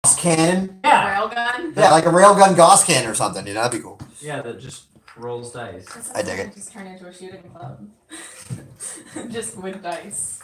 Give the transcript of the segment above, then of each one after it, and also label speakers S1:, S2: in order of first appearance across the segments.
S1: Gauss cannon.
S2: Yeah.
S3: Railgun.
S1: Yeah, like a railgun Gauss cannon or something. You know, that'd be cool.
S2: Yeah, that just rolls dice.
S1: I dig it.
S3: Just turn into a shooting club. Just with dice.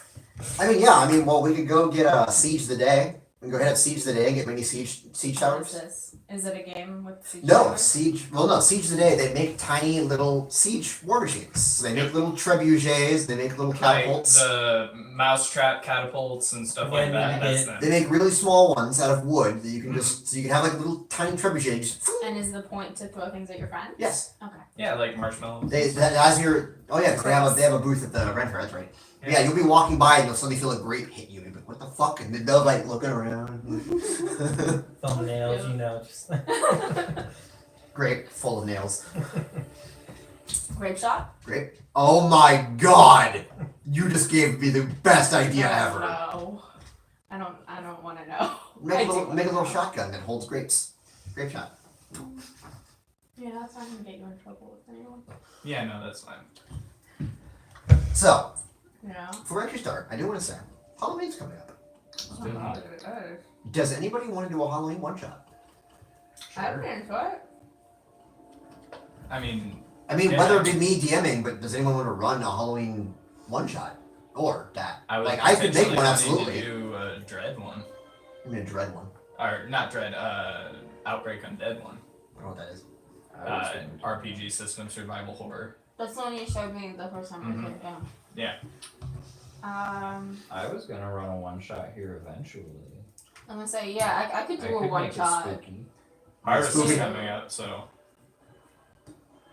S1: I mean, yeah. I mean, well, we could go get a Siege of the Day. We can go ahead and Siege of the Day and get many siege
S3: What is
S1: towers.
S3: this? Is it a game with siege
S1: No,
S3: towers?
S1: Siege. Well, no, Siege of the Day. They make tiny little siege war machines. So they make little trebuchets. They make little
S4: Like
S1: catapults.
S4: the mousetrap catapults and stuff like that. That's them.
S1: They make really small ones out of wood that you can just so you can have like a little tiny trebuchet. Just,
S3: And is the point to throw things at your friends?
S1: yes.
S3: Okay.
S4: Yeah, like marshmallows.
S1: As you're. Oh yeah, 'cause they have a booth at the Ren Fair. That's right. Yeah, you'll be walking by and you'll suddenly feel a grape hit you. You'll be like, what the fuck? And they'll like looking around.
S2: Thumbnails, you know, just
S1: Grape full of nails.
S3: Grape shot?
S1: Grape. Oh my god! You just gave me the best idea ever.
S3: No. I don't want to know.
S1: Make a little shotgun that holds grapes. Grape shot.
S3: Yeah, that's not gonna get you in trouble with anyone.
S4: Yeah, no, that's fine.
S1: So,
S3: Yeah.
S1: before I actually start, I do want to say, Halloween's coming up.
S3: Oh,
S1: Does anybody want to do a Halloween one shot?
S3: I would enjoy it.
S4: I mean,
S1: I whether it be me DMing, but does anyone want to run a Halloween one shot? Or that?
S4: I would
S1: I could make
S4: potentially
S1: one,
S4: need
S1: absolutely.
S4: to do a Dread one.
S1: I mean, a dread one.
S4: Or, not Dread, Outbreak Undead one.
S1: I don't know what that is.
S4: RPG system survival horror.
S3: That's the one you showed me the first time I played it down.
S4: Yeah.
S5: I was gonna run a one shot here eventually.
S3: I'm gonna say, yeah, I could
S5: I
S3: do a
S5: could
S3: one
S5: make it
S3: shot.
S5: spooky.
S4: Harvest
S1: Spooky.
S4: is coming up, so.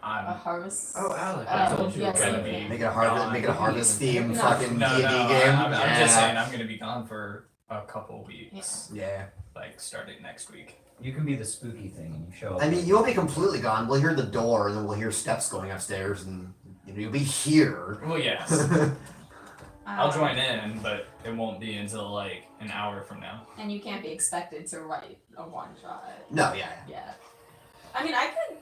S3: A
S4: I'm.
S3: harvest.
S5: Oh, Alec,
S3: I told you
S4: yes,
S3: guys
S4: gonna
S3: to
S4: be
S1: Make it a harvest,
S4: gone.
S1: make it a harvest theme
S3: No.
S1: fucking
S4: No,
S1: D&D
S4: no,
S1: game.
S4: I'm just saying I'm gonna be gone for a couple weeks.
S1: Yeah.
S4: Like, starting next week.
S5: You can be the spooky thing and you show up.
S1: I mean, you won't be completely gone. We'll hear the door, and then we'll hear steps going upstairs, and you'll be here.
S4: Well, yes. I'll join in, but it won't be until like an hour from now.
S3: And you can't be expected to write a one shot.
S1: No, yeah.
S3: Yeah. I mean, I could.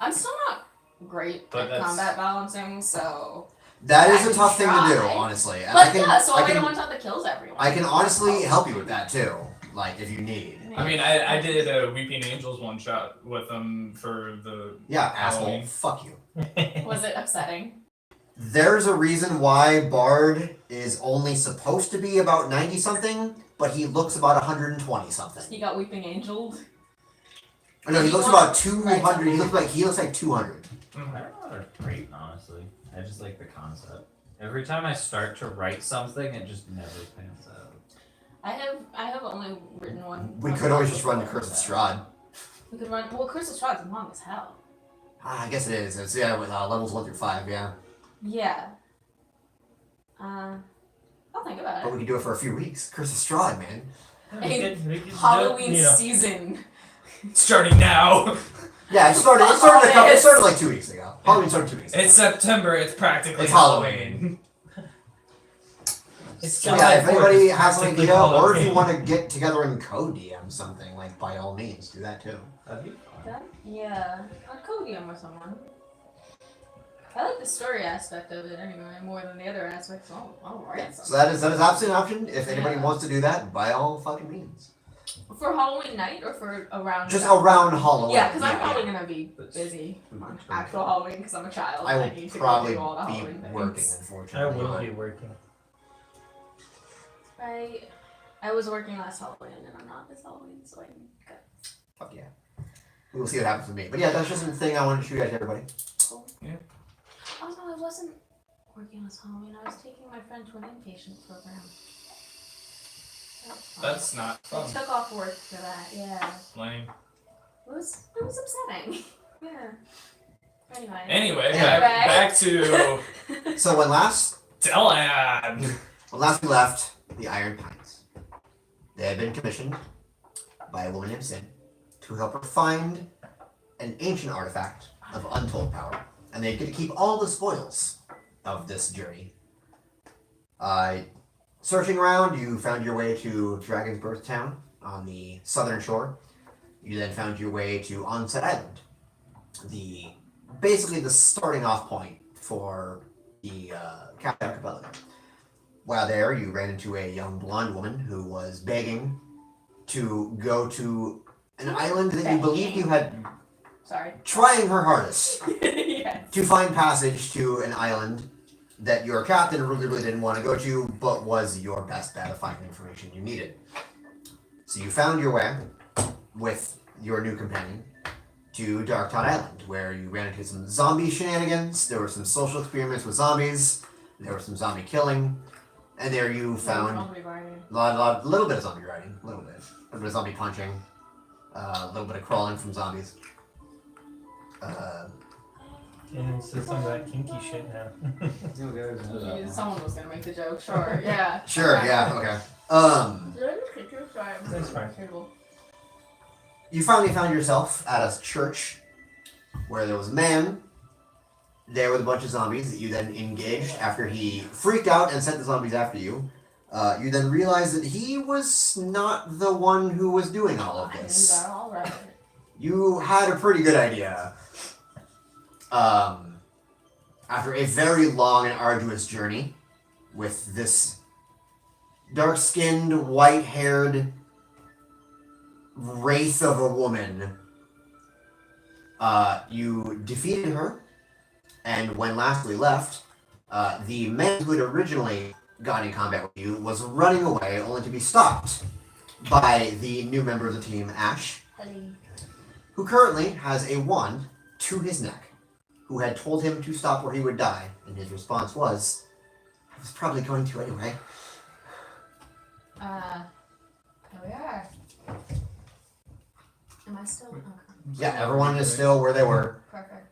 S3: I'm still not great
S4: But
S3: at
S4: that's-
S3: combat balancing, so.
S1: That
S3: I
S1: is a
S3: can
S1: tough thing to do,
S3: try.
S1: honestly. And
S3: But
S1: I can,
S3: yeah, so
S1: I
S3: I'll get a
S1: can,
S3: one shot that kills everyone.
S1: I can honestly help you with that too. Like if you need.
S4: I mean, I did a Weeping Angels one shot with them for the.
S1: Yeah, asshole.
S4: Halloween.
S1: Fuck you.
S3: Was it upsetting?
S1: There's a reason why Bard is only supposed to be about 90 something, but he looks about 120 something.
S3: He got weeping angeled.
S1: Oh, no, he
S3: Did he
S1: looks
S3: want
S1: about
S3: to
S1: 200.
S3: write
S1: He looks like 200.
S5: I don't know they're great, honestly. I just like the concept. Every time I start to write something, it just never pans out.
S3: I have only written one.
S1: We could always just run the Curse of Strahd.
S3: We could run. Well, Curse of Strahd's long as hell.
S1: I guess it is. It's with levels 1 through 5, yeah.
S3: Yeah. I'll think about
S1: But
S3: it.
S1: we could do it for a few weeks. Curse of Strahd, man.
S2: We could
S3: Halloween
S2: you know,
S3: season.
S4: Starting now!
S1: Yeah, it started. It started like 2 weeks ago. Halloween started 2 weeks ago.
S4: It's September, it's practically
S1: It's
S4: Halloween.
S2: It's
S1: So
S2: July
S1: yeah, if anybody
S2: 4th,
S1: has an
S2: technically
S1: idea, or if
S2: Halloween.
S1: you want to get together and code DM something, like by all means, do that too.
S5: That'd be fun.
S3: Yeah. I'd co-DM with someone. I like the story aspect of it anyway, more than the other aspects. I'll write
S1: So
S3: something.
S1: that is absolutely an option. If anybody
S3: Yeah.
S1: wants to do that, by all fucking means.
S3: For Halloween night or for around?
S1: Just around Halloween.
S3: Yeah, because I'm probably gonna be
S5: That's-
S3: busy on
S5: Spooky.
S3: actual Halloween because I'm a child.
S1: I
S3: and
S1: will
S3: need to
S1: probably
S3: go do all the
S1: be
S3: Halloween
S1: working,
S3: things.
S2: I
S1: unfortunately.
S2: will be working.
S3: I was working last Halloween and I'm not this Halloween, so I can go.
S1: Fuck yeah. We will see what happens with me. But yeah, that's just the thing I wanted to shoot at everybody.
S3: Cool.
S4: Yeah.
S3: Oh no, I wasn't working last Halloween. I was taking my friend to an inpatient program. That was fun.
S4: That's not
S3: I
S4: fun.
S3: took off work for that. Yeah,
S4: Lame.
S3: it was upsetting. Yeah. Anyway.
S4: Anyway,
S1: Yeah.
S4: back to
S1: So when last
S4: Dylan.
S1: we left the Iron Pines, they had been commissioned by a woman named Sin to help her find an ancient artifact of untold power, and they get to keep all the spoils of this journey. Searching around, you found your way to Dragon's Birth Town on the southern shore. You then found your way to Onset Island, basically the starting off point for the Captain Archipelago. While there, you ran into a young blonde woman who was begging to go to an island that you believe you had
S3: Sorry.
S1: trying her hardest
S3: Yes.
S1: to find passage to an island that your captain really didn't want to go to, but was your best bet of finding information you needed. So you found your way with your new companion to Darktown Island, where you ran into some zombie shenanigans. There were some social experiments with zombies. There was some zombie killing, and there you found a little bit of zombie riding, a little bit of zombie punching, a little bit of crawling from zombies.
S6: And it's just some of that kinky shit now.
S3: Someone was gonna make the joke. Sure. Yeah.
S1: Sure, yeah, okay.
S3: Did I just kick you? Sorry. I'm
S6: That's fine.
S3: Table.
S1: You finally found yourself at a church where there was a man there with a bunch of zombies that you then engaged after he freaked out and sent the zombies after you. You then realized that he was not the one who was doing all of
S3: I knew
S1: this.
S3: that all right.
S1: You had a pretty good idea. After a very long and arduous journey with this dark-skinned, white-haired wraith of a woman, you defeated her, and when lastly left, the man who had originally gotten in combat with you was running away, only to be stopped by the new member of the team, Ash, who currently has a wand to his neck, who had told him to stop or he would die, and his response was, I was probably going to anyway.
S3: Here we are. Am I still? Okay.
S1: Yeah, everyone is still where they were.
S3: Perfect.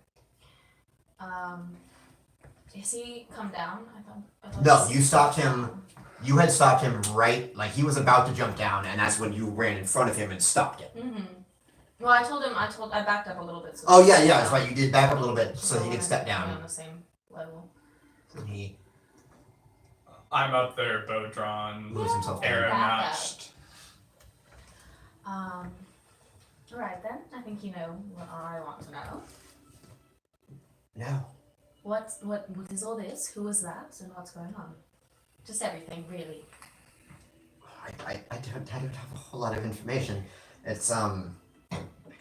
S3: Has he come down? I thought
S1: No, you stopped him. You had stopped him right, like he was about to jump down, and that's when you ran in front of him and stopped him.
S3: Mm-hmm. Well, I backed up a little bit. So
S1: Oh yeah, yeah, that's right. You did back up a little bit so he could step
S3: On
S1: down.
S3: the same level.
S1: And he
S4: I'm up there, bow drawn,
S1: moves himself down.
S4: arrow
S3: Back up.
S4: notched.
S3: Alright then. I think you know what I want to know.
S1: No.
S3: What is all this? Who is that? And what's going on? Just everything, really.
S1: I don't have a whole lot of information. It's I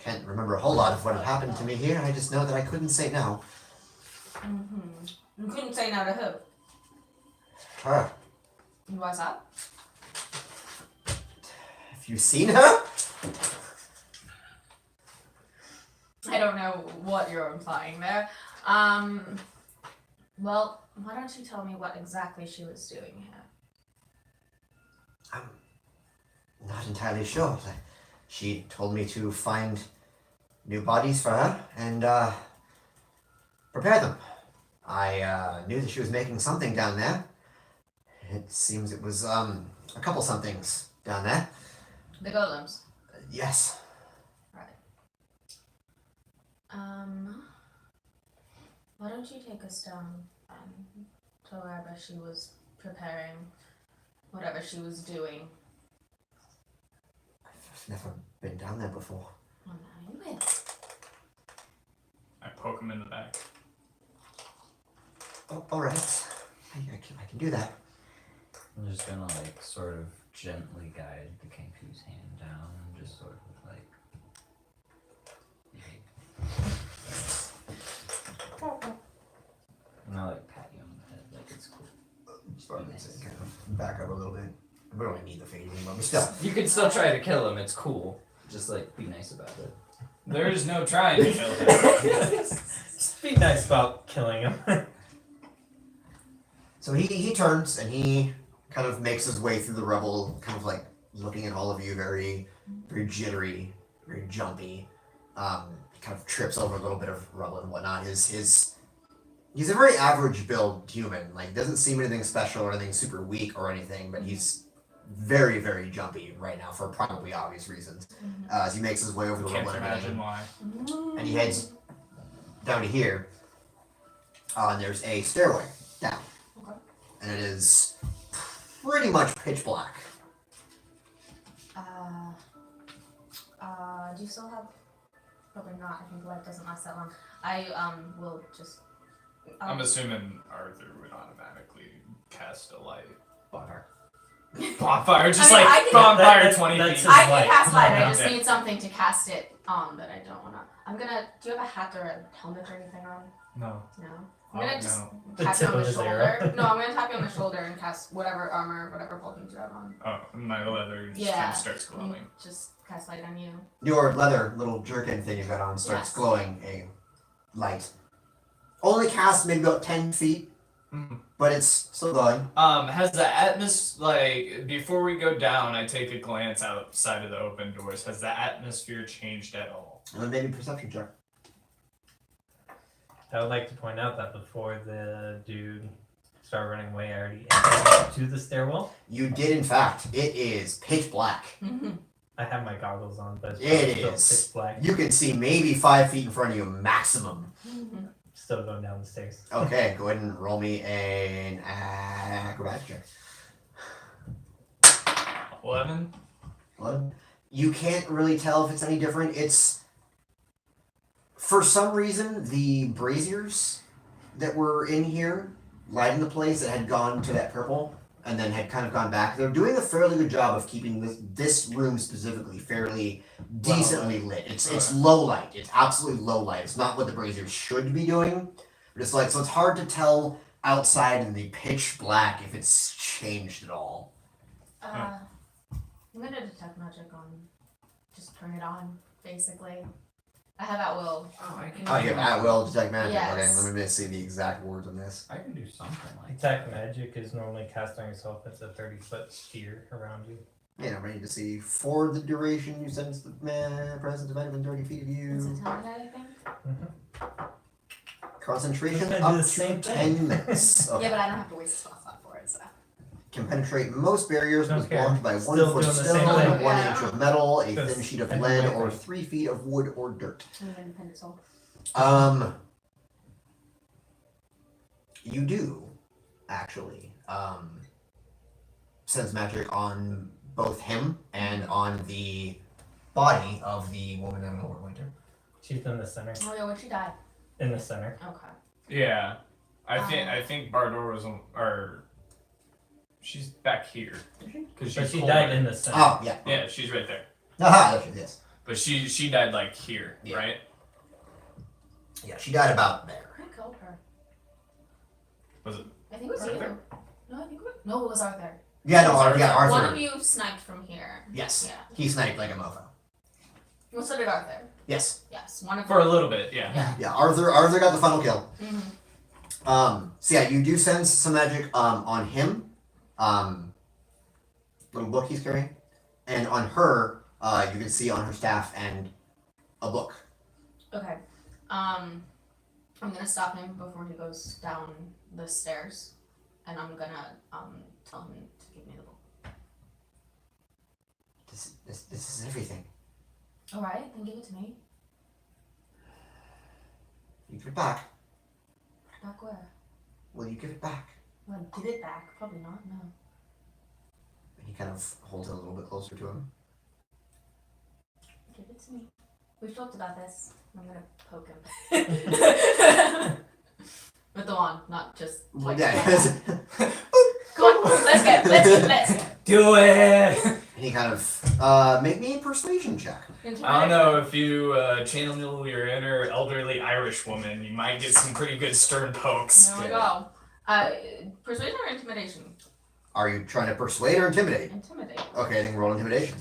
S1: can't remember a whole lot of what had happened to me here. I just know that I couldn't say no.
S3: Mm-hmm. You couldn't say no to who?
S1: Her.
S3: And why's that?
S1: Have you seen her?
S3: I don't know what you're implying there. Well, why don't you tell me what exactly she was doing here?
S1: I'm not entirely sure. She told me to find new bodies for her and prepare them. I knew that she was making something down there. It seems it was a couple somethings down there.
S3: The golems.
S1: Yes.
S3: Why don't you take us down to wherever she was preparing whatever she was doing?
S1: I've never been down there before.
S3: Well, now you will.
S4: I poke him in the back.
S1: Oh, all right. I can do that.
S5: I'm just gonna like sort of gently guide the Kenku's hand down and just sort of like. And I like pat you on the head like it's cool.
S1: Kind of back up a little bit. We don't need the fading, but still.
S5: You can still try to kill him. It's cool. Just like be nice about it.
S4: There is no trying to kill him.
S6: Just be nice about killing him.
S1: So he turns and he kind of makes his way through the rubble, kind of like looking at all of you, very jittery, very jumpy. Kind of trips over a little bit of rubble and whatnot. He's a very average build human. Like doesn't seem anything special or anything super weak or anything, but he's very, very jumpy right now for probably obvious reasons. As he makes his way over the
S4: Can't
S1: rubble and
S4: imagine
S1: everything.
S4: why.
S1: And he heads down to here. And there's a stairway down.
S3: Okay.
S1: And it is pretty much pitch black.
S3: Do you still have? Probably not. I think light doesn't last that long. I will just.
S4: I'm assuming Arthur would automatically cast a light.
S1: Bonfire.
S4: bonfire, just
S3: I mean,
S4: like
S3: I can-
S4: bonfire
S6: That-
S4: 20
S6: that's
S4: feet.
S6: just
S3: I
S6: light.
S3: can cast light. I
S6: Yeah.
S3: just need something to cast it on that I don't wanna. I'm gonna. Do you have a hat or a helmet or anything on?
S4: No.
S3: No.
S4: Oh,
S3: I'm gonna just
S4: no.
S6: The
S3: tap you
S6: tip
S3: on
S6: of
S3: the
S6: his
S3: shoulder.
S6: arrow.
S3: No, I'm gonna tap you on the shoulder and cast whatever armor, whatever Vulcans you have on.
S4: Oh, my leather just
S3: Yeah.
S4: kind of starts
S3: And
S4: glowing.
S3: just cast light on you.
S1: Your leather little jerkin thing you've got on starts
S3: Yes.
S1: glowing a light. Only cast maybe about 10 feet,
S4: Mhm.
S1: but it's still glowing.
S4: Has the atmosphere, like, before we go down, I take a glance outside of the open doors. Has the atmosphere changed at all?
S1: And then maybe perception check.
S6: I would like to point out that before the dude started running away, I already entered to the stairwell.
S1: You did, in fact. It is pitch black.
S6: I have my goggles on, but it's
S1: It
S6: still
S1: is.
S6: pitch black.
S1: You can see maybe 5 feet in front of you maximum.
S6: Still going down the stairs.
S1: Okay, go ahead and roll me an acrobatics check.
S4: 11?
S1: 11. You can't really tell if it's any different. It's, for some reason, the braziers that were in here, lighting the place, that had gone to that purple and then had kind of gone back. They're doing a fairly good job of keeping this room specifically fairly decently lit. It's low light. It's absolutely low light. It's not what the braziers should be doing. But it's like, so it's hard to tell outside in the pitch black if it's changed at all.
S3: I'm gonna detect magic on. Just turn it on, basically. I have at will.
S4: Oh, I can
S1: Oh, you have at will detect magic.
S3: Yes.
S1: Okay, let me just see the exact words on this.
S5: I can do something like
S6: Attack magic is normally cast on yourself. It's a 30-foot sphere around you.
S1: Yeah, ready to see. For the duration, you sense the presence of better than 30 feet of
S3: It's
S1: you.
S3: intimidating, I think.
S1: Concentration
S6: It's gonna do
S1: up
S6: the
S1: to
S6: same
S1: 10
S6: thing.
S1: minutes. Okay.
S3: Yeah, but I don't have to waste a spell slot for it, so.
S1: Can penetrate most barriers,
S6: Don't
S1: was
S6: care.
S1: blocked by 1
S6: Still
S1: foot
S6: doing
S1: of
S6: the
S1: stone,
S6: same
S3: thing.
S1: 1
S3: Yeah.
S1: inch of metal, a
S6: Because
S1: thin sheet of
S6: I do
S1: lead,
S6: my
S1: or
S6: thing.
S1: 3 feet of wood or dirt.
S3: I'm an independent soul.
S1: You do, actually, sense magic on both him and on the body of the woman in the winter.
S6: She's in the center.
S3: Oh yeah, where'd she die?
S6: In the center.
S3: Okay.
S4: Yeah. I think Bardor was or she's back here. Because
S6: But she died in the center.
S1: Oh, yeah.
S4: Yeah, she's right there.
S1: Aha, there she is.
S4: But she died like here,
S1: Yeah.
S4: right?
S1: Yeah, she died about there.
S3: Who killed her?
S4: Was it
S3: I think it was
S4: Arthur?
S3: you. No, I think it was. No, it was Arthur.
S1: Yeah, no,
S4: Arthur.
S1: yeah, Arthur.
S3: One of you sniped from here.
S1: Yes.
S3: Yeah.
S1: He sniped like a mofo.
S3: Well, so did Arthur.
S1: Yes.
S3: Yes, one of
S4: for a little bit? Yeah.
S3: Yeah.
S1: Yeah, Arthur got the final kill.
S3: Mm-hmm.
S1: So yeah, you do sense some magic on him. Little book he's carrying. And on her, you can see on her staff and a book.
S3: Okay. I'm gonna stop him before he goes down the stairs, and I'm gonna tell him to give me the book.
S1: This is everything.
S3: All right, then give it to me.
S1: You give it back.
S3: Back where?
S1: Will you give it back?
S3: Well, give it back. Probably not. No.
S1: And he kind of holds it a little bit closer to him.
S3: Give it to me. We've talked about this. I'm gonna poke him. With the wand, not just like.
S1: Yeah.
S3: Come on, let's go. Let's go.
S4: Do it.
S1: And he kind of make me a persuasion check.
S4: I don't know if you channel your inner elderly Irish woman, you might get some pretty good stern pokes.
S3: There we go. Persuasion or intimidation?
S1: Are you trying to persuade or intimidate?
S3: Intimidate.
S1: Okay, then roll intimidation.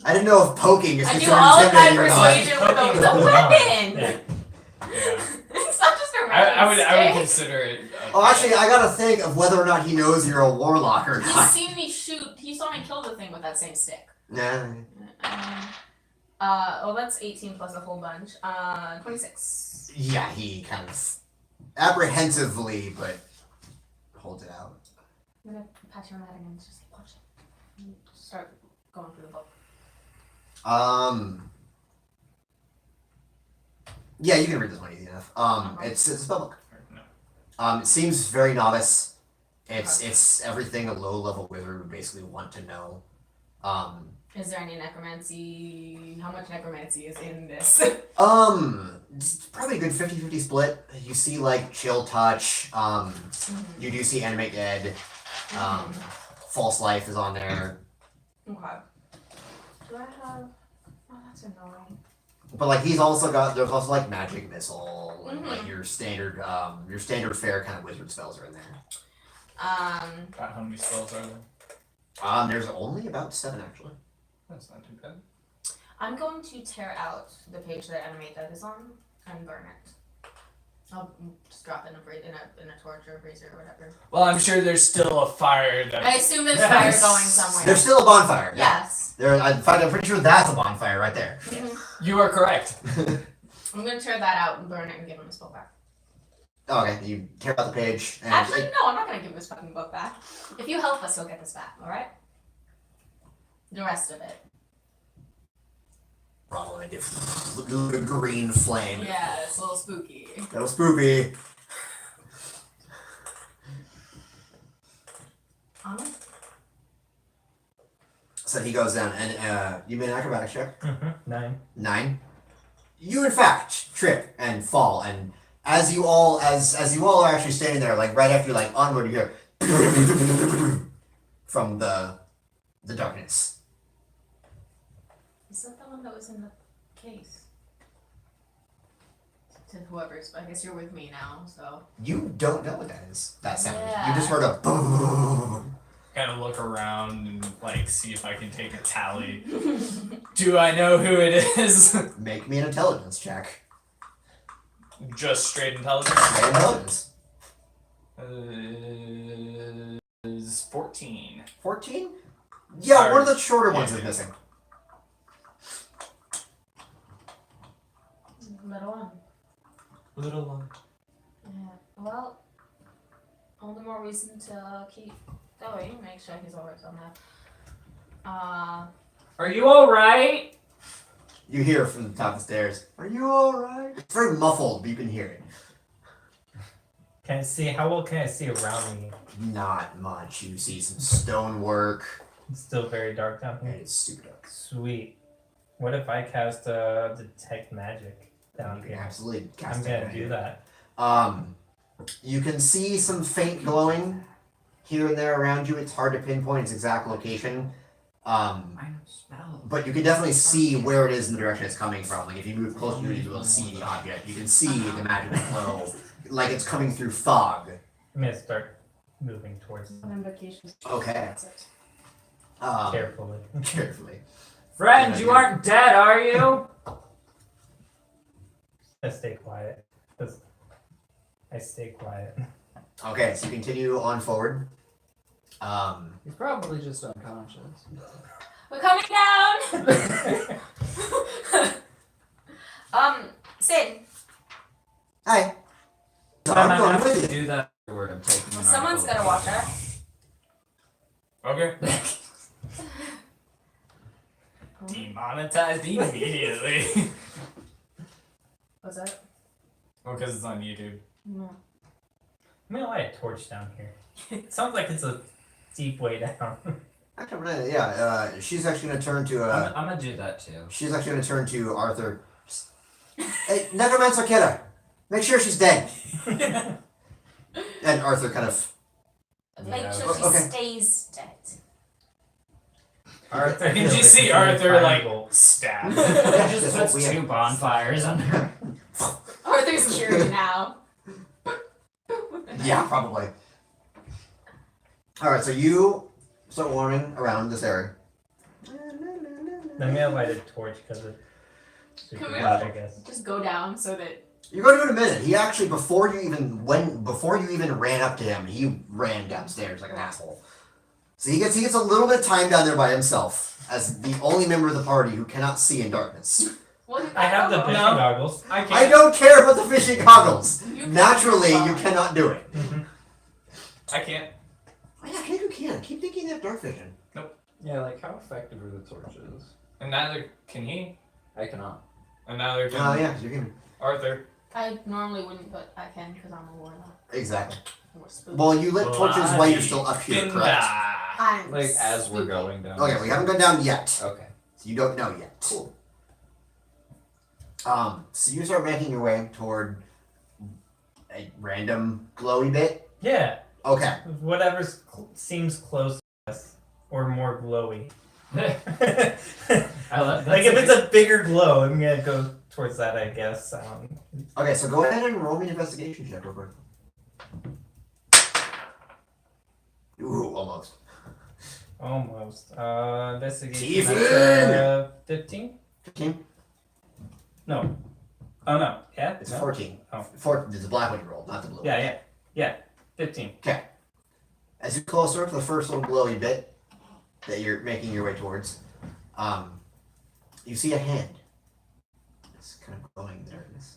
S1: I didn't know if poking is
S3: I do
S1: considered
S3: all of my
S1: intimidating or not.
S3: persuasion with
S6: Poking
S3: a
S6: is
S3: weapon.
S6: Yeah.
S4: Yeah.
S3: It's not just a
S4: I would
S3: random stick.
S4: consider it.
S1: Oh, actually, I gotta think of whether or not he knows you're a warlock or
S3: He's
S1: not.
S3: seen me shoot. He saw me kill the thing with that same stick.
S1: Nah.
S3: Well, that's 18 plus a whole bunch. 26.
S1: Yeah, he kind of apprehensively, but holds it out.
S3: I'm gonna pat you on the head again. Just like, punch it. And start going through the book.
S1: Yeah, you can read this one easy enough. It's a spellbook.
S4: No.
S1: It seems very novice. It's everything a low level wizard would basically want to know.
S3: Is there any necromancy? How much necromancy is in this?
S1: It's probably a good 50-50 split. You see like chill touch. You do see animate dead. False Life is on there.
S3: Okay. Do I have? Oh, that's annoying.
S1: But like he's also got there's also like magic missile and like
S3: Mhm.
S1: your standard fare kind of wizard spells are in there.
S4: About how many spells are there?
S1: There's only about 7 actually.
S4: That's not too bad.
S3: I'm going to tear out the page that Animate that is on and burn it. I'll just drop it in a torch or a brazier or whatever.
S4: Well, I'm sure there's still a fire that.
S3: I assume there's fire going somewhere.
S1: There's still a bonfire. Yeah.
S3: Yes.
S1: There in fact I'm pretty sure that's a bonfire right there.
S3: Mhm.
S4: You are correct.
S3: I'm gonna tear that out and burn it and give him his book back.
S1: Okay, you tear out the page and
S3: Actually, no, I'm not gonna give his fucking book back. If you help us, you'll get this back, alright? The rest of it.
S1: Roll a different green flame.
S3: Yeah, it's a little spooky.
S1: That was spoopy. So he goes down and you made an acrobatics check.
S6: 9.
S1: 9. You in fact trip and fall, and as you all are actually standing there, like right after like onward, you hear from the darkness.
S3: Is that the one that was in the case? To whoever's, I guess you're with me now, so.
S1: You don't know what that is. That sound.
S3: Yeah.
S1: You just heard a boom.
S4: Kind of look around and like see if I can take a tally. Do I know who it is?
S1: Make me an intelligence check.
S4: Just straight intelligence.
S1: Straight intelligence.
S4: Is 14.
S1: 14? Yeah,
S4: Sorry.
S1: one of the shorter ones
S4: Yeah.
S1: is missing.
S3: Middle one.
S4: Little one.
S3: Yeah. Well, all the more reason to keep going. Make sure he's alright on that.
S5: Are you alright?
S1: You hear from the top of the stairs. Are you alright? It's very muffled, but you can hear it.
S6: Can I see? How well can I see around me?
S1: Not much. You see some stonework.
S6: It's still very dark down
S1: And
S6: here.
S1: it's super dark.
S6: Sweet. What if I cast detect magic down
S1: You can
S6: here?
S1: absolutely cast
S6: I'm
S1: it
S6: gonna
S1: right
S6: do
S1: here.
S6: that.
S1: You can see some faint glowing here and there around you. It's hard to pinpoint its exact location.
S2: I know spell.
S1: But you can definitely see where it is in the direction it's coming from. Like if you move closer to it, you will see the object. You can see the magical flow, like it's coming through fog.
S6: I'm gonna start moving towards it
S3: Invocations.
S1: Okay.
S6: carefully.
S1: Carefully.
S5: Friend, you aren't dead, are you?
S6: I stay quiet. 'Cause I stay quiet.
S1: Okay, so you continue on forward.
S2: He's probably just unconscious.
S3: We're coming down! Sid,
S1: Hi.
S5: I'm
S1: I'm going
S5: gonna
S1: with you.
S5: do that afterward. I'm taking an
S3: someone's
S5: article.
S3: gotta watch her.
S4: Okay. Demonetized immediately.
S3: What's that?
S4: Well, because it's on YouTube.
S3: No.
S6: I'm gonna light a torch down here. It sounds like it's a deep way down.
S1: Actually, Renee, yeah, she's actually gonna turn to
S5: I'm gonna do that too.
S1: she's actually gonna turn to Arthur. Hey, Necromancer Kidda, make sure she's dead. And Arthur kind of
S3: Make
S5: Yeah.
S3: sure she
S1: Okay.
S3: stays dead.
S5: Arthur
S4: Did you
S6: Like
S4: see
S6: a
S4: Arthur like
S6: triangle.
S4: stab?
S5: He
S1: Yeah,
S5: just
S1: that's what
S5: puts
S1: we
S5: 2
S1: have.
S5: bonfires under.
S3: Arthur's cured now.
S1: yeah, probably. All right, so you start warming around this area.
S6: I'm gonna light a torch because of super
S3: Come here.
S6: hot, I guess.
S3: Just go down so that.
S1: You're going to do it in a minute. He actually, before you even ran up to him, he ran downstairs like an asshole. So he gets a little bit of time down there by himself as the only member of the party who cannot see in darkness.
S3: Well,
S6: I have the
S3: no.
S6: fishing goggles.
S4: I can't.
S1: I don't care about the fishing goggles.
S3: You can
S1: Naturally,
S3: fly.
S1: you cannot do it.
S4: I can't.
S1: Oh, yeah, maybe you can. Keep thinking you have dark vision.
S2: Yeah, like how effective are the torches?
S4: And neither can he.
S2: I cannot.
S4: And neither can
S1: Oh yeah, 'cause you can.
S4: Arthur.
S3: I normally wouldn't, but I can because I'm a warlock.
S1: Exactly.
S3: Or spooky.
S1: Well, you lit torches while you're still up here,
S4: Can
S1: correct?
S4: die.
S3: I'm
S2: Like as we're
S3: spooky.
S2: going down.
S1: Okay, we haven't gone down yet.
S2: Okay.
S1: So you don't know yet.
S2: Cool.
S1: So you start making your way toward a random glowy bit.
S6: Yeah.
S1: Okay.
S6: Whatever seems close to us or more glowy.
S5: That's
S6: Like if it's a bigger glow, I'm gonna go towards that, I guess.
S1: Okay, so go ahead and roll me an investigation check real quick. Ooh, almost.
S6: Almost. Investigation.
S1: Tiefling!
S6: That's, 15?
S1: 15?
S6: No. Oh no. Yeah.
S1: It's
S6: No?
S1: 14.
S6: Oh.
S1: It's the black one you rolled, not the blue one.
S6: Yeah. 15.
S1: As you closer to the first little glowy bit that you're making your way towards, you see a hand. It's kind of glowing in the darkness.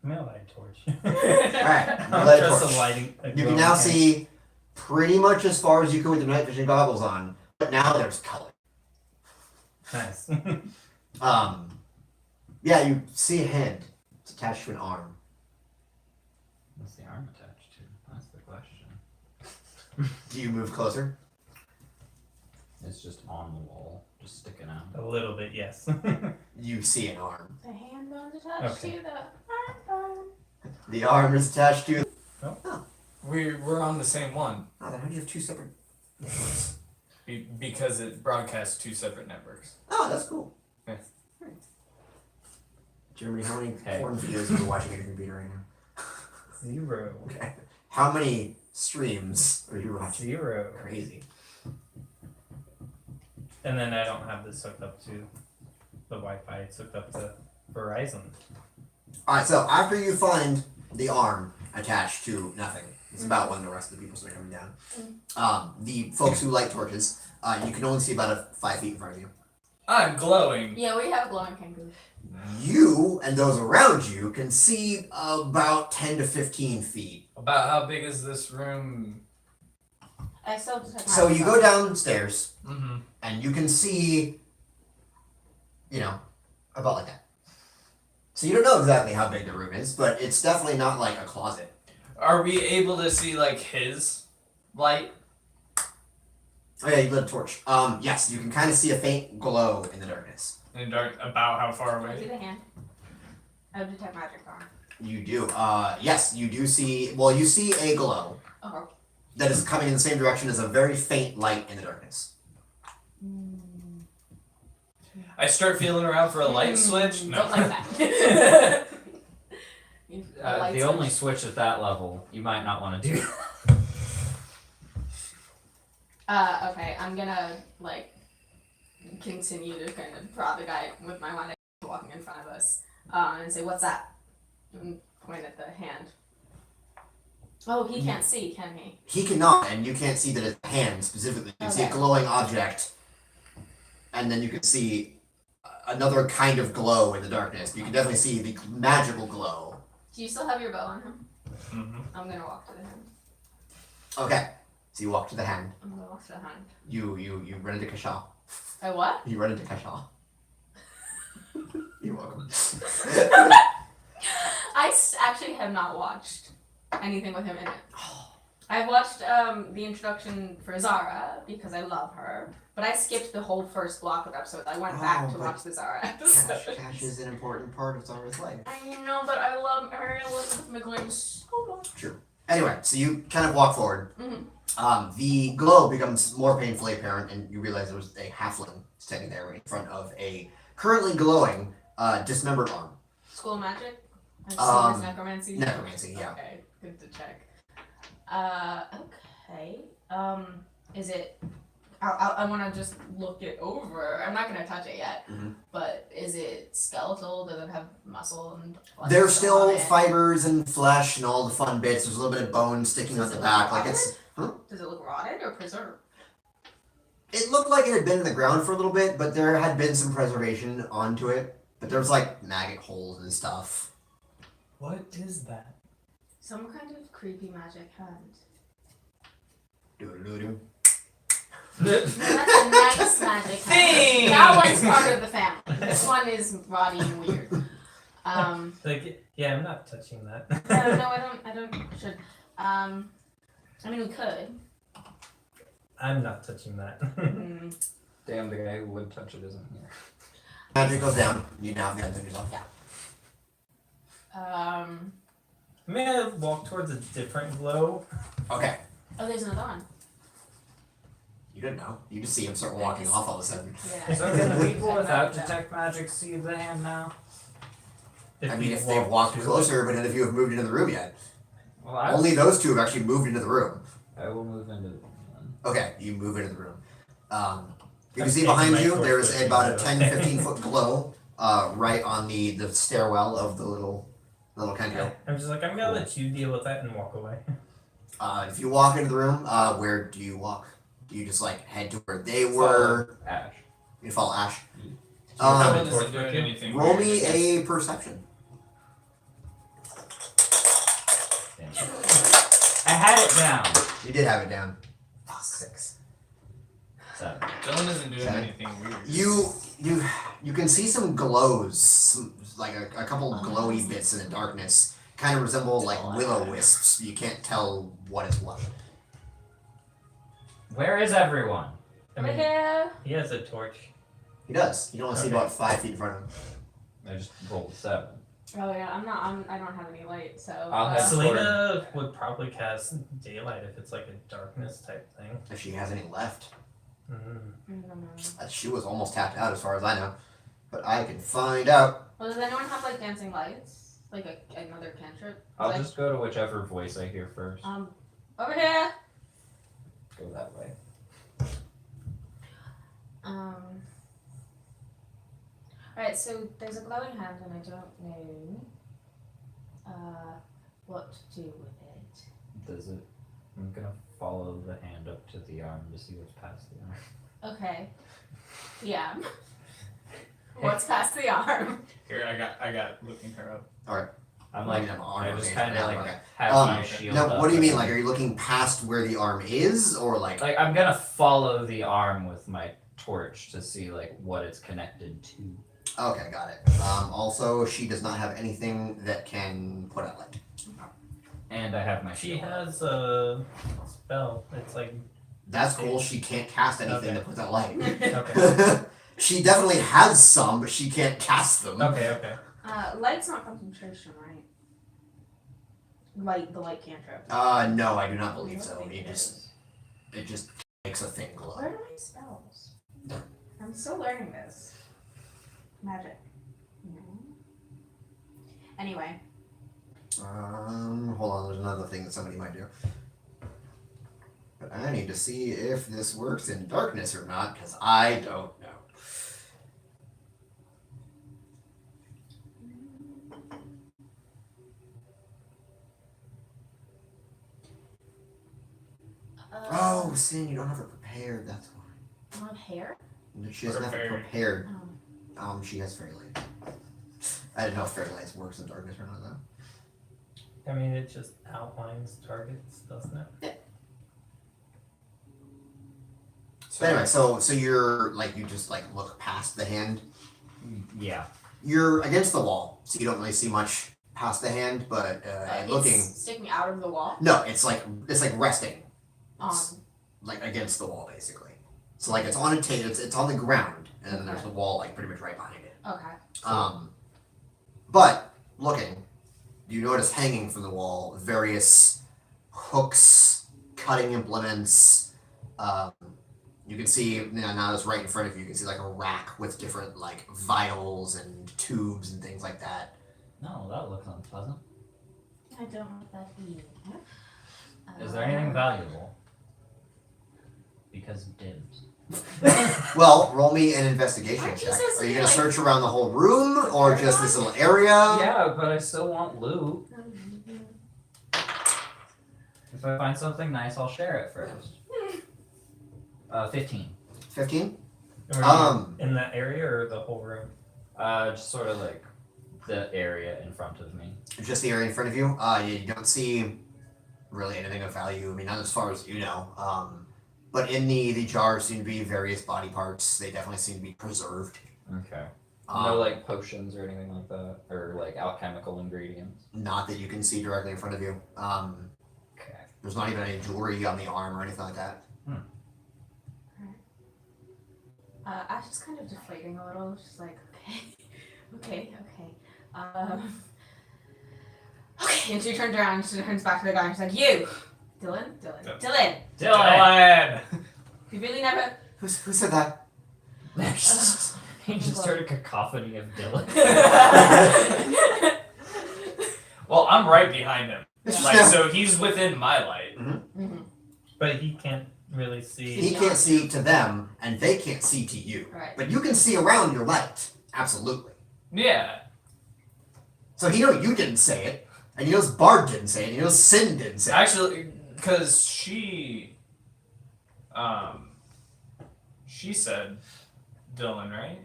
S6: I'm gonna light a torch.
S1: Alright,
S6: I'll
S1: light a
S6: trust
S1: torch.
S6: a lighting. A
S1: You can
S6: glowing
S1: now
S6: hand.
S1: see pretty much as far as you could with your night vision goggles on, but now there's color.
S6: Nice.
S1: Yeah, you see a hand. It's attached to an arm.
S5: What's the arm attached to? That's the question.
S1: Do you move closer?
S5: It's just on the wall, just sticking out.
S6: A little bit, yes.
S1: You see an arm.
S3: The hand bone's attached
S6: Okay.
S3: to the arm bone.
S1: The arm is attached to.
S4: We're on the same one
S1: Oh, then how do you have two separate?
S4: because it broadcasts 2 separate networks.
S1: Oh, that's cool.
S4: Yeah.
S1: Jeremy, how many
S5: Okay.
S1: porn videos are you watching on your computer right now?
S6: 0.
S1: Okay. How many streams are you watching?
S6: 0.
S1: Crazy.
S6: And then I don't have this hooked up to the Wi-Fi. It's hooked up to Verizon.
S1: Alright, so after you find the arm attached to nothing, it's about when the rest of the people start coming down. The folks who light torches, you can only see about 5 feet in front of you.
S4: I'm glowing.
S3: Yeah, we have glowing kangaroo.
S1: You and those around you can see about 10 to 15 feet.
S4: About how big is this room?
S3: I still detect my
S1: So you go
S3: eyes.
S1: downstairs
S4: Mm-hmm.
S1: and you can see, about like that. So you don't know exactly how big the room is, but it's definitely not like a closet.
S4: Are we able to see like his light?
S1: Oh yeah, you lit a torch. Yes, you can kind of see a faint glow in the darkness.
S4: In the dark, about how far
S3: I do
S4: away?
S3: the hand. I would detect magic arm.
S1: You do. Yes, you do see. Well, you see a glow
S3: Oh.
S1: that is coming in the same direction as a very faint light in the darkness.
S4: I start feeling around for a light switch. No.
S3: Don't like that. A light
S5: The
S3: switch.
S5: only switch at that level, you might not want to do.
S3: Okay, I'm gonna continue to kind of prod the guy with my wand walking in front of us, and say, "What's that?" And point at the hand. Oh, he can't see, can he?
S1: He cannot, and you can't see that it's a hand specifically. You can see a
S3: Okay.
S1: glowing object, and then you can see another kind of glow in the darkness. You can definitely see the magical glow.
S3: Do you still have your bow on him?
S4: Mm-hmm.
S3: I'm gonna walk to the hand.
S1: Okay, so you walk to the hand.
S3: I'm gonna walk to the hand.
S1: You run into Kashaw.
S3: I what?
S1: You run into Kashaw. You're welcome.
S3: Actually have not watched anything with him in it. I've watched the introduction for Zara because I love her, but I skipped the whole first block of episodes. I went back
S1: Oh,
S3: to
S1: but
S3: watch the Zara episode.
S1: Cash is an important part of Zara's life.
S3: I know, but I love Mary Elizabeth McGlynn so much.
S1: True. Anyway, so you kind of walk forward.
S3: Mhm.
S1: The glow becomes more painfully apparent, and you realize there was a halfling standing there in front of a currently glowing, dismembered arm.
S3: School of Magic? I've
S1: Um,
S3: seen this necromancy.
S1: necromancy, yeah.
S3: Okay, good to check. Okay. Is it? I want to just look it over. I'm not gonna touch it yet.
S1: Mhm.
S3: But is it skeletal? Does it have muscle and? flesh
S1: There's
S3: still
S1: still
S3: on it?
S1: fibers and flesh and all the fun bits. There's a little bit of bone sticking out the back. Like it's.
S3: Does it look rotted or preserved?
S1: It looked like it had been in the ground for a little bit, but there had been some preservation onto it. But there was like maggot holes and stuff.
S6: What is that?
S3: Some kind of creepy magic hand.
S1: Doo-doo-doo-doo.
S3: No, that's a nice magic hand. That one's part of the family. This one is rotty and weird.
S6: Yeah, I'm not touching that.
S3: No, I don't. Should. I mean, we could.
S6: I'm not touching that.
S3: Mm,
S2: Damn, the guy who would touch it isn't here.
S1: Magic goes down. You now have guns on yourself.
S6: I'm gonna walk towards a different glow.
S1: Okay.
S3: Oh, there's another one.
S1: You didn't know. You just see him start walking off all of a sudden.
S3: Yeah.
S5: So can people without detect magic see the hand now?
S1: I mean,
S6: you
S1: if they've
S6: walk
S1: walked
S6: to it.
S1: closer, but none of you have moved into the room yet.
S5: Well, I,
S1: Only those two have actually moved into the room.
S5: I will move into the room then.
S1: Okay, you move into the room. You can
S6: I'm
S1: see
S6: taking
S1: behind
S6: my
S1: you,
S6: torch
S1: there's
S6: with me,
S1: about a
S6: so-
S1: 10, 15 foot glow right on the stairwell of the little canto.
S6: I'm just like, I'm gonna let you deal with that and walk away.
S1: If you walk into the room, where do you walk? Do you just like head to where they were?
S5: Ash.
S1: You follow Ash.
S4: That
S1: Um,
S4: one isn't doing anything.
S1: roll
S4: weird,
S1: me
S4: it's
S1: a perception.
S5: Damn. I had it down.
S1: You did have it down. 6.
S5: 7.
S4: Dylan isn't doing
S1: Seven.
S4: anything weird.
S1: You can see some glows, like a couple glowy bits in the darkness, kind of resemble like will-o-wisps. You can't tell what is what.
S5: Where is everyone?
S6: I
S3: Over
S6: mean,
S3: here.
S6: he has a torch.
S1: He does. You can only see
S6: Okay.
S1: about 5 feet in front of him.
S5: I just rolled 7.
S3: Oh yeah, I don't have any light, so.
S5: I'll head
S6: Selena would probably cast daylight if it's like a darkness type thing.
S1: If she has any left.
S6: Mm.
S1: She was almost tapped out as far as I know. But I can find out.
S3: Well, does anyone have like dancing lights? Like another cantrip?
S5: I'll
S3: Like,
S5: just go to whichever voice I hear first.
S3: over here.
S5: Go that way.
S3: Alright, so there's a glowing hand and I don't know what to do with it.
S5: Does it? I'm gonna follow the hand up to the arm to see what's past the arm.
S3: Okay. Yeah. What's past the arm?
S4: Here, I got looking her up.
S5: I'm
S1: Well,
S5: like,
S1: I'm
S5: I
S1: on
S5: just
S1: your
S5: kind
S1: page
S5: of
S1: now,
S5: like
S1: okay.
S5: have my shield
S1: Now,
S5: up
S1: what do you
S5: and-
S1: mean? Like, are you looking past where the arm is, or like?
S5: Like I'm gonna follow the arm with my torch to see like what it's connected to.
S1: Okay, got it. Also, she does not have anything that can put out light.
S5: And I have my
S6: She
S5: shield. up.
S6: has a spell. It's like
S1: That's cool. She can't cast anything
S6: Okay.
S1: that puts out light.
S6: okay,
S1: She definitely has some, but she can't cast them.
S6: okay.
S3: Light's not concentration, right? Light, the light cantrip.
S1: No, I do not believe so. It just makes a thing glow.
S3: Where are my spells? I'm still learning this. Magic. Anyway.
S1: Hold on. There's another thing that somebody might do. But I need to see if this works in darkness or not, because I don't know. Oh, Sin, you don't have it prepared. That's why.
S3: I have hair?
S1: She doesn't have it
S4: Prepared.
S1: prepared.
S3: Oh.
S1: She has fairy light. I didn't know if fairy lights works in darkness or not though.
S6: I mean, it just outlines targets, doesn't it?
S1: But anyway, so you're like you just like look past the hand.
S5: Yeah.
S1: You're against the wall, so you don't really see much past the hand. But looking,
S3: It's sticking out of the wall.
S1: no, it's like resting,
S3: On.
S1: like against the wall basically. So like it's on a table, it's on the ground, and then there's the wall like pretty much right behind it.
S3: Okay.
S1: But looking, you notice hanging from the wall various hooks, cutting implements. You can see now it's right in front of you. You can see like a rack with different like vials and tubes and things like that.
S5: No, that looks unpleasant.
S3: I don't know what that means.
S5: Is there anything valuable? Because dibs.
S1: Well, roll me an investigation
S3: Aren't you
S1: check.
S3: supposed to
S1: Are you
S3: be,
S1: gonna
S3: like-
S1: search around the whole room or just this little area?
S5: Yeah, but I still want loot. If I find something nice, I'll share it first. 15.
S1: 15?
S6: Or in that area or the whole room?
S5: Just sort of like the area in front of me.
S1: Just the area in front of you. You don't see really anything of value. I mean, not as far as you know. But in the jars seem to be various body parts. They definitely seem to be preserved.
S5: Okay.
S1: Um,
S5: No like potions or anything like that, or like alchemical ingredients.
S1: Not that you can see directly in front of you.
S5: Okay.
S1: There's not even any jewelry on the arm or anything like that.
S3: Ash is kind of deflating a little. She's like, okay, okay. Okay. And she turns around and she turns back to the guy and she's like, you! Dylan? Dylan!
S4: Dylan!
S3: You really never...
S1: Who said that?
S5: He just heard a cacophony of Dylan.
S4: Well, I'm right behind him.
S1: It's
S4: Like,
S1: just
S4: so he's within my light.
S3: Mhm.
S6: But he can't really see.
S1: he can't see to them, and they can't see to you.
S3: Right.
S1: But you can see around your light. Absolutely.
S4: Yeah.
S1: So he knows you didn't say it, and he knows Bard didn't say it, and he knows Sin didn't say it.
S4: Actually, because she said Dylan, right?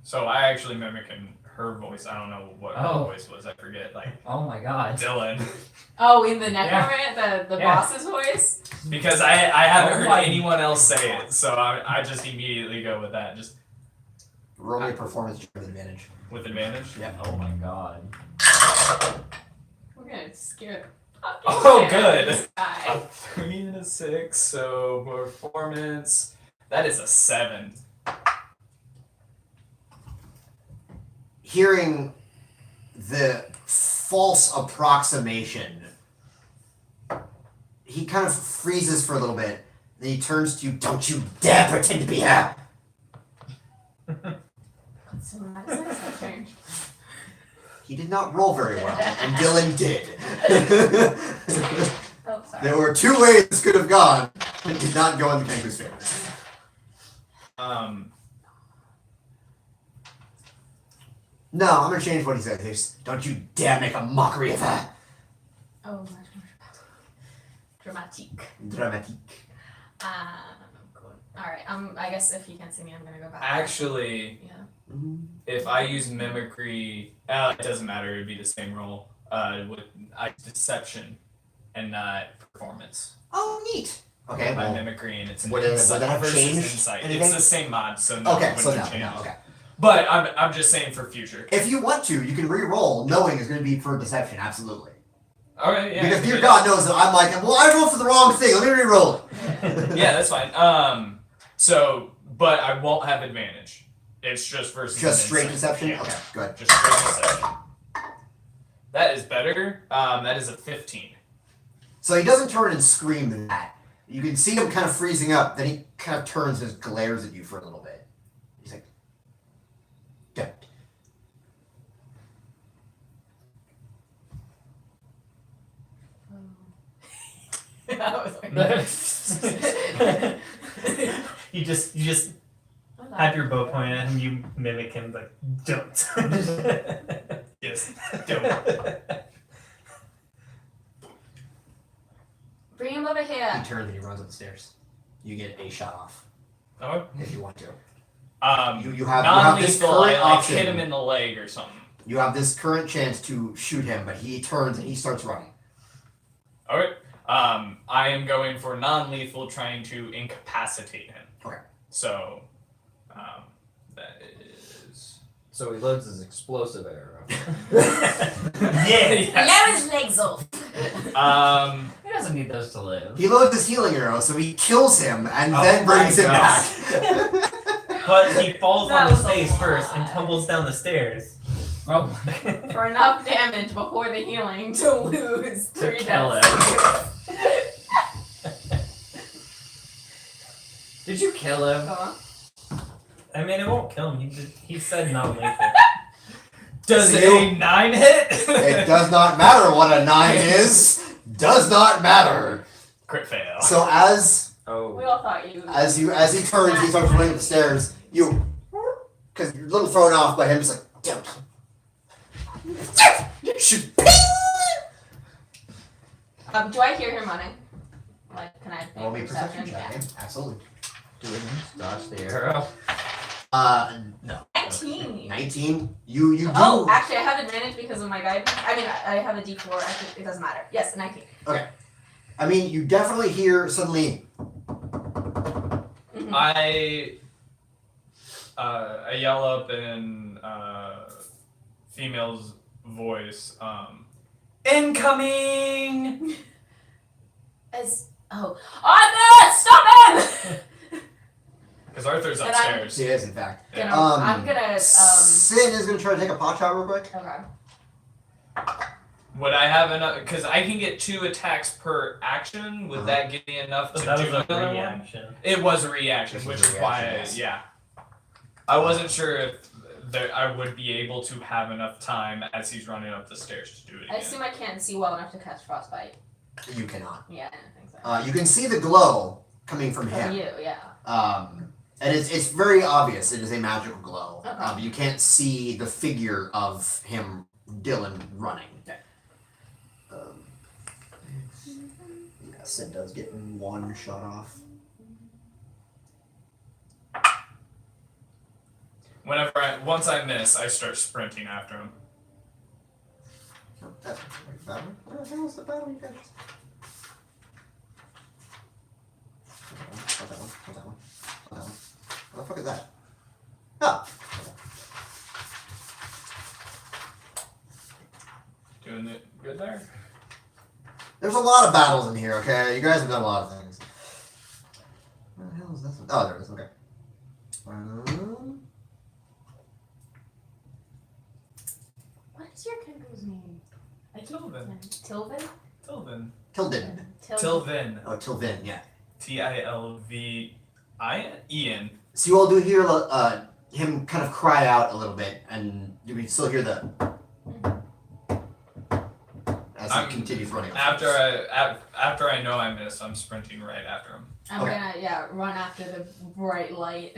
S4: So I actually mimicking her voice. I don't know what her
S5: Oh.
S4: voice was. I forget. Like
S5: Oh my god.
S4: Dylan,
S3: Oh, in the necromant, the
S5: Yeah.
S3: boss's voice?
S4: because I haven't
S5: Oh
S4: heard
S5: my-
S4: anyone else say it, so I just immediately go with that, just
S1: Roll me a performance check with advantage.
S4: with advantage.
S1: Yeah.
S5: Oh my god.
S3: We're gonna scare the
S4: Oh,
S3: fucking shit out of
S4: good.
S3: this guy.
S4: A 3 and a 6, so performance. That is a 7.
S1: Hearing the false approximation, he kind of freezes for a little bit, then he turns to you, don't you dare pretend to be her!
S3: So how does that change?
S1: He did not roll very well, and Dylan did.
S3: Oh, sorry.
S1: There were 2 ways this could have gone, and did not go in the Kangaroo's favor. No, I'm gonna change what he said. He's, don't you dare make a mockery of her!
S3: Oh, much more dramatique.
S1: Dramatique.
S3: Cool. Alright, I guess if you can't see me, I'm gonna go back.
S4: Actually,
S3: Yeah.
S4: if I use mimicry, it doesn't matter. It'd be the same roll. With deception and not performance.
S1: Oh, neat! Okay,
S4: My
S1: well,
S4: mimicry and it's an
S1: would it-
S4: insight
S1: would that have
S4: versus
S1: changed
S4: insight.
S1: anything?
S4: It's the same mod, so no.
S1: okay,
S4: it
S1: so
S4: wouldn't
S1: no,
S4: change.
S1: no, okay.
S4: But I'm just saying for future.
S1: If you want to, you can re-roll, knowing it's going to be for deception, absolutely.
S4: Okay, yeah.
S1: because
S4: I
S1: dear
S4: can do
S1: God knows that I'm like, well, I rolled for the wrong thing, let me re-roll it.
S4: that. Yeah, that's fine. So, but I won't have advantage. It's just versus.
S1: Just
S4: an
S1: straight
S4: insight.
S1: deception?
S4: Yeah,
S1: Okay, good.
S4: just straight deception. That is better. That is a 15.
S1: So he doesn't turn and scream at that. You can see him kind of freezing up, then he kind of turns and glares at you for a little bit. He's like, don't.
S3: I was like,
S6: You just have your bow pointed and you mimic him, like, don't.
S4: Yes. Don't.
S3: bring him over
S1: He
S3: here.
S1: turns and he runs up the stairs. You get a shot off,
S4: Oh.
S1: if you want to.
S4: Um.
S1: You have this
S4: Non-lethal. I
S1: current
S4: like
S1: option.
S4: hit him in the leg or something.
S1: You have this current chance to shoot him, but he turns and he starts running.
S4: Alright. I am going for non-lethal, trying to incapacitate him.
S1: Okay.
S4: So, that is.
S2: So he loads his explosive arrow.
S6: Yeah.
S3: Blow his legs off.
S5: He doesn't need those to live.
S1: He loads his healing arrow, so he kills him and
S6: Oh
S1: then brings
S6: my
S1: him
S6: gosh.
S1: back.
S6: But he falls
S3: That
S6: on the
S3: was a
S6: stage
S3: lot.
S6: first and tumbles down the stairs.
S5: Oh.
S3: For enough damage before the healing to lose
S6: To
S3: 3
S6: kill
S3: deaths.
S5: Did you kill him?
S3: Uh-huh.
S6: I mean, it won't kill him. He said non-lethal.
S4: Does
S1: See?
S4: a 9 hit?
S1: It does not matter what a 9 is. Does not matter.
S4: Crit fail.
S1: So as
S3: We
S2: Oh.
S3: all thought you.
S1: as he turns, he starts running up the stairs. You, because you're a little thrown off by him, just like, don't. Shoot.
S3: Do I hear him running? Like, can I
S1: Roll me a
S3: make
S1: perception
S3: perception?
S1: check.
S3: Yeah.
S1: Absolutely.
S5: Do it. Dodge the arrow.
S1: No.
S3: 19.
S1: 19. You do.
S3: Oh, actually, I have advantage because of my guidance. I mean, I have a D4. It doesn't matter. Yes, 19.
S1: I mean, you definitely hear suddenly.
S3: Mhm.
S4: I yell up in female's voice, incoming!
S3: Arthur, stop him!
S4: Because Arthur's
S3: And
S4: upstairs.
S1: She is, in fact.
S3: Gonna,
S1: Um,
S3: I'm gonna.
S1: Sin is gonna try to take a pot shot real quick.
S3: Okay.
S4: Would I have enough? Because I can get 2 attacks per action. Would that give me enough
S6: But
S4: to
S6: that
S4: do
S6: was a
S4: another one?
S6: reaction.
S4: It was a reaction,
S1: This
S4: which
S1: was
S4: is
S1: a
S4: why,
S1: reaction, yes.
S4: I wasn't sure if I would be able to have enough time as he's running up the stairs to do it
S3: I
S4: again.
S3: assume I can't see well enough to catch frostbite.
S1: You cannot.
S3: Yeah, I didn't think so.
S1: You can see the glow coming from
S3: From
S1: him.
S3: you, yeah.
S1: And it's very obvious. It is a magical glow.
S3: Okay.
S1: But you can't see the figure of him, Dylan, running.
S3: Okay.
S1: Yeah, Sid does get 1 shot off.
S4: Once I miss, I start sprinting after him.
S1: No, that's not the battle. Where the hell is the battle, you guys? Not that one. Not that one. Not that one. What the fuck is that? Oh.
S4: Doing it good there.
S1: There's a lot of battles in here, okay? You guys have done a lot of things. Where the hell is this one? Oh, there it is, okay.
S3: What is your kangaroo's name? I keep
S4: Tilvin.
S3: Tilvin?
S4: Tilvin.
S1: Tilden.
S4: Tilvin.
S1: Oh, Tilvin, yeah.
S4: Tilvin.
S1: So you all do hear him kind of cry out a little bit, and you can still hear the as he
S4: I'm-
S1: continues running.
S4: After I know I missed, I'm sprinting right after him.
S3: I'm
S1: Okay.
S3: gonna, run after the bright light.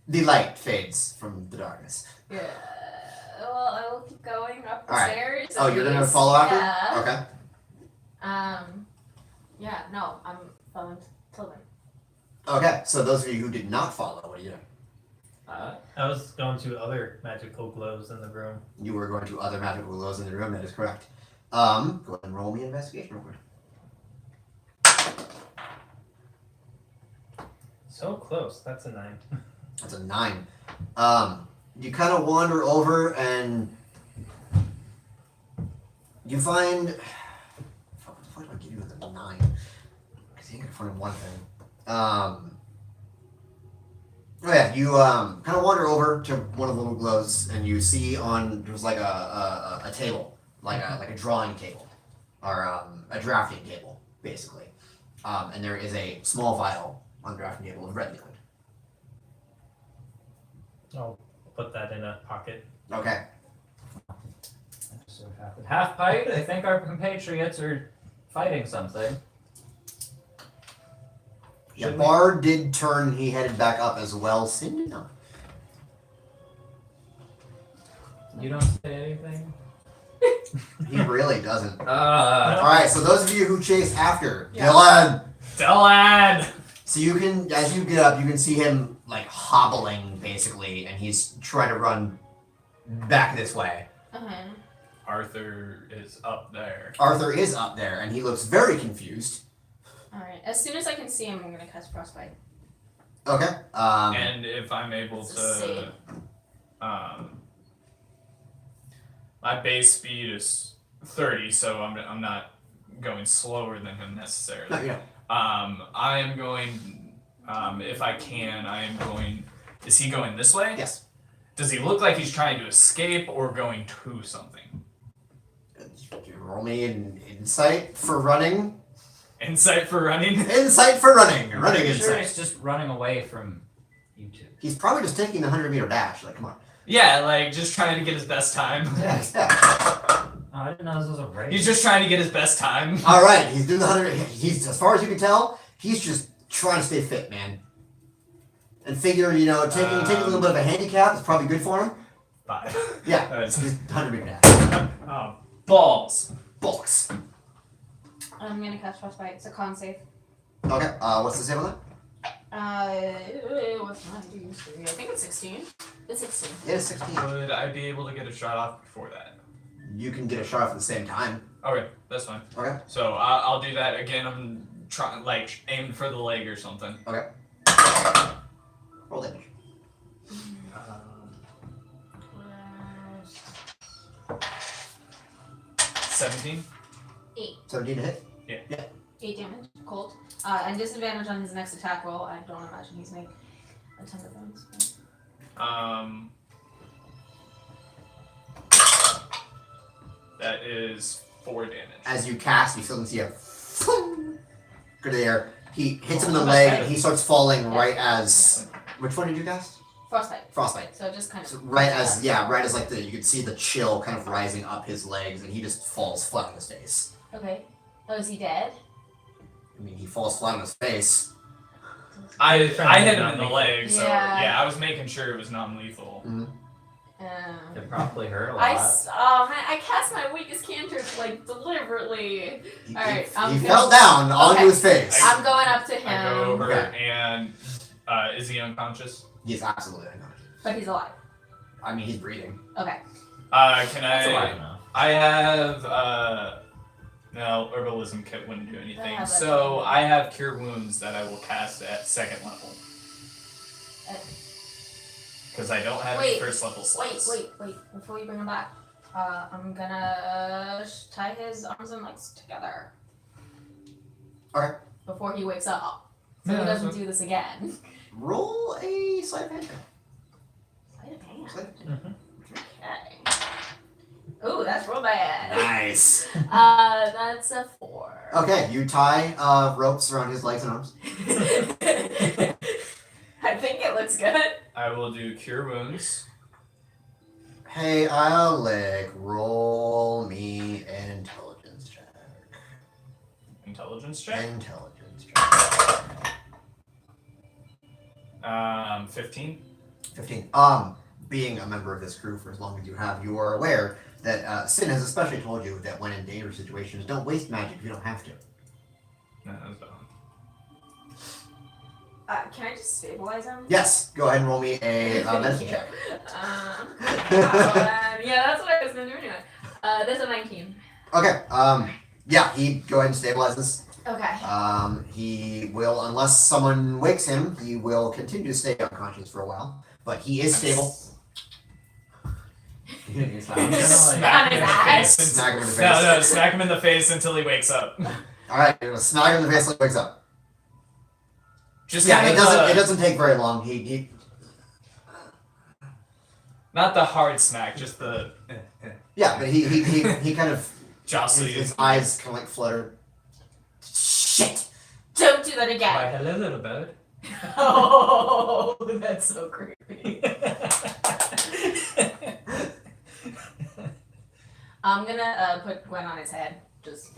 S1: The light fades from the darkness.
S3: Yeah. Well, I will keep going up the
S1: Alright.
S3: stairs.
S1: Oh,
S3: at
S1: you're gonna
S3: least.
S1: follow after?
S3: Yeah.
S1: Okay.
S3: Yeah, no, I'm following Tilvin.
S1: Okay. So those of you who did not follow, what are you doing?
S6: I was going to other magical glows in the room.
S1: You were going to other magical glows in the room. That is correct. Go ahead and roll me an investigation real quick.
S6: So close. That's a 9.
S1: That's a 9. You kind of wander over and you find. What the fuck do I give you with a 9? I think I find one thing. Oh yeah, you kind of wander over to one of the little glows and you see there's like a table, like a drawing table, or a drafting table, basically. And there is a small vial on the drafting table of red liquid.
S6: I'll put that in a pocket.
S1: Okay.
S5: So half pipe. I think our compatriots are fighting something.
S1: Yeah,
S5: Should we-
S1: Bard did turn. He headed back up as well. Sin did not.
S5: You don't say anything.
S1: He really doesn't.
S5: Uh,
S1: All right. So those of you who chase after
S3: Yeah.
S1: Dylan,
S4: Dylan!
S1: so you can, as you get up, you can see him like hobbling basically, and he's trying to run back this way.
S3: Uh-huh.
S4: Arthur is up there.
S1: Arthur is up there, and he looks very confused.
S3: Alright. As soon as I can see him, I'm gonna cast frostbite.
S1: Okay.
S4: And if I'm able
S3: It's a
S4: to,
S3: save.
S4: my base speed is 30, so I'm not going slower than him necessarily.
S1: No, you know.
S4: I am going, if I can, I am going. Is he going this way?
S1: Yes.
S4: Does he look like he's trying to escape or going to something?
S1: Roll me an insight for running.
S4: Insight for running?
S1: Insight for running.
S5: I'm
S1: Running
S5: pretty sure
S1: insight.
S5: it's just running away from you two.
S1: He's probably just taking the 100-meter dash. Like, come on.
S4: Yeah, like just trying to get his best time.
S1: Yeah. Yeah.
S5: Oh, I didn't know this was a race.
S4: He's just trying to get his best time.
S1: All right. He's doing the 100. He's, as far as you can tell, he's just trying to stay fit, man. And figure, taking a little bit of a handicap is probably good for him.
S4: 5.
S1: Yeah.
S4: That's-
S1: He's 100-meter dash.
S4: Oh, balls.
S1: Bulks.
S3: I'm gonna cast frostbite. It's a con save.
S1: Okay. What's the save on that?
S3: What's my DC? I think it's 16. It's 16.
S1: It is 16.
S4: Would I be able to get a shot off before that?
S1: You can get a shot off at the same time.
S4: Okay, that's fine.
S1: Okay.
S4: So I'll do that again. I'm trying, aiming for the leg or something.
S1: Okay. Roll damage.
S4: 17.
S1: 17 to hit.
S3: 8 damage. Cold. And disadvantage on his next attack roll. I don't imagine he's made a ton of those.
S4: That is 4 damage.
S1: As you cast, you still can see a go to the air. He hits him in the leg, and he starts falling right as. Which one did you cast?
S3: Frostbite.
S1: Frostbite.
S3: So just kind of.
S1: So right as like you could see the chill kind of rising up his legs, and he just falls flat on his face.
S3: Okay. Oh, is he dead?
S1: I mean, he falls flat on his face.
S4: I hit him in the
S6: non-lethal.
S4: leg, so
S3: Yeah.
S4: yeah, I was making sure it was non-lethal.
S5: It probably hurt a lot.
S3: Oh man, I cast my weakest cantrip like deliberately.
S1: He,
S3: Alright,
S1: he,
S3: I'm
S1: he
S3: good.
S1: fell down onto
S3: Okay.
S1: his face.
S3: I'm going up to
S4: I go
S3: him,
S4: over
S1: Okay.
S4: and is he unconscious?
S1: He's absolutely unconscious.
S3: but he's alive.
S1: I mean, he's breathing.
S3: Okay.
S4: Can
S5: That's alive
S4: I?
S5: enough.
S4: I have no herbalism kit wouldn't do anything.
S3: have that
S4: So
S3: too.
S4: I have cure wounds that I will cast at 2nd level. Because I don't have any
S3: Wait,
S4: 1st level slots.
S3: Wait. Before you bring him back, I'm gonna tie his arms and legs together.
S1: Okay.
S3: Before he wakes up, so
S4: Yeah,
S3: he
S4: that's
S3: doesn't do this again.
S1: Roll a sleight of hand check.
S3: Sleight of hand.
S1: Sleight of hand.
S3: Okay. Ooh, that's real bad.
S1: Nice.
S3: That's a 4.
S1: Okay, you tie ropes around his legs and arms.
S3: I think it looks good.
S4: I will do cure wounds.
S1: Hey, Alec, roll me an intelligence check.
S4: Intelligence check.
S1: Intelligence check.
S4: 15.
S1: 15. Being a member of this crew for as long as you have, you are aware that Sin has especially told you that when in dangerous situations, don't waste magic if you don't have to.
S4: No, that was bad.
S3: Can I just stabilize him?
S1: Yes, go ahead and roll me a medicine check.
S3: Yeah, that's what I was gonna do anyway. That's a 19.
S1: Okay, yeah, he go ahead and stabilizes.
S3: Okay.
S1: He will, unless someone wakes him, he will continue to stay unconscious for a while, but he is stable. You didn't
S4: I'm gonna
S3: Smack
S4: smack him in
S3: his
S4: the
S3: ass.
S4: face.
S1: Smack him in the face.
S4: No, smack him in the face until he wakes up.
S1: Alright, you're gonna smack him in the face till he wakes up.
S4: Just
S1: Yeah,
S4: kind
S1: it
S4: of
S1: doesn't. It doesn't take very long. He
S4: not the hard smack, just the
S1: yeah, but he kind of
S4: jostle you.
S1: his eyes kind of like flutter. Shit.
S3: Don't do that
S6: Why,
S3: again.
S6: hello, little bird.
S3: Oh, that's so creepy. I'm gonna put Gwen on his head. Just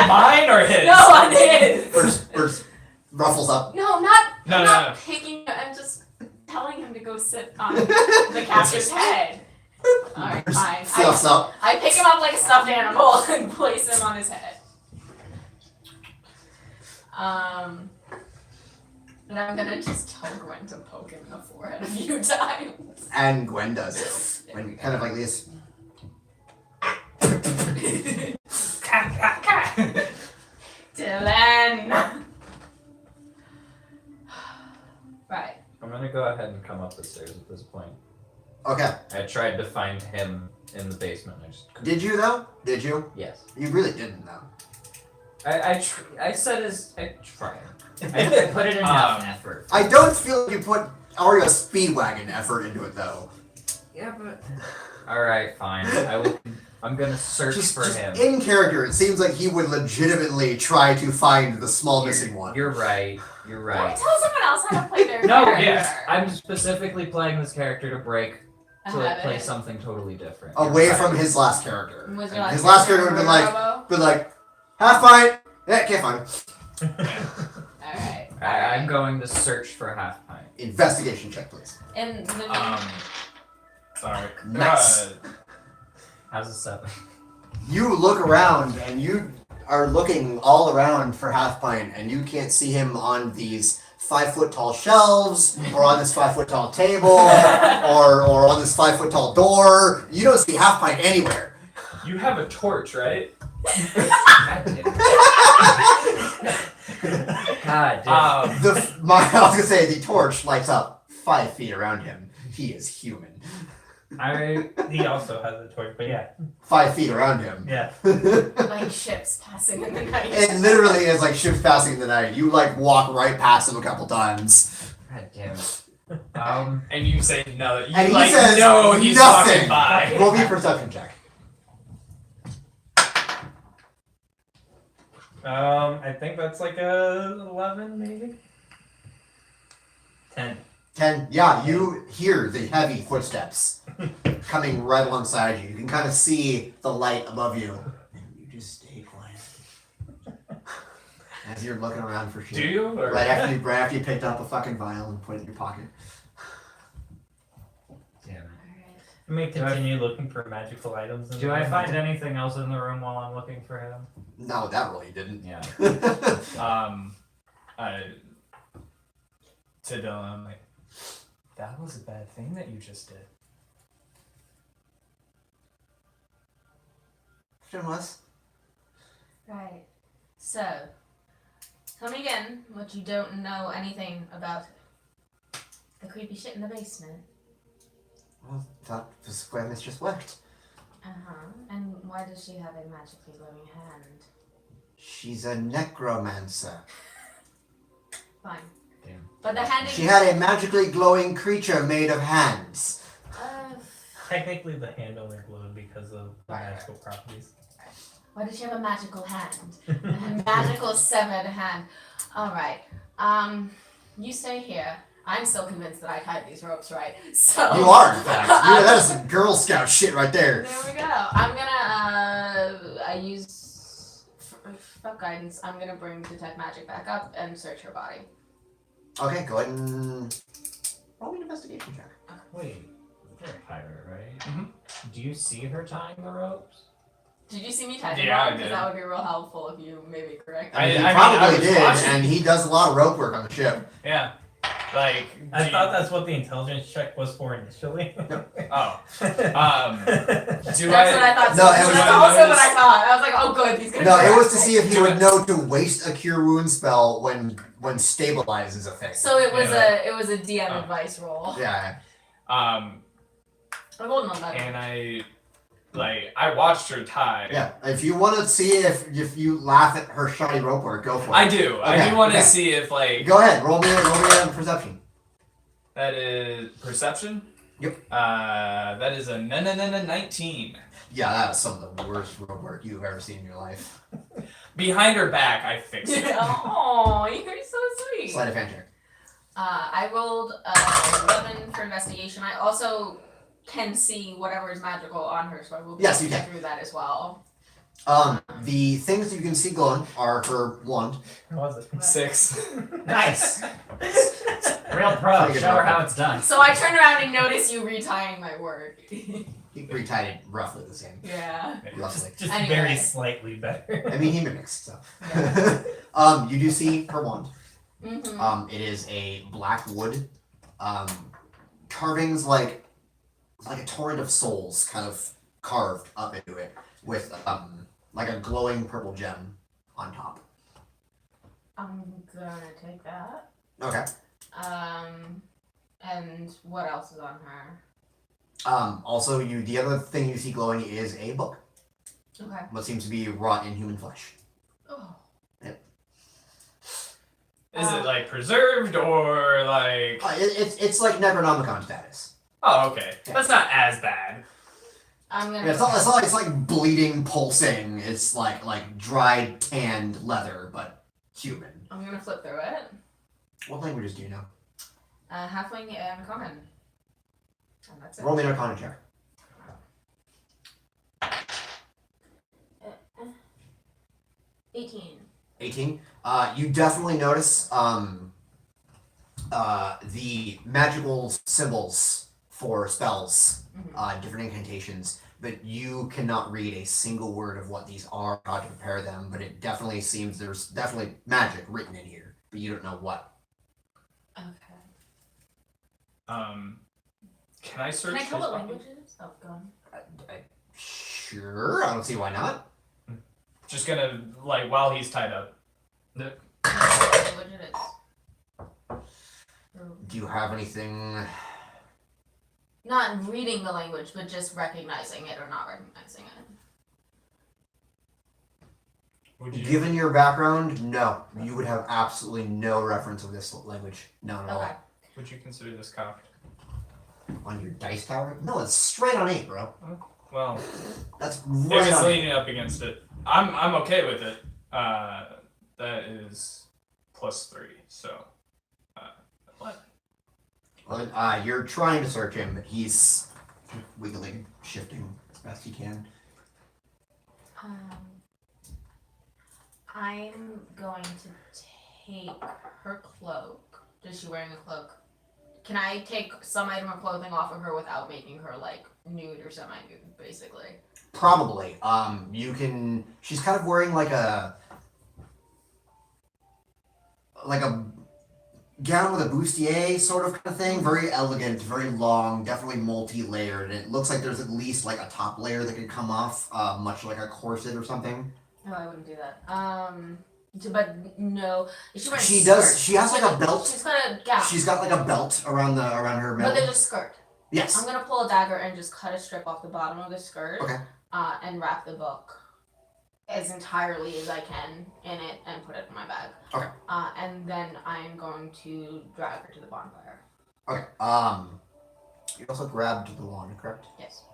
S4: Mine or his?
S3: no on his.
S1: First ruffles up.
S3: No, not.
S4: No,
S3: I'm
S4: no,
S3: not
S4: no.
S3: picking. I'm just telling him to go sit on the caster's head. Alright, fine.
S1: Fluffs up.
S3: I pick him up like a stuffed animal and place him on his head. And I'm gonna just tell Gwen to poke him in the forehead a few times.
S1: And Gwen does it. When kind of like this.
S3: Dylan! Right.
S5: I'm gonna go ahead and come up the stairs at this point.
S1: Okay.
S5: I tried to find him in the basement. I just couldn't.
S1: Did you though? Did you?
S5: Yes.
S1: You really didn't though.
S5: I said I tried. I put in enough effort.
S1: I don't feel like you put Ario Speedwagon effort into it though.
S5: Yeah, but. All right, fine. I'm gonna search for him.
S1: In character, it seems like he would legitimately try to find the small missing one.
S5: You're right. You're
S3: Don't
S5: right.
S3: tell someone else how to play their
S5: No,
S3: character.
S5: yes. I'm specifically playing this character to break
S3: I
S5: to
S3: have
S5: play
S3: it.
S5: something totally different.
S1: Away
S5: You're right.
S1: from his last character.
S3: Was your
S1: His last character would have
S3: Robo?
S1: been like, half fight. Yeah, can't find him.
S3: Alright.
S5: I'm going to search for half pint.
S1: Investigation check, please.
S3: And the
S4: Sorry.
S1: Nice.
S5: How's a 7?
S1: You look around and you are looking all around for Half Pint, and you can't see him on these 5-foot tall shelves, or on this 5-foot tall table, or on this 5-foot tall door. You don't see Half Pint anywhere.
S4: You have a torch, right?
S5: God damn it. God damn it.
S1: I was gonna say the torch lights up 5 feet around him. He is human.
S6: He also has a torch, but yeah.
S1: 5 feet around him.
S6: Yeah.
S3: like ships passing in the night.
S1: It literally is like ships passing in the night. You like walk right past him a couple times.
S5: God damn it.
S4: And you say no. You
S1: And he
S4: like
S1: says
S4: no, he's
S1: nothing.
S4: walking by.
S1: Roll me a perception check.
S6: I think that's like a 11, maybe. 10.
S1: 10. Yeah, you hear the heavy footsteps coming right alongside you. You can kind of see the light above you. And you just stay quiet. As you're looking around for shit.
S4: Do you? Or?
S1: Right after you picked up a fucking vial and put it in your pocket.
S5: Damn it.
S6: I may continue looking for magical items. In
S5: Do
S6: the
S5: I
S6: room.
S5: find anything else in the room while I'm looking for him?
S1: No, that really didn't.
S5: Yeah.
S4: To Dylan, I'm like, that was a bad thing that you just did.
S1: Sure was.
S3: Right. So, tell me again what you don't know anything about the creepy shit in the basement.
S1: Well, that was where Mistress worked.
S3: Uh-huh. And why does she have a magically glowing hand?
S1: She's a necromancer.
S3: Fine.
S5: Damn.
S3: But the hand
S1: She had a magically glowing creature made of hands.
S6: Technically, the hand only glowed because of the magical properties.
S3: Why does she have a magical hand? A magical severed hand. Alright. You stay here. I'm still convinced that I tied these ropes right. So
S1: You are, in fact. That is some Girl Scout shit right there.
S3: There we go. I'm gonna I use fuck guidance. I'm gonna bring detect magic back up and search her body.
S1: Okay, go ahead and roll me an investigation check.
S5: Wait, you're a pirate, right?
S4: Mhm.
S5: Do you see her tying the ropes?
S3: Did you see me tie them
S4: Yeah, I
S3: on? Because
S4: did.
S3: that would be real helpful if you maybe correct.
S1: I mean, he
S4: I
S1: probably
S4: was
S1: did,
S4: watching.
S1: and he does a lot of rope work on the ship.
S4: Yeah. Like.
S6: I thought that's what the intelligence check was for initially.
S4: Oh. Do
S3: That's
S4: I?
S3: what I thought.
S1: No,
S3: too.
S1: it was-
S3: That's also what I thought. I was like, oh good, he's gonna
S1: No, it
S3: correct
S1: was to
S3: me.
S1: see if he would know to waste a cure wound spell when stabilize is a thing.
S3: So it was
S4: Yeah.
S3: a DM
S4: Oh.
S3: advice roll.
S1: Yeah.
S3: I rolled an 11.
S4: And I watched her tie.
S1: Yeah. If you want to see if you laugh at her shoddy rope work, go for it.
S4: I do. I
S1: Okay,
S4: do want to
S1: okay.
S4: see if
S1: Go ahead. Roll me a perception.
S4: that is perception.
S1: Yep.
S4: That is a 19.
S1: Yeah, that was some of the worst rope work you've ever seen in your life.
S4: Behind her back, I fixed it.
S3: Oh, you're so sweet.
S1: Sleight of hand check.
S3: I rolled 11 for investigation. I also can see whatever is magical on her, so I will be
S1: Yes, you
S3: looking
S1: can.
S3: through that as well.
S1: The things that you can see glowing are her wand.
S6: What was it?
S4: 6.
S5: Nice! Real pro.
S1: Pretty good
S5: Show her
S1: roll.
S5: how it's done.
S3: So I turn around and notice you retying my work.
S1: He retied it roughly the same.
S3: Yeah.
S1: Roughly.
S6: Just
S3: Anyway.
S6: very slightly better.
S1: I mean, he mimics, so.
S3: Yeah.
S1: You do see her wand.
S3: Mm-hmm.
S1: It is a black wood. Carvings like a torrent of souls kind of carved up into it with like a glowing purple gem on top.
S3: I'm gonna take that.
S1: Okay.
S3: And what else is on her?
S1: Also, the other thing you see glowing is a book.
S3: Okay.
S1: What seems to be wrought in human flesh.
S3: Oh.
S4: Is it like preserved or like?
S1: It's like Necronomicon status.
S4: Oh, okay. That's not as bad.
S3: I'm gonna.
S1: Yeah, it's like bleeding, pulsing. It's like dried, tanned leather, but human.
S3: I'm gonna flip through it.
S1: What languages do you know?
S3: Halfling and common. And that's it.
S1: Roll me an Arcana check.
S3: 18.
S1: 18. You definitely notice the magical symbols for spells, different incantations, but you cannot read a single word of what these are, how to prepare them, but it definitely seems there's definitely magic written in here, but you don't know what.
S3: Okay.
S4: Can I search?
S3: Can I tell
S4: his
S3: what
S4: body?
S3: language it is? Oh, go on.
S1: Sure, I don't see why not.
S4: Just gonna while he's tied up.
S3: What language it is.
S1: Do you have anything?
S3: Not reading the language, but just recognizing it or not recognizing it.
S4: Would you?
S1: Given your background, no. You would have absolutely no reference of this language. No, at all.
S3: Okay.
S4: would you consider this cocked?
S1: On your dice tower? No, it's straight on 8, bro.
S4: Well,
S1: That's
S4: if
S1: right
S4: it's
S1: on 8.
S4: leaning up against it, I'm okay with it. That is +3, so 11.
S1: Well, you're trying to search him. He's wiggling, shifting as best he can.
S3: I'm going to take her cloak. Is she wearing a cloak? Can I take some item of clothing off of her without making her like nude or semi-nude, basically?
S1: Probably. You can. She's kind of wearing like a gown with a bustier sort of kind of thing. Very elegant, very long, definitely multi-layered. And it looks like there's at least like a top layer that could come off, much like a corset or something.
S3: No, I wouldn't do that. But no, is she wearing?
S1: She
S3: a
S1: does.
S3: skirt?
S1: She has like a belt.
S3: She's got a gown.
S1: She's got like a belt around her
S3: But
S1: middle.
S3: there's a skirt.
S1: Yes.
S3: I'm gonna pull a dagger and just cut a strip off the bottom of the skirt.
S1: Okay.
S3: And wrap the book as entirely as I can in it and put it in my bag.
S1: Okay.
S3: And then I'm going to drag her to the bonfire.
S1: Okay. You also grabbed the wand, correct?
S3: Yes.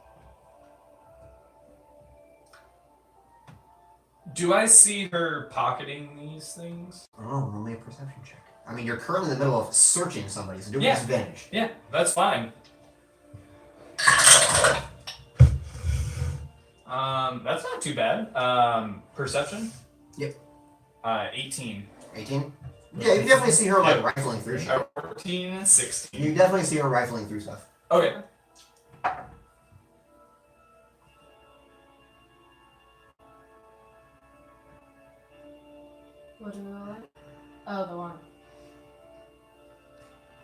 S4: Do I see her pocketing these things?
S1: Oh, roll me a perception check. I mean, you're currently in the middle of searching somebody, so do
S4: Yeah.
S1: disadvantage.
S4: Yeah, that's fine. That's not too bad. Perception?
S1: Yep.
S4: 18.
S1: 18? Yeah, you definitely see her like rifling through shit.
S4: 14 and 16.
S1: You definitely see her rifling through stuff.
S4: Okay.
S3: What do we like? Oh, the one.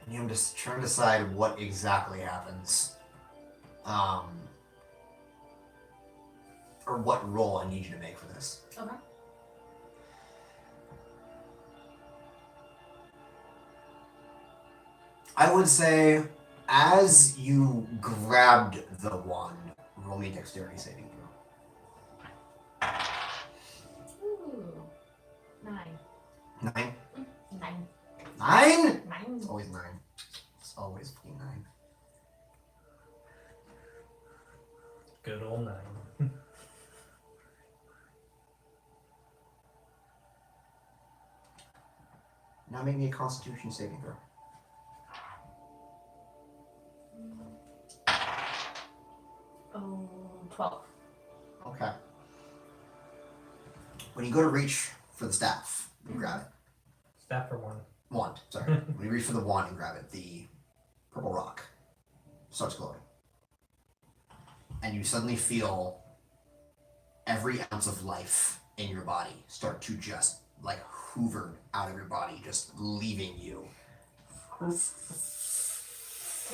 S1: And I'm just trying to decide what exactly happens. Or what role I need you to make for this.
S3: Okay.
S1: I would say, as you grabbed the wand, roll me a dexterity saving throw.
S3: Ooh. 9.
S1: 9?
S3: 9.
S1: 9?
S3: 9.
S1: It's always 9. It's always fucking 9.
S6: Good old 9.
S1: Now make me a constitution saving throw.
S3: Oh, 12.
S1: Okay. When you go to reach for the staff, you grab it.
S6: Staff for one.
S1: Wand, sorry. When you reach for the wand and grab it, the purple rock starts glowing. And you suddenly feel every ounce of life in your body start to just like hoover out of your body, just leaving you.
S3: Can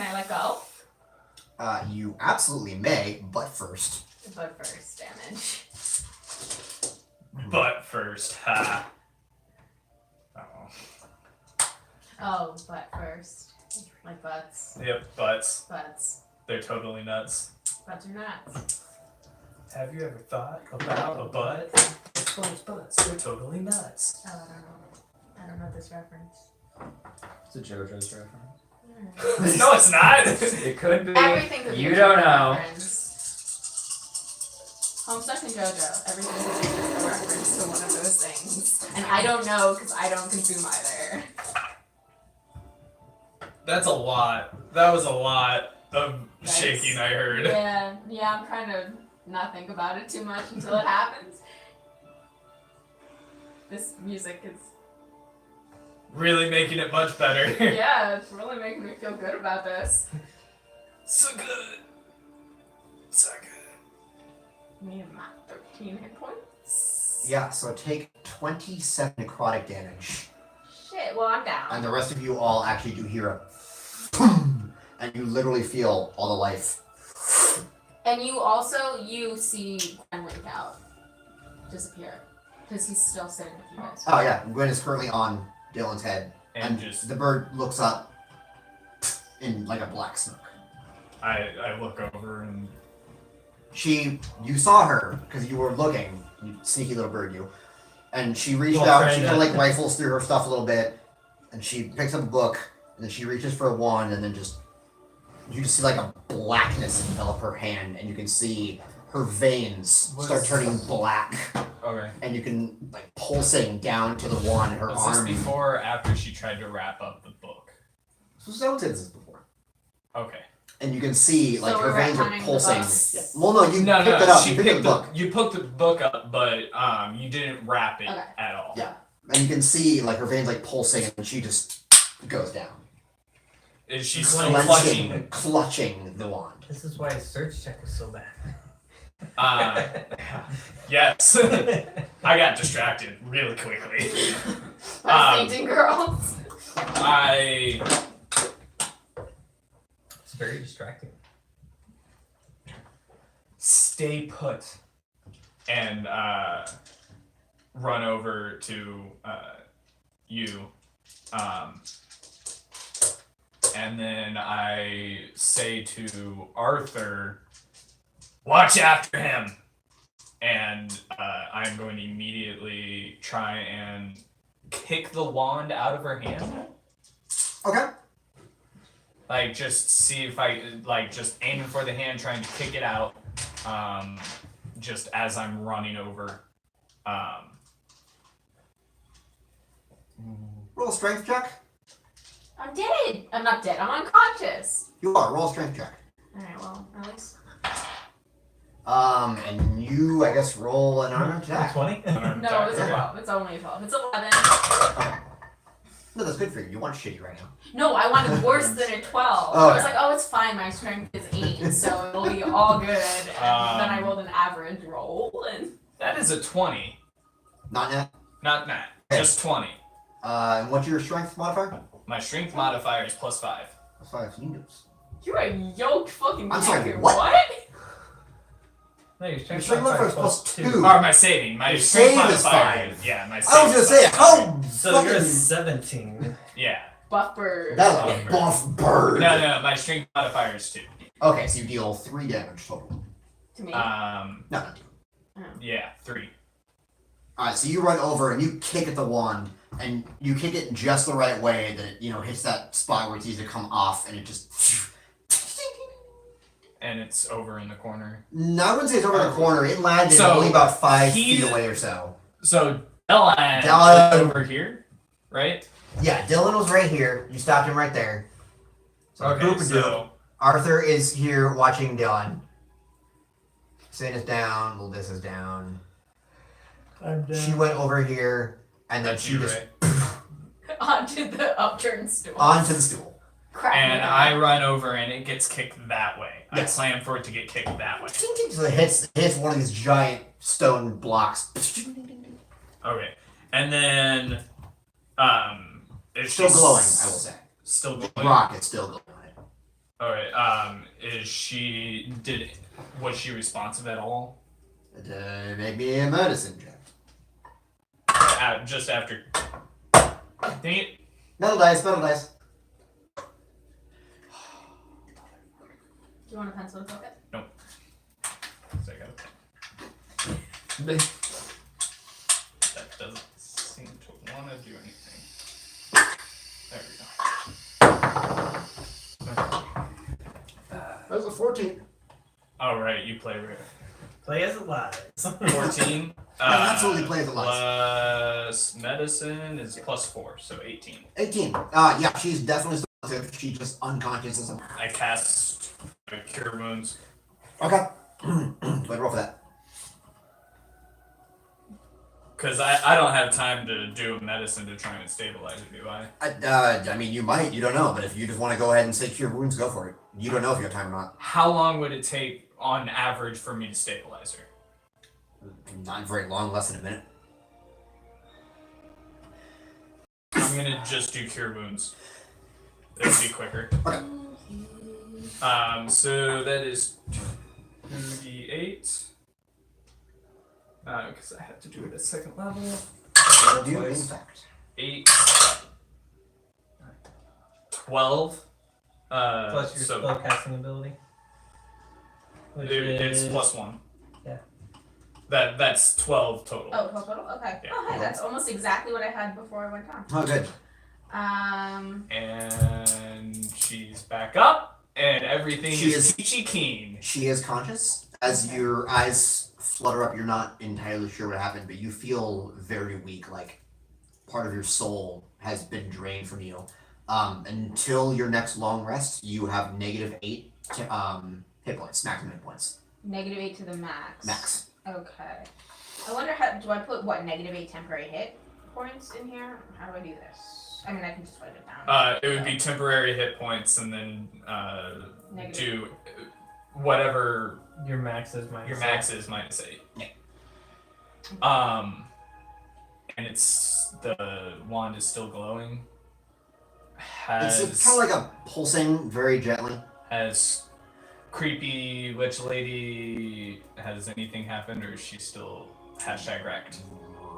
S3: I let go?
S1: You absolutely may, but first.
S3: But first, damage.
S4: But first, ha. Oh.
S3: Oh, but first. Like butts.
S4: Yep, butts.
S3: Butts.
S4: They're totally nuts.
S3: Butts are nuts.
S6: Have you ever thought about a butt? Those butts, they're totally nuts.
S3: Oh, I don't know. I don't know this reference.
S5: It's a JoJo's reference.
S4: No, it's not.
S5: It could be.
S3: Everything could be
S5: You
S3: a
S5: don't
S3: JoJo
S5: know.
S3: reference. Homestuck and JoJo. Everything is a reference to one of those things. And I don't know because I don't consume either.
S4: That's a lot. That was a lot of
S3: That's-
S4: shaking I heard.
S3: Yeah, I'm trying to not think about it too much until it happens. This music is,
S4: Really making it much better.
S3: yeah, it's really making me feel good about this.
S4: So good. So good.
S3: Me and my 13 hit points.
S1: Yeah, so take 27 necrotic damage.
S3: Shit, well, I'm down.
S1: And the rest of you all actually do hear a boom, and you literally feel all the life.
S3: And you see Gwen wink out. Disappear. Because he's still sitting with you guys.
S1: Oh yeah, Gwen is currently on Dylan's head,
S4: And just
S1: the bird looks up in like a black smoke.
S4: I look over and
S1: You saw her because you were looking, you sneaky little bird, you. And she reached
S6: Little
S1: out, she
S6: friend.
S1: kind of like rifles through her stuff a little bit, and she picks up a book, And then she reaches for a wand, and then you just see like a blackness envelop her hand, and you can see her veins start turning black,
S4: Okay.
S1: and you can like pulsing down to the wand in her
S4: Was
S1: arm.
S4: this before or after she tried to wrap up the book?
S1: So I would say this is before.
S4: Okay.
S1: And you can see like
S3: So
S1: her
S3: we're
S1: veins are
S3: retconning the
S1: pulsing.
S3: books?
S1: Yeah. Well, no, you
S4: No,
S1: picked
S4: no,
S1: it up.
S4: she
S1: You picked the book,
S4: You picked the book up, but you didn't wrap it
S3: Okay.
S4: at all.
S1: Yeah. and you can see like her veins like pulsing, and she just goes down,
S4: Is she still
S1: clenching,
S4: clutching?
S1: clutching the wand.
S6: This is why his search check is so bad.
S4: Yes. I got distracted really quickly.
S3: By fainting girls.
S6: It's very distracting.
S4: Stay put and run over to you. And then I say to Arthur, watch after him. And I'm going to immediately try and kick the wand out of her hand.
S1: Okay.
S4: Like, just see if I, like, just aiming for the hand, trying to kick it out, just as I'm running over.
S1: Roll a strength check.
S3: I'm dead. I'm not dead. I'm unconscious.
S1: You are. Roll a strength check.
S3: Alright, well, at least.
S1: And you, I guess, roll an armor attack.
S6: 20?
S3: No, it's a
S1: Okay.
S3: 12. It's only a 12. It's 11.
S1: No, that's good for you. You want shitty right now.
S3: No, I wanted worse than a 12.
S1: Oh,
S3: I was
S1: yeah.
S3: like, oh, it's fine. My strength is 8, so it'll be all good. And then I rolled an average roll, and
S4: That is a 20.
S1: Not net.
S4: Not that. Just 20.
S1: And what's your strength modifier?
S4: My strength modifier is +5.
S1: That's 5. You knows.
S3: you're a yoked fucking
S1: I'm sorry,
S3: kicker.
S1: what?
S6: No, your
S1: Your
S6: strength
S1: strength modifier is
S6: plus
S1: plus 2.
S4: Or my saving. My
S1: Your
S4: strength
S1: save is
S4: modifier.
S1: 5.
S4: Yeah, my
S1: I
S4: save
S1: was gonna
S4: is
S1: say,
S4: 5.
S1: how
S6: So you're a
S1: fucking...
S6: 17.
S4: Yeah.
S3: Buff bird.
S1: That's a buff bird.
S4: No, my strength modifier is 2.
S1: Okay, so you deal 3 damage total.
S3: To me.
S1: No.
S4: Yeah, 3.
S1: Alright, so you run over and you kick at the wand, and you kick it just the right way that it, hits that spot where it's easy to come off, and it just...
S4: And it's over in the corner.
S1: No, I wouldn't say it's over the corner. It landed
S4: So,
S1: only about 5
S4: he-
S1: feet away or so.
S4: So, Dylan
S1: Dylan.
S4: is over here, right?
S1: Yeah, Dylan was right here. You stopped him right there. So
S4: Okay,
S1: Boop-a-doop.
S4: so
S1: Arthur is here watching Dylan. Sin is down. Little Dis is down.
S6: I'm
S1: She went over here, and then
S4: that's
S1: she
S4: you,
S1: just
S4: right?
S3: Onto the upturned stool.
S1: onto the stool.
S3: Crack
S4: And
S3: me up.
S4: I run over and it gets kicked that way.
S1: Yes.
S4: I plan for it to get kicked that way.
S1: So it hits one of these giant stone blocks.
S4: Okay. And then, is
S1: Still
S4: she
S1: glowing, I will say.
S4: Still
S1: The
S4: glowing?
S1: rock is still glowing.
S4: Alright, was she responsive at all?
S1: Make me a medicine check.
S4: Just after. Dang it.
S1: Metal dice, metal dice.
S3: Do you want a pencil to poke it?
S4: So I got a pen. That doesn't seem to want to do anything. There we go.
S1: That was a 14.
S4: Alright, you play Riff.
S6: Play as it lies.
S4: 14.
S1: absolutely play as it lies.
S4: Plus medicine is +4, so 18.
S1: 18. Yeah, she's definitely still alive. She's just unconscious or something.
S4: I cast Cure Wounds.
S1: Okay. Go ahead, roll for that.
S4: Because I don't have time to do medicine to try and stabilize it, do I?
S1: I mean, you might, you don't know, but if you just want to go ahead and say cure wounds, go for it. You don't know if you have time or not.
S4: How long would it take on average for me to stabilize her?
S1: Not very long, less than a minute.
S4: I'm gonna just do Cure Wounds. It'll be quicker.
S1: Okay.
S4: So that is 2d8. Because I have to do it at 2nd level.
S1: You do, in
S4: Twice.
S1: fact.
S4: 8. 12.
S6: Plus your
S4: so
S6: spellcasting ability. Which
S4: it's
S6: is...
S4: +1.
S6: Yeah.
S4: That's 12 total.
S3: Oh, 12 total? Okay.
S4: Yeah.
S3: Oh, hey, that's almost exactly what I had before I went on.
S1: Oh, good.
S4: And back up, and everything
S1: She
S4: is
S1: is-
S4: peachy keen.
S1: She is conscious. As your eyes flutter up, you're not entirely sure what happened, but you feel very weak, like part of your soul has been drained from you. Until your next long rest, you have -8 hit points, maximum hit points.
S3: -8 to the max.
S1: Max.
S3: Okay. I wonder how do I put what -8 temporary hit points in here? How do I do this? I mean, I can just write it down.
S4: It would be temporary hit points, and then
S3: Negative.
S4: do whatever
S6: Your max is minus.
S4: your max is -8.
S1: Yeah.
S4: And it's the wand is still glowing.
S1: It's kind of like a pulsing very gently.
S4: Has creepy witch lady, has anything happened, or is she still #wrecked?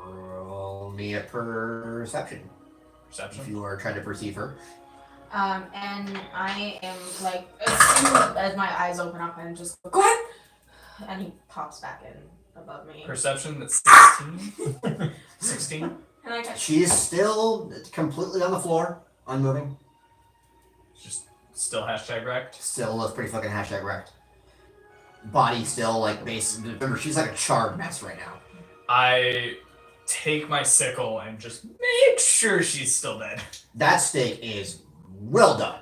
S1: Roll me a perception if
S4: Perception?
S1: you are trying to perceive her.
S3: And I am like, as soon as my eyes open up and just go, what? And he pops back in above me.
S4: Perception, that's 16? 16?
S3: And I catch
S1: She is still completely on the floor, unmoving.
S4: Just still #wrecked?
S1: Still looks pretty fucking #wrecked. Body still like base. Remember, she's like a charred mess right now.
S4: I take my sickle and just make sure she's still dead.
S1: That steak is well done.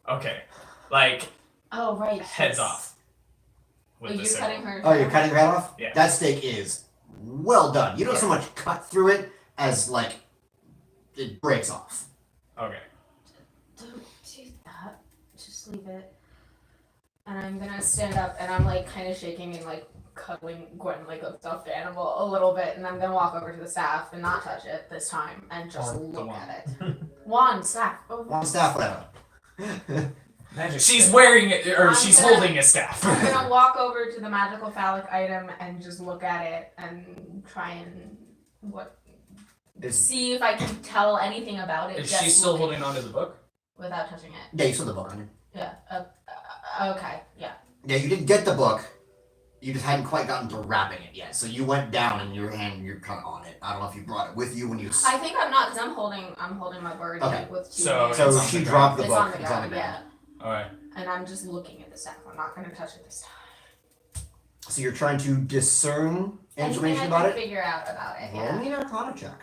S4: Okay. Like,
S3: oh, right.
S4: heads
S3: yes.
S4: off.
S3: Oh,
S4: With the
S3: you're
S4: sickle.
S3: cutting her.
S1: Oh, you're cutting her head off?
S4: Yeah.
S1: That steak is well done. You don't so much cut through it as like it breaks off.
S4: Okay.
S3: Don't do that. Just leave it. And I'm gonna stand up and I'm like kind of shaking and like cuddling Gwen like a stuffed animal a little bit, and I'm gonna walk over to the staff and not touch it this time and just
S4: Or the
S3: look
S4: wand.
S3: at it. Wand, staff. Oh,
S1: One staff, whatever.
S5: Magic.
S4: She's
S5: stick.
S4: wearing it, or
S3: I'm
S4: she's
S3: gonna-
S4: holding a staff.
S3: I'm gonna walk over to the magical phallic item and just look at it and try and see if I can tell anything about it.
S4: Is
S3: just
S4: she still
S3: looking
S4: holding onto the book?
S3: without touching it?
S1: Yeah, you saw the book on you.
S3: Yeah. Okay. Yeah.
S1: Yeah, you did get the book. You just hadn't quite gotten to wrapping it yet. So you went down and your hand, you're kind of on it. I don't know if you brought it with you when you.
S3: I think I'm not, because I'm holding my bird
S1: Okay.
S3: like, with two
S4: So
S3: hands.
S1: So
S4: it's on
S1: she
S4: the
S1: dropped the
S3: It's
S1: book.
S3: on the
S1: It's on the
S3: ground,
S1: ground.
S3: yeah.
S4: Alright.
S3: And I'm just looking at the staff. I'm not gonna touch it this time.
S1: So you're trying to discern information
S3: Anything
S1: about
S3: I
S1: it.
S3: can figure out about it.
S1: Roll
S3: Yeah.
S1: me an Arcana check.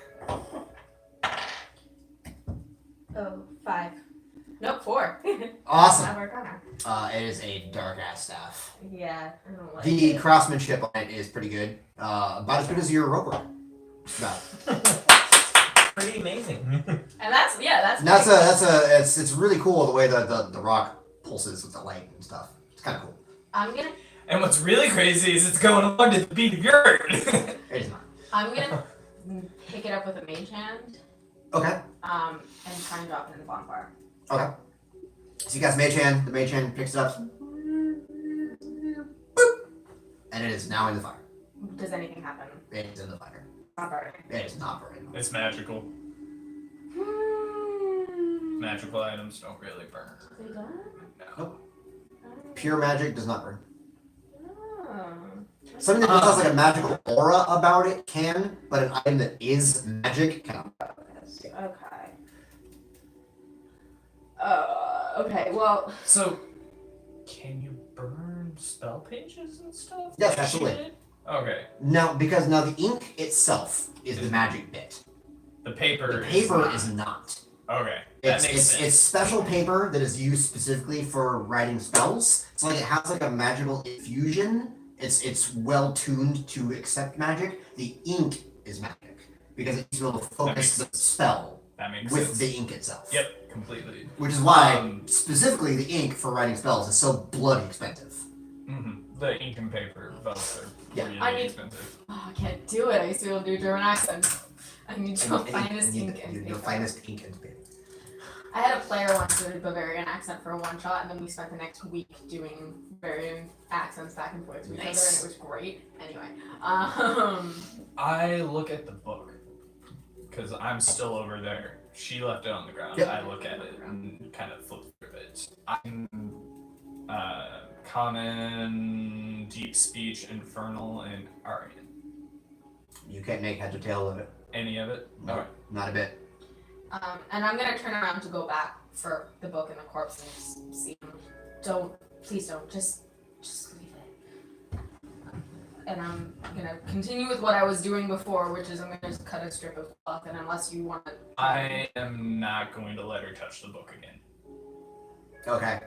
S3: Oh, 5. Nope, 4.
S1: Awesome.
S3: Not Arcana.
S1: It is a dark ass staff.
S3: Yeah, I don't like
S1: The
S3: it.
S1: craftsmanship on it is pretty good. About as good as your roper. About.
S6: Pretty amazing.
S3: And that's
S1: And it's really cool the way the rock pulses with the light and stuff. It's kind of cool.
S3: I'm gonna
S4: And what's really crazy is it's going along to the beat of yours.
S1: It is not.
S3: I'm gonna pick it up with a mage hand,
S1: Okay.
S3: and try and drop it in the bonfire.
S1: Okay. So you guys mage hand. The mage hand picks it up. Boop. And it is now in the fire.
S3: Does anything happen?
S1: It is in the fire.
S3: Not burning.
S1: It is not burning.
S4: It's magical. Magical items don't really burn.
S3: They don't?
S4: No.
S1: Pure magic does not burn.
S3: Oh.
S1: Something that has like a magical aura about it can, but an item that is magic cannot.
S3: Okay. Okay, well,
S4: So, can you burn spell pages and stuff?
S1: Yes,
S4: like
S1: absolutely.
S4: she did? Okay.
S1: Now, because now the ink itself is the magic bit.
S4: The paper.
S1: The paper
S4: is
S1: is not.
S4: Okay. That makes
S1: It's
S4: sense.
S1: special paper that is used specifically for writing spells. It's like it has like a magical infusion. It's well tuned to accept magic. The ink is magic because it's able to focus the spell
S4: That makes
S1: with
S4: sense.
S1: the ink itself.
S4: Yep, completely.
S1: Which is why
S4: Um,
S1: specifically the ink for writing spells is so bloody expensive.
S4: The ink and paper both are
S1: Yeah.
S4: really
S3: I mean-
S4: expensive.
S3: oh, I can't do it. I used to be able to do German accents. I need your finest ink and
S1: your
S3: paper.
S1: finest ink and paper.
S3: I had a player once do a Bavarian accent for a one shot, and then we spent the next week doing Bavarian accents back and forth to each other, and
S4: Nice.
S3: it was great. Anyway,
S4: I look at the book because I'm still over there. She left it on the ground.
S1: Yep.
S4: I look at it and kind of flip through it. I'm common, deep speech, infernal, and Aryan.
S1: You can't make heads or tail of it.
S4: Any of it?
S1: No.
S4: Okay.
S1: Not a bit.
S3: And I'm gonna turn around to go back for the book and the corpse and just see him. Please don't, just leave it. And I'm gonna continue with what I was doing before, which is I'm gonna just cut a strip of cloth, and unless you want to.
S4: I am not going to let her touch the book again.
S1: Okay.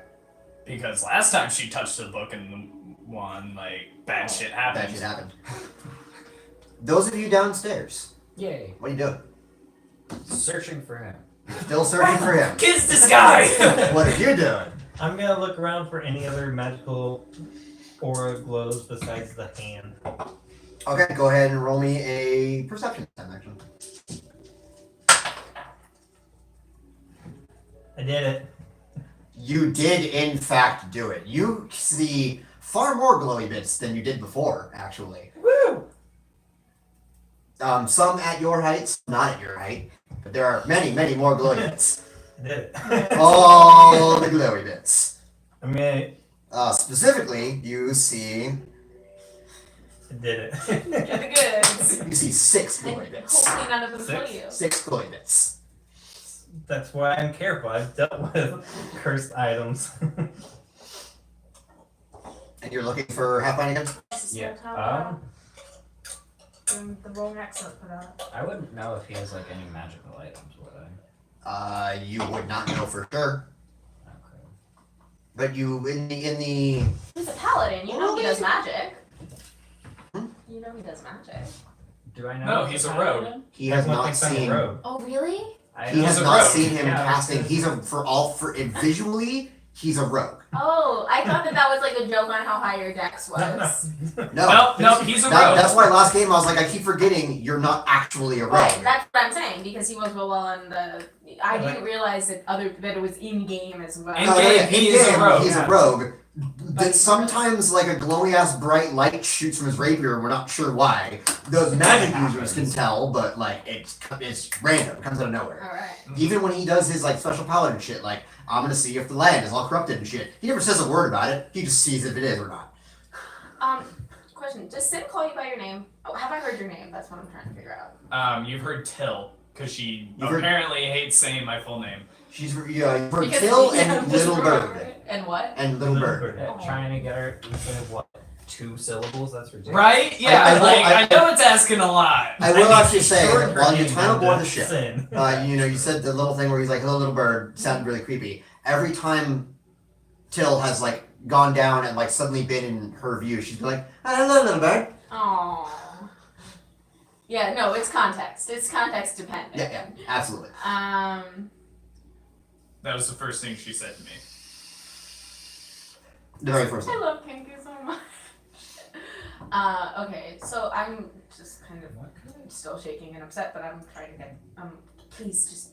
S4: Because last time she touched the book and the one, like, bad shit happened.
S1: That shit happened. Those of you downstairs,
S5: Yay.
S1: what are you doing?
S5: Searching for him.
S1: Still searching for him.
S4: Kiss this guy!
S1: What are you doing?
S6: I'm gonna look around for any other magical aura glows besides the hand.
S1: Okay, go ahead and roll me a perception time, actually.
S6: I did it.
S1: You did, in fact, do it. You see far more glowy bits than you did before, actually.
S5: Woo!
S1: Some at your height, some not at your height. But there are many, many more glowy bits.
S6: I did it.
S1: All the glowy bits.
S6: I'm gonna.
S1: Specifically, you see
S6: I did it.
S3: Get the goods.
S1: you see 6
S3: And
S1: glowy bits.
S3: hopefully none of them kill
S6: Six?
S3: you.
S1: 6 glowy bits.
S6: That's why I'm careful. I've dealt with cursed items.
S1: And you're looking for Halfbind again?
S5: Yeah.
S3: The wrong accent for that.
S5: I wouldn't know if he has like any magical items, would I?
S1: You would not know for sure.
S5: Okay.
S1: But you, in the
S3: He's a paladin. You know he does magic.
S1: Hmm?
S3: You know he does magic.
S5: Do I know?
S4: No,
S5: if
S4: he's
S5: it's
S4: a rogue.
S5: paladin?
S1: he has
S6: One
S1: not
S6: thing's on the
S1: seen.
S6: road.
S3: Oh really?
S5: I
S1: He
S5: know
S1: has
S4: a
S1: not
S4: rogue.
S1: seen him
S5: Yeah,
S1: casting.
S5: it's-
S1: He's a visually. He's a rogue.
S3: Oh, I thought that was like a joke on how high your dex was.
S1: No,
S4: No, he's a
S1: That,
S4: rogue.
S1: that's why last game I was like, I keep forgetting you're not actually a rogue.
S3: Right, that's what I'm saying because he was well on the. I didn't realize that that it was in game as well.
S4: In
S1: No,
S4: game, he is a
S1: in-game,
S4: rogue.
S1: He's
S5: Yeah.
S1: a rogue. That sometimes like a glowy ass bright light shoots from his rapier, and we're not sure why. The magic users can tell, but like it's random, it comes out of nowhere.
S3: All right.
S1: Even when he does his like special paladin shit, like I'm gonna see if the land is all corrupted and shit. He never says a word about it. He just sees if it is or not.
S3: Question: does Sim call you by your name? Oh, have I heard your name? That's what I'm trying to figure out.
S4: You've heard Till, because she
S1: You've heard-
S4: apparently hates saying my full name.
S1: She's for
S3: Because
S1: Till
S3: yeah,
S1: and
S3: just
S1: Little
S3: remember
S1: Bird.
S3: it. And what?
S1: And Little Bird.
S5: Yeah, trying to get her to say what? 2 syllables? That's ridiculous.
S4: Right? Yeah,
S1: I will-
S4: I know it's asking a lot.
S1: I will actually say
S6: Short
S1: that while you
S6: version
S1: time
S6: of
S1: aboard
S6: the
S1: the ship,
S6: sin.
S1: you said the little thing where he's like, "Hello, little bird," sounded really creepy. Every time Till has like gone down and like suddenly been in her view, she's been like, "Hello, little bird."
S3: Oh. Yeah, no, it's context. It's context dependent.
S1: Yeah, absolutely.
S4: That was the first thing she said to me.
S1: The very first
S3: I
S1: one.
S3: love Pinky so much. Okay, so I'm just kind of still shaking and upset, but I'm trying to get please just.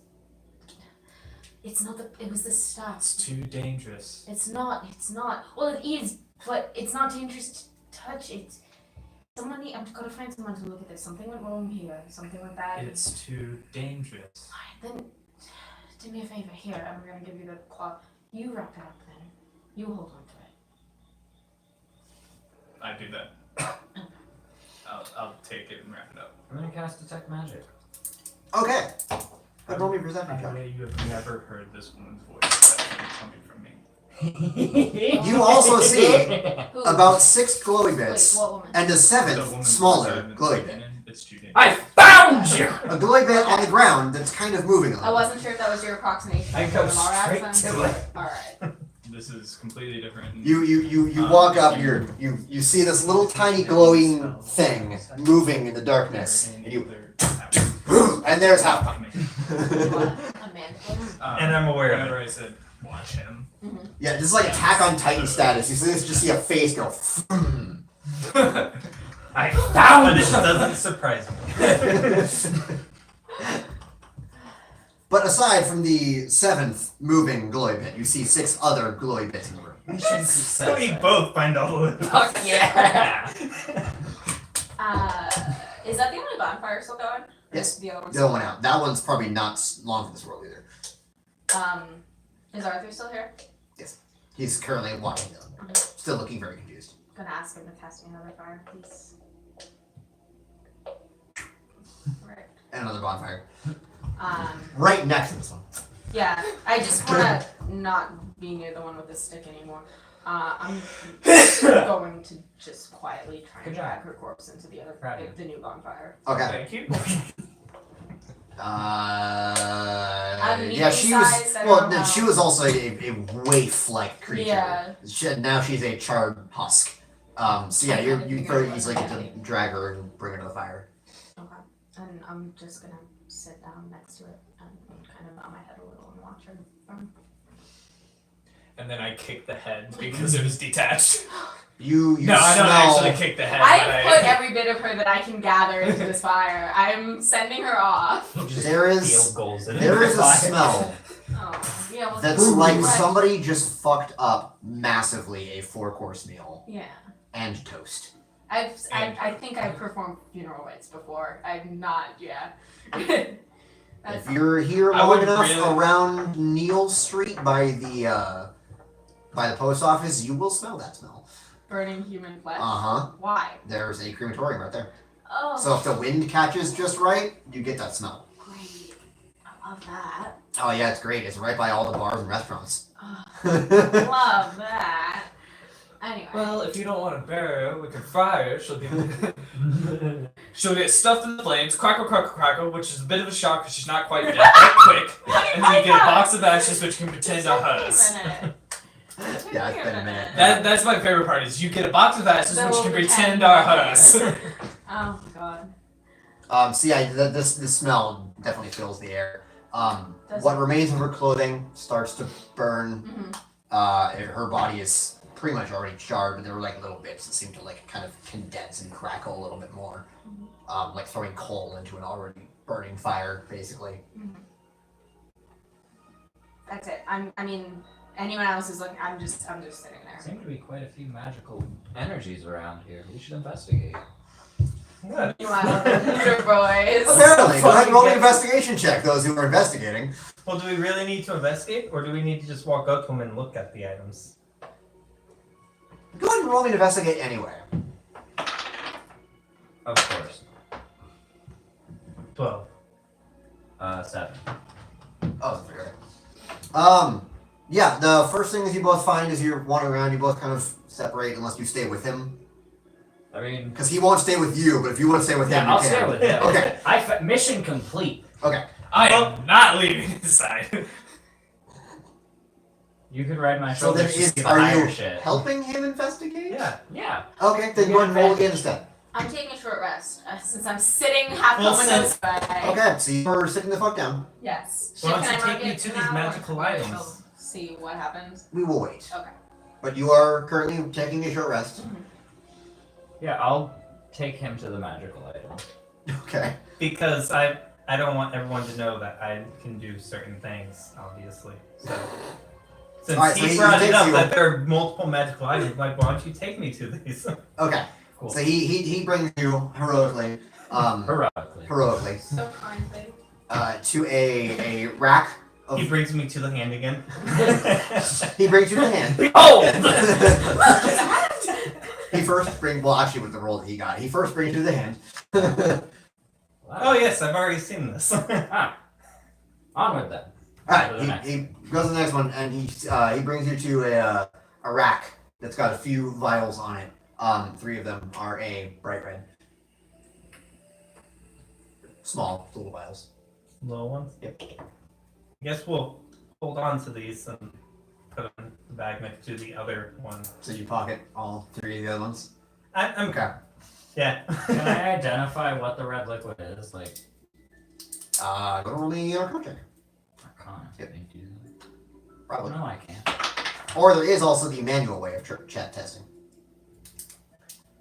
S3: It was the stuff.
S4: It's too dangerous.
S3: It's not. Well, it is, but it's not dangerous to touch. It's somebody. I've got to find someone to look at this. Something went wrong here. Something went bad.
S4: It's too dangerous.
S3: Alright, then do me a favor. Here, I'm gonna give you the cloth. You wrap it up then. You hold on to it.
S4: I do that. I'll take it and wrap it up.
S5: I'm gonna cast Detect Magic.
S1: Okay. Roll me a perception
S4: By the
S1: check.
S4: way, you have never heard this woman's voice that's coming from me.
S1: You also see
S3: Who?
S1: about 6 glowy
S3: Wait,
S1: bits
S3: what woman?
S1: and a
S4: The
S1: 7th
S4: woman's
S1: smaller
S4: voice I've
S1: glowy
S4: been
S1: bit.
S4: in, it's too dangerous.
S5: I found you!
S1: A glowy bit on the ground that's kind of moving a
S3: I
S1: little.
S3: wasn't sure if that was your approximation.
S5: I go
S3: of our
S5: straight
S3: accent.
S5: to it.
S3: Alright.
S4: This is completely different.
S1: You walk up, you see this little tiny glowing thing moving in the darkness, and you and there's how.
S3: What? A manticore?
S6: And I'm aware of
S4: Whenever I said watch him.
S1: Yeah, this is like Attack on Titan status. You just see a face go.
S6: I found it. Doesn't surprise me.
S1: But aside from the 7th moving glowy bit, you see 6 other glowy bits in the room.
S6: So we both find all of them.
S5: Fuck yeah!
S3: Is that the only bonfire still going? Or
S1: Yes.
S3: is the other one
S1: The other one out. That one's probably not long for this world either.
S3: Is Arthur still here?
S1: He's currently watching them, still looking very confused.
S3: I'm gonna ask him to cast me another fire, please. Right.
S1: And another bonfire. Right next to this one.
S3: Yeah, I just wanna not be near the one with the stick anymore. I'm going to just quietly try and
S5: Good job.
S3: drag her corpse into the other,
S5: Proud of
S3: the new bonfire.
S1: Okay.
S2: Thank you.
S1: Yeah, she was.
S3: medium-sized, I
S1: Well,
S3: don't know.
S1: she was also a waif-like creature.
S3: Yeah.
S1: Now she's a charred husk. So yeah,
S3: I
S1: you
S3: kinda
S1: you
S3: figured
S1: very
S3: it
S1: easily
S3: wasn't
S1: get to
S3: happening.
S1: drag her and bring her to the fire.
S3: Okay. And I'm just gonna sit down next to it and kind of bow my head a little and watch her burn.
S4: And then I kick the head because it was detached.
S1: You
S4: No, I don't
S1: smell.
S4: actually kick the head.
S3: I
S4: but
S3: put every bit of her that I can gather into this fire. I'm sending her off.
S1: There is
S6: Field goals in
S1: there
S6: it.
S1: is a smell
S3: Oh, yeah. Well,
S1: that's like
S3: right.
S1: somebody just fucked up massively a 4-course meal
S3: Yeah.
S1: and toast.
S3: I think I've performed funeral rites before. I'm not. Yeah. That's
S1: If you're here
S4: I
S1: long
S4: would
S1: enough
S4: really-
S1: around Neal Street by the post office, you will smell that smell.
S3: burning human flesh.
S1: Uh-huh.
S3: Why?
S1: There's a crematorium right there.
S3: Oh.
S1: So if the wind catches just right, you get that smell.
S3: Great. I love that.
S1: Oh yeah, it's great. It's right by all the bars and restaurants.
S3: Oh, love that. Anyway.
S2: Well, if you don't want to bury her, we can fry her. She'll be.
S4: she'll get stuffed in the flames, crackle, crackle, crackle, which is a bit of a shock because she's not quite dead that quick. And then you get a box of ashes which can pretend are hers.
S1: Yeah, it's been a minute.
S4: That's my favorite part is you get a box of ashes
S3: That
S4: which
S3: will
S4: can
S3: pretend
S4: pretend are hers.
S3: Oh god.
S1: So yeah, this smell definitely fills the air.
S3: Does
S1: What
S3: it?
S1: remains of her clothing starts to burn.
S3: Mhm.
S1: Her body is pretty much already charred, but there were like little bits that seem to like kind of condense and crackle a little bit more. Like throwing coal into an already burning fire, basically.
S3: That's it. I mean, anyone else is looking. I'm just sitting there.
S5: Seem to be quite a few magical energies around here. We should investigate.
S6: Good.
S3: Meanwhile, the ninja boys.
S1: Apparently, go ahead and roll an
S6: Fucking
S1: investigation check, those who are investigating.
S6: Well, do we really need to investigate, or do we need to just walk up to them and look at the items?
S1: Go ahead and roll me an investigate anyway.
S5: Of course.
S6: 12.
S5: 7.
S1: Oh, that's okay. Yeah, the first thing that you both find as you're wandering around, you both kind of separate unless you stay with him.
S5: I mean,
S1: Because he won't stay with you, but if you want to stay with him,
S5: yeah, I'll
S1: you
S5: stay
S1: can.
S5: with him.
S1: Okay.
S5: Mission complete.
S1: Okay.
S4: I am not leaving his side.
S5: You could ride my
S1: So then
S5: shoulders. just
S1: is,
S5: give a
S1: are
S5: higher
S1: you
S5: shit.
S1: helping him investigate?
S6: Yeah.
S5: Yeah.
S1: Okay, then go ahead and roll again instead.
S3: I'm taking a short rest since I'm sitting half
S6: Well,
S3: comatose. Way.
S1: Okay, so you're sitting the fuck down.
S3: Yes.
S6: Why don't
S3: Can
S6: you
S3: I
S6: take
S3: mark
S6: me
S3: it
S6: to these
S3: now, or
S6: magical
S3: I
S6: items?
S3: shall See what happens.
S1: We will wait.
S3: Okay.
S1: But you are currently taking a short rest.
S5: Yeah, I'll take him to the magical item.
S1: Okay.
S6: Because I don't want everyone to know that I can do certain things, obviously. So since
S1: Alright, so
S6: he
S1: he
S6: brought it
S1: takes
S6: up
S1: you-
S6: that there are multiple magical items, like why don't you take me to these?
S1: Okay.
S5: Cool.
S1: So he brings you heroically,
S5: Heroically.
S3: So kind, babe.
S1: to a rack of.
S6: He brings me to the hand again.
S1: He brings you the hand.
S5: Oh!
S1: He first brings. Well, actually, with the roll that he got, he first brings you the hand.
S6: Oh yes, I've already seen this.
S5: Ah. Onward then.
S1: Alright, he goes to the next one, and he brings you to a rack that's got a few vials on it. 3 of them are a bright red. Small, little vials.
S6: Little ones.
S1: Yep.
S6: Guess we'll hold on to these and put them in the bag next to the other one.
S1: So you pocket all 3 of the other ones.
S6: I'm
S1: Okay.
S6: yeah.
S5: Can I identify what the red liquid is? Like,
S1: Go roll me a check.
S5: Arcana.
S1: Yep.
S5: Can you do that?
S1: Probably.
S5: No, I can't.
S1: Or there is also the manual way of chat testing.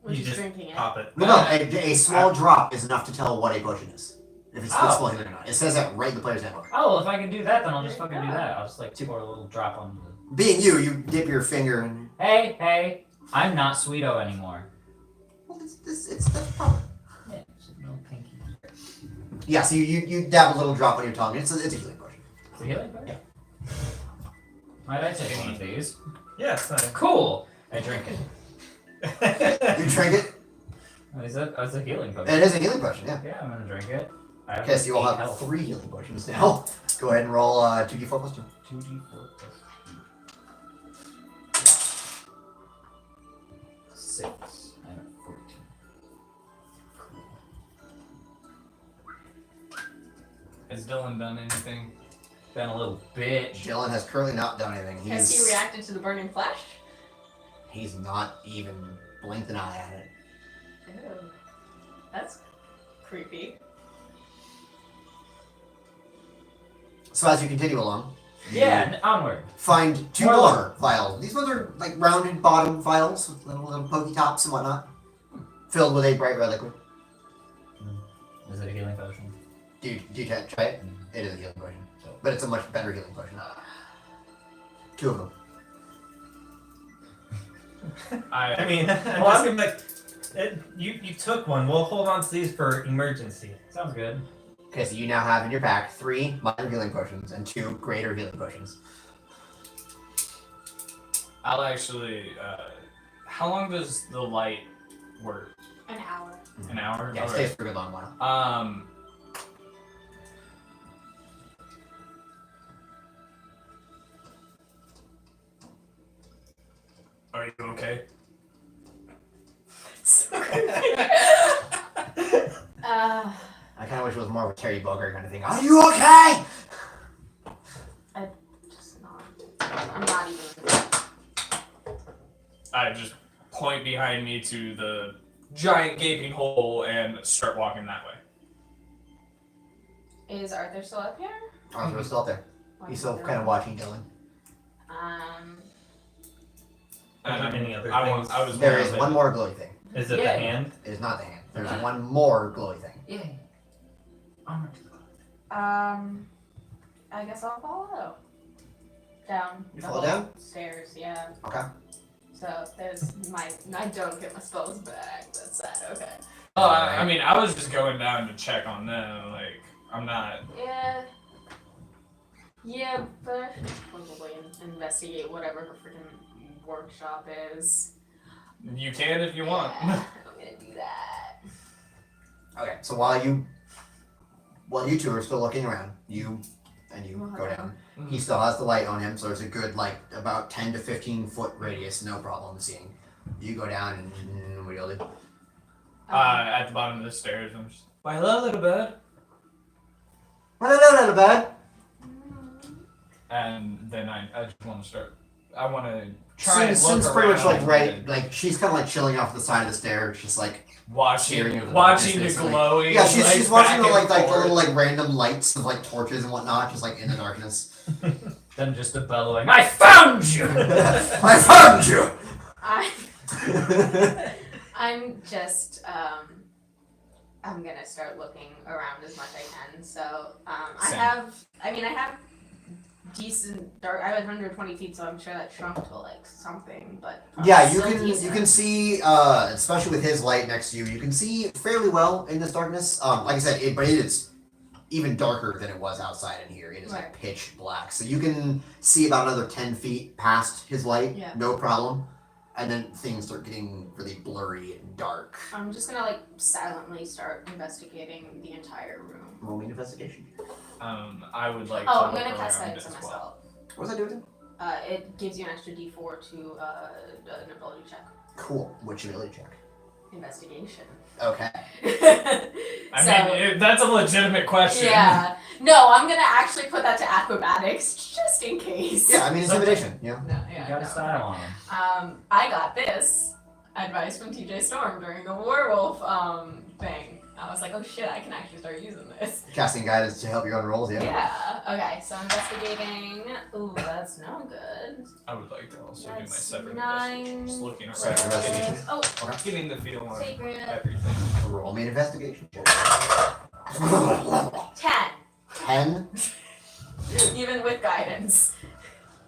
S3: Which
S6: You
S3: is
S6: just
S3: drinking it.
S6: Pop it.
S1: No, a small drop is enough to tell what a potion is. If it's
S5: Oh.
S1: explosive or not. It says that right in the player's handbook.
S5: Oh, well, if I can do that, then I'll just fucking do that. I'll just like pour a little drop on the.
S1: Being you dip your finger in.
S5: Hey, I'm not Sweeto anymore.
S1: Well, it's that's proper.
S5: Yeah, it's a little pinky.
S1: Yeah, so you dab a little drop on your tongue. It's a healing potion.
S5: Is it healing?
S1: Yeah.
S5: Might I take one of these?
S6: Yes.
S5: Cool. I drink it.
S1: You drink it.
S5: What is it? Oh, it's a healing potion.
S1: It is a healing potion, yeah.
S5: Yeah, I'm gonna drink it. I have
S1: Okay, so you all
S5: eight
S1: have
S5: health.
S1: 3 healing potions now. Go ahead and roll 2d4 plus 2.
S5: 2d4 plus 2. 6. I'm at 14.
S4: Has Dylan done anything?
S5: Been a little bitch.
S1: Dylan has currently not done anything.
S3: Has he reacted to the burning flesh?
S1: He's not even blinked an eye at it.
S3: Ew. That's creepy.
S1: So as you continue along, you
S5: Yeah, onward.
S1: find 2
S5: More
S1: more vials. These ones are like rounded bottom vials with little pokey tops and whatnot, filled with a bright red liquid.
S5: Is it a healing potion?
S1: Do you try it? It is a healing potion, but it's a much better healing potion. 2 of them.
S6: I mean, I'm
S5: Well,
S6: just gonna be like, you took one. We'll hold on to these for emergency.
S5: Sounds good.
S1: Okay, so you now have in your pack 3 minor healing potions and 2 greater healing potions.
S4: I'll actually. How long does the light work?
S3: An hour.
S4: An hour?
S1: Yeah, it
S4: Alright.
S1: stays for a good long while.
S4: Are you okay?
S3: So creepy.
S1: I kind of wish it was more of a Terry Bogard kind of thing. Are you okay?
S3: Just not. I'm not even.
S4: I just point behind me to the giant gaping hole and start walking that way.
S3: Is Arthur still up here?
S1: Arthur's still up there. He's still kind of watching Dylan.
S4: And
S6: Are there any other
S4: I
S6: things?
S4: was
S1: There
S4: more
S1: is
S4: of
S1: one more glowy thing.
S6: Is it
S3: Yeah.
S6: the hand?
S1: It is not the hand. There's one more glowy thing.
S5: Yay. Onward to the
S3: I guess I'll follow. Down.
S1: You
S3: the
S1: follow
S3: whole
S1: down?
S3: Stairs, yeah.
S1: Okay.
S3: So there's I don't get my spells back. That's sad. Okay.
S4: Oh, I mean, I was just going down to check on them. Like, I'm not.
S3: Yeah. Yeah, but I should probably investigate whatever her freaking workshop is.
S4: You can if you want.
S3: Yeah, I'm gonna do that.
S1: Okay. So while you 2 are still looking around, you go down. He still has the light on him, so there's a good about 10 to 15 foot radius, no problem seeing. You go down and what do you do?
S4: At the bottom of the stairs, I'm just.
S2: Why, hello, little bird.
S1: Hello, little bird.
S4: And then I just want to start. I want to try and
S1: Since
S4: look
S1: pretty much
S4: around and
S1: she's kind of chilling off the side of the stairs, just staring into
S4: watching
S1: the
S4: the
S1: distance,
S4: glowing.
S1: yeah, she's watching the
S4: back and
S1: the little
S4: forth.
S1: random lights of torches and whatnot, just in the darkness.
S5: Then just a bellowing, I found you!
S1: I found you.
S3: I'm just I'm gonna start looking around as much as I can. So I
S4: Same.
S3: have decent dark. I have 120 feet, so I'm sure that shrunk to something. But
S1: Yeah, you
S3: still
S1: can
S3: decent.
S1: see, especially with his light next to you, you can see fairly well in this darkness. Like I said, but it is even darker than it was outside in here. It is
S3: Right.
S1: pitch black, so you can see about another 10 feet past his light,
S3: Yeah.
S1: no problem. And then things start getting really blurry and dark.
S3: I'm just gonna silently start investigating the entire room.
S1: Roll me an investigation.
S4: I would like.
S3: Oh,
S4: to
S3: I'm
S4: look
S3: gonna cast
S4: around
S3: guidance on
S4: as well.
S3: myself.
S1: What was I doing?
S3: It gives you an extra D4 to an ability check.
S1: Cool. Which ability check?
S3: Investigation.
S1: Okay.
S4: I mean, that's a legitimate question.
S3: Yeah. No, I'm gonna actually put that to acrobatics just in case.
S1: Yeah, I mean intimidation. Yeah.
S3: No,
S5: You
S3: yeah.
S5: got a
S3: no.
S5: style on him.
S3: I got this advice from TJ Storm during the werewolf thing. I was like, oh shit, I can actually start using this.
S1: Casting guidance to help you on rolls. Yeah.
S3: Yeah. Okay, so investigating. Ooh, that's no good.
S4: I would like to also do my
S3: That's
S4: separate
S3: 9.
S4: investigation. Just looking around,
S1: Separate investigation.
S3: Oh,
S4: getting the feel on
S3: sacred.
S4: everything.
S1: Roll me an investigation check.
S3: 10.
S1: 10.
S3: Even with guidance.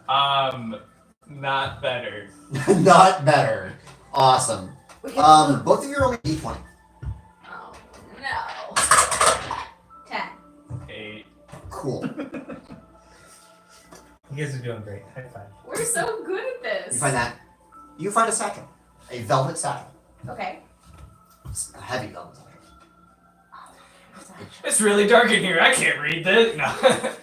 S4: Not better.
S1: Not better. Awesome. Both of you roll me a d20.
S3: Oh no. 10.
S4: 8.
S1: Cool.
S6: You guys are doing great. High five.
S3: We're so good at this.
S1: You find that. You find a satchel. A velvet satchel.
S3: Okay.
S1: A heavy velvet satchel.
S3: What's
S4: It's really dark in here. I can't read this. No.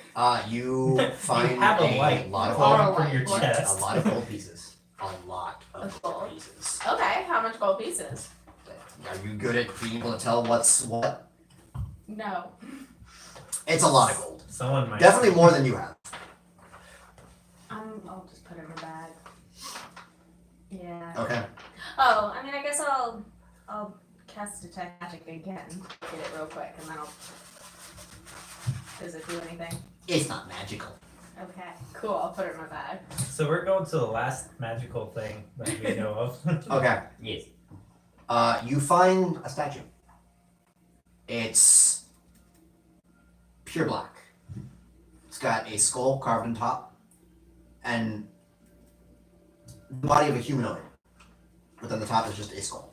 S1: You find
S6: You have a light
S1: lot of
S3: Or a
S1: gold,
S6: from your
S3: light.
S6: chest.
S1: a lot of gold pieces. A lot of
S3: Of gold.
S1: gold pieces.
S3: Okay, how much gold pieces?
S1: Are you good at being able to tell what's what?
S3: No.
S1: It's a lot of gold.
S6: Someone might.
S1: Definitely more than you have.
S3: I'll just put it in a bag. Yeah.
S1: Okay.
S3: Oh, I mean, I guess I'll cast detect magic again. Get it real quick, and then I'll. Does it do anything?
S1: It's not magical.
S3: Okay, cool. I'll put it in my bag.
S6: So we're going to the last magical thing that we know of.
S1: Okay.
S5: Yes.
S1: You find a statue. It's pure black. It's got a skull carved on top and the body of a humanoid. But then the top is just a skull.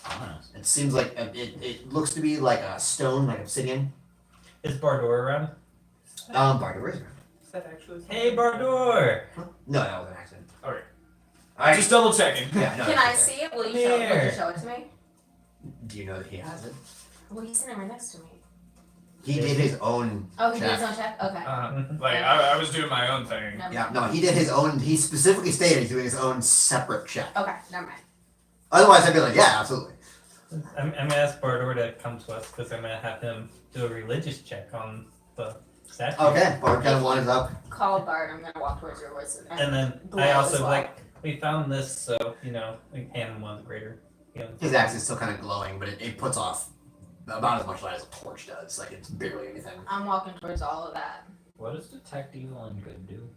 S5: Honest.
S1: It seems like it looks to be like a stone, like obsidian.
S6: Is Bardor around?
S1: Barter is.
S2: Is that actually?
S6: Hey, Bardor!
S1: No, that was an accident.
S4: Okay.
S1: Alright.
S4: Just double checking.
S1: Yeah, no.
S3: Can
S1: it's
S3: I
S1: okay.
S3: see it? Will you
S6: Here.
S3: show it to me?
S1: Do you know that he has it?
S3: Well, he's sitting right next to me.
S1: He did his own.
S3: Oh, he did
S1: check.
S3: his own check? Okay.
S4: Like I was doing my own thing.
S3: Never
S1: Yeah,
S3: mind.
S1: no, he did his own. He specifically stated he's doing his own separate check.
S3: Okay, never mind.
S1: Otherwise, I'd be like, yeah, absolutely.
S6: I'm gonna ask Bardor to come to us because I'm gonna have him do a religious check on the statue.
S1: Okay, Bard kind of lines up.
S3: Call Bart. I'm gonna walk towards your voice.
S6: And then
S3: Glow
S6: I
S3: as
S6: also
S3: well.
S6: like, we found this, so, you know, we hand him one of the greater healing.
S1: His axe is still kind of glowing, but it puts off about as much light as a torch does. Like, it's barely anything.
S3: I'm walking towards all of that.
S5: What does detect evil and good do?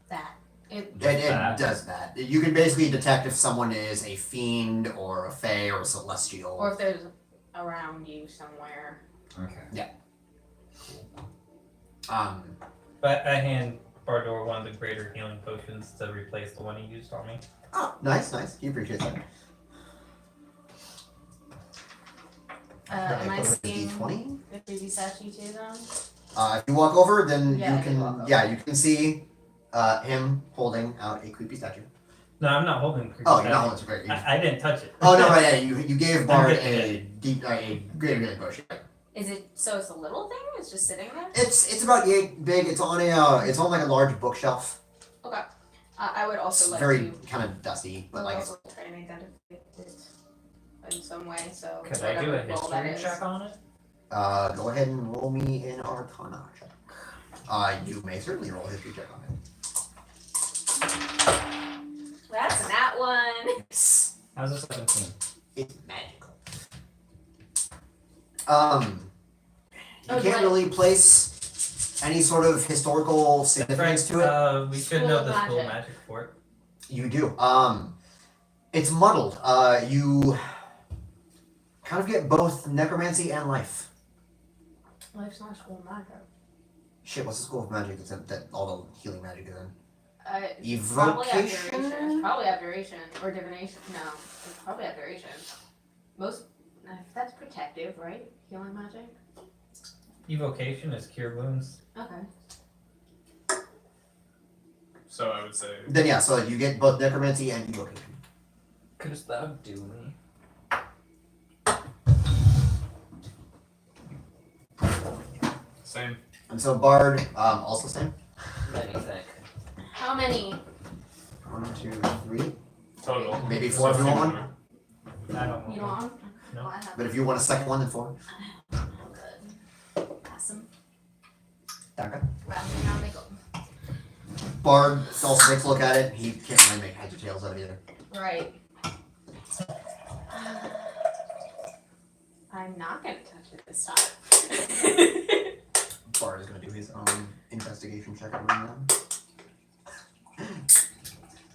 S3: That. It.
S1: It
S5: that.
S1: does that. You can basically detect if someone is a fiend or a fae or a celestial.
S3: Or if there's around you somewhere.
S5: Okay.
S6: But I hand Bardor one of the greater healing potions to replace the one he used on me.
S1: Oh, nice, nice. He appreciates that.
S3: Am I
S1: Put it with a
S3: seeing
S1: D20?
S3: the 3D statue too, though?
S1: If you walk over, then
S3: Yeah, I
S1: you
S3: did walk
S1: can.
S3: over.
S1: Yeah, you can see him holding out a creepy statue.
S6: No, I'm not holding the
S1: Oh,
S6: creature
S1: you're not
S6: statue.
S1: holding it. Great.
S6: I didn't touch it.
S1: Oh no, right? Yeah, you gave Bard
S6: getting
S1: a deep, a great healing potion.
S3: Is it so? It's a little thing. It's just sitting there.
S1: It's about yay big. It's on like a large bookshelf.
S3: I would also
S1: It's
S3: like
S1: very
S3: to.
S1: kind of dusty,
S3: I
S1: but
S3: would
S1: like
S3: also try and identify it in some way. So
S5: Could I do a
S3: whatever roll that
S5: history
S3: is.
S5: check on it?
S1: go ahead and roll me an Arcana check. You may certainly roll a history check on it.
S3: That's a nat one.
S5: How's a 17?
S1: It's magical.
S3: Oh,
S1: You can't really place any sort of historical significance to it.
S6: We should
S3: School
S6: know
S3: of
S6: the school of
S3: magic.
S6: magic for it.
S1: You do. It's muddled. You kind of get both necromancy and life.
S3: Life's not school of magic.
S1: Shit, what's the school of magic that all the healing magic is in?
S3: Probably
S1: Evocation?
S3: abjuration. Probably abjuration or divination. No, it's probably abjuration. Most. That's protective, right? Healing magic.
S6: Evocation is cure wounds.
S3: Okay.
S4: So I would say
S1: Then yeah, so you get both necromancy and evocation.
S5: Couldst thou do me?
S4: same.
S1: And so Bard, also same.
S5: Let me think.
S3: How many?
S1: 1, 2, 3.
S4: Total.
S1: Maybe 4 if you want one.
S6: I don't
S3: You
S6: know.
S3: want?
S6: No.
S3: Well, I have.
S1: But if you want a second one, then 4.
S3: I'm good. Pass them.
S1: Okay.
S3: Wrap them around they go.
S1: Bard also takes a look at it. He can't really make heads or tails of it either.
S3: Right. I'm not gonna touch it this time.
S1: Bard is going to do his own investigation check on them.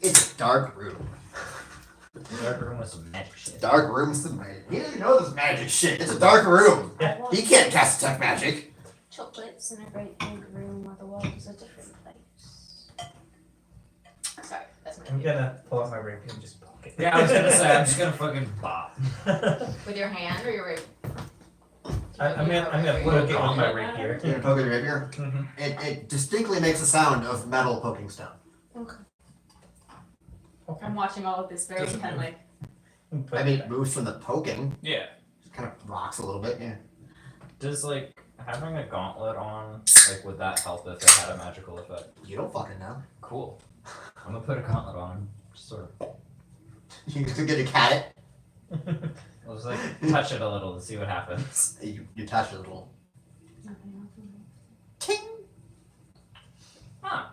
S1: It's a dark room.
S5: The dark room with some magic shit.
S1: Dark room's the magic. He doesn't know this magic shit. It's a dark room.
S3: I want
S1: He can't cast detect magic.
S3: chocolates in a great big room where the world is a different place. Sorry, that's my
S6: I'm
S3: idea.
S6: gonna pull out my rapier and just poke it.
S5: Yeah, I was gonna say, I'm just gonna fucking bop.
S3: With your hand or your rapier?
S6: I'm gonna poke it with my rapier.
S1: You're gonna poke with your rapier.
S6: Mhm.
S1: It distinctly makes a sound of metal poking stone.
S3: Okay. I'm watching all of this very
S4: Doesn't
S3: intently.
S6: Put
S1: I mean,
S6: it
S1: it moves from the poking.
S4: Yeah.
S1: It kind of rocks a little bit, yeah.
S5: Does like having a gauntlet on, like, would that help if it had a magical effect?
S1: You don't fucking know.
S5: Cool. I'm gonna put a gauntlet on. Just sort of.
S1: You could get a cat
S5: I'll just like touch it a little to see what happens.
S1: it. You touch it a little.
S3: Nothing else.
S1: Ting!
S5: Huh.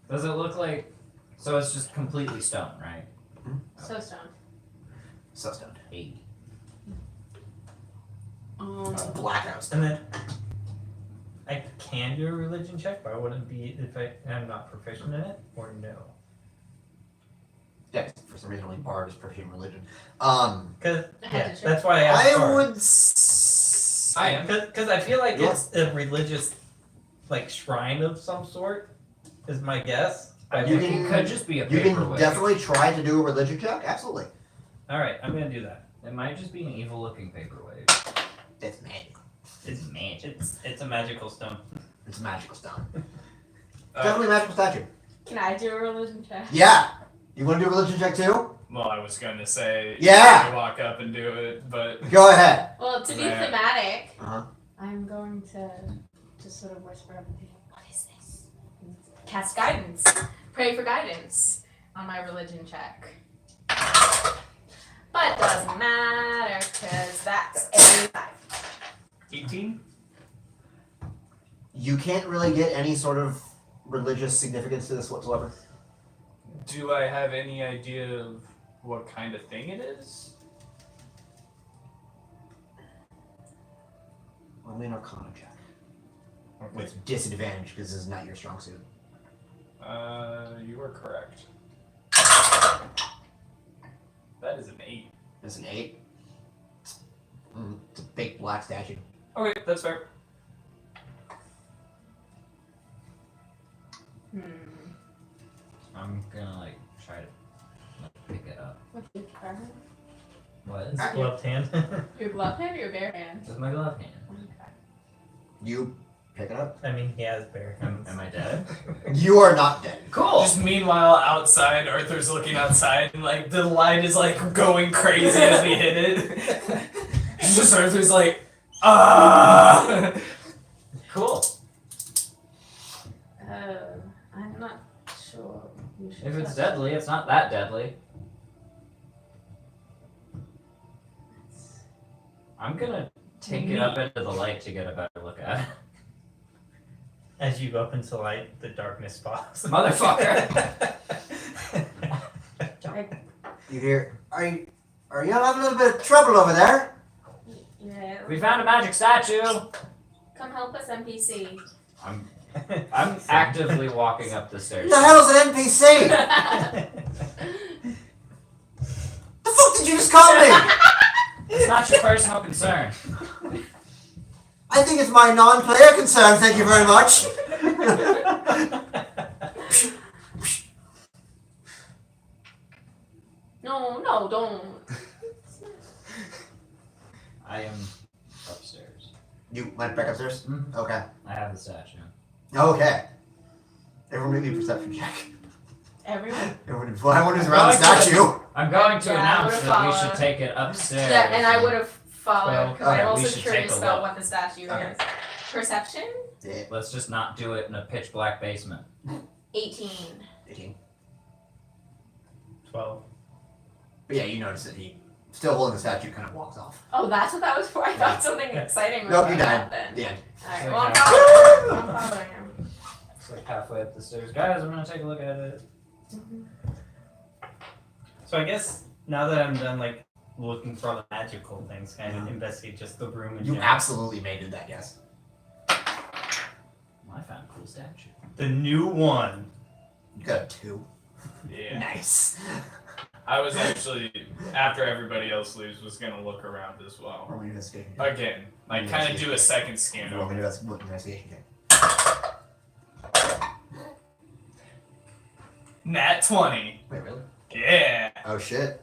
S5: Does it look like? So it's just completely stone, right?
S3: So stone.
S1: So stoned.
S5: Hey.
S1: Blackout.
S6: And then I can do a religion check, but I wouldn't be if I'm not proficient in it, or no.
S1: Yeah, for some reason only bard is proficient in religion.
S6: Because
S3: I had
S6: yeah,
S3: to check.
S6: that's why I asked.
S1: I
S6: Bard.
S1: would.
S4: I am.
S6: Because I feel like
S1: Yeah.
S6: it's a religious, like, shrine of some sort, is my guess.
S5: I
S1: You
S5: think
S1: can-
S5: it could just be a
S1: You can
S5: paperweight.
S1: definitely try to do a religion check. Absolutely.
S6: All right, I'm gonna do that.
S5: It might just be an evil-looking paperweight.
S1: It's magic.
S6: It's magic. It's a magical stone.
S1: It's a magical stone.
S4: Uh,
S1: Definitely a magical statue.
S3: Can I do a religion check?
S1: Yeah. You want to do a religion check too?
S4: Well, I was gonna say
S1: Yeah.
S4: you walk up and do it, but
S1: Go ahead.
S3: Well, to be
S4: Yeah.
S3: thematic,
S1: Uh-huh.
S3: I'm going to just sort of whisper up and be like, what is this? Cast guidance. Pray for guidance on my religion check. But doesn't matter, because that's a 5.
S4: 18.
S1: You can't really get any sort of religious significance to this whatsoever.
S4: Do I have any idea of what kind of thing it is?
S1: Only an arcana check. With disadvantage because this is not your strong suit.
S4: You are correct. That is an 8.
S1: It's an 8. It's a big black statue.
S4: Okay, that's fair.
S5: I'm gonna like try to like, pick it up.
S3: What's your card?
S5: What?
S6: It's gloved hand.
S3: Your glove hand or your bare hand?
S5: With my glove hand.
S1: You pick it up.
S6: I mean, he has bare hands.
S5: Am I dead?
S1: You are not dead.
S5: Cool.
S4: Just meanwhile, outside, Arthur's looking outside, and like the light is like going crazy as we hit it. It's just Arthur's like, ah.
S5: Cool.
S3: I'm not sure. You should
S5: If it's
S3: touch
S5: deadly, it's not that deadly. I'm gonna take it up into the light to get a better look at it.
S6: As you go up into light, the darkness falls.
S5: Motherfucker.
S1: You hear? Are you having a little bit of trouble over there?
S3: Yeah.
S5: We found a magic statue.
S3: Come help us, NPC.
S5: I'm actively walking up the
S1: Who
S5: stairs.
S1: the hell's an NPC? The fuck did you just call me?
S5: It's not your personal concern.
S1: I think it's my non-player concern. Thank you very much.
S3: No, don't.
S5: I am upstairs.
S1: You went back upstairs?
S5: Mhm.
S1: Okay.
S5: I have the statue.
S1: Okay. Everyone make me a perception check.
S3: Everyone.
S1: Everyone who's around the statue.
S5: I'm going to
S3: Yeah, I
S5: announce
S3: would've
S5: that we
S3: followed.
S5: should take it upstairs.
S3: Yeah, and I would have followed
S5: Well,
S3: because
S1: okay,
S3: I'm
S5: we
S3: also
S5: should
S3: curious
S5: take a
S3: about
S5: look.
S3: what the statue
S1: Okay.
S3: is. Perception?
S1: Yeah.
S5: Let's just not do it in a pitch black basement.
S3: 18.
S1: 18.
S6: 12.
S1: But yeah, you notice that he, still holding the statue, kind of walks off.
S3: Oh, that's what that was for? I thought something exciting was
S1: Nope,
S3: going
S1: you
S3: to
S1: died.
S3: happen.
S1: The end.
S3: Alright,
S5: So
S3: well, I'm
S5: yeah.
S3: following him. I'm following him.
S5: It's like halfway up the stairs. Guys, I'm gonna take a look at it.
S6: So I guess now that I'm done, like, looking for all the magical things, kind of investigate just the room in
S1: You
S6: general.
S1: absolutely made it that guess.
S5: Well, I found a cool statue.
S6: The new one.
S1: You got a 2.
S4: Yeah.
S1: Nice.
S4: I was actually, after everybody else leaves, was gonna look around as well.
S1: Roll me an investigation check.
S4: Again, like kind of do a second scan
S1: Roll me
S4: over.
S1: an investigation check.
S4: Nat 20.
S1: Wait, really?
S4: Yeah.
S1: Oh shit.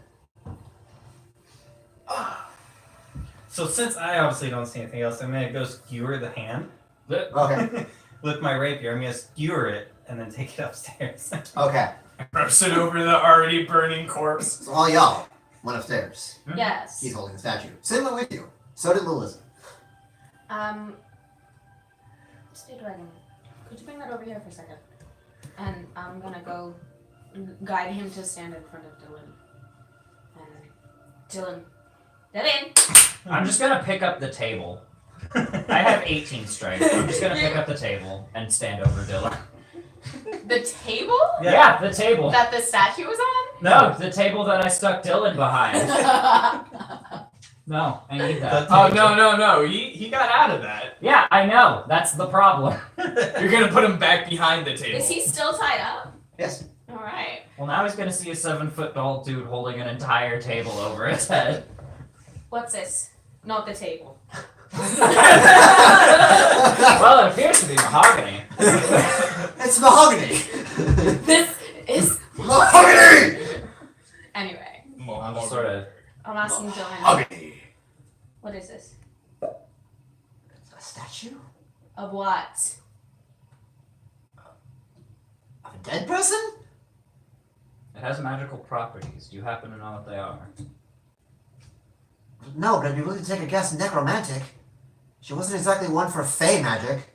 S6: So since I obviously don't see anything else, I'm gonna go skewer the hand.
S1: Okay.
S6: With my rapier, I'm gonna skewer it and then take it upstairs.
S1: Okay.
S4: Rubs it over the already burning corpse.
S1: So all y'all went upstairs.
S3: Yes.
S1: He's holding the statue. Sim went with you. So did Lilith.
S3: Speedwagon, could you bring that over here for a second? And I'm gonna go guide him to stand in front of Dylan. And Dylan.
S5: I'm just gonna pick up the table. I have 18 strength. I'm just gonna pick up the table and stand over Dylan.
S3: The table
S5: Yeah, the table.
S3: that the statue was on?
S5: No, the table that I stuck Dylan behind. No, I need that.
S4: Oh no! He got out of that.
S5: Yeah, I know. That's the problem.
S4: You're gonna put him back behind the table.
S3: Is he still tied up?
S1: Yes.
S3: Alright.
S5: Well, now he's gonna see a 7-foot tall dude holding an entire table over his head.
S3: What's this? Not the table.
S5: Well, it appears to be mahogany.
S1: It's mahogany.
S3: This is
S1: Mahogany.
S3: anyway.
S5: I'm just sort of.
S3: I'm asking Dylan.
S1: Mahogany.
S3: What is this?
S1: A statue
S3: Of what?
S1: of a dead person?
S5: It has magical properties. Do you happen to know what they are?
S1: No, but I'd be willing to take a guess. Necromantic. She wasn't exactly one for fey magic.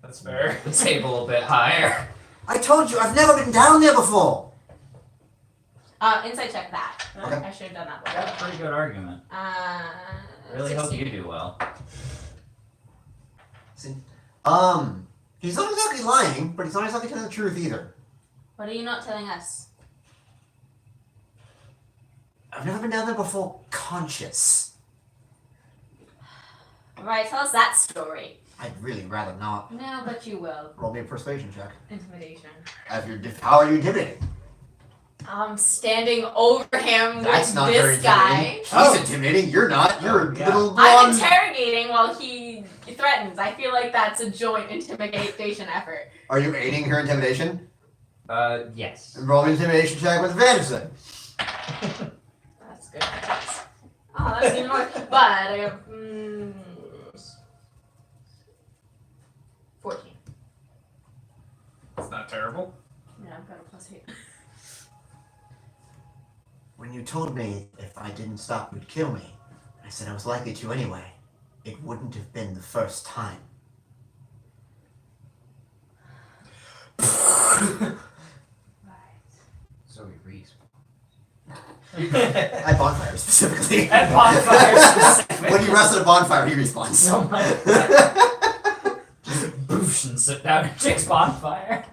S4: That's fair.
S5: The table a bit higher.
S1: I told you, I've never been down there before.
S3: Insight check that.
S1: Okay.
S3: I should have done that
S5: Got a pretty good argument. Really hope
S3: 16.
S5: you do well.
S1: See, he's not exactly lying, but he's not exactly telling the truth either.
S3: What are you not telling us?
S1: I've never been down there before conscious.
S3: Right, tell us that story.
S1: I'd really rather not.
S3: No, but you will.
S1: Roll me a persuasion check.
S3: Intimidation.
S1: How are you intimidating?
S3: Standing over him
S1: That's
S3: with
S1: not very
S3: this guy.
S1: intimidating. He's intimidating. You're not. You're a
S5: Yeah.
S1: little
S3: I'm
S1: blonde.
S3: interrogating while he threatens. I feel like that's a joint intimidation effort.
S1: Are you aiding her intimidation?
S5: Yes.
S1: Roll me an intimidation check with advantage then.
S3: That's good. Oh, that's even more. But I have 14.
S4: It's not terrible.
S3: Yeah, I've got a +8.
S1: When you told me if I didn't stop, you'd kill me, I said I was likely to anyway. It wouldn't have been the first time.
S5: So he reads.
S1: At bonfire specifically.
S5: At bonfire specifically.
S1: When you rest at a bonfire, he respawns.
S5: No, my just boosh and sit down at Jake's bonfire.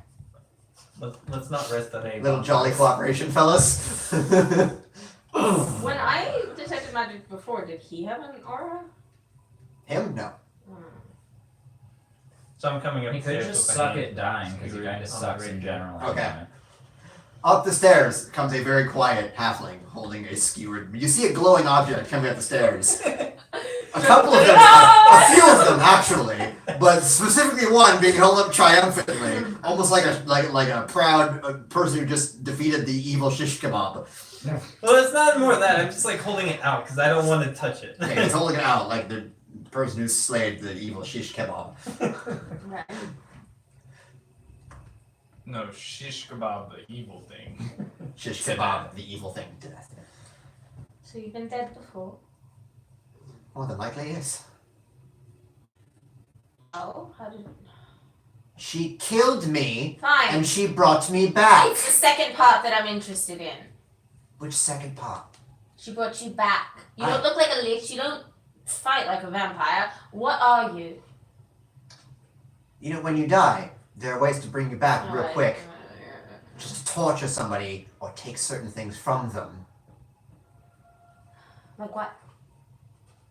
S6: Let's not rest on a
S1: Little jolly cooperation, fellas.
S3: When I detected magic before, did he have an aura?
S1: Him? No.
S6: So I'm coming
S5: He could
S6: upstairs.
S5: just
S6: with
S5: suck
S6: my
S5: at dying because he
S6: Agreed.
S5: kind of
S6: On
S5: sucks
S6: the
S5: in
S6: radio.
S5: general.
S1: Okay. Up the stairs comes a very quiet halfling holding a skewered. You see a glowing object coming up the stairs. A couple of them, a few of them actually, but specifically one being held up triumphantly, almost like a proud person who just defeated the evil shish kebab.
S6: Well, it's not more that. I'm just like holding it out because I don't want to touch it.
S1: Okay, he's holding it out like the person who slayed the evil shish kebab.
S3: Right.
S4: No, shish kebab, the evil thing.
S1: Shish kebab, the evil thing. Did I say?
S3: So you've been dead before.
S1: More than likely, yes.
S3: Oh, how did?
S1: She killed me
S3: Fine.
S1: and she brought me back.
S3: It's the second part that I'm interested in.
S1: Which second part?
S3: She brought you back. You
S1: I-
S3: don't look like a lich. You don't fight like a vampire. What are you?
S1: You know, when you die, there are ways to bring you back real
S3: Alright.
S1: quick. Just to torture somebody or take certain things from them.
S3: Like what?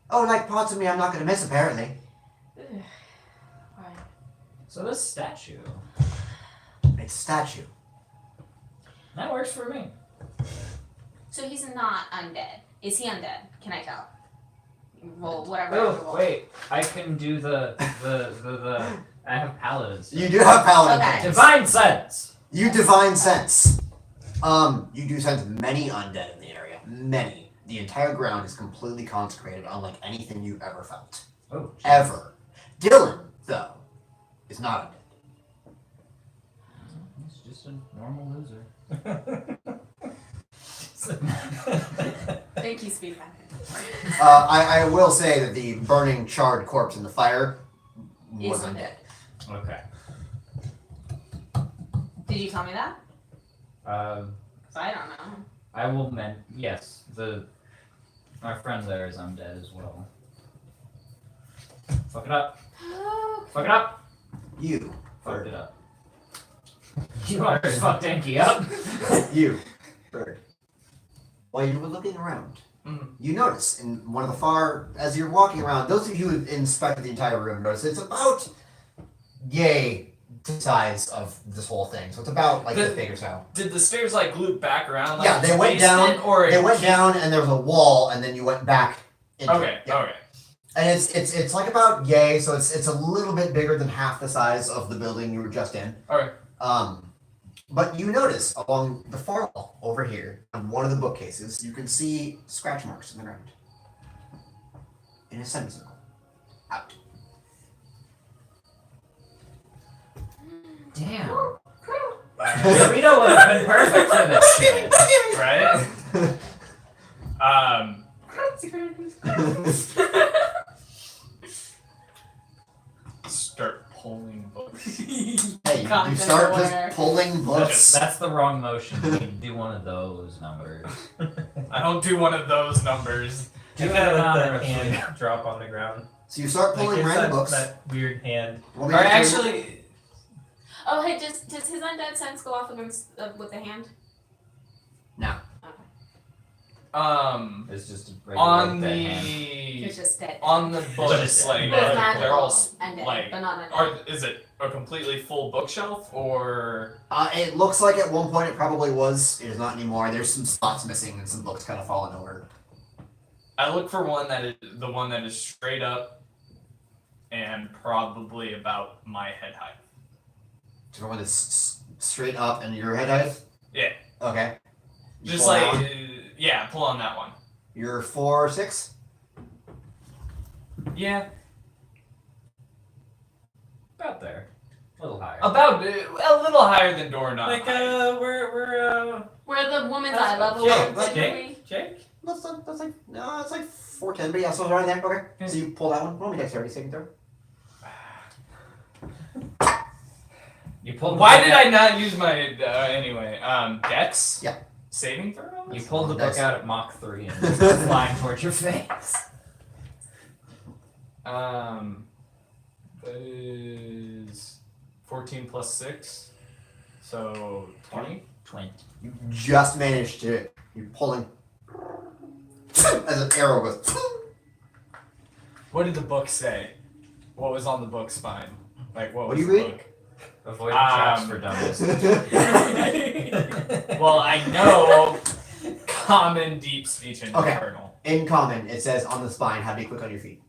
S1: Oh, like parts of me I'm not gonna miss, apparently.
S3: Right.
S5: So this statue,
S1: It's a statue.
S5: that works for me.
S3: So he's not undead. Is he undead? Can I tell? Roll whatever.
S5: Oh,
S3: roll.
S5: wait. I can do the I have paladins.
S1: You do have paladin
S3: Okay.
S1: things.
S5: Divine sense!
S1: You divine sense. You do sense many undead in the area. Many. The entire ground is completely consecrated, unlike anything you've ever felt.
S5: Oh, jeez.
S1: Ever. Dylan, though, is not undead.
S5: He's just a normal loser.
S6: books.
S3: Thank you, Speedman.
S1: I will say that the burning, charred corpse in the fire was
S3: Is
S1: undead.
S5: Okay.
S3: Did you tell me that?
S5: Um,
S3: 'Cause I don't know.
S5: I will yes, my friend there is undead as well. Fuck it up. Fuck it up.
S1: You,
S5: Fucked
S1: bird.
S5: it up. You always fucked Enki up.
S1: You, bird. While you were looking around, you notice in one of the as you're walking around, those of you who inspected the entire room notice it's about the size of this whole thing. So it's about like this big or so.
S4: Did the stairs like loop back around? Like
S1: Yeah, they went
S4: basement,
S1: down.
S4: Or
S1: They went down, and there was a wall, and then you went back. Into
S4: Okay.
S1: it. Yeah.
S4: Okay.
S1: And it's like about yay, so it's a little bit bigger than half the size of the building you were just in.
S4: Okay.
S1: But you notice along the far wall over here, on one of the bookcases, you can see scratch marks in the ground. In a semicircle. Out.
S5: Damn. Dorito would have been perfect for this shit.
S4: Right. Start pulling books.
S1: Hey, you
S3: Content
S1: start
S3: aware.
S1: just pulling books.
S5: That's the wrong motion. You need to do one of those numbers.
S4: I don't do one of those numbers.
S6: You
S5: Do
S6: gotta
S5: it
S6: let
S5: on
S6: the
S5: or
S6: hand drop on the ground.
S1: So you start pulling
S6: Like, it's
S1: random
S6: that,
S1: books.
S6: that weird hand.
S1: Want
S4: Or
S1: me to tell you-
S4: actually,
S3: Oh, hey, does his undead sense go off against with the hand?
S1: No.
S5: It's just a
S4: on
S5: regular dead hand.
S3: It's
S4: the
S3: just dead.
S4: on the books,
S5: Just
S4: like
S3: Both
S5: dead.
S4: they're all
S3: magical and dead,
S4: like,
S3: but not undead.
S4: is it a completely full bookshelf or?
S1: It looks like at one point it probably was. It is not anymore. There's some spots missing and some books kind of falling over.
S4: I look for one that is the one that is straight up, and probably about my head height.
S1: So the one that's straight up and your head height?
S4: Yeah.
S1: Okay. You
S4: Just
S1: pull
S4: like
S1: that one.
S4: yeah, pull on that one.
S1: You're 4'6".
S4: Yeah,
S5: About there. A little higher.
S4: about a little higher than doorknob.
S6: Like,
S4: height.
S6: we're
S3: Where the woman's
S6: That's
S3: eye level
S6: Jake,
S3: is,
S6: that's
S3: technically.
S6: Jake?
S1: That's like no, it's like 4'10", but yeah, so it's right there. Okay.
S4: Yeah.
S1: So you pull that one. Roll me dexterity saving throw.
S5: You pulled. the
S4: Why
S5: book
S4: did
S5: out-
S4: I not use my anyway? Dex.
S1: Yeah.
S4: Saving throw.
S5: You pulled the book
S1: Nice.
S5: out at Mach 3 and it's flying towards your face.
S4: That is 14 plus 6, so 20.
S5: 20.
S1: You just managed to. You're pulling. As an arrow goes.
S4: What did the book say? What was on the book spine? Like what
S1: What
S4: was
S1: do you
S4: the
S1: read?
S4: book?
S5: Avoid traps
S4: Um,
S5: for dummies.
S4: Well, I know common, deep speech, and
S1: Okay.
S4: infernal.
S1: In common, it says on the spine, how to be quick on your feet.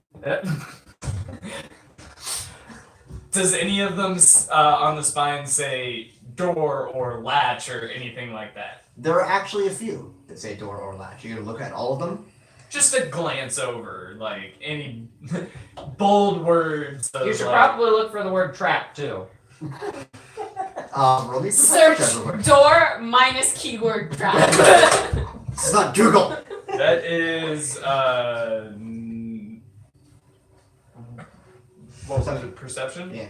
S4: Does any of them on the spine say door or latch or anything like that?
S1: There are actually a few that say door or latch. You're gonna look at all of them.
S4: Just a glance over, like any bold words. Of,
S5: You should
S4: like,
S5: probably look for the word trap too.
S1: Roll me
S3: Search
S1: perception check real quick.
S3: door minus keyword trap.
S1: It's not Google.
S4: That is what was it? Perception?
S1: Yeah.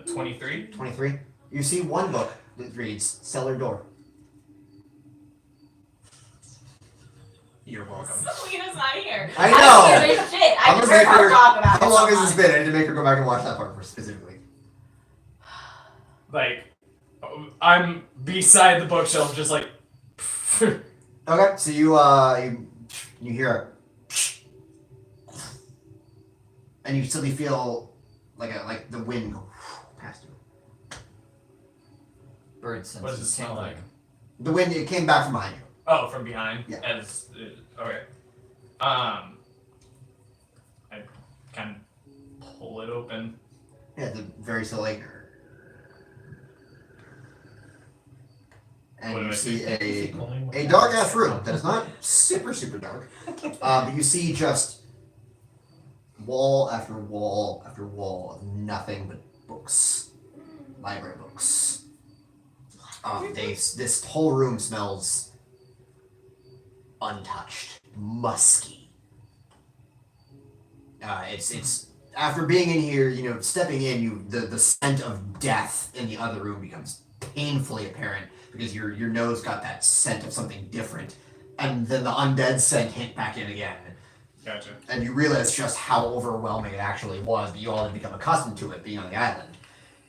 S4: 23.
S1: 23. You see one book that reads cellar door.
S4: You're welcome.
S3: Selena's not here.
S1: I
S3: don't
S1: know.
S3: give a shit. I
S1: I'm
S3: just
S1: gonna
S3: heard
S1: make
S3: her
S1: her-
S3: talk about
S1: How
S3: it
S1: long has
S3: online.
S1: this been? I need to make her go back and watch that part specifically.
S4: Like, I'm beside the bookshelf, just like.
S1: Okay, so you hear and you suddenly feel like the wind go past you.
S5: Bird sense.
S4: What does it smell like?
S1: The wind, it came back from behind you.
S4: Oh, from behind.
S1: Yeah.
S4: As okay. I kind of pull it open.
S1: Yeah, the very still like. And
S4: What do
S1: you
S4: I
S1: see
S6: Is he pulling with
S1: a
S6: that?
S1: dark ass room that is not super dark. But you see just wall after wall after wall of nothing but books. Library books. This whole room smells untouched, musky. It's after being in here, stepping in, the scent of death in the other room becomes painfully apparent because your nose got that scent of something different, and then the undead scent hit back in again.
S4: Gotcha.
S1: And you realize just how overwhelming it actually was, but you all had become accustomed to it being on the island.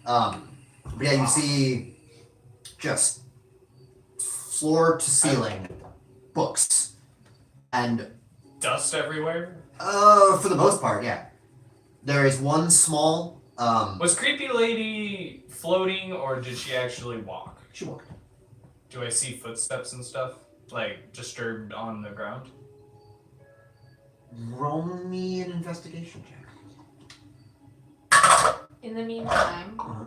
S1: But yeah, you see just floor to ceiling books. And
S4: Dust everywhere.
S1: for the most part, yeah. There is one small
S4: Was Creepy Lady floating, or did she actually walk?
S1: she walked.
S4: Do I see footsteps and stuff, like disturbed on the ground?
S1: Roll me an investigation check.
S3: In the meantime,
S1: Uh-huh.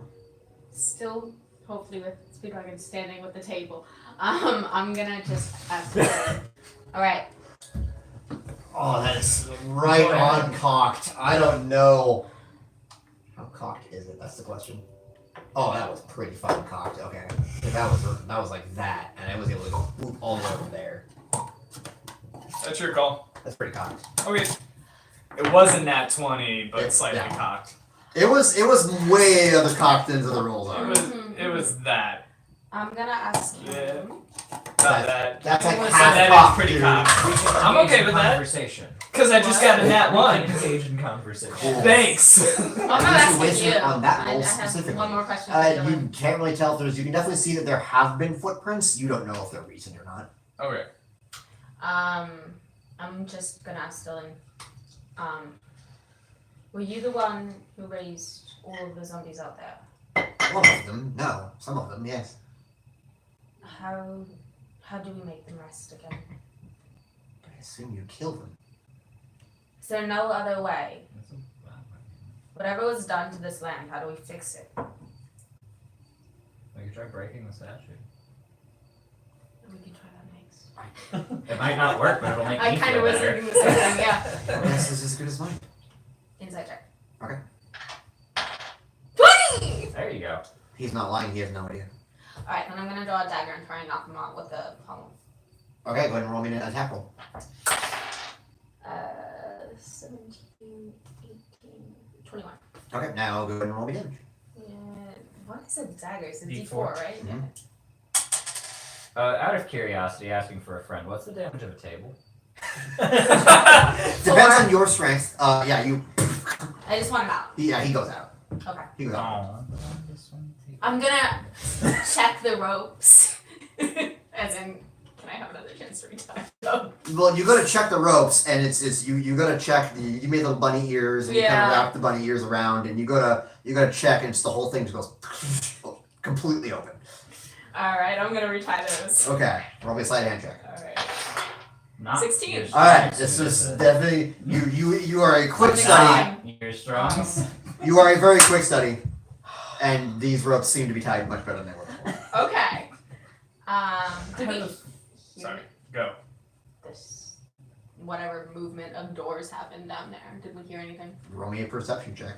S3: still hopefully with Speedwagon standing with the table, I'm gonna just ask her. Alright.
S1: Oh, that is right on cocked. I don't know. How cocked is it? That's the question. Oh, that was pretty fucking cocked. Okay. That was like that, and I was able to go whoop all the way over there.
S4: That's your call.
S1: That's pretty cocked.
S4: Okay. It wasn't that 20, but
S1: It's-
S4: slightly
S1: yeah.
S4: cocked.
S1: It was way other cocked into the rolls are.
S4: It was that.
S3: I'm gonna ask you.
S4: Yeah. Not that.
S1: That's like
S3: It was-
S1: half
S4: that is
S1: cocked,
S4: pretty
S1: dude.
S4: cocked.
S5: We can
S4: I'm
S5: engage
S4: okay
S5: in
S4: with that.
S5: Conversation.
S4: Because I just got a nat
S5: We
S4: one.
S5: can engage in conversation.
S1: Cool.
S4: Thanks.
S3: I'm not
S1: Use
S3: asking
S1: wisdom
S3: you.
S1: on that roll
S3: I have
S1: specifically.
S3: one more question for Dylan.
S1: You can't really tell if there's. You can definitely see that there have been footprints. You don't know if they're recent or not.
S4: Okay.
S3: I'm just gonna ask Dylan. Were you the one who raised all of the zombies out there?
S1: One of them, no. Some of them, yes.
S3: How do we make them rest again?
S1: I assume you killed them.
S3: Is there no other way?
S5: That's a bad one.
S3: Whatever was done to this land, how do we fix it?
S5: We could try breaking the statue.
S3: We can try that next.
S5: It might not work, but it'll make
S3: I
S5: me
S3: kind
S5: feel
S3: of was
S5: better.
S3: thinking the same thing, yeah.
S1: This is as good as mine.
S3: Inside check.
S1: Okay.
S3: 20!
S5: There you go.
S1: He's not lying. He has no idea.
S3: Alright, then I'm gonna draw a dagger and try and knock him out with the pommel.
S1: Okay, go ahead and roll me an attack roll.
S3: 17, 18, 21.
S1: Okay, now go ahead and roll me damage.
S3: Yeah. What is a dagger? It's a
S5: D4,
S3: D4, right?
S1: Mhm.
S5: Out of curiosity, asking for a friend, what's the damage of a table?
S1: Depends on your strength. Yeah, you.
S3: I just want him out.
S1: Yeah, he goes out.
S3: Okay.
S1: He goes out.
S5: Oh.
S3: I'm gonna check the ropes. As in, can I have another chance to retire? No.
S1: Well, you gotta check the ropes, and it's you gotta check the. You made little bunny ears, and you kind
S3: Yeah.
S1: of wrap the bunny ears around, and you gotta check, and it's the whole thing just goes completely open.
S3: Alright, I'm gonna retie those.
S1: Okay, roll me a sleight of hand check.
S3: Alright.
S5: Not
S3: 16.
S5: your
S1: All right,
S5: strength,
S1: this
S5: it's
S1: is
S5: a-
S1: definitely you are a quick
S3: Something
S1: study.
S3: like-
S5: You're strong.
S1: You are a very quick study, and these ropes seem to be tied much better than they were before.
S3: Okay. Did we hear
S4: Sorry. Go.
S3: this whatever movement of doors happened down there? Did we hear anything?
S1: Roll me a perception check.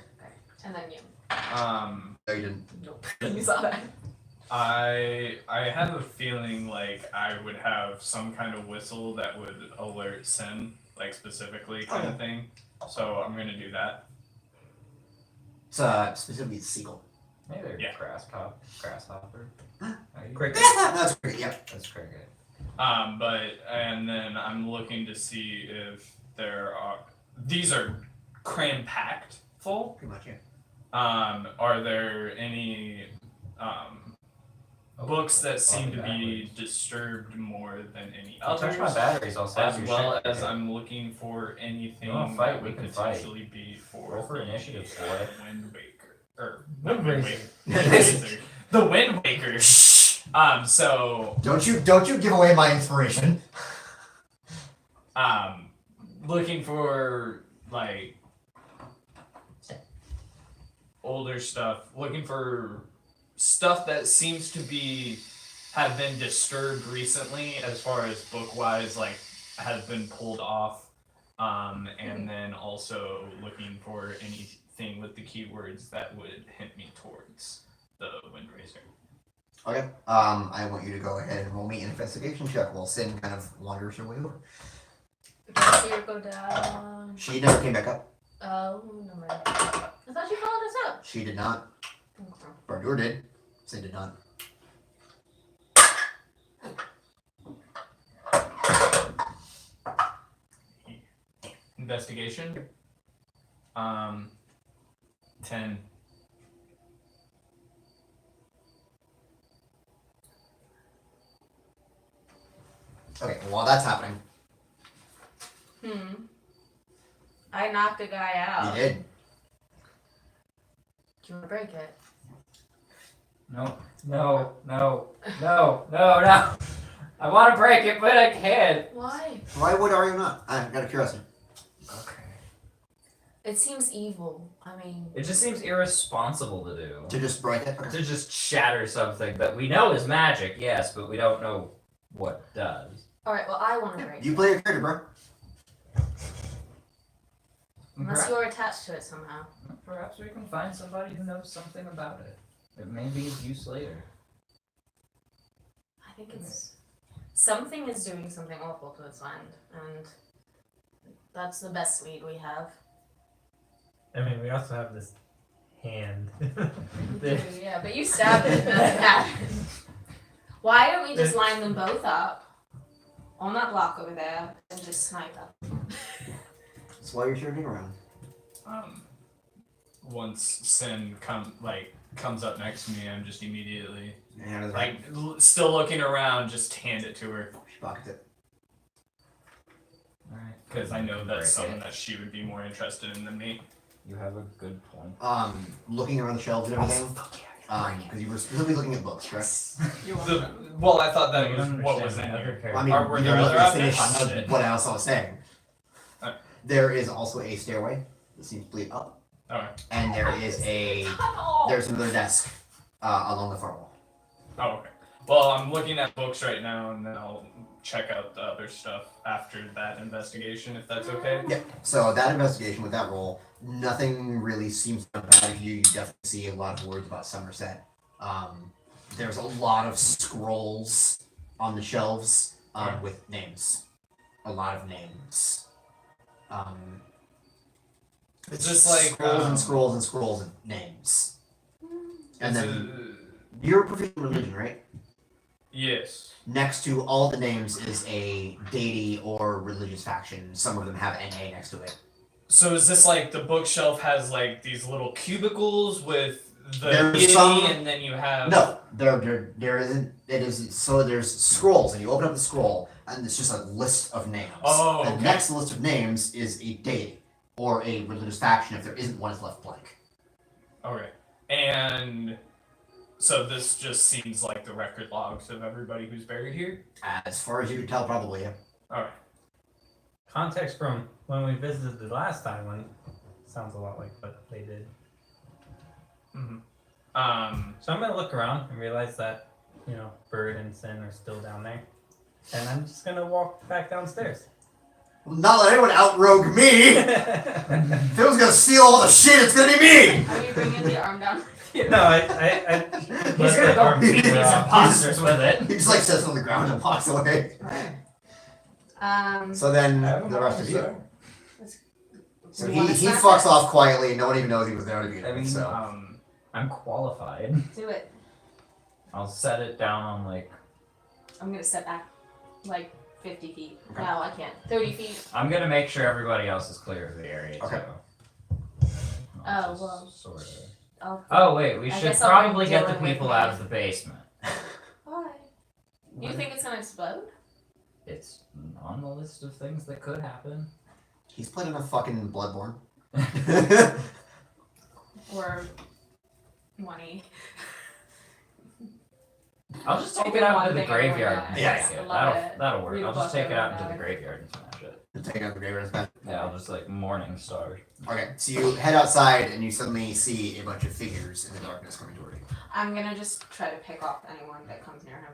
S3: And then you.
S1: No, you didn't.
S3: Nope. You saw that.
S4: I have a feeling like I would have some kind of whistle that would alert Sin, like specifically kind of thing. So I'm gonna do that.
S1: It's specifically the seagull.
S5: Maybe they're
S4: Yeah.
S5: grasshopper.
S6: Cricket.
S1: That's great. Yep.
S5: That's cricket.
S4: And then I'm looking to see if there are. These are cram packed full.
S1: Pretty much, yeah.
S4: Are there any books that seem to be
S5: backwards.
S4: disturbed more than any
S5: I'll touch my
S4: others?
S5: batteries. I'll save
S4: As
S5: your
S4: well
S5: shit.
S4: as I'm looking for anything
S5: You wanna fight?
S4: that
S5: We
S4: would
S5: can fight.
S4: potentially be for
S5: Roll for
S4: the,
S5: initiative, boy.
S4: Wind Waker. Or
S6: Wind
S4: not Wind
S6: Waker.
S4: Waker. The Wind Waker. So
S1: Don't you give away my inspiration.
S4: looking for like older stuff, looking for stuff that seems to have been disturbed recently as far as book wise, like has been pulled off. And then also looking for anything with the keywords that would hint me towards the Windraiser.
S1: Okay. I want you to go ahead and roll me an investigation check while Sin kind of wanders her way over.
S3: Do I see her go down?
S1: She never came back up.
S3: Oh, no mind. I thought she followed us up.
S1: She did not.
S3: Okay.
S1: Bardur did. Sin did not.
S4: Investigation. 10.
S1: Okay, well, while that's happening,
S3: I knocked a guy out.
S1: you did.
S3: Do you want to break it?
S5: No, no, no, no, no, no. I want to break it, but I can't.
S3: Why?
S1: Why would are you not? I've got a curiosity.
S5: Okay.
S3: It seems evil. I mean,
S5: It just seems irresponsible to do.
S1: To just break it? Okay.
S5: To just shatter something that we know is magic, yes, but we don't know what it does.
S3: alright, well, I want to break
S1: You
S3: it.
S1: play your character, bro.
S3: Unless you're attached to it somehow.
S5: Perhaps we can find somebody who knows something about it. It may be of use later.
S3: I think it's. Something is doing something awful to its land, and that's the best lead we have.
S6: I mean, we also have this hand.
S3: Yeah, but you stabbed it, nothing happened. Why don't we just line them both up on that block over there and just snipe them?
S1: That's why you're turning around.
S4: Once Sin comes up next to me, I'm just immediately
S1: And
S4: still looking around, just hand it to her
S1: she pockets it.
S5: Alright.
S4: because I know that's
S5: Break
S4: something
S5: it.
S4: that she would be more interested in than me.
S5: You have a good point.
S1: Looking around the shelves and everything. Because you were specifically looking at books, correct?
S4: Well, I thought that
S5: You
S4: was
S5: don't
S4: what was in
S5: understand the other
S4: here.
S5: character.
S1: Well, I mean,
S4: Are- were
S1: you
S4: there
S1: don't
S4: other
S1: let me finish
S4: objects?
S1: what else I was saying.
S4: Alright.
S1: There is also a stairway that seems to lead up,
S4: Okay.
S1: and there's another desk along the far wall.
S4: Oh, okay. Well, I'm looking at books right now, and then I'll check out the other stuff after that investigation, if that's okay.
S1: Yeah. So that investigation with that roll, nothing really seems to bad you. You definitely see a lot of words about Somerset. There's a lot of scrolls on the shelves with names. A lot of names.
S4: It's just like
S1: scrolls and scrolls and scrolls of names. And
S4: it's
S1: then you're proficient in religion, right?
S4: yes.
S1: Next to all the names is a deity or religious faction. Some of them have NA next to it.
S4: So is this like the bookshelf has like these little cubicles with the
S1: There's
S4: deity,
S1: some-
S4: and then you have
S1: No, there isn't. It is so. There's scrolls, and you open up the scroll, and it's just a list of names.
S4: Oh,
S1: The
S4: okay.
S1: next list of names is a deity or a religious faction. If there isn't one, it's left blank.
S4: Okay. And so this just seems like the record logs of everybody who's buried here.
S1: As far as you can tell, probably. Yeah.
S4: All right.
S6: Context from when we visited the last time when sounds a lot like what they did. So I'm gonna look around and realize that, Bird and Sin are still down there. And I'm just gonna walk back downstairs.
S1: Well, not let anyone outrogue me. If it was gonna steal all the shit, it's gonna be me.
S3: Are you bringing the arm down?
S6: No, I
S5: He's gonna go beat these
S1: Yeah.
S5: imposters with it.
S1: He just like sits on the ground and walks away. So then the rest of you. So
S3: You
S1: he
S3: wanna smash
S1: fucks
S3: it?
S1: off quietly. No one even knows he was there to begin
S5: I
S1: with.
S5: mean,
S1: So
S5: I'm qualified.
S3: Do it.
S5: I'll set it down on like.
S3: I'm gonna step back like 50 feet.
S1: Okay.
S3: No, I can't. 30 feet.
S5: I'm gonna make sure everybody else is clear of the area
S1: Okay.
S5: too.
S3: Oh, well.
S5: Sort of.
S3: Oh,
S5: Oh wait, we
S3: I
S5: should
S3: guess I'll
S5: probably
S3: bring
S5: get the
S3: Dylan with
S5: people
S3: me.
S5: out of the basement.
S3: why? You think it's gonna explode?
S5: It's on the list of things that could happen.
S1: he's played enough fucking Bloodborne.
S3: Or money?
S5: I'll just take
S3: Only
S5: it out
S3: one
S5: into the
S3: thing everyone
S5: graveyard
S3: knows.
S5: and
S1: Yeah,
S5: smash
S3: I
S5: it.
S3: love it.
S5: That'll work.
S3: Read a
S5: I'll just
S3: book
S5: take it out
S3: everyone
S5: into the
S3: knows.
S5: graveyard and smash it.
S1: To take out the graveyard back.
S5: Yeah, I'll just like morning star.
S1: Okay, so you head outside and you suddenly see a bunch of figures in the darkness coming toward you.
S3: I'm gonna just try to pick off anyone that comes near him.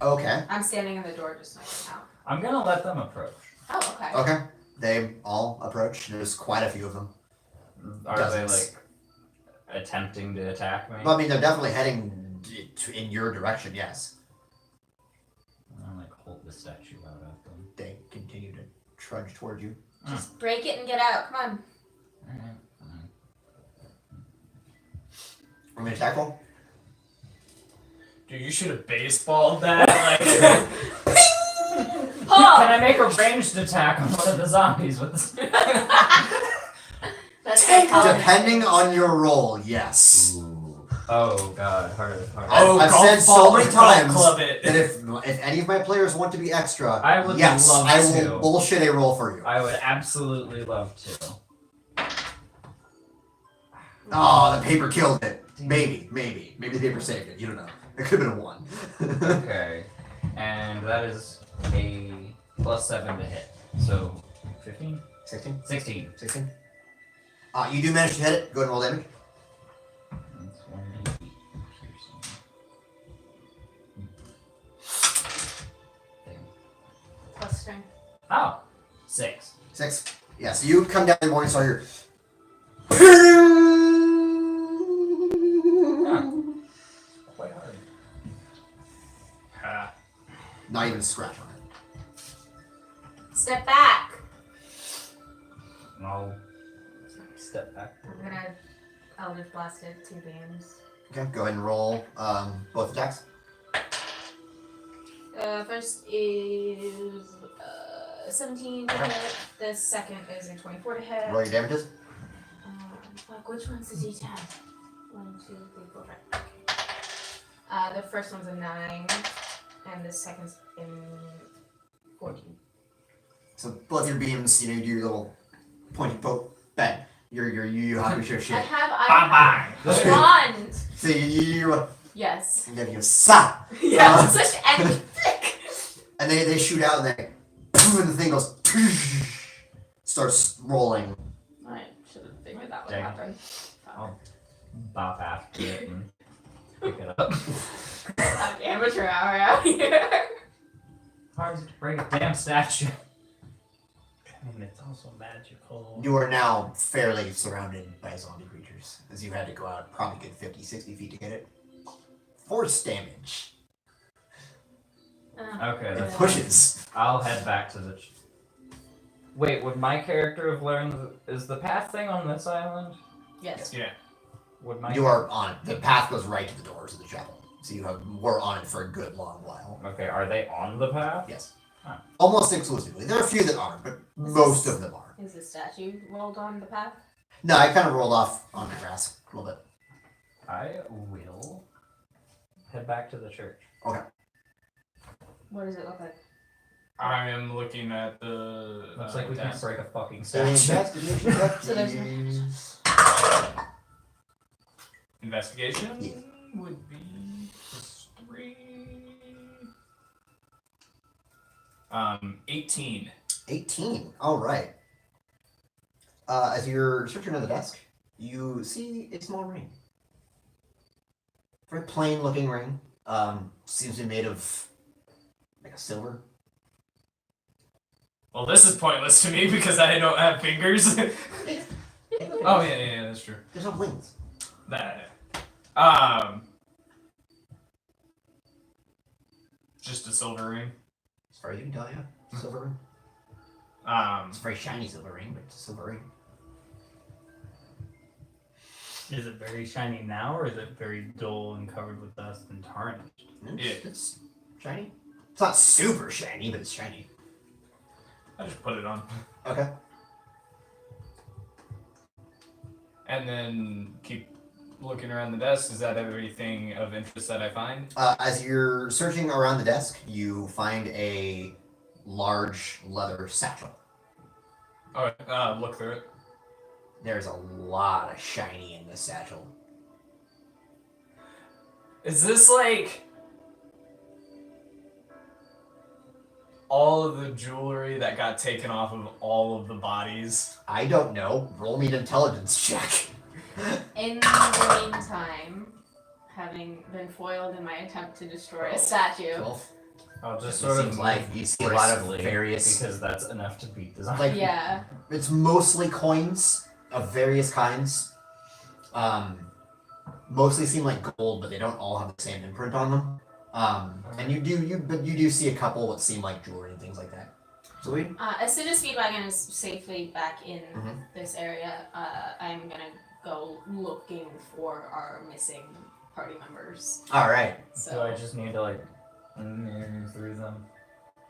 S1: Okay.
S3: I'm standing in the door just sniping out.
S5: I'm gonna let them approach.
S3: Oh, okay.
S1: Okay. They all approach. There's quite a few of them.
S5: Are
S1: Dozens.
S5: they like attempting to attack me.
S1: Well, I mean, they're definitely heading in your direction. Yes,
S5: I'll like hold the statue out at them.
S1: they continue to trudge toward you.
S3: Just break it and get out. Come on.
S5: Alright, fine.
S1: I'm gonna tackle.
S4: Dude, you should have baseballed that. Like,
S3: Paul!
S5: Can I make a ranged attack on one of the zombies with this?
S3: That's psychology.
S1: Depending on your roll, yes.
S5: Ooh. Oh god, hard.
S4: oh,
S1: I've
S4: golf
S1: said so
S4: ball,
S1: many
S4: golf
S1: times
S4: club it.
S1: that if any of my players want to be extra,
S5: I would
S1: yes,
S5: love
S1: I will
S5: to.
S1: bullshit a roll for you.
S5: I would absolutely love to.
S1: Oh, the paper killed it. Maybe the paper saved it. You don't know. It could have been a 1.
S5: Okay, and that is a +7 to hit. So 15,
S1: 16.
S5: 16.
S1: 16. You do manage to hit it. Go ahead and roll damage.
S5: That's 1d8 piercing. Damn.
S3: Plus strength.
S5: Oh, 6.
S1: 6. Yeah, so you come down in the morning, so you're.
S5: Quite hard.
S4: Ah.
S1: Not even a scratch on it.
S3: Step back.
S5: I'll step back.
S3: I'm gonna Eldritch Blast it 2 beams.
S1: Okay, go ahead and roll both attacks.
S3: First is 17 to hit. The second is a 24 to hit.
S1: Roll your damages.
S3: Fuck, which one's the D10? 1, 2, 3, 4, 5. Okay. The first one's a 9, and the second's in 14.
S1: So both your beams, you do your little pointy poke. Bang. You have your
S3: I
S1: shit.
S3: have
S4: Bye-bye.
S3: wand.
S1: So you
S3: Yes.
S1: and then you sa,
S3: Yeah, such an flick.
S1: and they shoot out and they, and the thing goes, starts rolling.
S3: I should have figured that would
S5: Dang.
S3: happen.
S5: I'll bop after it and pick it up.
S3: I'm amateur hour out here.
S5: Hard to break a damn statue.
S6: I mean, it's also magical.
S1: You are now fairly surrounded by zombie creatures, as you had to go out probably good 50, 60 feet to get it. Force damage.
S5: Okay,
S1: It
S5: that's
S1: pushes.
S5: I'll head back to the. Wait, would my character have learned? Is the path thing on this island?
S3: Yes.
S4: Yeah.
S5: Would my
S1: You are on it. The path goes right to the doors of the chapel. So were on it for a good long while.
S5: Okay, are they on the path?
S1: Yes.
S5: Huh.
S1: Almost exclusively. There are a few that aren't, but most of them are.
S3: Is the statue rolled on the path?
S1: No, I kind of rolled off on the grass a little bit.
S5: I will head back to the church.
S3: What does it look like?
S4: I am looking at the.
S5: Looks like we can't
S4: desk.
S5: break a fucking
S1: So
S5: statue.
S3: there's
S4: Investigation
S1: Yeah.
S4: would be +3. 18.
S1: 18. All right. As you're searching on the desk, you see a small ring. Very plain looking ring. Seems to be made of like a silver.
S4: Well, this is pointless to me because I don't have fingers. Oh yeah, that's true.
S1: There's no wings.
S4: That. Just a silver ring.
S1: As far as you can tell, yeah. Silver ring. It's a very shiny silver ring, but it's a silver ring.
S6: Is it very shiny now, or is it very dull and covered with dust and tarnished?
S1: It's shiny. It's not super shiny, but it's shiny.
S4: I just put it on.
S1: Okay.
S4: And then keep looking around the desk. Is that everything of interest that I find?
S1: As you're searching around the desk, you find a large leather satchel.
S4: Alright, look through it.
S1: There's a lot of shiny in this satchel.
S4: Is this like all of the jewelry that got taken off of all of the bodies?
S1: I don't know. Roll me an intelligence check.
S3: In the meantime, having been foiled in my attempt to destroy a statue,
S1: 12.
S5: I'll just
S1: It
S5: sort of
S1: seems like you see a lot of
S5: briskly,
S1: various,
S5: because that's enough to beat the zombie.
S1: like
S3: yeah,
S1: it's mostly coins of various kinds. mostly seem like gold, but they don't all have the same imprint on them. And you do see a couple that seem like jewelry and things like that. So we
S3: As soon as Speedwagon is safely back in
S1: Mhm.
S3: this area, I'm gonna go looking for our missing party members.
S1: all right.
S5: So I
S3: So
S5: just need to like through them.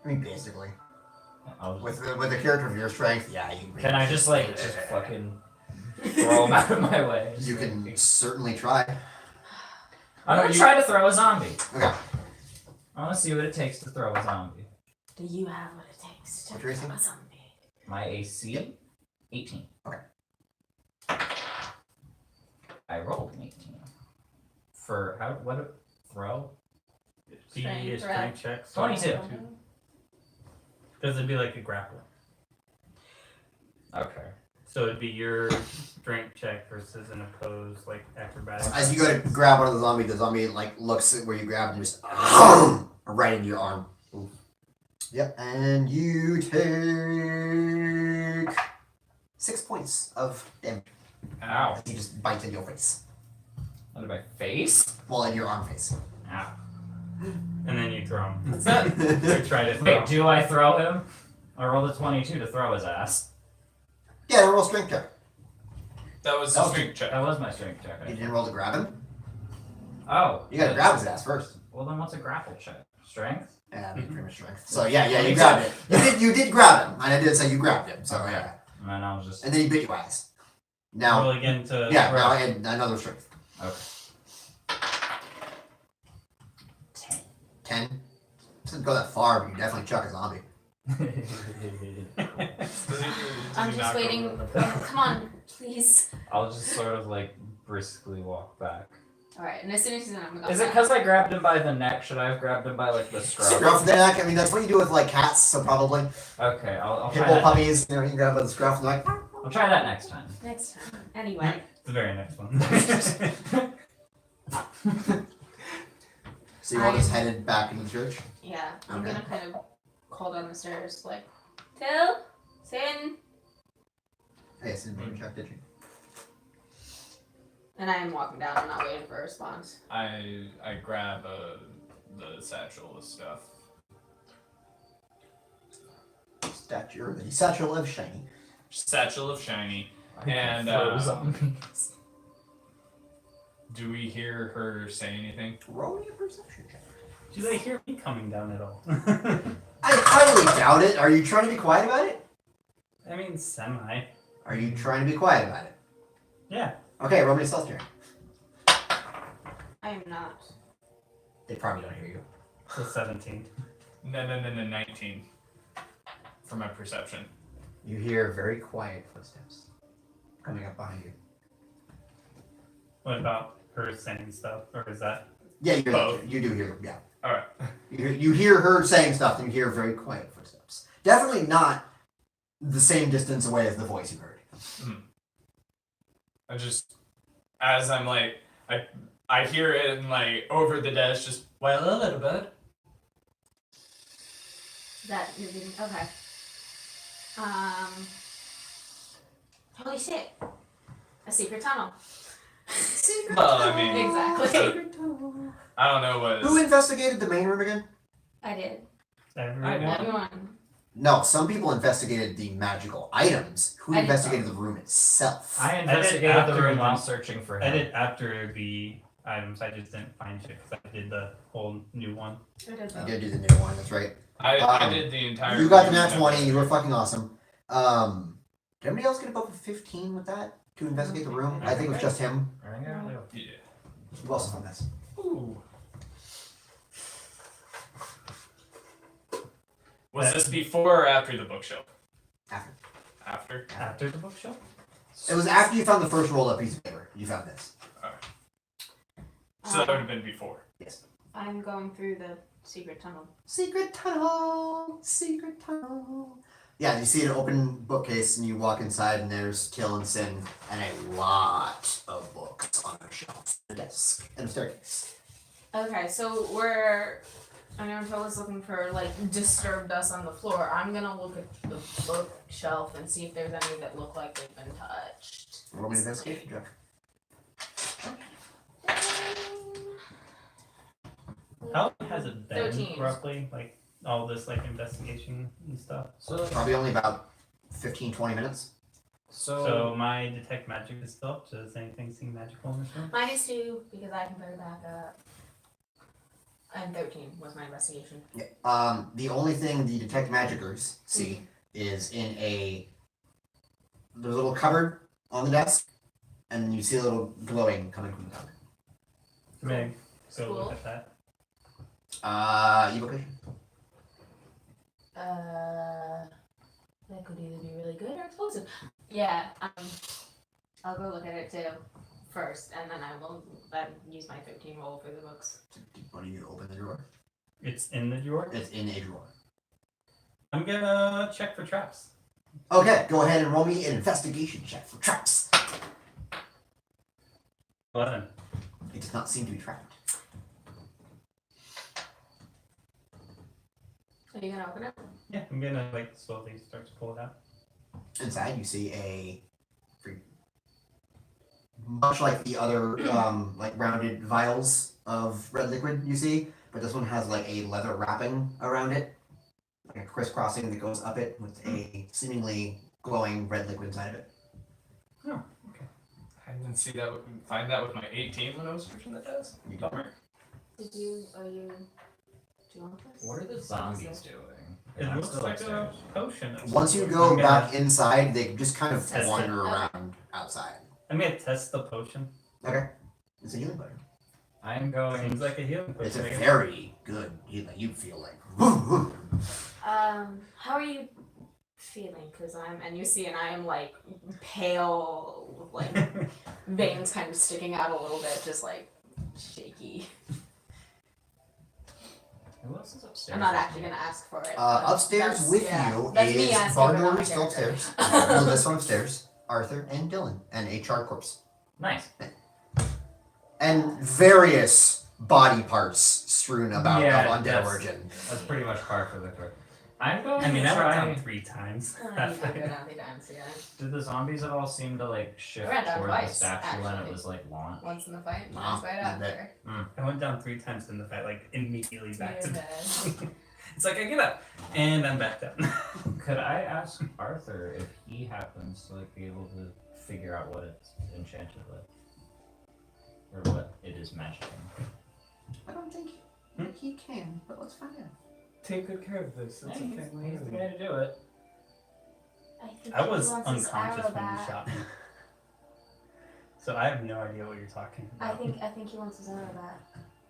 S1: I mean, basically,
S5: I'll just,
S1: with a character of your strength, yeah, you
S5: can I just like just fucking throw them out of my way?
S1: You can certainly try.
S5: I'm gonna try to throw a zombie.
S1: Okay.
S5: I want to see what it takes to throw a zombie.
S3: do you have what it takes to
S1: What's your AC?
S3: throw a zombie?
S5: My AC, 18.
S1: Okay.
S5: I rolled an 18. For how? What? Throw?
S6: Be
S3: Strength,
S6: a strength check.
S5: 22.
S6: Because it'd be like a grapple.
S5: Okay.
S6: So it'd be your strength check versus an opposed like acrobatics.
S1: As you go to grab one of the zombie like looks at where you grab and just right into your arm. Oof. Yep, and you take 6 points of damage.
S5: Ow.
S1: He just bites in your face.
S5: Under my face?
S1: Well, in your arm face.
S5: Ow.
S6: And then you throw him.
S5: What's that?
S6: Or try to throw.
S5: Wait, do I throw him? I rolled a 22 to throw his ass.
S1: Yeah, roll a strength check.
S4: That was
S1: That
S4: the
S1: was-
S4: strength check.
S5: That was my strength check.
S1: You didn't roll to grab him?
S5: Oh.
S1: You gotta grab his ass first.
S5: Well, then what's a grapple check? Strength?
S1: Yeah, I mean, pretty much strength. So yeah, you grabbed it. You did grab him. And I did say you grabbed him. So yeah.
S5: And then I was just.
S1: And then he bit your ass. Now,
S6: Roll again to
S1: yeah,
S6: throw.
S1: now and another strength.
S5: Okay. 10.
S1: 10. Doesn't go that far, but you definitely chuck a zombie.
S3: I'm just waiting. Come on, please.
S5: I'll just sort of like briskly walk back.
S3: Alright, and as soon as he's in, I'm gonna go.
S5: Is it because I grabbed him by the neck? Should I have grabbed him by like the scruff?
S1: Scruff the neck. I mean, that's what you do with like cats. So probably
S5: Okay, I'll try
S1: pitbull
S5: that.
S1: puppies. You know, you can grab by the scruff and they're like.
S5: I'll try that next time.
S3: Next time. Anyway.
S6: The very next one.
S1: So you all just headed back into the church.
S3: Yeah, I'm
S1: Okay.
S3: gonna kind of call down the stairs, like, Till, Sin,
S1: Hey, it's in the check, did you?
S3: and I am walking down. I'm not waiting for a response.
S4: I grab the satchel with stuff.
S1: The satchel of shiny.
S4: Satchel of shiny.
S5: I
S4: And,
S5: throw zombies.
S4: Do we hear her say anything?
S1: Roll your perception check.
S6: Do they hear me coming down at all?
S1: I highly doubt it. Are you trying to be quiet about it?
S6: I mean, semi.
S1: Are you trying to be quiet about it?
S6: Yeah.
S1: Okay, roll me a stealth check.
S3: I am not.
S1: They probably don't hear you.
S6: So 17.
S4: No, 19. For my perception.
S1: You hear very quiet footsteps coming up behind you.
S6: What about her saying stuff? Or is that.
S1: Yeah,
S4: Both.
S1: you do hear them. Yeah,
S4: Alright.
S1: you hear her saying stuff, and you hear very quiet footsteps. Definitely not the same distance away as the voice you heard.
S4: I just, as I'm like, I hear it and like over the desk, just, well, a little bit.
S3: That you're being okay. Holy shit! A secret tunnel. Secret
S4: Well, I mean-
S3: exactly.
S4: I don't know what.
S1: Who investigated the main room again?
S3: I did.
S6: Everyone?
S3: Everyone.
S1: No, some people investigated the magical items. Who
S3: I did
S1: investigated the room itself?
S5: I
S6: did
S5: investigated the
S6: after
S5: room
S6: the-
S5: while searching for
S6: I
S5: him.
S6: did after the items. I just didn't find shit because I did the whole new one.
S3: I did
S1: You
S3: though.
S1: did do the new one. That's right.
S4: I did the entire.
S1: You got the
S4: room
S1: nat
S4: and
S1: 20. You were
S4: everything.
S1: fucking awesome. Did anybody else get above a 15 with that to investigate the room? I think it was just him.
S4: Yeah.
S1: Who else found this?
S4: Ooh. Was this before or after the bookshelf?
S1: After.
S4: After.
S6: After the bookshelf?
S1: It was after you found the first rolled up piece of paper. You found this.
S4: So that would have been before.
S1: Yes.
S3: I'm going through the secret tunnel.
S1: Secret tunnel. Secret tunnel. Yeah, you see an open bookcase and you walk inside and there's Till and Sin and a lot of books on a shelf, a desk, and a staircase.
S3: Okay, so I know Till is looking for like disturbed dust on the floor. I'm gonna look at the bookshelf and see if there's any that look like they've been touched.
S1: Roll me an investigation check.
S6: How long has it been
S3: 13.
S6: roughly? Like all this like investigation and stuff.
S5: So, like,
S1: Probably only about 15-20 minutes.
S6: So my detect magic is still up. Does anything seem magical in this room?
S3: Mine is 2 because I can put it back up. And 13 was my investigation.
S1: Yeah. The only thing the detect magicers see is in there's a little cupboard on the desk, and you see a little glowing coming from the cupboard.
S6: Maybe go
S3: Cool.
S6: look at that.
S1: Evocation.
S3: That could either be really good or explosive. Yeah, I'll go look at it too first, and then I will use my 13 roll for the books.
S1: Why do you open the drawer?
S6: It's in the drawer.
S1: It's in a drawer.
S6: I'm gonna check for traps.
S1: Okay, go ahead and roll me an investigation check for traps.
S6: 11.
S1: It does not seem to be trapped.
S3: Are you gonna open it?
S6: Yeah, I'm gonna like slowly start to pull it out.
S1: Inside, you see much like the other like rounded vials of red liquid you see, but this one has like a leather wrapping around it, like a crisscrossing that goes up it with a seemingly glowing red liquid inside of it.
S4: I didn't find that with my 18 when I was searching the desk.
S1: You don't.
S3: Do you want this?
S5: what are the zombies doing?
S6: It
S5: I'm
S6: looks
S5: still
S6: like
S5: upstairs.
S6: a potion.
S1: Once you go
S6: I'm gonna-
S1: back inside, they just kind of
S6: Test
S1: wander
S3: it.
S1: around outside.
S6: I'm gonna test the potion.
S1: Okay, it's a healing potion.
S5: I'm going.
S6: Seems like a healing potion.
S1: It's a
S6: I guess.
S1: very good healing. You feel like.
S3: How are you feeling? Cause and you see, and I am like pale, like veins kind of sticking out a little bit, just like shaky.
S5: Who else is upstairs?
S3: I'm not actually gonna ask for it.
S1: Upstairs
S3: That's-
S1: with
S3: yeah,
S1: you
S3: that's me
S1: is
S3: asking, but not
S1: Barnor
S3: my
S1: is still
S3: character.
S1: upstairs. No, this one upstairs. Arthur and Dylan and a charred corpse.
S5: Nice.
S1: And various body parts strewn about
S5: Yeah,
S1: of undead
S5: that's-
S1: origin.
S5: That's pretty much par for the course. I'm going
S6: I mean,
S5: to
S6: I went
S5: try.
S6: down 3 times.
S3: You can go down 3 times, yeah.
S5: Did the zombies at all seem to like shift
S3: Ran down
S5: toward the
S3: twice,
S5: statue when it
S3: actually.
S5: was like launched?
S3: Once in the fight,
S1: Wow,
S3: once right
S1: not bad.
S3: after.
S6: I went down 3 times in the fight, like immediately back to
S3: You're
S6: bed.
S3: dead.
S6: It's like I get up and I'm back down.
S5: Could I ask Arthur if he happens to like be able to figure out what it's enchanted with, or what it is magicking?
S1: I don't think he can, but let's find out.
S2: Take good care of this. It's
S5: Hey,
S2: okay.
S5: he's the guy to do it.
S3: think
S6: I
S3: he
S6: was
S3: wants his
S6: unconscious
S3: arrow
S6: when you
S3: back.
S6: shot me. So I have no idea what you're talking
S3: I
S6: about.
S3: think he wants his arrow back.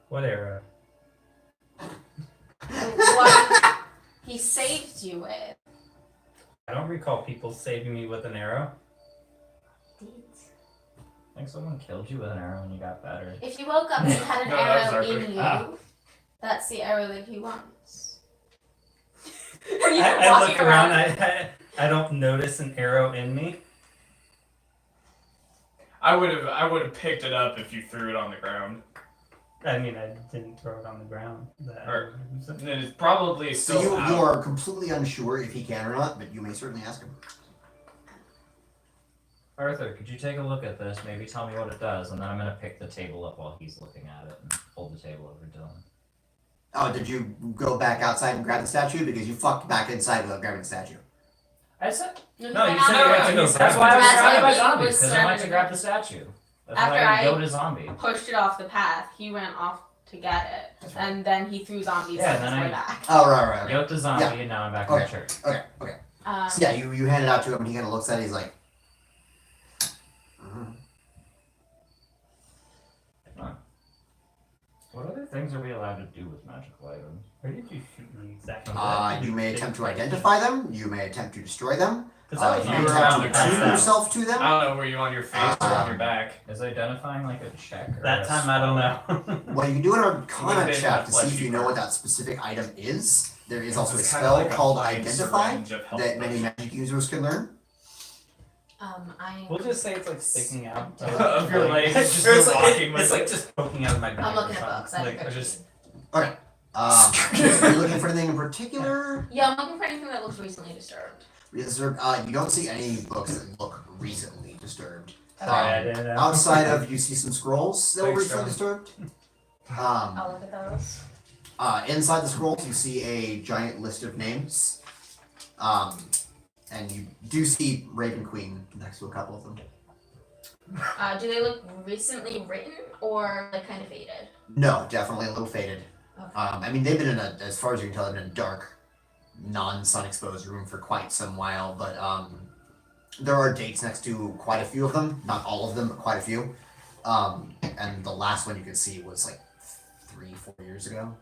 S6: What arrow?
S3: What he saved you with.
S6: I don't recall people saving me with an arrow.
S3: Deeds.
S5: I think someone killed you with an arrow and you got better.
S3: If you woke up and had an
S4: No, that was
S3: arrow
S4: Arthur.
S3: in you,
S5: Ah.
S3: that's the arrow that he wants.
S6: I look around, I don't notice an arrow in me.
S4: I would have picked it up if you threw it on the ground.
S6: I mean, I didn't throw it on the ground.
S4: Or- And it's probably
S1: So
S4: still
S1: you
S4: out.
S1: are completely unsure if he can or not, but you may certainly ask him.
S5: Arthur, could you take a look at this? Maybe tell me what it does, and then I'm gonna pick the table up while he's looking at it and hold the table over Dylan.
S1: Oh, did you go back outside and grab the statue? Because you fucked back inside without grabbing the statue.
S5: I said
S6: No,
S3: went
S6: you
S3: out
S6: said
S3: there.
S6: you had to go
S5: that's
S6: grab
S5: why I was
S3: That's
S5: surrounded
S3: why
S5: by
S3: he
S5: zombies
S3: was
S5: because I went to
S3: surrounded
S5: grab
S3: by-
S5: the statue. That's
S3: After
S5: why I
S3: I-
S5: go to zombie.
S3: Pushed it off the path. He went off to get it,
S1: That's right.
S3: and then he threw zombies
S5: Yeah,
S3: on
S5: then
S3: his way
S5: I-
S3: back.
S1: Oh, right, okay.
S5: Go to zombie, and now I'm back in the church.
S1: Okay.
S3: Um,
S1: So yeah, you hand it out to him and he kind of looks at it, he's like,
S5: What other things are we allowed to do with magical items?
S6: Where did you shoot me exactly?
S1: you may attempt to identify them, you may attempt to destroy them,
S6: Because I was
S1: you
S4: you
S1: may
S4: were
S1: attempt
S4: around
S1: to
S4: the
S1: attune
S4: ground.
S1: yourself to them.
S4: I don't know, were you on your face or on your back?
S5: Is identifying like a check? Or
S6: that
S5: a
S6: time I don't know.
S1: Well, you can do an
S4: What
S1: Arcana
S4: if they
S1: check
S4: have
S1: to see if
S4: fleshy
S1: you know what
S4: parts?
S1: that specific item is. There is also a
S4: It's kinda
S1: spell
S4: like a
S1: called
S4: flying
S1: Identify
S4: syringe of health
S1: that many
S4: potions.
S1: magic users can learn.
S6: We'll just say it's like sticking out
S4: Of your legs, just
S6: Or it's like,
S4: walking with
S6: it's like just poking out of my back.
S3: I'm
S6: or
S3: looking at
S6: something.
S3: books. I
S6: Like,
S3: think
S6: I
S3: I
S6: just
S1: Are you looking for anything in particular?
S3: Yeah, I'm looking for anything that looks recently disturbed.
S1: You don't see any books that look recently disturbed.
S6: sorry, I didn't know.
S1: Outside of, you see some scrolls that were
S4: Thanks,
S1: recently
S4: John.
S1: disturbed.
S3: I'll look at those.
S1: Inside the scrolls, you see a giant list of names. And you do see Raven Queen next to a couple of them.
S3: Do they look recently written or like kind of faded?
S1: No, definitely a little faded.
S3: Okay.
S1: I mean, they've been in a, as far as you can tell, they've been in a dark, non-sun exposed room for quite some while, but there are dates next to quite a few of them. Not all of them, but quite a few. And the last one you could see was like 3-4 years ago.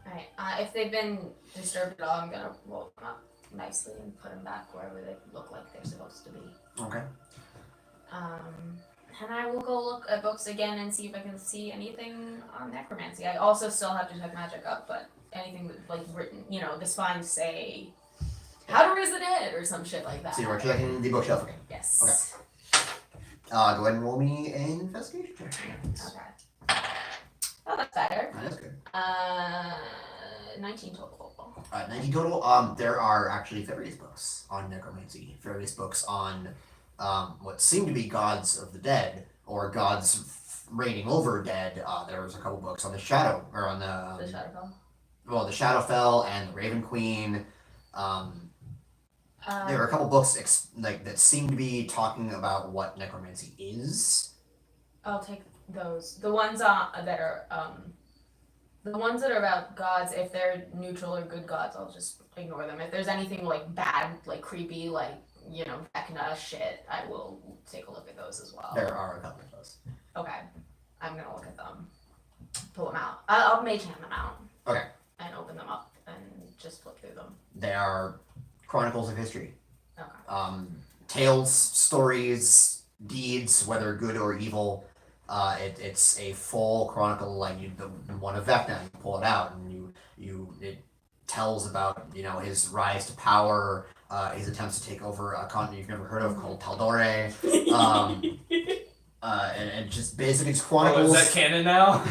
S3: Alright, if they've been disturbed at all, I'm gonna roll them up nicely and put them back wherever they look like they're supposed to be.
S1: Okay.
S3: And I will go look at books again and see if I can see anything on necromancy. I also still have to check magic up, but anything that's like written, you know, the spines say how to raise the dead or some shit like that.
S1: So you are checking the bookshelf again.
S3: Yes.
S1: Go ahead and roll me an investigation check.
S3: Okay. Oh, that's better.
S1: That is good.
S3: 19 total.
S1: 19 total. There are actually various books on necromancy. Various books on what seem to be gods of the dead or gods reigning over dead. There's a couple books on the shadow or on
S3: The
S1: the
S3: Shadowfell.
S1: well, the Shadowfell and the Raven Queen. There are a couple books that seem to be talking about what necromancy is.
S3: I'll take those. The ones that are the ones that are about gods, if they're neutral or good gods, I'll just ignore them. If there's anything like bad, like creepy, like, you know, Vecna shit, I will take a look at those as well.
S1: There are a couple of those.
S3: Okay. I'm gonna look at them. Pull them out. I'll mage hand them out.
S1: Okay.
S3: And open them up and just flip through them.
S1: They are chronicles of history.
S3: Okay.
S1: Tales, stories, deeds, whether good or evil. It's a full chronicle, like the one of Vecna. You pull it out, and it tells about, you know, his rise to power, his attempts to take over a continent you've never heard of called Taldore, and just basically it's
S4: Oh,
S1: chronicles.
S4: is that canon now?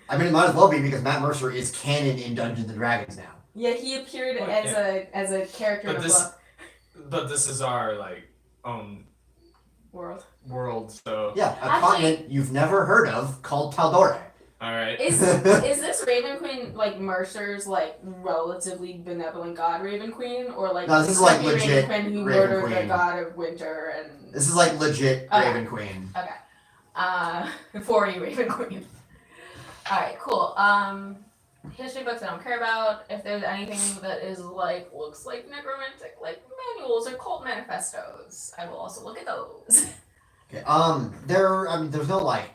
S1: I mean, it might as well be because Matt Mercer is canon in Dungeons and Dragons now.
S3: Yeah, he appeared
S4: Okay.
S3: as a character
S4: But
S3: in a
S4: this-
S3: book.
S4: But this is our like own
S3: World.
S4: world, so
S1: Yeah, a
S3: Actually-
S1: continent you've never heard of called Taldore.
S4: all right.
S3: Is this Raven Queen like Mercer's like relatively benevolent god Raven Queen, or like
S1: No, this is, like,
S3: Slippy
S1: legit
S3: Raven Queen who
S1: Raven
S3: murdered the
S1: Queen.
S3: god of winter and
S1: This is like legit
S3: Okay.
S1: Raven Queen.
S3: for you Raven Queen. Alright, cool. History books I don't care about. If there's anything that is like looks like necromantic like manuals or cult manifestos, I will also look at those.
S1: Okay. There's no like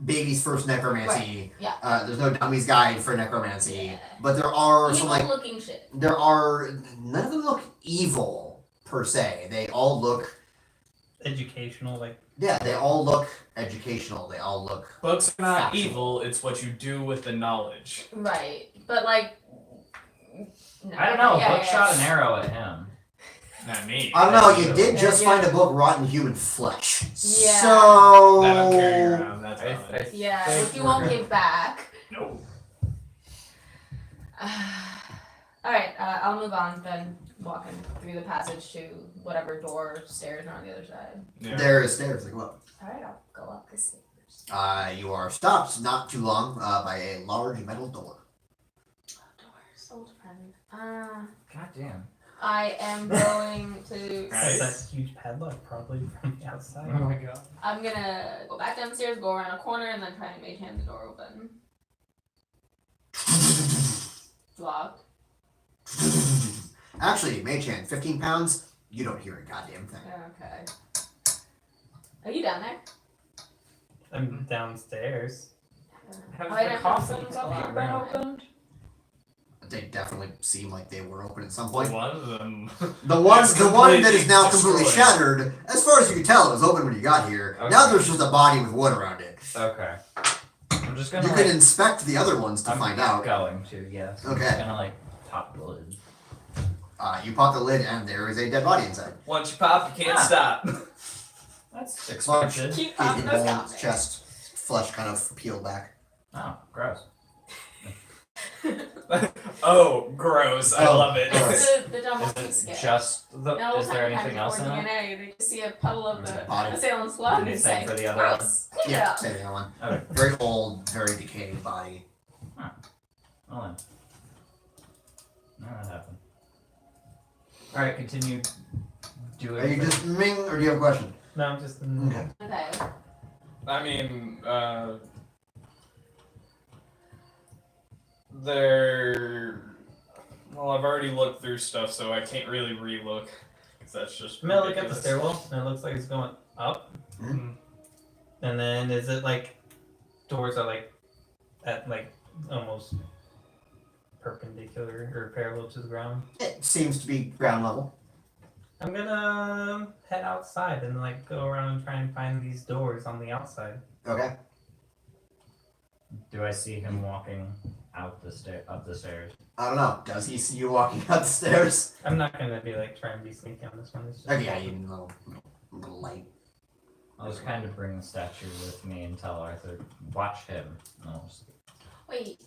S1: baby's first necromancy.
S3: Yeah.
S1: There's no dummy's guide for necromancy.
S3: Yeah.
S1: But there are some
S3: Evil
S1: like
S3: looking shit.
S1: none of them look evil per se. They all look
S6: Educational, like
S1: they all look educational. They all look
S4: Books are not
S1: Factual.
S4: evil, it's what you do with the knowledge.
S3: Right. But like no.
S5: I don't know.
S3: Yeah,
S5: Book
S3: yeah,
S5: shot
S3: yeah.
S5: an arrow at him.
S4: Not me.
S1: I don't know, you did
S3: Yeah,
S1: just
S3: yeah.
S1: find a book rotten human flesh.
S3: Yeah.
S1: So
S4: I don't carry around, that's
S5: I
S4: fine.
S3: Yeah,
S5: think
S3: if you
S5: we're
S3: won't
S5: good.
S3: give back.
S4: No.
S3: Alright, I'll move on then, walking through the passage to whatever door, stairs are on the other side.
S4: Yeah.
S1: there is stairs that go up.
S3: Alright, I'll go up the stairs.
S1: You are stopped not too long by a large metal door.
S3: Doors, old friend.
S5: God damn.
S3: I am going to.
S4: Right.
S6: that huge padlock probably from the outside.
S2: Oh my god.
S3: I'm gonna go back downstairs, go around a corner, and then try and mage hand the door open. It's locked.
S1: Actually, Mage Hand, 15 pounds, you don't hear a goddamn thing.
S3: Okay. Are you down there?
S6: I'm downstairs.
S5: Have
S3: Oh, I
S5: the
S3: don't
S5: coffins
S3: have
S5: up
S3: something
S5: been
S3: around.
S5: opened?
S1: They definitely seem like they were open at some point.
S4: One of them.
S1: The one that is now
S4: completely
S1: completely
S4: destroyed.
S1: shattered, as far as you can tell, it was open when you got here. Now
S5: Okay.
S1: there's just a body with wood around it.
S5: Okay. I'm just gonna
S1: You
S5: like,
S1: can inspect the other ones to
S5: I'm
S1: find out.
S5: going to, yes. I'm
S1: Okay.
S5: just gonna like pop the lid.
S1: You pop the lid and there is a dead body inside.
S4: Once you pop, you can't
S5: Ah.
S4: stop.
S5: That's
S1: Large,
S5: expected.
S3: Keep popping
S1: gaping
S3: those
S1: hole,
S3: comics.
S1: chest, flesh kind of peeled back.
S5: Oh, gross.
S4: Oh, gross. I
S1: Oh,
S4: love it.
S3: It's the double
S5: Is
S3: piece
S5: it
S3: scale.
S5: just the?
S3: No,
S5: Is there
S3: time
S5: anything else in it?
S3: DNA. They just see a puddle of the
S1: Body.
S3: assailant's blood and
S5: Same
S3: say,
S5: for the other
S3: gross. Clean it
S1: Yeah,
S3: up.
S1: same other one.
S5: Okay.
S1: Very old, very decayed body.
S5: Well then. No, that happened. Alright, continue doing.
S1: Are you just ming, or do you have a question?
S6: No, I'm just.
S1: Okay.
S3: Okay.
S4: I mean, there. Well, I've already looked through stuff, so I can't really re-look. Because that's just.
S6: I'm gonna look at the
S4: ridiculous.
S6: stairwell, and it looks like it's going up.
S1: Mhm.
S6: And then is it like doors are like at like almost perpendicular or parallel to the ground?
S1: It seems to be ground level.
S6: I'm gonna head outside and like go around and try and find these doors on the outside.
S1: Okay.
S5: Do I see him walking out up the stairs?
S1: I don't know. Does he see you walking up the stairs?
S6: I'm not gonna be like trying to be sneaky on this one. It's just,
S1: Oh, yeah, you know, little light.
S5: I'll just kind of bring the statue with me and tell Arthur, watch him. No,
S3: Wait.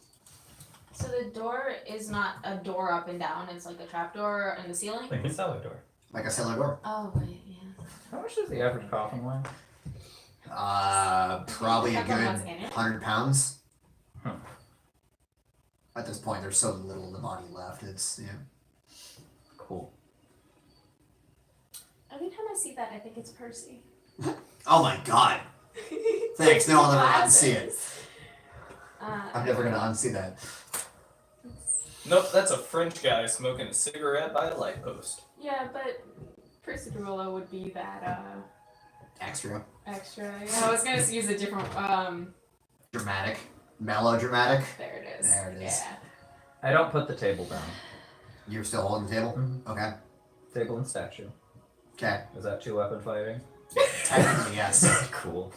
S3: So the door is not a door up and down. It's like a trap door in the ceiling.
S6: like a cellar door.
S1: Like a cellar door.
S3: Oh wait, yeah.
S5: how much does the average coffin weigh?
S1: Probably a
S3: Check on
S1: good
S3: what's in it.
S1: 100 pounds.
S5: Huh.
S1: At this point, there's so little of the body left. It's, yeah.
S5: Cool.
S3: Every time I see that, I think it's Percy.
S1: Oh my god. Thanks, no, I'll never unsee it. I'm never gonna unsee that.
S4: Nope, that's a French guy smoking a cigarette by a light post.
S3: Yeah, but Percy Drullo would be that
S1: Extra.
S3: extra. Yeah, I was gonna use a different
S1: Dramatic. Melodramatic.
S3: there it is.
S1: There it is.
S3: Yeah.
S5: I don't put the table down.
S1: You're still holding the table?
S6: Mhm.
S1: Okay.
S5: Table and statue.
S1: Okay.
S5: Is that 2-weapon fighting?
S1: Technically, yes.
S5: Cool.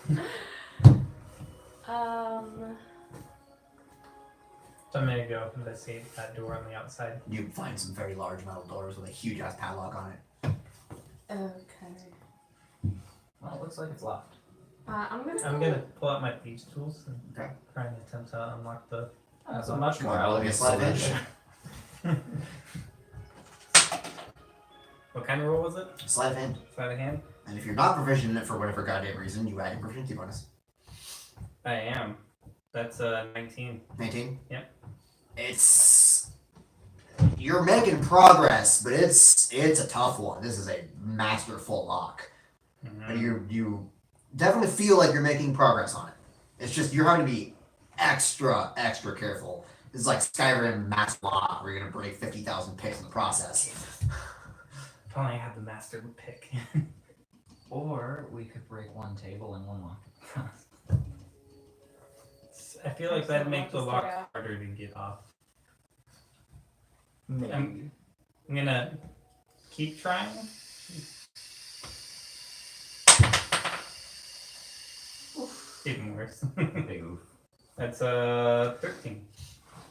S6: So I'm gonna go investigate that door on the outside.
S1: You find some very large metal doors with a huge ass padlock on it.
S3: Okay.
S5: Well, it looks like it's locked.
S3: I'm
S6: I'm gonna pull out my thieves tools and
S1: Okay.
S6: try and attempt to unlock the.
S5: That's a much more
S1: Roll me a
S5: elegant
S1: sleight of hand.
S5: solution.
S6: What kind of roll was it?
S1: Sleight of hand.
S6: Sleight of hand?
S1: And if you're not proficient in it for whatever goddamn reason, you add your proficiency bonus.
S6: I am. That's 19.
S1: 19?
S6: Yep.
S1: It's... You're making progress, but it's a tough one. This is a masterful lock.
S6: Mhm.
S1: And you definitely feel like you're making progress on it. It's just you're having to be extra careful. It's like Skyrim Master Lock, where you're gonna break 50,000 picks in the process.
S6: If only I had the master pick.
S5: Or we could break one table and one lock.
S6: I feel like that'd make the lock
S3: Yeah.
S6: harder to get off.
S5: Maybe.
S6: I'm gonna keep trying. Even worse.
S5: Big oof.
S6: That's 13.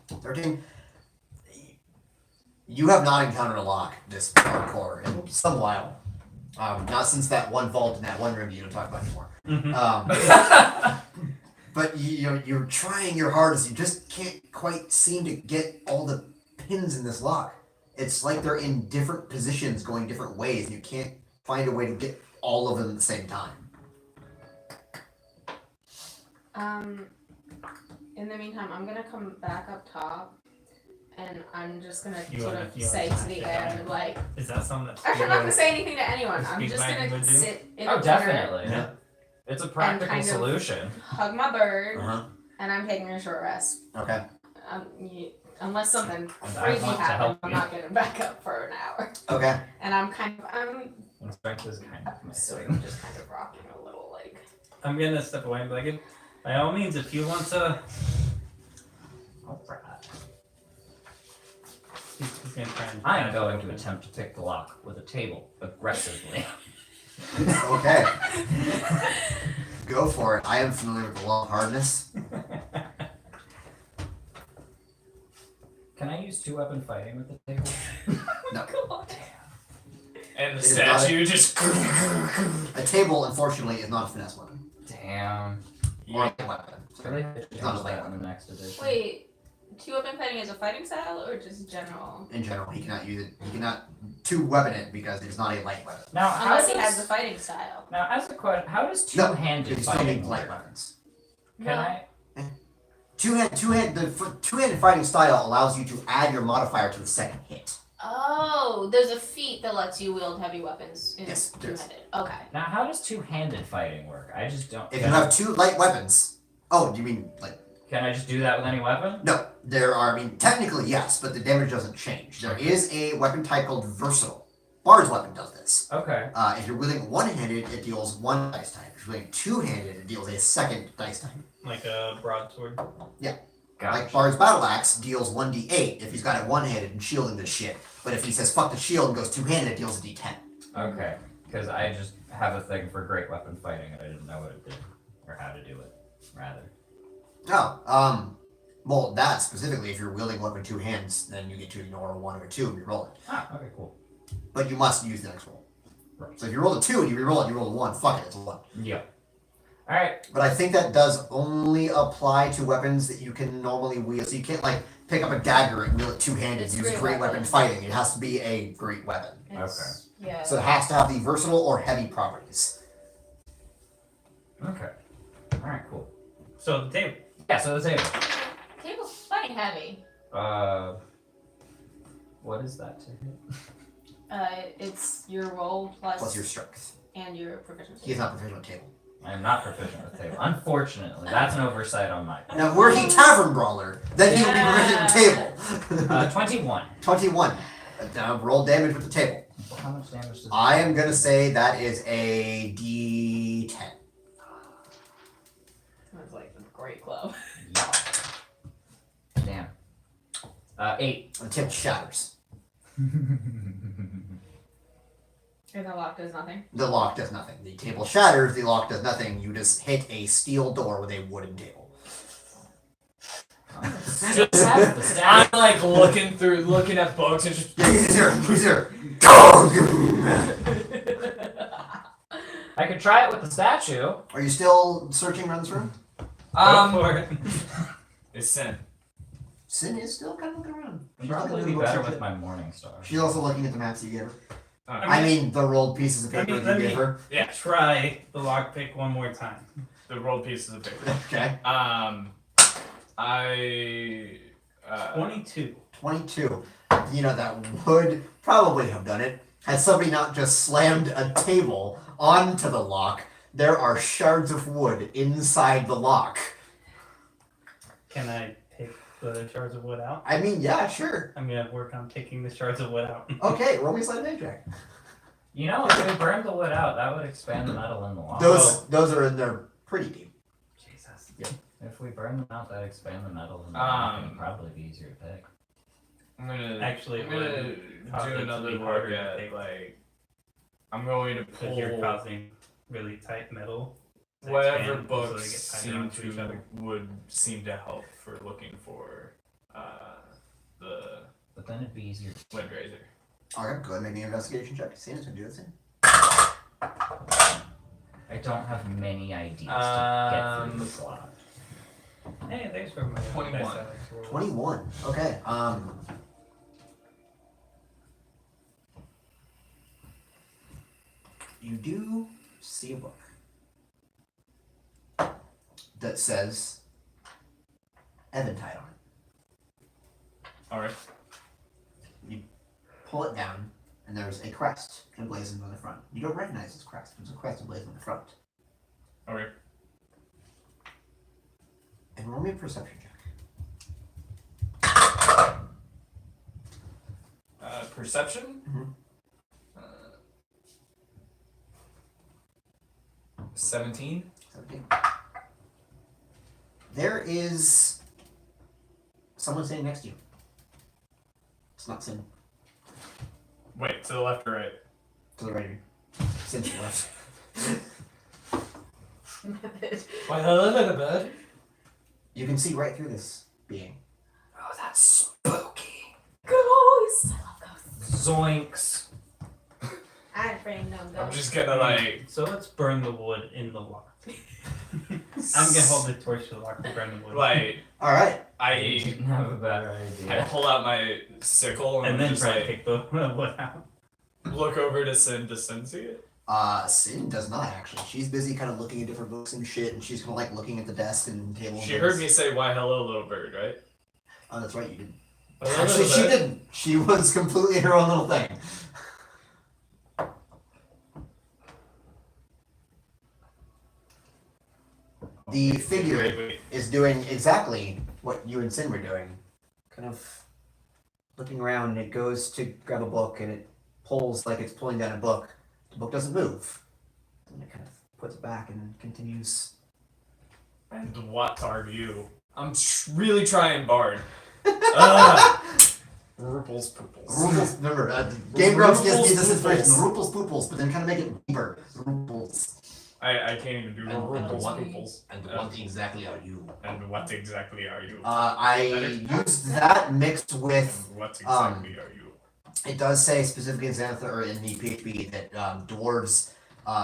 S1: 13. You have not encountered a lock this hardcore in some while. Not since that one vault in that one room you don't talk about anymore. But you're trying your hardest. You just can't quite seem to get all the pins in this lock. It's like they're in different positions, going different ways, and you can't find a way to get all of them at the same time.
S3: In the meantime, I'm gonna come back up top, and I'm just gonna
S6: You
S3: sort
S6: wanna-
S3: of
S6: you wanna
S3: say to
S6: smash
S3: the
S6: it
S3: air,
S6: down?
S3: like,
S6: Is that something that's
S3: actually, I'm not gonna say anything to anyone. I'm
S6: Speak
S3: just
S6: language
S3: gonna
S6: would do?
S3: sit in
S5: Oh,
S3: a corner,
S5: definitely.
S1: Yeah.
S5: It's a practical
S3: kind of-
S5: solution.
S3: hug my bird,
S1: Uh-huh.
S3: and I'm taking a short rest.
S1: Okay.
S3: Unless something
S5: I
S3: crazy
S5: want to
S3: happens,
S5: help
S3: I'm
S5: you.
S3: not getting back up for an hour.
S1: Okay.
S3: And I'm
S5: And strength is kind of my
S3: sort
S5: thing.
S3: of just kind of rocking a little, like.
S6: I'm gonna step away and be like, by all means, if you want to.
S5: Alright.
S6: He's gonna try and.
S5: I am going to attempt to pick the lock with a table aggressively.
S1: Okay. Go for it. I am familiar with the law of hardness.
S5: Can I use 2-weapon fighting with the table?
S1: No.
S3: God.
S4: And the
S1: It is not
S4: statue just.
S1: A table, unfortunately, is not a finesse weapon.
S5: Damn.
S1: Or a light weapon.
S5: Really?
S1: It's not a
S5: Change
S1: light
S5: that in
S1: weapon.
S5: the next edition.
S3: Wait, 2-weapon fighting is a fighting style or just general?
S1: In general, he cannot use it. He cannot two-weapon it because it is not a light weapon.
S5: Now, how
S3: Unless he
S5: does,
S3: has the fighting style.
S5: now, as a question, how does
S1: No,
S5: two-handed
S1: You still
S5: fighting
S1: need light
S5: work?
S1: weapons.
S5: Can I?
S1: two-handed fighting style allows you to add your modifier to the second hit.
S3: Oh, there's a feat that lets you wield heavy weapons in
S1: Yes, there is.
S3: two-handed. Okay.
S5: Now, how does two-handed fighting work? I just don't.
S1: If you have two light weapons, oh, do you mean like?
S5: Can I just do that with any weapon?
S1: No, there are. I mean, technically yes, but the damage doesn't change. There is a weapon type called versatile. Bard's weapon does this.
S5: Okay.
S1: If you're wielding one-handed, it deals one dice type. If you're wielding two-handed, it deals a second dice type.
S6: Like a broadsword.
S1: Like
S5: Gotcha.
S1: Bard's battle axe deals 1d8 if he's got it one-handed and shielding the shit. But if he says fuck the shield and goes two-handed, it deals a d10.
S5: Okay. Because I just have a thing for great weapon fighting and I didn't know what it did. Or how to do it, rather.
S1: Oh, well, that specifically, if you're wielding one with two hands, then you get to ignore a 1 or a 2 and re-roll it.
S5: Ah, okay, cool.
S1: But you must use the next roll.
S5: Right.
S1: So if you roll a 2 and you re-roll it, you roll a 1, fuck it, it's a 1.
S5: Yeah. Alright.
S1: But I think that does only apply to weapons that you can normally wield. So you can't, like, pick up a dagger and wield it two-handed and use
S3: Great
S1: great weapon
S3: weapon.
S1: fighting. It has to be a great weapon.
S3: It's, Yeah.
S1: So it has to have the versatile or heavy properties.
S5: Okay. Alright, cool.
S6: So the table.
S5: Yeah, so the table.
S3: Table's fighting heavy.
S5: What is that to hit?
S3: It's your roll
S1: Plus your strength.
S3: and your proficiency.
S1: He's not proficient with table.
S5: I am not proficient with table. Unfortunately, that's an oversight on my part.
S1: Now, were he tavern brawler, then he would be proficient with table.
S5: 21.
S1: 21. Now roll damage with the table.
S5: How much damage does
S1: I am gonna say that is a D10.
S3: That's like a great club.
S5: Yeah. Damn. 8.
S1: The tip shatters.
S3: And the lock does nothing.
S1: The lock does nothing. The table shatters. The lock does nothing. You just hit a steel door with a wooden table.
S4: Just,
S5: That's the stat.
S4: I'm like looking at books and just.
S1: Who's there? Who's there?
S5: I could try it with the statue.
S1: Are you still searching around this room?
S6: Go for it.
S4: It's sin.
S1: Sin is still kind of looking around.
S5: It'd
S1: She's also
S5: probably be
S1: doing books
S5: better
S1: and
S5: with
S1: shit.
S5: my morning star.
S1: She's also looking at the maps you gave her.
S4: Uh,
S1: I mean, the rolled pieces of
S6: Let
S1: paper
S6: me-
S1: you
S6: let
S1: gave
S6: me-
S1: her.
S4: Yeah.
S6: Try the lockpick one more time.
S4: the rolled pieces of paper.
S1: Okay.
S4: I.
S6: 22.
S1: 22. You know, that would probably have done it had somebody not just slammed a table onto the lock. There are shards of wood inside the lock.
S6: Can I pick the shards of wood out?
S1: I mean, yeah, sure.
S6: I'm gonna work on picking the shards of wood out.
S1: Okay, roll me a sleight of hand check.
S5: You know, if we burned the wood out, that would expand the metal in the lock.
S1: Those are in there pretty deep.
S6: Jesus.
S5: If we burn them out, that expand the metal in the lock. It'd probably be easier to pick.
S4: I'm gonna.
S6: Actually,
S4: I'm
S6: it would
S4: gonna
S6: cause it
S4: do
S6: to
S4: another
S6: be
S4: look
S6: harder to
S4: at
S6: pick.
S4: like. I'm going to
S6: Because you're
S4: pull
S6: causing really tight metal. to
S4: whatever
S6: expand, so they
S4: books
S6: get tighter
S4: seem
S6: onto each other.
S4: would seem to help for looking for the
S5: But then it'd be easier to
S4: Windraiser.
S1: Alright, go ahead and make an investigation check. Santa's gonna do this thing.
S5: I don't have many ideas to get through the plot.
S6: Hey, thanks for my
S4: 21.
S6: nice Alex roll.
S1: 21. Okay, you do see a book that says Eventide on it.
S4: Alright.
S1: Pull it down, and there's a crest emblazoned on the front. You don't recognize this crest. There's a crest emblazoned on the front.
S4: Alright.
S1: And roll me a perception check.
S4: Perception?
S1: Mhm.
S4: 17?
S1: 17. There is someone standing next to you. It's not Sin.
S4: Wait, to the left or right?
S1: To the right of you. Sin to the left.
S2: Why, hello, bud.
S1: You can see right through this being.
S4: Oh, that's spooky.
S3: Ghosts! I love ghosts.
S5: Zoinks!
S3: I'm afraid no
S4: I'm
S3: ghosts.
S4: just gonna like.
S6: So let's burn the wood in the lock. I'm gonna hold the torch to the lock to burn the wood.
S4: Like,
S1: Alright.
S5: I
S4: I
S5: didn't have a better
S4: I
S5: idea.
S4: pull out my sickle and,
S6: and then
S4: just
S6: try to
S4: like
S6: pick the wood out.
S4: look over to Sin. Does Sin see it?
S1: Sin does not actually. She's busy kind of looking at different books and shit, and she's kind of like looking at the desk and table. and
S4: She
S1: things.
S4: heard me say, "Why hello, little bird," right?
S1: Oh, that's right, you didn't.
S4: Hello,
S1: Actually,
S4: little
S1: she
S4: bird.
S1: didn't. She was completely her own little thing. The figure
S4: Wait.
S1: is doing exactly what you and Sin were doing. Kind of looking around, and it goes to grab a book, and it pulls like it's pulling down a book. The book doesn't move. And it kind of puts it back and continues.
S4: And what are you? I'm really trying, Bard. Ruples pooples.
S1: Ruples, remember, Game Grumps gives me this inspiration. The Ruples Pooples, but then kind of make it deeper. Ruples.
S4: I can't even do
S1: And
S4: Ruples
S1: what-
S4: pooples.
S1: And what exactly are you?
S4: And what exactly are you?
S1: I used that mixed with.
S4: And what exactly are you?
S1: It does say specifically in Xanatha or in the PHB that dwarves,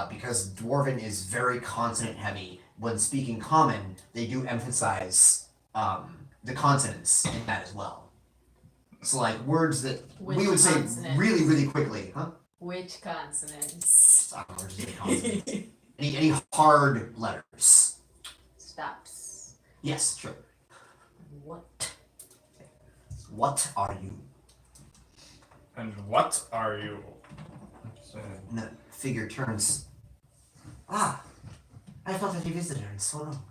S1: because Dwarven is very consonant heavy, when speaking Common, they do emphasize the consonants in that as well. So like words that we
S3: Which
S1: would say
S3: consonants?
S1: really, really quickly, huh?
S3: Which consonants?
S1: I don't know, just any consonants. any hard letters.
S3: Stops.
S1: Yes, sure.
S3: What?
S1: What are you?
S4: And what are you?
S1: And the figure turns. Ah, I thought that you visited in so long.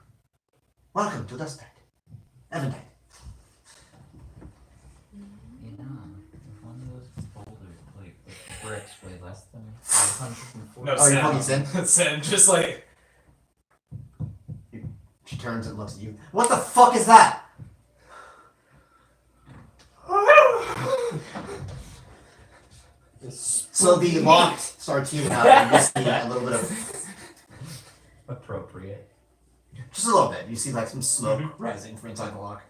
S1: Welcome to Dustite. Eventide.
S5: You know, if one of those boulders, like the bricks weigh less than 540.
S4: No,
S1: Oh, you're fucking
S4: Sen. Sen, just like
S1: She turns and looks at you. What the fuck is that? So the lock starts heating up, and you see a little bit of,
S5: Appropriate.
S1: just a little bit. You see like some smoke rising from inside the lock.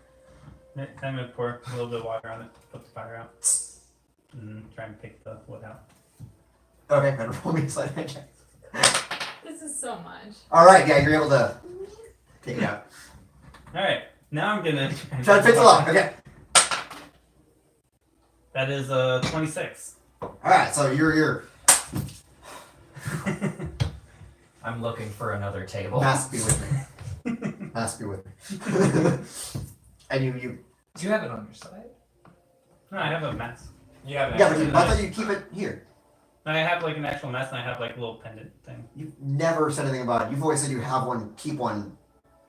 S6: I'm gonna pour a little bit of water on it, put the fire out, and try and pick the wood out.
S1: Okay, better roll me a slide check.
S3: This is so much.
S1: All right, yeah, you're able to take it out.
S6: Alright, now I'm gonna
S1: Try to pick the lock. Okay.
S6: That is 26.
S1: All right, so you're
S5: I'm looking for another table.
S1: Mask be with me. Mask be with me. And you
S2: Do you have it on your side?
S6: No, I have a mask.
S4: yeah,
S1: yeah, but I thought you'd keep it here.
S6: I have like an actual mask and I have like a little pendant thing.
S1: You've never said anything about it. You've always said you have one, keep one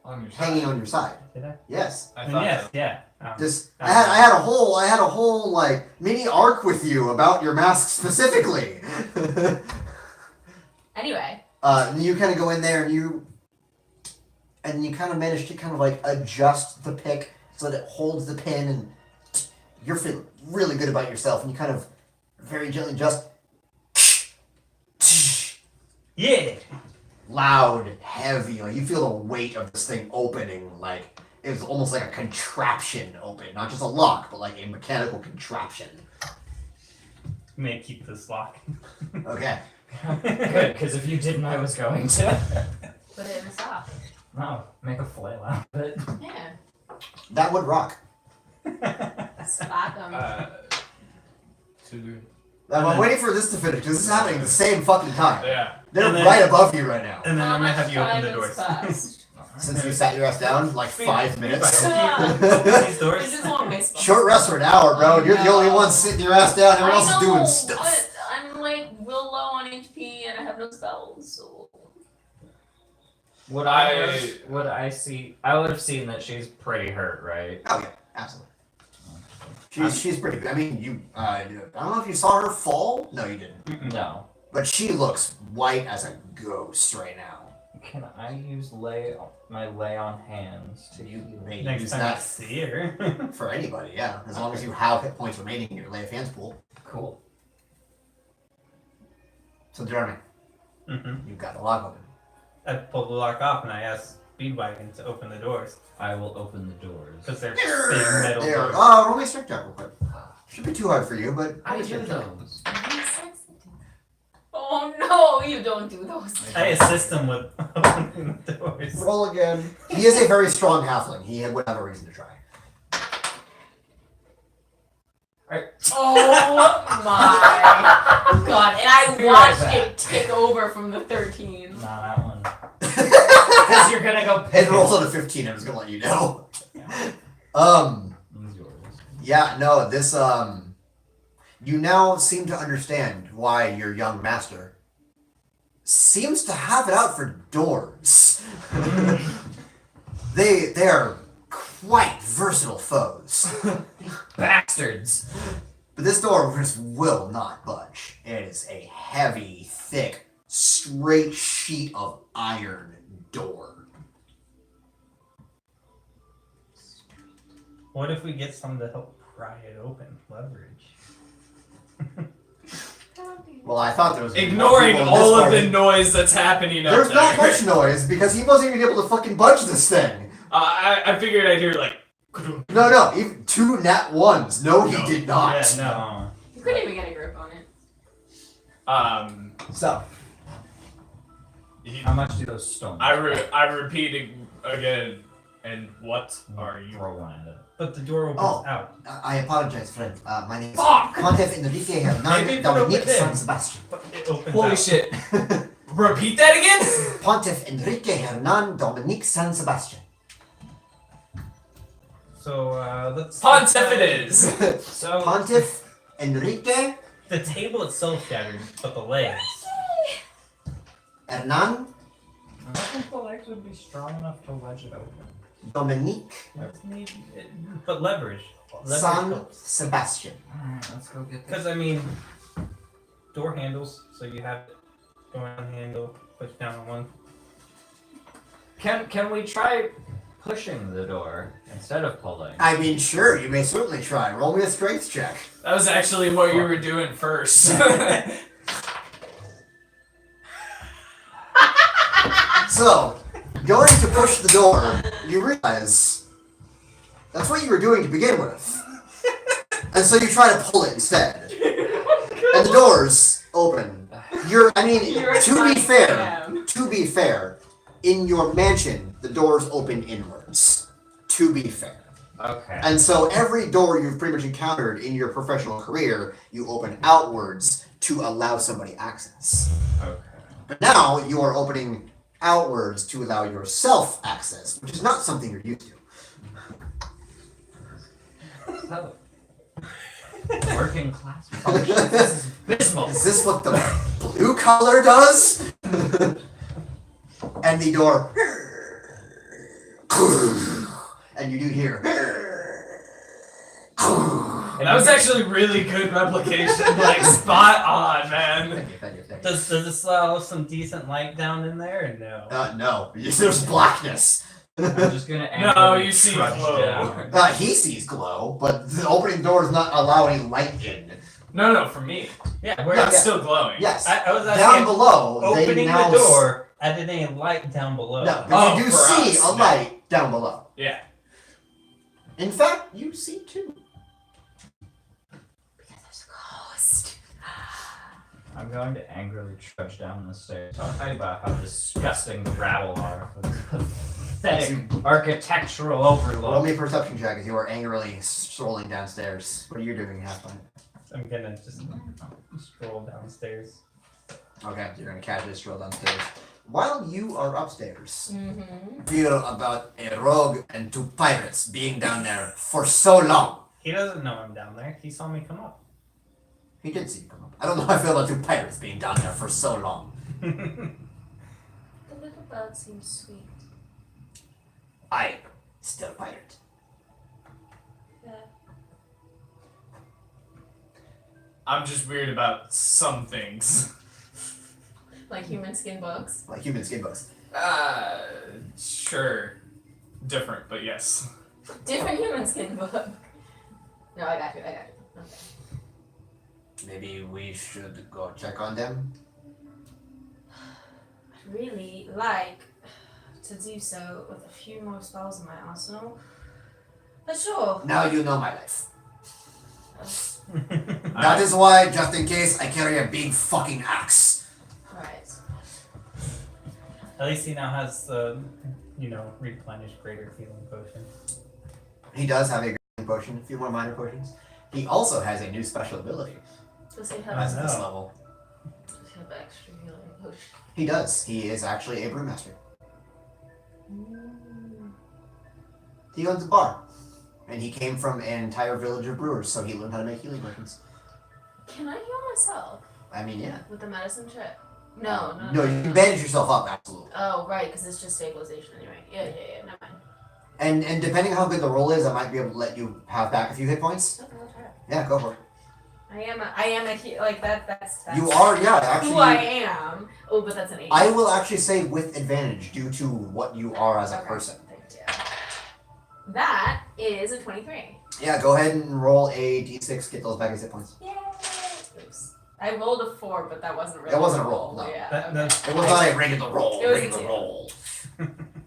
S4: on your
S1: hanging
S4: side.
S1: on your side.
S6: Did I?
S1: Yes.
S4: I
S6: And
S4: thought
S6: yes,
S4: so.
S6: yeah.
S1: This I had a whole like mini arc with you about your mask specifically.
S3: Anyway.
S1: And you kind of go in there and you kind of manage to kind of like adjust the pick so that it holds the pin, and you're feeling really good about yourself, and you kind of very gently just
S6: Yeah!
S1: loud, heavy, like you feel the weight of this thing opening, like it was almost like a contraption open, not just a lock, but like a mechanical contraption.
S6: May keep this lock.
S1: Okay.
S5: Good, because if you didn't, I was going to.
S3: Put it in the sock.
S5: No, make a flail out of it.
S3: Yeah.
S1: That would rock.
S3: Spot them.
S1: I'm waiting for this to finish because this is happening at the same fucking time.
S4: Yeah.
S1: They're
S6: And then-
S1: right above you right now.
S6: And then
S3: How
S6: I'm gonna
S3: much
S6: have you open
S3: time
S6: the
S3: has
S6: doors.
S3: passed?
S1: Since you sat your ass down, like 5 minutes.
S6: Open these doors.
S3: This is long way spot.
S1: Short rest for an hour, bro. You're the only one sitting your ass down. Everyone else is doing stuff.
S3: But I'm like real low on HP and I have no spells, so
S5: Would I see? I would have seen that she's pretty hurt, right?
S1: Oh yeah, absolutely. She's pretty good. I mean, you. I don't know if you saw her fall. No, you didn't.
S5: No.
S1: But she looks white as a ghost right now.
S5: Can I use my lay on hands to
S1: You may
S6: Next
S1: use
S6: time I
S1: that
S6: see her.
S1: for anybody. Yeah, as long as you have hit points remaining in your lay of hands pool.
S5: Cool.
S1: So Jeremy,
S6: Mm-hmm.
S1: you've got the lock open.
S6: I pulled the lock off and I asked Speedwagon to open the doors.
S5: I will open the doors.
S6: Because they're big metal
S1: There.
S6: doors.
S1: Roll me a strength check real quick. Should be too hard for you, but
S5: I
S1: roll me a
S5: do
S1: strength check.
S5: those.
S3: oh no, you don't do those.
S6: I assist him with opening the doors.
S1: Roll again. He is a very strong halfling. He would have a reason to try.
S3: Oh my god! And I
S5: Be right
S3: watched
S5: back.
S3: it tick over from the 13.
S5: Nah, that one. Because you're gonna go
S1: It rolls on a 15, I'm just gonna let you know.
S5: Yeah. Use yours.
S1: Yeah, no, this, you now seem to understand why your young master seems to have it out for doors. they are quite versatile foes.
S5: Bastards!
S1: But this door just will not budge. It is a heavy, thick, straight sheet of iron door.
S6: What if we get someone to help pry it open? Leverage.
S1: Well, I thought there was gonna be more
S4: Ignoring
S1: people in this
S4: all of
S1: party.
S4: the noise that's happening up
S1: There's
S4: there.
S1: not much noise because he wasn't even able to fucking budge this thing.
S4: I figured I'd hear like.
S1: No, even 2 nat 1s. No, he did not.
S6: Yeah, no.
S3: You couldn't even get a grip on it.
S1: So,
S5: How much do those stones?
S4: I repeat again. And what are you?
S5: Throw one at it.
S6: But the door opens
S1: Oh.
S6: out.
S1: I apologize, friend. My name is
S4: Fuck!
S1: Contef Enrique
S6: Maybe
S1: Hernan
S6: put it
S1: Dominique
S6: within.
S1: San Sebastian.
S6: But it opens
S4: Holy
S6: out.
S4: shit! Repeat that again.
S1: Pontiff Enrique Hernan Dominique San Sebastian.
S6: So let's.
S4: Pontiff it is.
S5: So,
S1: Pontiff Enrique
S6: The table itself shattered, but the legs.
S1: Hernan
S5: I don't think the legs would be strong enough to wedge it open.
S1: Dominique
S6: But leverage.
S1: San Sebastian.
S5: Alright, let's go get
S6: Because I mean, door handles, so you have it go on handle, push down on one.
S5: Can we try pushing the door instead of pulling?
S1: I mean, sure, you may certainly try. Roll me a strength check.
S4: That was actually what you were doing first.
S1: So, going to push the door, you realize that's what you were doing to begin with. And so you try to pull it instead. And the doors open.
S3: You're
S1: to be
S3: trying
S1: fair,
S3: them.
S1: to be fair, in your mansion, the doors open inwards. To be fair.
S5: Okay.
S1: And so every door you've pretty much encountered in your professional career, you open outwards to allow somebody access.
S5: Okay.
S1: But now you are opening outwards to allow yourself access, which is not something you're used to.
S5: So, working class functions. This is abysmal.
S1: Is this what the blue color does? And the door. And you do hear.
S4: That was actually really good replication. Like spot on, man.
S1: Thank you.
S6: Does this allow some decent light down in there or no?
S1: No. There's blackness.
S5: I'm just gonna
S4: No,
S5: angrily
S4: you see
S5: trudge
S4: glow.
S5: down.
S1: He sees glow, but the opening door does not allow any light in.
S4: No, for me.
S6: Yeah, where
S4: It's
S1: Yeah.
S4: still glowing.
S1: Yes.
S6: I was
S1: Down
S6: asking,
S1: below, they
S6: opening
S1: now
S6: the door, added any light down below.
S1: No, but
S4: Oh,
S1: you do
S4: for
S1: see
S4: us,
S1: a
S4: no.
S1: light down below.
S4: Yeah.
S1: In fact, you see two.
S3: Because there's a ghost.
S5: I'm going to angrily trudge down the stairs. I'll tell you about how disgusting the rabble are. Pathetic architectural
S1: Roll
S5: overload.
S1: me a perception check as you are angrily strolling downstairs. What are you doing, Halfline?
S6: I'm gonna just stroll downstairs.
S1: Okay, you're gonna casually stroll downstairs. While you are upstairs,
S3: Mm-hmm.
S1: feel about a rogue and 2 pirates being down there for so long.
S6: He doesn't know I'm down there. He saw me come up.
S1: He did see you come up. I don't know how I feel about 2 pirates being down there for so long.
S3: The little bird seems sweet.
S1: I still pirate.
S3: Yeah.
S4: I'm just weird about some things.
S3: Like human skin books.
S1: Like human skin bugs.
S4: Sure. Different, but yes.
S3: Different human skin book. No, I got you. Okay.
S1: Maybe we should go check on them.
S3: I'd really like to do so with a few more spells in my arsenal. But sure.
S1: Now you know my life. That is why, just in case, I carry a big fucking axe.
S3: Right.
S6: At least he now has the, replenish greater healing potion.
S1: He does have a great potion, a few more minor potions. He also has a new special ability.
S3: Does he
S6: I
S3: have,
S1: That's at this
S6: know.
S1: level.
S3: does he have extra healing potion?
S1: He does. He is actually a brewmaster. He owns a bar. And he came from an entire village of brewers, so he learned how to make healing potions.
S3: Can I heal myself
S1: I mean, yeah.
S3: with the medicine chip? No.
S1: No, you can bandage yourself up, absolutely.
S3: Oh, right, because it's just stabilization anyway. Yeah, never mind.
S1: And depending on how good the roll is, I might be able to let you have back a few hit points.
S3: Okay, I'll try it.
S1: Yeah, go for it.
S3: I am a like that's
S1: You are, yeah, actually.
S3: who I am. Oh, but that's an 8.
S1: I will actually say with advantage due to what you are as a
S3: Okay,
S1: person.
S3: thank you. That is a 23.
S1: Yeah, go ahead and roll a d6, get those back as hit points.
S3: Yay! Oops. I rolled a 4, but that wasn't really.
S1: That wasn't a roll, no.
S3: Yeah.
S6: That's
S1: It was not a regular roll,
S3: It was a
S1: regular
S3: 2.
S1: roll.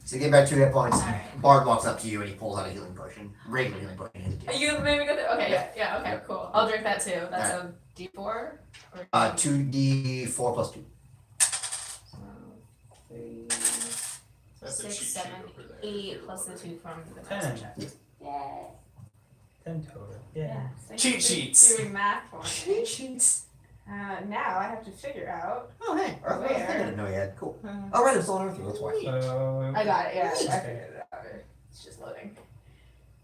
S1: So you get back 2 hit points.
S3: Alright.
S1: Bard walks up to you and he pulls out a healing potion. Regular healing potion. He hands it to you.
S3: You made me go through. Okay, yeah, okay, cool. I'll drink that too. That's a D4? Or
S1: 2d4 plus 2.
S3: 3,
S4: That's a
S3: 6,
S4: cheat
S3: 7,
S4: sheet over there.
S3: 8 plus the 2 from the
S6: 10.
S3: medicine check. Yay.
S6: 10 total. Yeah.
S3: Thank
S4: Cheat
S3: you for
S4: sheets.
S3: Doing math for me.
S1: Cheat sheets.
S3: Now I have to figure out.
S1: Oh, hey. Arthur, I
S3: Where?
S1: didn't know you had. Cool. Oh, right, it's on Arthur. That's why.
S6: So
S3: I got it, yeah. I
S6: Okay.
S3: figured it out. It's just loading.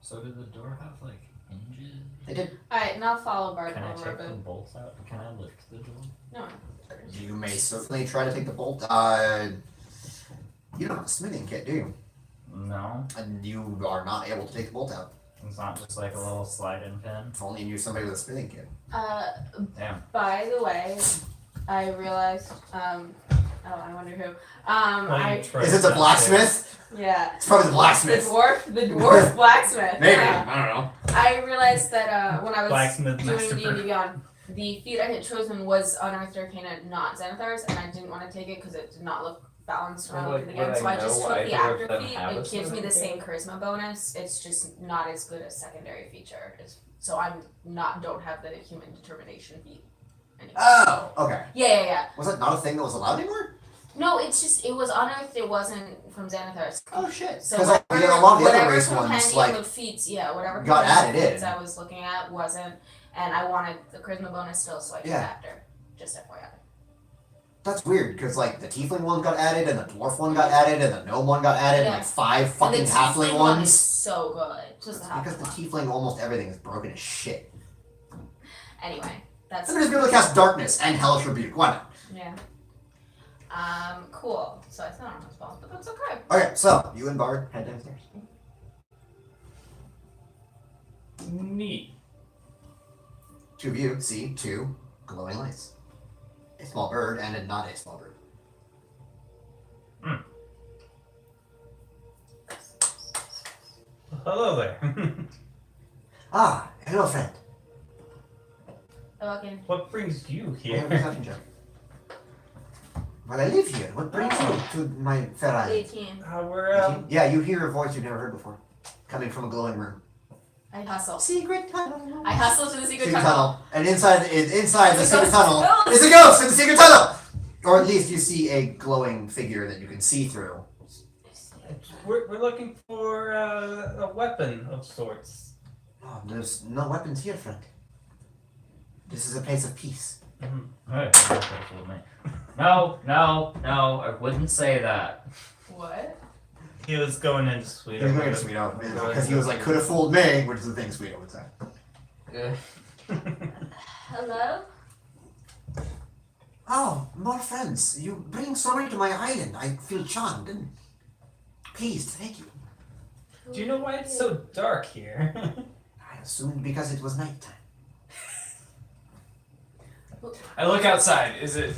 S5: So did the door have like hinges?
S1: They did.
S3: Alright, now follow Bard
S5: Can I
S3: over,
S5: take the
S3: but
S5: bolts out? Can I lift the door?
S3: no.
S1: You may certainly try to take the bolt. You don't have a smithing kit, do you?
S5: No.
S1: And you are not able to take the bolt out.
S5: It's not just like a little slide-in pin.
S1: If only you knew somebody with a smithing kit.
S5: Damn.
S3: By the way, I realized, I wonder who.
S1: Is it the blacksmith?
S3: Yeah.
S1: It's probably the
S3: The
S1: blacksmith.
S3: dwarf blacksmith.
S1: Maybe.
S3: Yeah.
S1: I don't know.
S3: I realized that when I was
S6: Blacksmith
S3: doing
S6: master
S3: D&D Beyond, the feat I had chosen was Unearthed Arcana, not Xanathar's, and I didn't want to take it because it did not look balanced when I looked at the game. So I just took the actor feat. It gives me the same charisma bonus. It's just not as good a secondary feature. So don't have the human determination feat anymore.
S1: Oh, okay.
S3: Yeah.
S1: Was that not a thing that was allowed anymore?
S3: No, it's just it was Unearthed. It wasn't from Xanathar's.
S1: Oh shit.
S3: So
S1: Because a lot of the other
S3: whatever
S1: race ones,
S3: compendium
S1: like,
S3: of feats, whatever
S1: got
S3: compendium
S1: added
S3: of
S1: in.
S3: feats I was looking at wasn't, and I wanted the charisma bonus still, so I took
S1: Yeah.
S3: actor. Just FYI.
S1: that's weird, because, like, the tiefling one got added, and the dwarf one got added, and the gnome one got added, and,
S3: Yeah.
S1: like, 5 fucking
S3: And the
S1: halfling
S3: tiefling one is
S1: ones.
S3: so good. Just the
S1: That's because
S3: halfling
S1: the
S3: one.
S1: tiefling, almost everything is broken as shit.
S3: Anyway, that's
S1: I'm gonna be able to cast darkness and hellish rebuke. Why not?
S3: yeah. Cool. So I still don't have spells, but that's okay.
S1: Okay, so you and Bard head downstairs.
S4: Neat.
S1: 2 of you see 2 glowing lights. A small bird and a not a small bird.
S6: Hello there.
S1: Ah, hello friend.
S3: Okay.
S6: What brings you
S1: Roll a
S6: here?
S1: perception check. Well, I live here. What brings you to my fair island?
S3: 18.
S6: We're
S1: Yeah, you hear a voice you've never heard before, coming from a glowing room.
S3: I hustle.
S1: Secret tunnel.
S3: I hustle to the secret
S1: Secret
S3: tunnel.
S1: tunnel. And inside the
S3: It's a
S1: secret
S3: ghost.
S1: tunnel
S3: Ghost.
S1: is a ghost in the secret tunnel! Or at least you see a glowing figure that you can see through.
S6: we're looking for a weapon of sorts.
S1: Oh, there's no weapons here, friend. This is a place of peace.
S5: Hey, don't fool me. No, I wouldn't say that.
S3: What?
S6: He was going into Sweden.
S1: He's going to Sweeto because he was like, could have fooled me, which is the thing Sweeto would say.
S3: Hello?
S1: Oh, more friends. You bring so many to my island. I feel charmed and pleased. Thank you.
S6: Do you know why it's so dark here?
S1: I assumed because it was nighttime.
S4: I look outside. Is it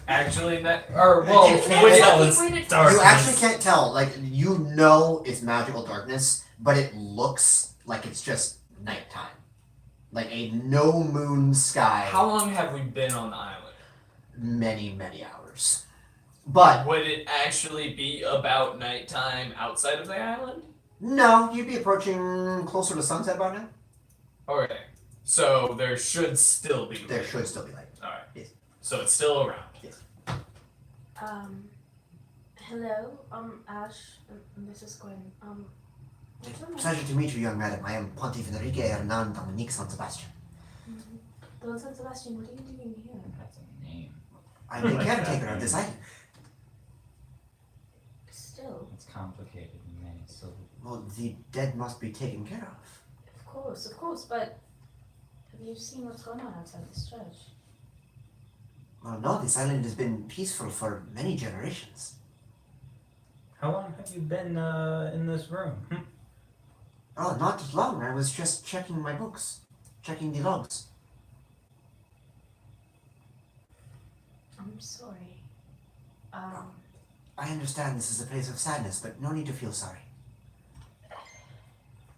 S4: actually that? Or well,
S1: You
S4: wait,
S1: can't
S6: tell
S4: no,
S6: it's dark.
S1: You actually can't tell. Like, you know it's magical darkness, but it looks like it's just nighttime. Like a no moon sky.
S4: how long have we been on the island?
S1: Many, many hours. But
S4: Would it actually be about nighttime outside of the island?
S1: no, you'd be approaching closer to sunset by now.
S4: Okay, so there should still be.
S1: There should still be light.
S4: All right.
S1: Yes.
S4: So it's still around.
S3: Hello, Ash, this is Gwen. What's your name?
S1: Pleasure to meet you, young madam. I am Pontiff Enrique Hernan Dominique San Sebastian.
S3: Don San Sebastian, what are you doing here?
S5: That's a name.
S1: I'm the
S6: Like that.
S1: caretaker of this island.
S3: Still,
S5: It's complicated in many syllables.
S1: Well, the dead must be taken care of.
S3: of course, but have you seen what's going on outside this church?
S1: Well, no, this island has been peaceful for many generations.
S6: How long have you been in this room?
S1: Oh, not long. I was just checking my books, checking the logs.
S3: I'm sorry.
S1: I understand this is a place of sadness, but no need to feel sorry.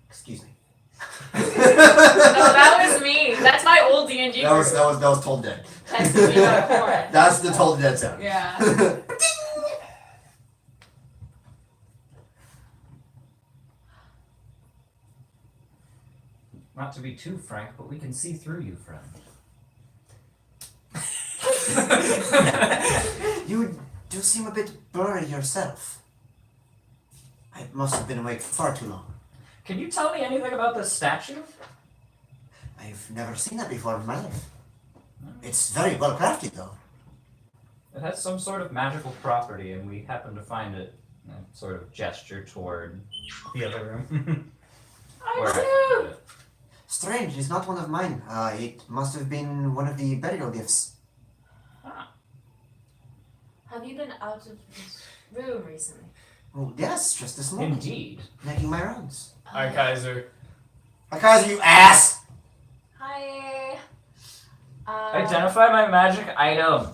S1: Excuse me.
S3: No, that was me. That's my old D&D
S1: That was Told Dead.
S3: That's me on a chord.
S1: That's the Told Dead sound.
S3: Yeah.
S5: Not to be too frank, but we can see through you, friend.
S1: You do seem a bit blurry yourself. I must have been awake far too long.
S5: Can you tell me anything about this statue?
S1: I've never seen that before in my life. It's very well crafted, though.
S5: It has some sort of magical property, and we happen to find it. A sort of gesture toward
S6: The other room.
S5: where I
S3: I
S5: found it.
S1: Strange, it's not one of mine. It must have been one of the burial gifts.
S3: Have you been out of this room recently?
S1: Well, yes, just this morning.
S5: Indeed.
S1: Making my rounds.
S4: Hi, Kaiser.
S1: Because you ass!
S3: Hi.
S5: Identify my magic item.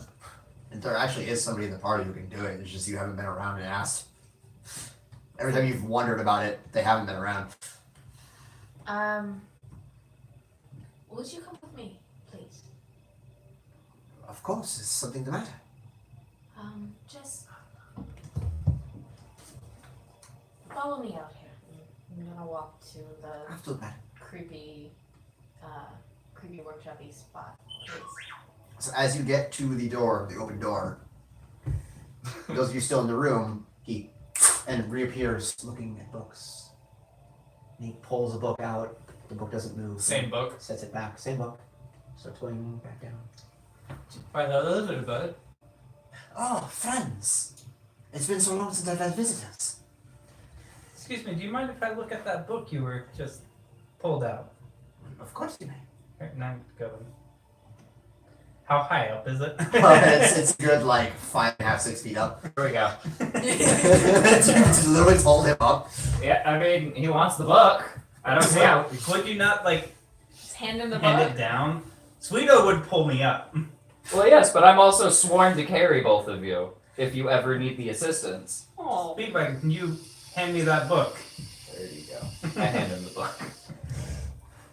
S1: And there actually is somebody in the party who can do it. It's just you haven't been around and asked. Every time you've wondered about it, they haven't been around.
S3: Would you come with me, please?
S1: Of course, is something the matter.
S3: Just follow me out here. I'm gonna walk to the
S1: Absolute matter.
S3: creepy workshop-y spot, please.
S1: So as you get to the door, the open door, those of you still in the room, he and reappears looking at books. And he pulls a book out. The book doesn't move.
S4: Same book.
S1: Sets it back. Same book. Starts going back down.
S2: By the little bird.
S1: Oh, friends! It's been so long since I've had visitors.
S6: Excuse me, do you mind if I look at that book you were just pulled out?
S1: Of course you may.
S6: Right, now going. How high up is it?
S1: It's good, like 5.5, 6 feet up.
S5: Here we go.
S1: You just literally hold him up.
S5: Yeah, I mean, he wants the book. I don't see how.
S6: Would you not like
S3: Just hand him the
S6: hand
S3: book.
S6: it down? Sweeto would pull me up.
S5: Well, yes, but I'm also sworn to carry both of you if you ever need the assistance.
S3: Oh.
S6: Speedbike, can you hand me that book?
S5: There you go. I hand him the book.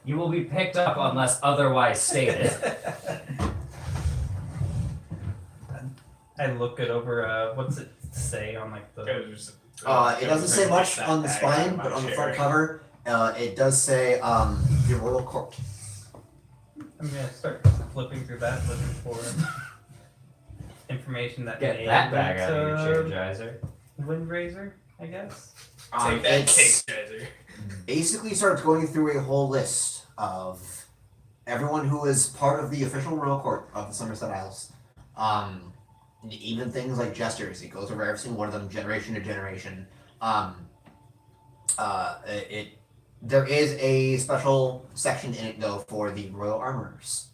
S5: You will be picked up unless otherwise stated.
S6: I look it over. What's it say on like the?
S1: It doesn't say much on the spine, but on the front cover, it does say the Royal Court.
S6: I'm gonna start flipping through that, looking for information that
S5: Get
S6: may
S5: that bag out of your
S6: link
S5: chair,
S6: to
S5: Jizer.
S6: Windrazor, I guess.
S4: Take that
S1: It's
S4: cake, Treasure.
S1: basically starts going through a whole list of everyone who is part of the official Royal Court of the Somerset Isles. Even things like jesters. It goes over every single one of them, generation to generation. There is a special section in it though for the Royal Armorers.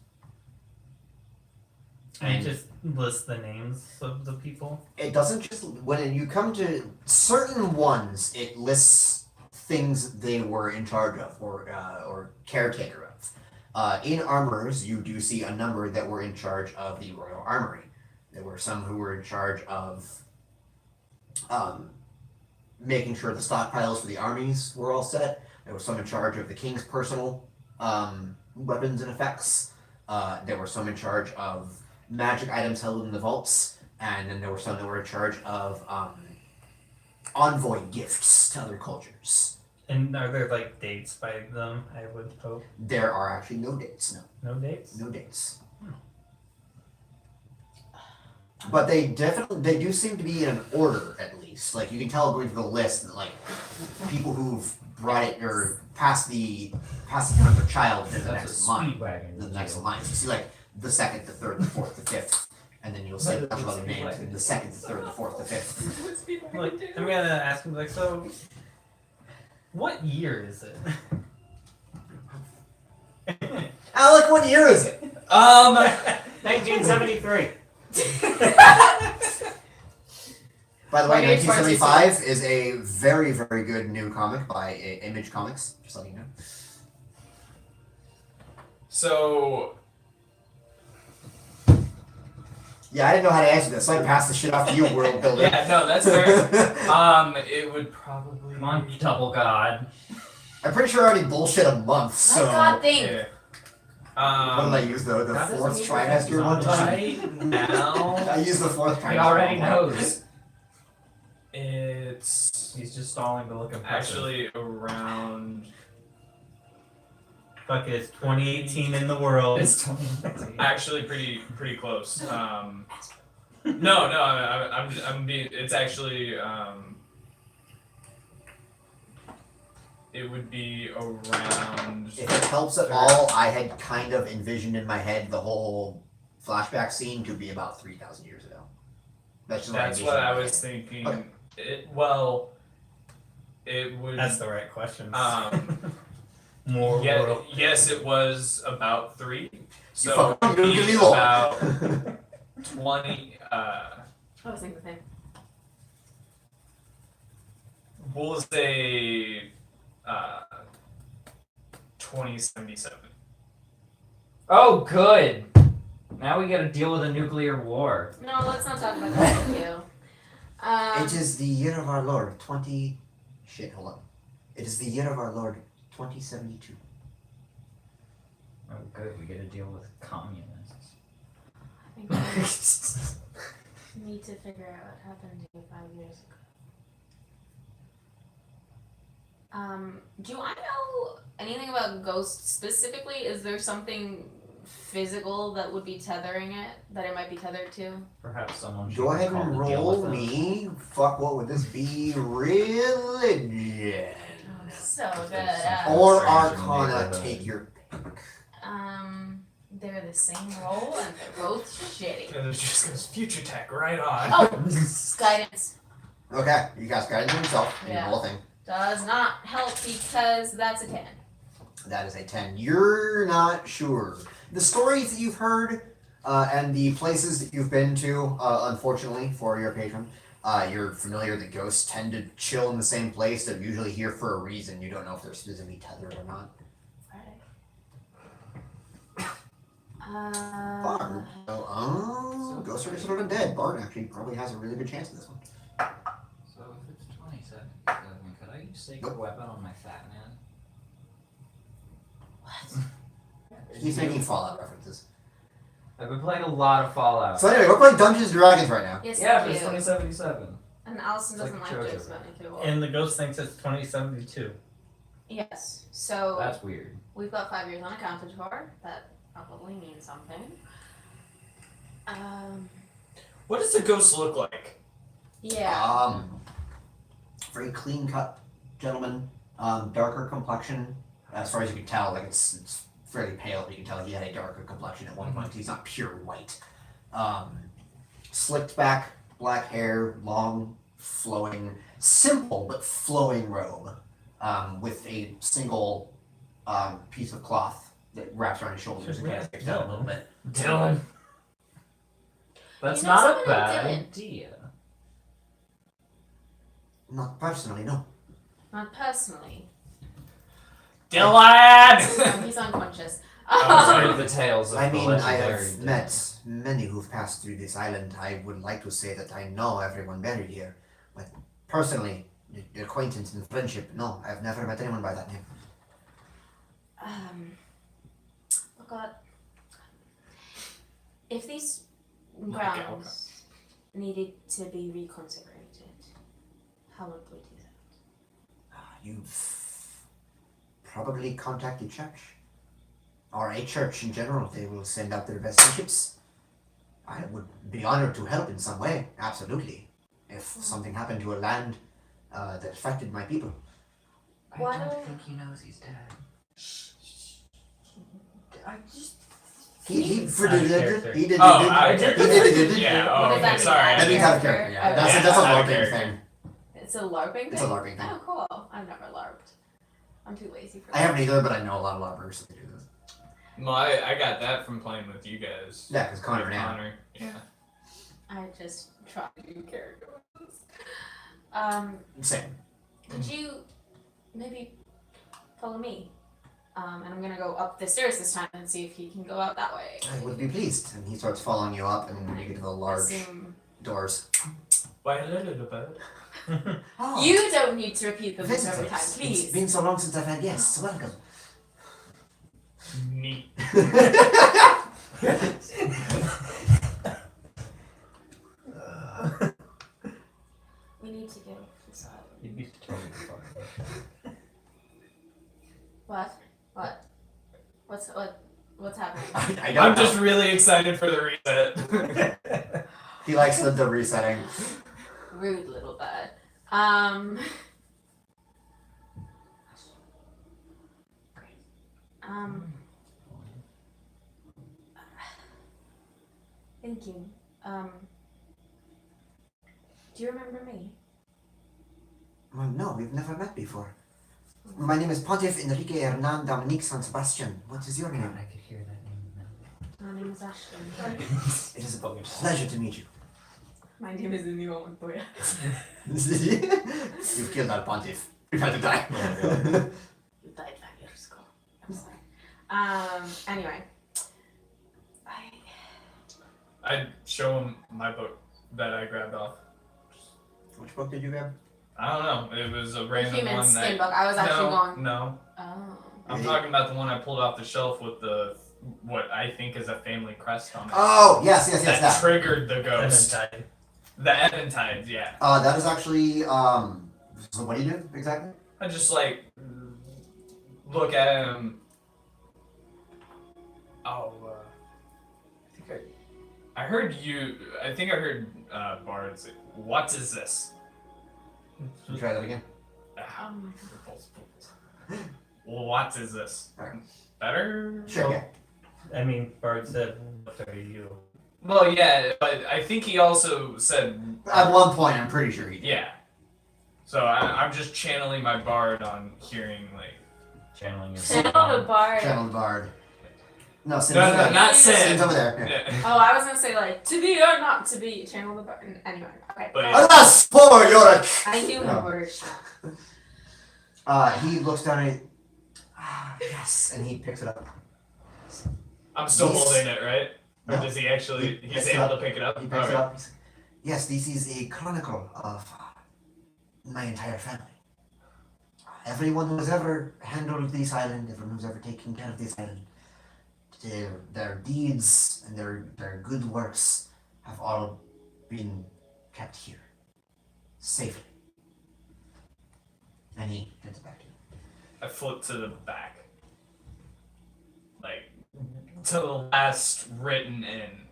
S6: And it just lists the names of the people.
S1: It doesn't just when you come to certain ones, it lists things they were in charge of or caretaker of. In armorers, you do see a number that were in charge of the Royal Armory. There were some who were in charge of making sure the stockpiles for the armies were all set. There were some in charge of the king's personal weapons and effects. There were some in charge of magic items held in the vaults, and then there were some that were in charge of envoy gifts to other cultures.
S6: And are there like dates by them? I would hope.
S1: There are actually no dates,
S6: No dates.
S1: no dates. But they do seem to be in an order at least. Like you can tell going through the list that like people who've brought it or passed the time of their child to the
S5: That's a
S1: next line.
S5: speed wagon.
S1: The next line. So you see like the second, the third, the fourth, the fifth, and then you'll see a bunch of other names in the second, the third, the fourth, the fifth.
S6: Like, I'm gonna ask him like, so, what year is it?
S1: Alec, what year is it?
S5: 1973.
S1: By the way,
S3: 2026.
S1: 1975 is a very, very good new comic by Image Comics. Just letting you know.
S4: So
S1: Yeah, I didn't know how to answer this, so I passed the shit off to you, world builder.
S4: yeah, no, that's fair. It would probably
S5: Come on, double god.
S1: I'm pretty sure I already bullshit a month, so.
S3: I God think.
S4: Yeah.
S1: What did I use though? The
S5: God doesn't
S1: fourth
S5: use
S1: trimester one time?
S4: Right now,
S1: I used the fourth trimester.
S5: He already
S1: one.
S5: knows.
S4: it's
S6: He's just stalling to look impressive.
S4: actually around.
S6: Fuck it, it's 2018 in the world.
S5: It's 2019.
S4: Actually, pretty close. No, I'm being. It's actually. It would be around.
S1: If it helps at all, I had kind of envisioned in my head the whole flashback scene to be about 3,000 years ago. That's just
S4: That's
S1: what
S4: what I
S1: envisioned.
S4: was thinking.
S1: Okay.
S4: It would.
S6: That's the right question. More
S4: Yeah,
S6: world.
S4: yes, it was about 3. So
S1: fucking
S4: it would
S1: give
S4: be
S1: me more.
S4: about 20.
S3: I was thinking the same.
S4: We'll say 2077.
S5: Oh, good. Now we gotta deal with a nuclear war.
S3: No, let's not talk about that. Thank you.
S1: It is the year of our Lord, Shit, hold on. It is the year of our Lord, 2072.
S5: Oh, good. We gotta deal with communists.
S3: I think we need to figure out what happened to you 5 years ago. Do I know anything about ghosts specifically? Is there something physical that would be tethering it, that it might be tethered to?
S5: Perhaps someone should
S1: Go ahead
S5: call
S1: and
S5: to deal
S1: roll
S5: with it.
S1: me. Fuck, what would this be? Religion.
S3: So good.
S1: Or
S5: Strange
S1: Arcana,
S5: neighborhood.
S1: take your pick.
S3: They're the same roll and they're both shitty.
S4: And it just goes future tech right on.
S3: Oh, guidance
S1: Okay, you guys got it to yourself. You
S3: Yeah.
S1: roll a thing.
S3: does not help because that's a 10.
S1: That is a 10. You're not sure. The stories that you've heard and the places that you've been to, unfortunately for your patron, you're familiar that ghosts tend to chill in the same place. They're usually here for a reason. You don't know if they're specifically tethered or not. Bard. Ghosts are sort of dead. Bard actually probably has a really good chance in this one.
S5: So if it's 2077, could I use Sacred Weapon on my fat man?
S1: He's making Fallout references.
S5: I've been playing a lot of Fallout.
S1: So anyway, we're playing Dungeons and Dragons right now.
S3: Yes,
S5: Yeah, but
S3: thank
S5: it's
S3: you.
S5: 2077.
S3: And Allison
S5: It's
S3: doesn't
S5: like
S3: like
S5: JoJo.
S3: jokes about nuclear war.
S6: And the ghost thinks it's 2072.
S3: Yes. So
S5: That's weird.
S3: we've got 5 years unaccounted for. That probably means something.
S4: What does a ghost look like?
S3: Yeah.
S1: Very clean cut gentleman. Darker complexion. As far as you can tell, like it's fairly pale, but you can tell he had a darker complexion at one point. He's not pure white. Slicked back, black hair, long, flowing, simple but flowing robe, with a single piece of cloth that wraps around his shoulders and kind of sticks out a little bit.
S5: Dylan. That's
S3: You know
S5: not a
S3: someone
S5: bad
S3: named Dylan?
S5: idea.
S1: Not personally, no.
S3: Not personally.
S4: Dylan!
S3: He's unconscious.
S5: Outside of the tales of
S1: I
S5: the
S1: mean, I
S5: legendary
S1: have
S5: Dylan.
S1: met many who've passed through this island. I would like to say that I know everyone buried here, but personally, acquaintance and friendship, no, I've never met anyone by that name.
S3: Oh God. If these
S4: Okay,
S3: grounds needed to be reconsecrated, how would we do that?
S1: You've probably contacted church, or a church in general. They will send out their best bishops. I would be honored to help in some way, absolutely. If something happened to a land that affected my people.
S3: Why
S7: I don't
S3: don't-
S7: think he knows he's dead.
S3: I just.
S1: He
S6: Out of character.
S1: did.
S4: Oh, I did.
S1: He did.
S4: Yeah.
S3: What
S4: Oh,
S3: does
S4: okay.
S3: that mean?
S4: Sorry.
S1: That means out of character. Yeah. That's
S4: Yeah,
S1: that's a
S4: out of
S1: LARPing
S4: character.
S1: thing.
S3: It's a LARPing thing?
S1: It's a LARPing thing.
S3: Oh, cool. I've never LARPed. I'm too lazy for
S1: I
S3: that.
S1: haven't either, but I know a lot of LARPers that do this.
S4: Well, I got that from playing with you guys.
S1: Yeah, because Connor
S4: With
S1: and Anna.
S4: Connor. Yeah.
S3: I just try to do characters.
S1: Same.
S3: Could you maybe follow me? And I'm gonna go up the stairs this time and see if he can go out that way.
S1: I would be pleased. And he starts following you up, and when you get to the large
S3: Assume-
S1: doors.
S2: Why a little bit?
S1: Oh,
S3: You don't need to repeat them every time,
S1: visitors.
S3: please.
S1: It's been so long since I've had guests. Welcome.
S4: Neat.
S3: We need to get off this island.
S5: You'd be totally fine.
S3: What? What? What's happening?
S1: I don't
S4: I'm
S1: know.
S4: just really excited for the reset.
S1: He likes the resetting.
S3: Rude little bird. Thank you. Do you remember me?
S1: Well, no, we've never met before. My name is Pontiff Enrique Hernan Dominique San Sebastian. What is your
S5: God,
S1: name?
S5: I could hear that name now.
S3: My name is Ashley.
S1: It is a pleasure to meet you.
S3: My name is Inigo Montoya.
S1: You've killed our Pontiff. We've had to die.
S3: You died 5 years ago. I'm sorry. Anyway.
S4: I'd show him my book that I grabbed off.
S1: Which book did you grab?
S4: I don't know. It was a random
S3: Human
S4: one
S3: skin
S4: that.
S3: book. I was actually
S4: no,
S3: going.
S4: no.
S3: Oh.
S4: I'm talking about the one I pulled off the shelf with the what I think is a family crest on it.
S1: Oh, yes, that.
S4: Triggered the
S6: And
S4: ghost.
S6: then died.
S4: The Eventides, yeah.
S1: That is actually, so what do you do exactly?
S4: I just like look at him. Oh, I heard you. I think I heard Bard say, "What is this?"
S1: Can you try that again?
S4: Ah, what is this?
S1: Alright.
S4: Better?
S1: Sure, yeah.
S6: I mean, Bard said, "What are you?"
S4: Well, yeah, but I think he also said,
S1: At one point, I'm pretty sure he did.
S4: yeah. So I'm just channeling my Bard on hearing like.
S5: Channeling your
S3: Channel the bard.
S1: Channel the Bard. No, Sin's
S4: No,
S1: over
S4: no,
S1: there.
S4: not
S3: Sin.
S1: Sin's
S4: Sin.
S1: over there. Yeah.
S4: Yeah.
S3: Oh, I was gonna say like to be or not to be. Channel the bard. Anyway, okay.
S4: But-
S1: Alas, poor Yorick!
S3: I knew
S1: No.
S3: him words.
S1: He looks down at it. Ah, yes, and he picks it up.
S4: I'm still
S1: Yes.
S4: holding it, right? Or
S1: No.
S4: does he actually?
S1: He
S4: He's
S1: picks it
S4: able
S1: up.
S4: to pick it up.
S1: He picks it
S4: Okay.
S1: up. He's, yes, this is a chronicle of my entire family. Everyone who has ever handled this island, everyone who's ever taken care of this island, their deeds and their good works have all been kept here, safely. And he hands it back to you.
S4: I flip to the back, like to the last written in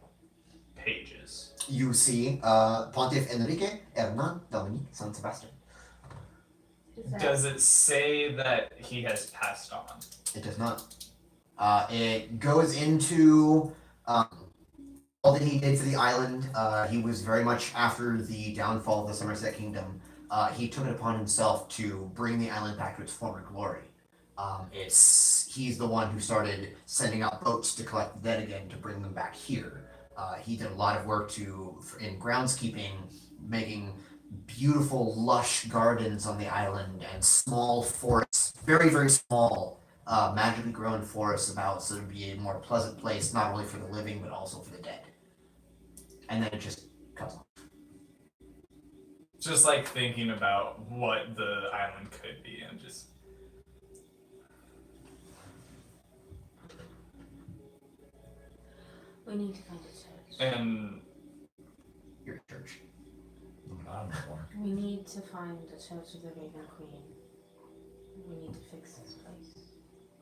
S4: pages.
S1: You see Pontiff Enrique Hernan Dominique San Sebastian.
S4: Does it say that he has passed on?
S1: It does not. It goes into all that he did for the island. He was very much after the downfall of the Somerset Kingdom. He took it upon himself to bring the island back to its former glory. He's the one who started sending out boats to collect the dead again to bring them back here. He did a lot of work in groundskeeping, making beautiful, lush gardens on the island and small forests, very, very small, magically grown forests about so to be a more pleasant place, not only for the living but also for the dead. And then it just cuts off.
S4: Just like thinking about what the island could be, and just
S3: We need to find a church.
S4: and
S1: Your church.
S3: We need to find a church of the Raven Queen. We need to fix this place.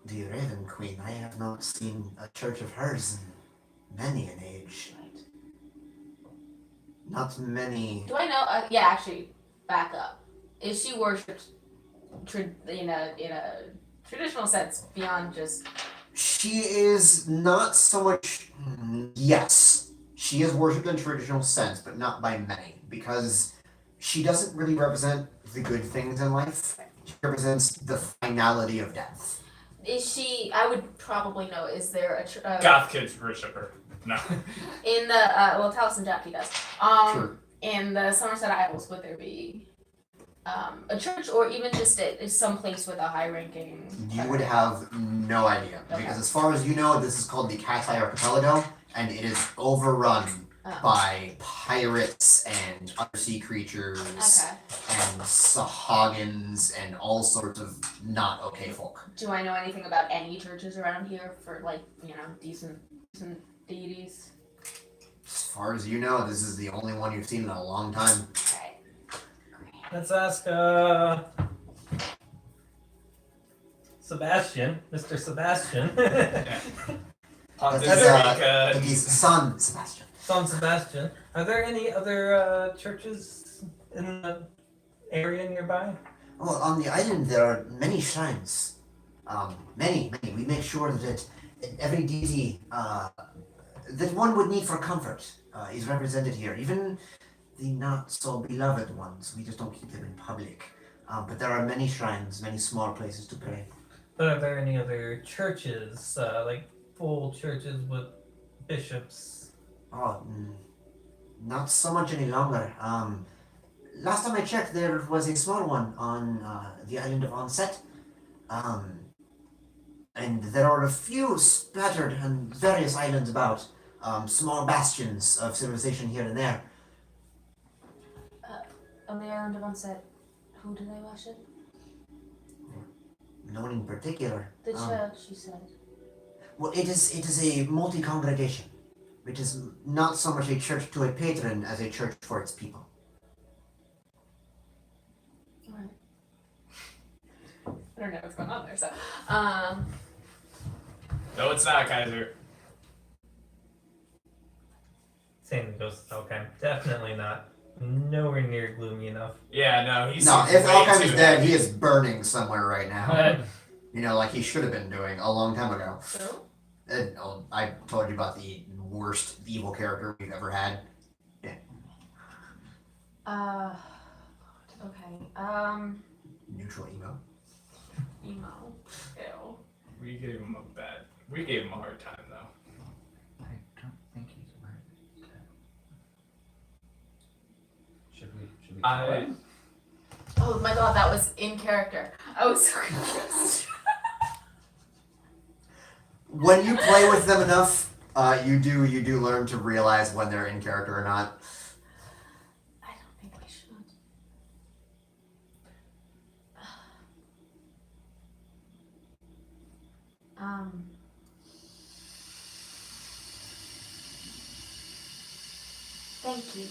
S1: The Raven Queen, I have not seen a church of hers in many an age.
S3: Right.
S1: Not many.
S3: Do I know? Yeah, actually, back up. Is she worshipped in a traditional sense beyond just?
S1: She is not so much. Yes, she is worshipped in traditional sense, but not by many, because she doesn't really represent the good things in life. She represents the finality of death.
S3: Is she? I would probably know. Is there a
S4: Goth kids worship her. No.
S3: in the well, Taliesin Jackie does.
S1: Sure.
S3: In the Somerset Isles, would there be a church or even just some place with a high-ranking?
S1: You would have no idea,
S3: Okay.
S1: because as far as you know, this is called the Cathay Archipelago, and it is overrun
S3: Oh.
S1: by pirates and undersea creatures
S3: Okay.
S1: and Sahagins and all sorts of not okay folk.
S3: Do I know anything about any churches around here for decent deities?
S1: As far as you know, this is the only one you've seen in a long time.
S3: Okay.
S6: Let's ask Sebastian, Mr. Sebastian.
S4: Pontifica.
S1: He's son, Sebastian.
S6: Son Sebastian. Are there any other churches in the area nearby?
S1: Well, on the island there are many shrines. Many. We make sure that every deity that one would need for comfort is represented here. Even the not so beloved ones. We just don't keep them in public. But there are many shrines, many small places to pray.
S6: But are there any other churches, like full churches with bishops?
S1: Oh, not so much any longer. Last time I checked, there was a small one on the island of Onset. And there are a few splattered on various islands about, small bastions of civilization here and there.
S3: On the island of Onset, who do they worship?
S1: No one in particular.
S3: The church, you said.
S1: Well, it is a multi-congregation. It is not so much a church to a patron as a church for its people.
S3: Alright. I don't know what's going on there, so
S4: No, it's not, Kaiser.
S6: Same goes with Elkheim. Definitely not. Nowhere near gloomy enough.
S4: Yeah, no, he's.
S1: No, if
S4: way
S1: Alkheim
S4: too
S1: is dead,
S4: heavy.
S1: he is burning somewhere right now.
S6: But
S1: You know, like he should have been doing a long time ago.
S3: so
S1: I told you about the worst evil character we've ever had.
S3: okay.
S1: Neutral emo.
S3: Emo. Ew.
S4: We gave him a hard time though.
S5: I don't think he's wearing it. Should we tell him?
S3: Oh my god, that was in character. I was so confused.
S1: When you play with them enough, you do learn to realize when they're in character or not.
S3: I don't think we should. Thank you.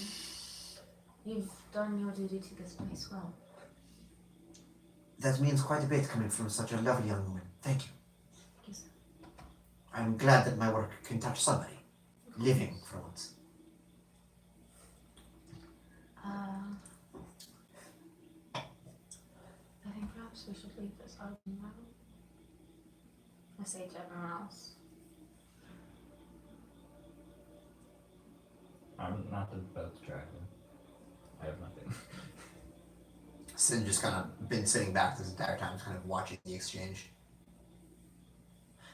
S3: You've done your duty to this place well.
S1: That means quite a bit coming from such a lovely young woman. Thank you.
S3: Thank you, sir.
S1: I'm glad that my work can touch somebody. Living, for once.
S3: I think perhaps we should leave this open now. I say to everyone else.
S5: I'm not the boat's dragon. I have nothing.
S1: Sin just kind of been sitting back this entire time, kind of watching the exchange.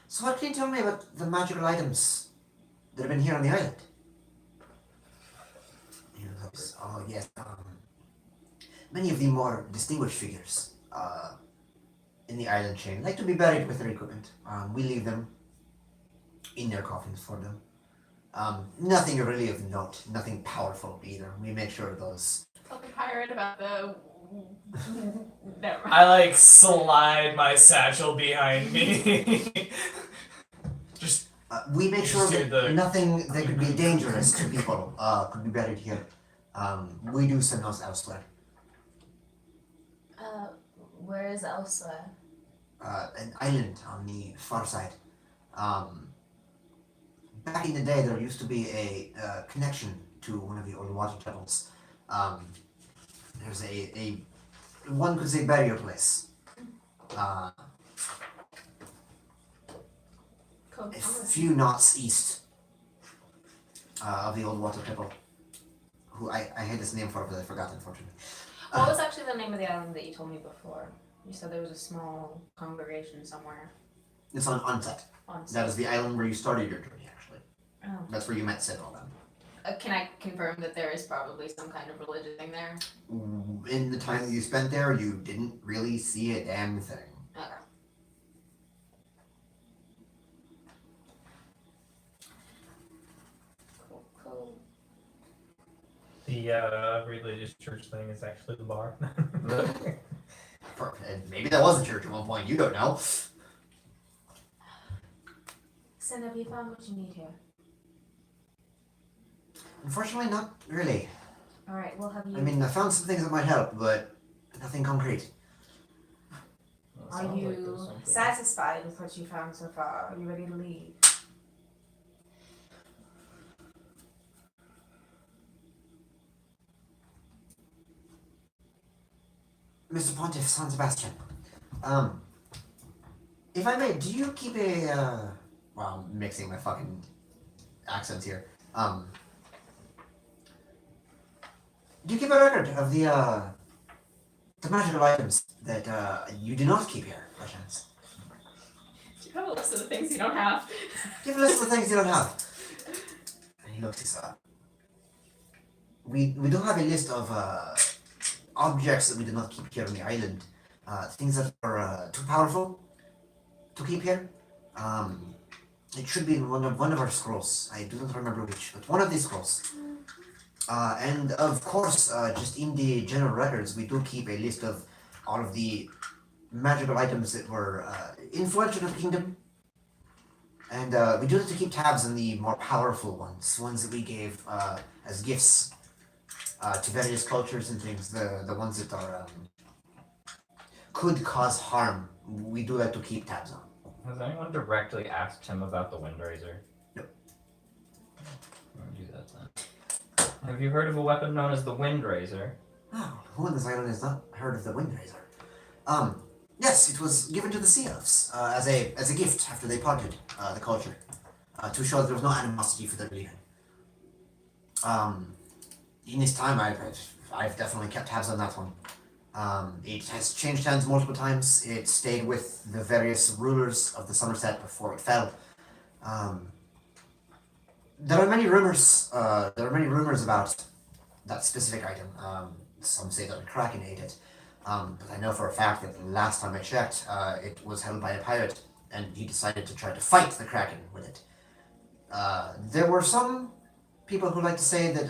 S1: So what can you tell me about the magical items that have been here on the island? You know, those, oh yes, many of the more distinguished figures in the island chain like to be buried with their equipment. We leave them in their coffins for them. Nothing really of note, nothing powerful either. We make sure those.
S3: Fucking pirate about the. Never mind.
S4: I slide my satchel behind me. Just
S1: We make sure
S4: Just do
S1: that
S4: the-
S1: nothing that could be dangerous to people could be buried here. We do send those elsewhere.
S3: Where is elsewhere?
S1: An island on the far side. Back in the day, there used to be a connection to one of the old water tunnels. There's a one could say burial place.
S3: Cool.
S1: A few knots east of the old water temple. Who I had this name for, but I forgot, unfortunately.
S3: What was actually the name of the island that you told me before? You said there was a small congregation somewhere
S1: It's on Unset.
S3: on.
S1: That is the island where you started your journey, actually.
S3: Oh.
S1: That's where you met Sid all them.
S3: Can I confirm that there is probably some kind of religious thing there?
S1: In the time that you spent there, you didn't really see a damn thing.
S3: Okay. Cool.
S6: The religious church thing is actually the bar.
S1: And maybe that was a church at one point, you don't know.
S3: So have you found what you need here?
S1: Unfortunately, not really.
S3: Alright, we'll have you.
S1: I mean, I found some things that might help, but nothing concrete.
S5: Well, it
S3: Are
S5: sounds like there's
S3: you
S5: something-
S3: satisfied with what you found so far? Are you ready to leave?
S1: Mr. Pontiff, San Sebastian. If I may, do you keep a, well, I'm mixing my fucking accents here. Do you keep a record of the magical items that, you do not keep here, by chance?
S3: Do you have a list of the things you don't have?
S1: Give a list of the things you don't have. And he looks, he's, we do have a list of, objects that we do not keep here on the island. Things that are, too powerful to keep here. It should be in one of our scrolls. I do not remember which, but one of these scrolls. And of course, just in the general records, we do keep a list of all of the magical items that were influential to the kingdom. And we do have to keep tabs on the more powerful ones that we gave as gifts to various cultures and things. The ones that are could cause harm. We do like to keep tabs on.
S5: Has anyone directly asked him about the Windraiser?
S1: No.
S5: I'm gonna do that then. Have you heard of a weapon known as the Windraiser?
S1: Oh, who on this island has not heard of the Windraiser? Yes, it was given to the Sea Elves as a gift after they parted the culture to show that there was no animosity for their religion. In this time, I've definitely kept tabs on that one. It has changed hands multiple times. It stayed with the various rulers of the Somerset before it fell. There are many rumors. There are many rumors about that specific item. Some say that a kraken ate it, but I know for a fact that the last time I checked, it was held by a pirate, and he decided to try to fight the kraken with it. There were some people who like to say that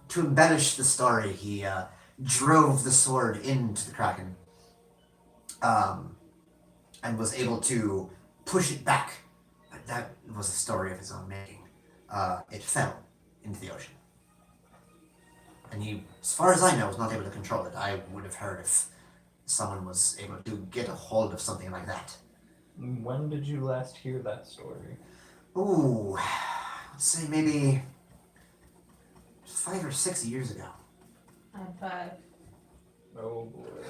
S1: to embellish the story, he drove the sword into the kraken, and was able to push it back. But that was a story of his own making. It fell into the ocean. And he, as far as I know, was not able to control it. I would have heard if someone was able to get a hold of something like that.
S5: When did you last hear that story?
S1: Ooh, let's say maybe 5 or 6 years ago.
S3: I'm 5.
S5: Oh boy.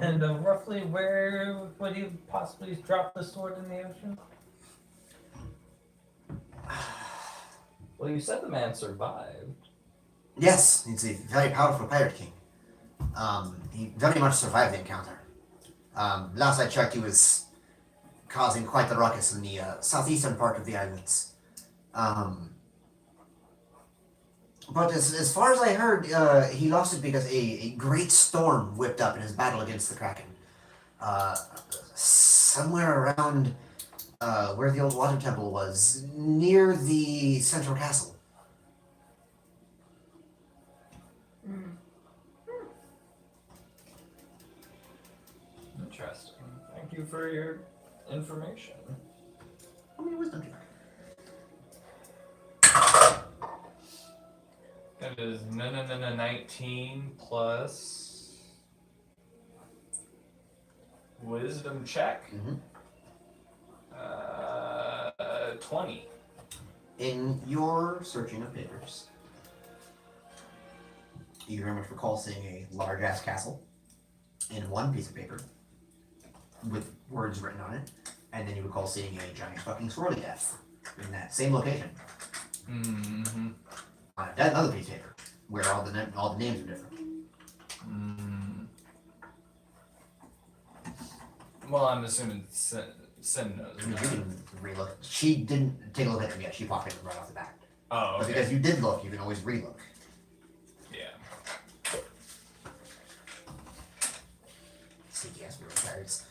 S6: And roughly where would you possibly drop the sword in the ocean?
S5: Well, you said the man survived.
S1: Yes, he's a very powerful pirate king. He very much survived the encounter. Last I checked, he was causing quite the ruckus in the southeastern part of the islands. But as far as I heard, he lost it because a great storm whipped up in his battle against the Kraken. Somewhere around where the old water temple was, near the central castle.
S5: Interesting. Thank you for your information.
S1: How many wisdom check?
S4: That is 19 plus wisdom check.
S1: Mhm.
S4: 20.
S1: In your searching of papers, you very much recall seeing a large ass castle in one piece of paper with words written on it, and then you recall seeing a giant fucking swirly death in that same location
S4: Mm-hmm.
S1: on another piece of paper where all the names are different.
S4: Mm. Well, I'm assuming Sin knows.
S1: I mean, you
S4: Right?
S1: can relook. She didn't take a look at them yet. She pocketed them right off the bat.
S4: Oh,
S1: But
S4: okay.
S1: because you did look, you can always relook.
S4: Yeah.
S1: Sneaky ass mirror cards.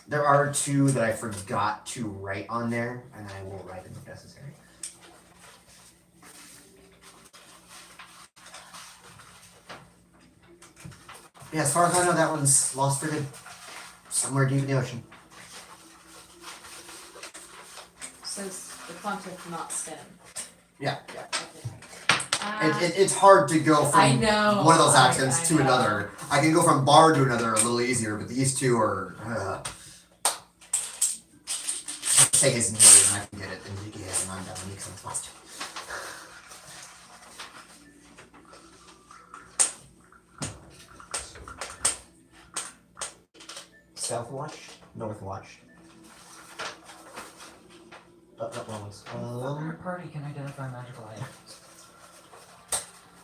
S1: There are two that I forgot to write on there, and I will write them if necessary. Yeah, as far as I know, that one's lost for good. Somewhere deep in the ocean.
S3: Says the pontiff, not Sten.
S1: Yeah.
S3: Okay.
S1: It's hard to go from
S3: I know.
S1: one of those
S3: I
S1: accents to
S3: know.
S1: another. I can go from bar to another a little easier, but these two are. Say his name, I can get it. Enrique Hernanda Mix and Foster. South Watch, North Watch. Wrong ones.
S5: Third party can identify magical items.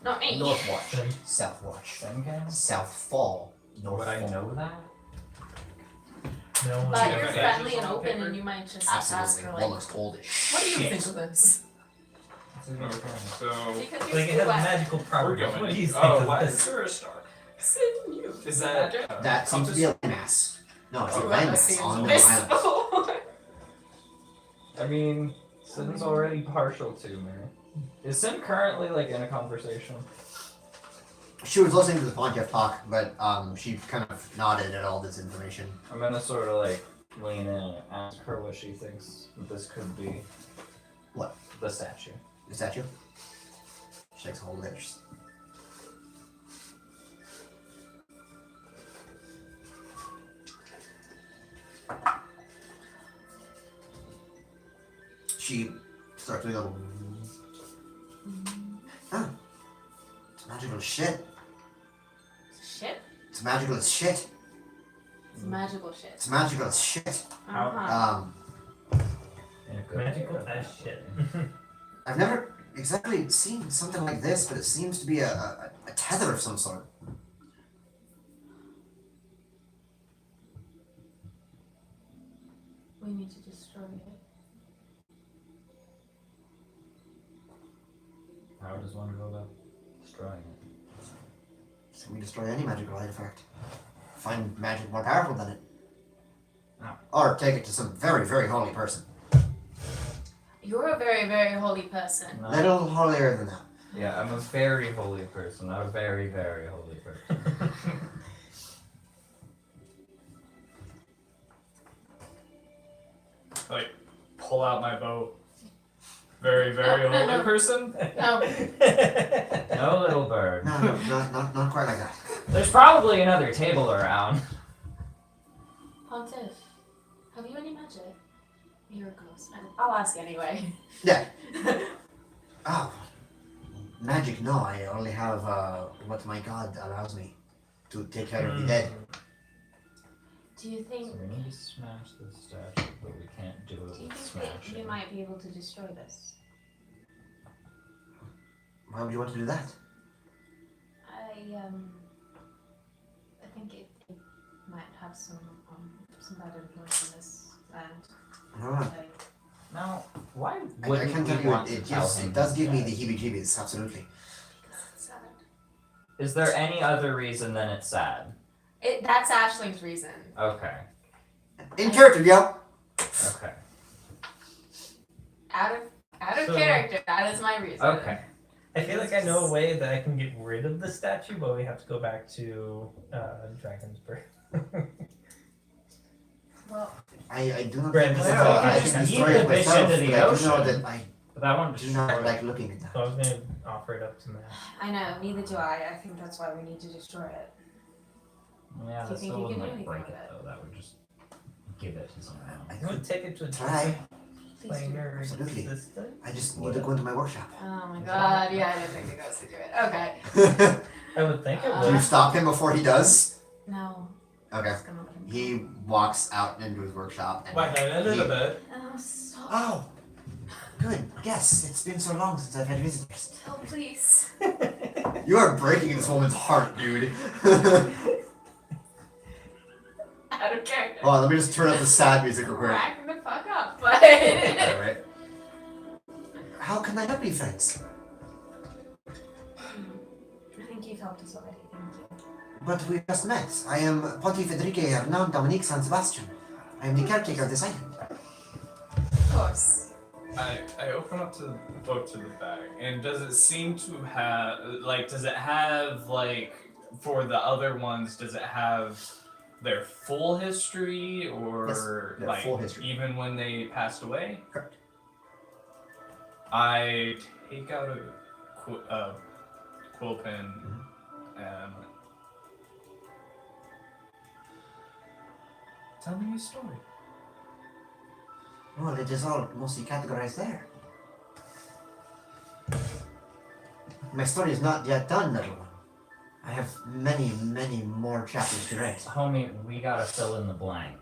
S3: Not me.
S1: North Watch, South Watch,
S5: Then can?
S1: South Fall, North
S5: Would I
S1: Fall.
S5: know that?
S6: No one
S3: But
S4: Yeah,
S3: you're
S4: but
S3: friendly
S4: edges
S3: and
S4: on the
S3: open,
S4: paper.
S3: and you might just ask
S1: Absolutely,
S3: her
S1: one
S3: like,
S1: looks old as
S3: "What do you
S1: shit.
S3: think of this?"
S5: It's a good point.
S4: So
S3: Because
S6: like
S3: you're
S6: it has
S3: black.
S6: magical
S4: we're
S6: properties.
S4: going.
S6: What do you think
S4: Oh,
S6: of
S4: why
S6: this?
S4: is there a star?
S3: Sin you.
S4: Is that
S1: That seems to be
S4: compass?
S1: a landmass. No, it's
S4: Oh,
S1: a
S3: Whoever
S1: landmass
S3: seems
S1: on the
S3: visible.
S1: island.
S5: I mean, Sin's already partial to me. Is Sin currently like in a conversation?
S1: She was listening to the Pontiff talk, but she kind of nodded at all this information.
S5: I'm gonna sort of like lean in and ask her what she thinks this could be.
S1: What?
S5: The statue.
S1: The statue? She takes a hold of it. She's- She starts to go. Oh, it's magical as shit.
S3: Shit.
S1: It's magical as shit.
S3: It's magical shit.
S1: It's magical as shit.
S3: Uh-huh.
S5: In a good
S6: Magical
S5: way or
S6: as
S5: bad
S6: shit.
S5: way?
S1: I've never exactly seen something like this, but it seems to be a tether of some sort.
S3: We need to destroy it.
S5: How does one go about destroying it?
S1: So we destroy any magical artifact. Find magic more powerful than it.
S5: Oh.
S1: Or take it to some very, very holy person.
S3: You're a very, very holy person.
S5: No.
S1: Little holier than that.
S5: Yeah, I'm a very holy person, not a very, very holy person.
S4: Like, pull out my bow. Very, very
S3: No, no,
S4: holy
S3: no.
S4: person.
S3: No.
S5: No, little bird.
S1: No, not quite like that.
S5: There's probably another table around.
S3: Pontiff, have you any magic? Miracles. I'll ask anyway.
S1: Yeah. Oh. Magic, no. I only have what my god allows me to take care of the dead.
S3: Do you think?
S5: So we need to smash this statue, but we can't do it
S3: Do you
S5: with
S3: think that
S5: smashing.
S3: you might be able to destroy this?
S1: Why would you want to do that?
S3: I think it might have some bad influence on this land.
S1: Alright.
S3: Like,
S5: Now, why
S1: I
S5: wouldn't
S1: can
S5: we
S1: tell you,
S5: want
S1: it
S5: to tell him
S1: does
S5: this
S1: give me
S5: guy?
S1: the heebie-jeebies, absolutely.
S3: because it's sad.
S5: Is there any other reason than it's sad?
S3: That's Ashling's reason.
S5: Okay.
S1: In character, yo!
S5: Okay.
S3: Out of
S6: So-
S3: character. That is my reason.
S5: Okay.
S6: I feel like I know a way that I can get rid of the statue, but we have to go back to Dragon's Birth.
S3: Well,
S1: I do not
S6: Brand
S1: think
S6: new.
S1: that I
S5: Well,
S1: can
S5: you
S1: destroy
S5: can
S1: it
S5: eat the bitch
S1: myself,
S5: into the
S1: but I do know
S5: ocean.
S1: that I
S5: But that one
S1: do not
S5: destroyed.
S1: like looking at that.
S6: So I was gonna offer it up to Matt.
S3: I know. Neither do I. I think that's why we need to destroy it.
S5: Yeah,
S3: Do you
S5: that
S3: think
S5: still
S3: you
S5: wouldn't
S3: can do
S5: like
S3: anything
S5: break
S3: with
S5: it
S3: it?
S5: though. That would just give it his own.
S1: I
S6: I'm gonna
S1: could
S6: take it to a
S1: try.
S3: Please
S6: Play
S3: do.
S6: your
S1: Absolutely.
S6: sister?
S1: I just need to go into my workshop.
S3: Oh my god, yeah, I didn't think it goes to do it. Okay.
S6: I would think it
S1: Do you
S6: would.
S1: stop him before he does?
S3: No.
S1: Okay.
S3: Just gonna let him go.
S1: He walks out into his workshop and
S2: Why a little bit?
S3: Oh, stop.
S1: oh, good. Yes, it's been so long since I've had visitors.
S3: Oh, please.
S1: You are breaking this woman's heart, dude.
S3: Out of character.
S1: Hold on, let me just turn up the sad music real quick.
S3: Crack the fuck up, but.
S1: Alright. How can I help you, friends?
S3: I think you've helped us already. Thank you.
S1: But we just met. I am Ponti Federico Hernan Dominique San Sebastian. I am the caretaker of this island.
S3: Of course.
S4: I open up to the book to the back, and does it seem to have does it have for the other ones? Does it have their full history, or
S1: Yes, their full history.
S4: even when they passed away?
S1: Correct.
S4: I take out a quill pen and tell me your story.
S1: Well, it is all mostly categorized there. My story is not yet done, little one. I have many, many more chapters to write.
S5: Homie, we gotta fill in the blank.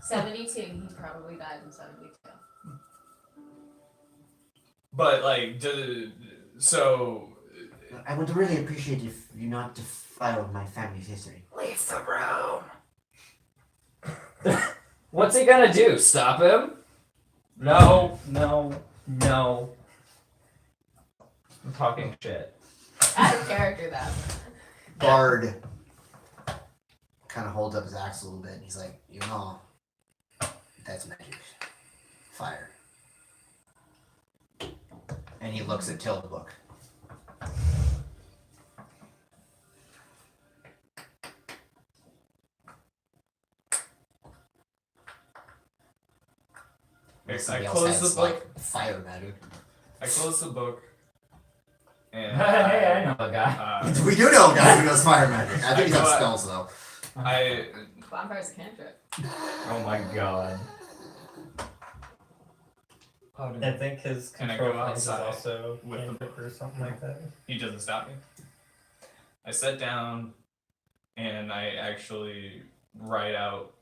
S3: 72. He probably died in 72.
S4: But so
S1: I would really appreciate if you not defiled my family's history.
S5: Leave the room. What's he gonna do? Stop him? No, no, no. I'm talking shit.
S3: Out of character, though.
S1: Bard kind of holds up his axe a little bit, and he's like, you know, that's magic. Fire. And he looks at Till the book.
S4: I
S1: Somebody else
S4: close
S1: has,
S4: the book.
S1: like, fire magic.
S4: I close the book. And
S5: Hey, I know a guy.
S1: We do know a guy who does fire magic. I think he's
S4: I
S1: got
S4: go
S1: spells, though.
S4: I
S3: Bonfire's a cantrip.
S5: Oh my god.
S6: I think his
S4: Can I
S6: control
S4: go
S6: phase is
S4: outside
S6: also
S4: with the
S6: cantrip or something like that.
S4: he doesn't stop me. I sit down and I actually write out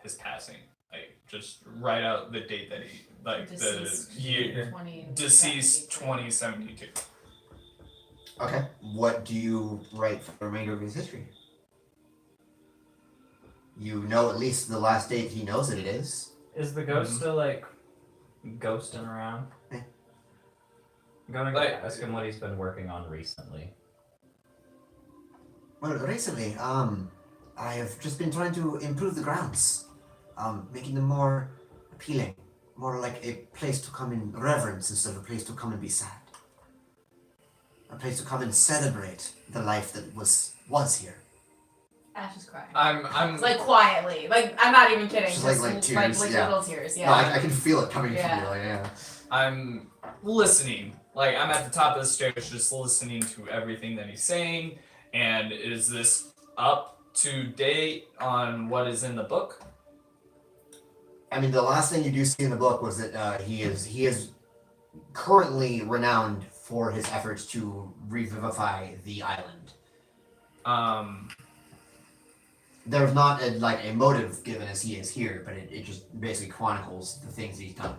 S4: his passing. I just write out the date that he
S3: Deceased
S4: the year
S3: 20.
S4: deceased 2072.
S1: Okay. What do you write for the remainder of his history? You know at least the last date he knows that it is.
S5: Is the ghost still ghosting around?
S1: Eh.
S5: I'm gonna
S4: Like-
S5: ask him what he's been working on recently.
S1: Well, recently, I have just been trying to improve the grounds, making them more appealing, more like a place to come and reverence instead of a place to come and be sad. A place to come and celebrate the life that was here.
S3: Ash is crying.
S4: I'm
S3: Like quietly. Like I'm not even kidding.
S1: Just
S3: Just
S1: like tears, yeah.
S3: little tears. Yeah.
S1: No, I can feel it coming
S3: Yeah.
S1: from you. Like, yeah.
S4: I'm listening. Like I'm at the top of the stairs just listening to everything that he's saying. And is this up to date on what is in the book?
S1: I mean, the last thing you do see in the book was that he is currently renowned for his efforts to revivify the island. There's not a motive given as he is here, but it just basically chronicles the things he's done.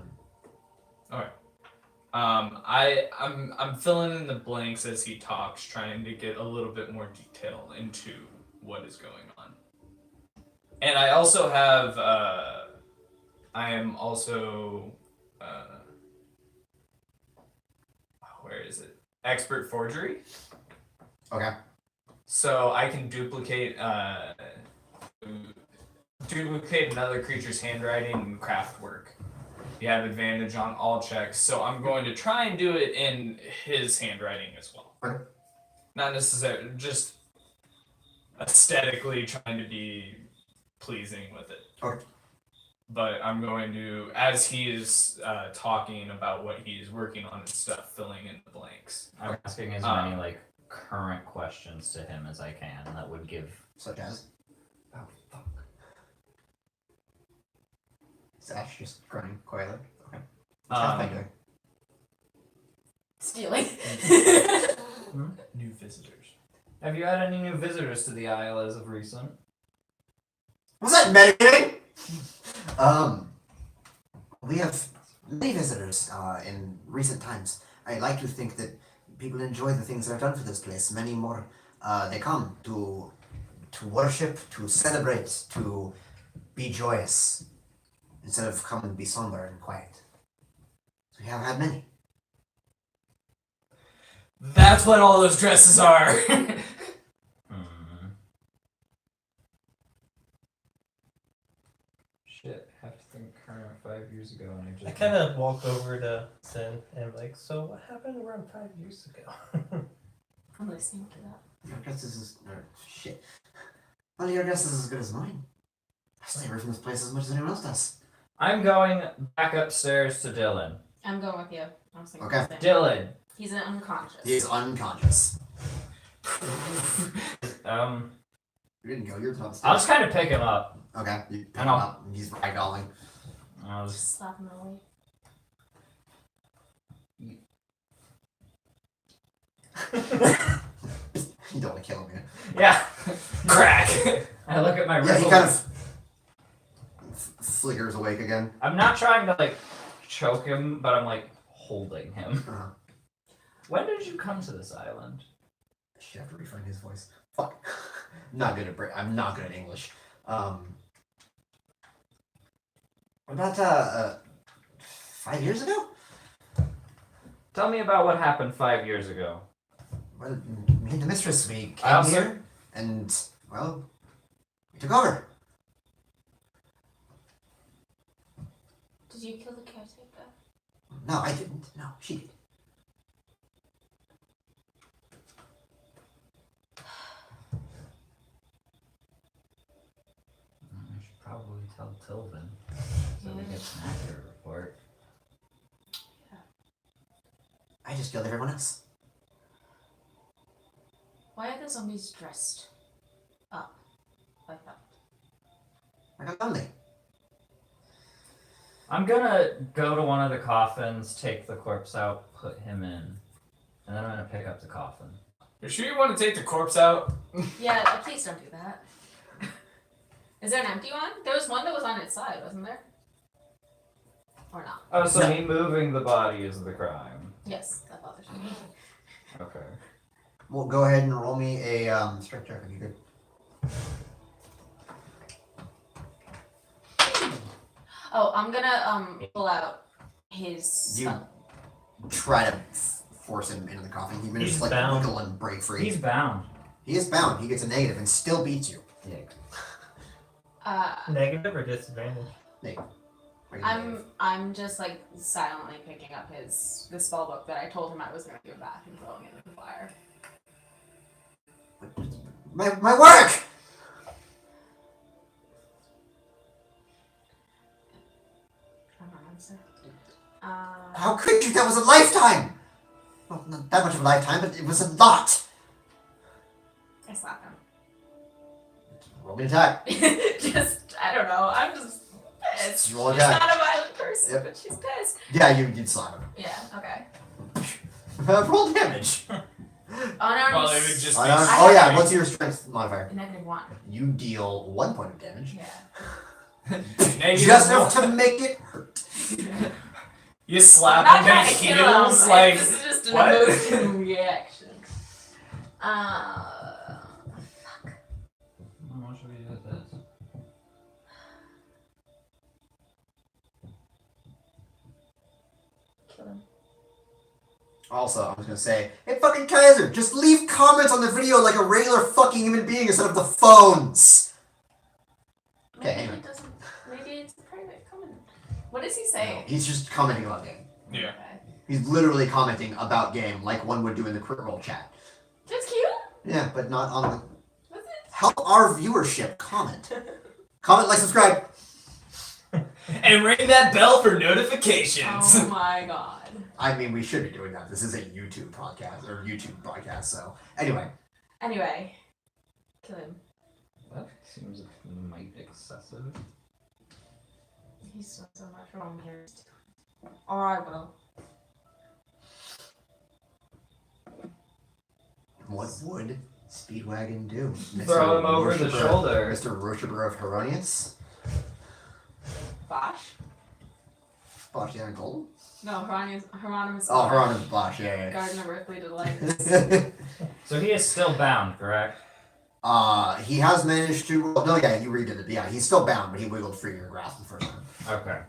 S4: I'm filling in the blanks as he talks, trying to get a little bit more detail into what is going on. And I also have I am also where is it? Expert forgery.
S1: Okay.
S4: So I can duplicate another creature's handwriting and craft work. You have advantage on all checks, so I'm going to try and do it in his handwriting as well.
S1: Okay.
S4: Not necessarily, just aesthetically trying to be pleasing with it.
S1: Okay.
S4: But I'm going to, as he is talking about what he's working on and stuff, filling in the blanks.
S5: I'm asking as many current questions to him as I can that would give.
S1: Such as? Oh, fuck. Is Ash just grunting quietly? Okay. What's Halfpint doing?
S3: Stealing.
S4: New visitors.
S5: Have you had any new visitors to the Isle as of recent?
S1: Was that meditating? We have many visitors in recent times. I like to think that people enjoy the things that I've done for this place. Many more. They come to worship, to celebrate, to be joyous, instead of come and be somber and quiet. So we have had many.
S4: That's what all those dresses are.
S5: Shit, have to think current 5 years ago and I just...
S6: I kind of walk over to Sin and like, so what happened around 5 years ago?
S3: I'm listening to that.
S1: Your guess is shit. Well, your guess is as good as mine. I stay away from this place as much as anyone else does.
S5: I'm going back upstairs to Dylan.
S3: I'm going with you. I'm saying
S1: Okay.
S3: the same.
S5: Dylan.
S3: He's unconscious.
S1: He is unconscious.
S5: Um,
S1: You didn't go. You're
S5: I'll
S1: upstairs.
S5: just kind of pick him up.
S1: Okay. You pick
S5: I
S1: him
S5: know.
S1: up. And he's ragdolling.
S5: I'll just...
S3: Just slap him away.
S1: You don't want to kill him yet.
S5: Yeah.
S4: Crack.
S5: I look at my
S1: Yeah, he
S5: rifle.
S1: kind of flickers awake again.
S5: I'm not trying to like choke him, but I'm like holding him.
S1: Uh-huh.
S5: When did you come to this island?
S1: Should have to refine his voice. Fuck. Not good at I'm not good at English. About 5 years ago?
S5: Tell me about what happened 5 years ago.
S1: Well, me and the mistress, we
S5: I
S1: came
S5: also-
S1: here and, well, we took over.
S3: Did you kill the caretaker?
S1: No, I didn't. No, she did.
S5: I should probably tell Tilvin so we
S3: Yeah.
S5: get an accurate report.
S1: I just killed everyone else.
S3: Why are the zombies dressed up like that?
S1: I got lonely.
S5: I'm gonna go to one of the coffins, take the corpse out, put him in, and then I'm gonna pick up the coffin.
S4: You sure you want to take the corpse out?
S3: Yeah, please don't do that. Is there an empty one? There was one that was on its side, wasn't there? Or not?
S5: Oh, so
S1: No.
S5: me moving the body is the crime.
S3: Yes, that bothers me.
S5: Okay.
S1: Well, go ahead and roll me a strength check if you could.
S3: Oh, I'm gonna pull out his
S1: You
S3: spell.
S1: try to force him into the coffin. He manages
S6: He's
S1: to like
S6: bound.
S1: wiggle and break free.
S5: He's bound.
S1: He is bound. He gets a negative and still beats you.
S5: Dick.
S6: Negative or disadvantage?
S1: Negative. Like a negative.
S3: I'm just like silently picking up the spell book that I told him I was gonna give back and throwing it in the fire.
S1: My work!
S3: I don't answer.
S1: How could you? That was a lifetime! Well, not that much of a lifetime, but it was a lot!
S3: I slap him.
S1: Roll me an attack.
S3: Just, I don't know. I'm just pissed. She's
S1: Roll
S3: not
S1: attack.
S3: a violent person,
S1: Yep.
S3: but she's pissed.
S1: Yeah, you'd slap him.
S3: Yeah, okay.
S1: Roll damage.
S3: Unarmed.
S4: Well, it would just be.
S1: Oh yeah, what's your strength modifier?
S3: -1.
S1: You deal 1 point of damage.
S3: Yeah.
S4: Negative
S1: Just
S4: one.
S1: enough to make it hurt.
S4: You slap
S3: I'm not
S4: him
S3: trying
S4: and
S3: to
S4: he
S3: kill him.
S4: heals like.
S3: This is just an
S4: what?
S3: emotional reaction.
S5: What should we do with this?
S3: Kill him.
S1: Also, I was gonna say, hey fucking Kaiser, just leave comments on the video like a regular fucking human being instead of the phones! Okay,
S3: Maybe
S1: anyway.
S3: it doesn't. Maybe it's a private comment. What is he saying?
S1: He's just commenting about game.
S4: Yeah.
S3: Okay.
S1: He's literally commenting about game like one would do in the crit roll chat.
S3: That's cute.
S1: Yeah, but not on the...
S3: Was it?
S1: Help our viewership comment. Comment, like, subscribe.
S4: And ring that bell for notifications.
S3: Oh my god.
S1: I mean, we should be doing that. This is a YouTube podcast, or YouTube broadcast, so... Anyway.
S3: Anyway, kill him.
S5: That seems might excessive.
S3: He's done so much wrong here. Or I will.
S1: What would Speedwagon do?
S5: Throw him over the
S1: Worshipper-
S5: shoulder.
S1: Mr. Worshipper of Heronius?
S3: Bosh?
S1: Bosh the Iron Golem?
S3: No, Hieronymus.
S1: Oh, Hieronymus Bosh, yeah,
S3: Garden of Earthly Delights.
S1: yeah.
S5: So he is still bound, correct?
S1: He has managed to. Well, no, yeah, you redid it. Yeah, he's still bound, but he wiggled free your grasp the first time.
S5: Okay.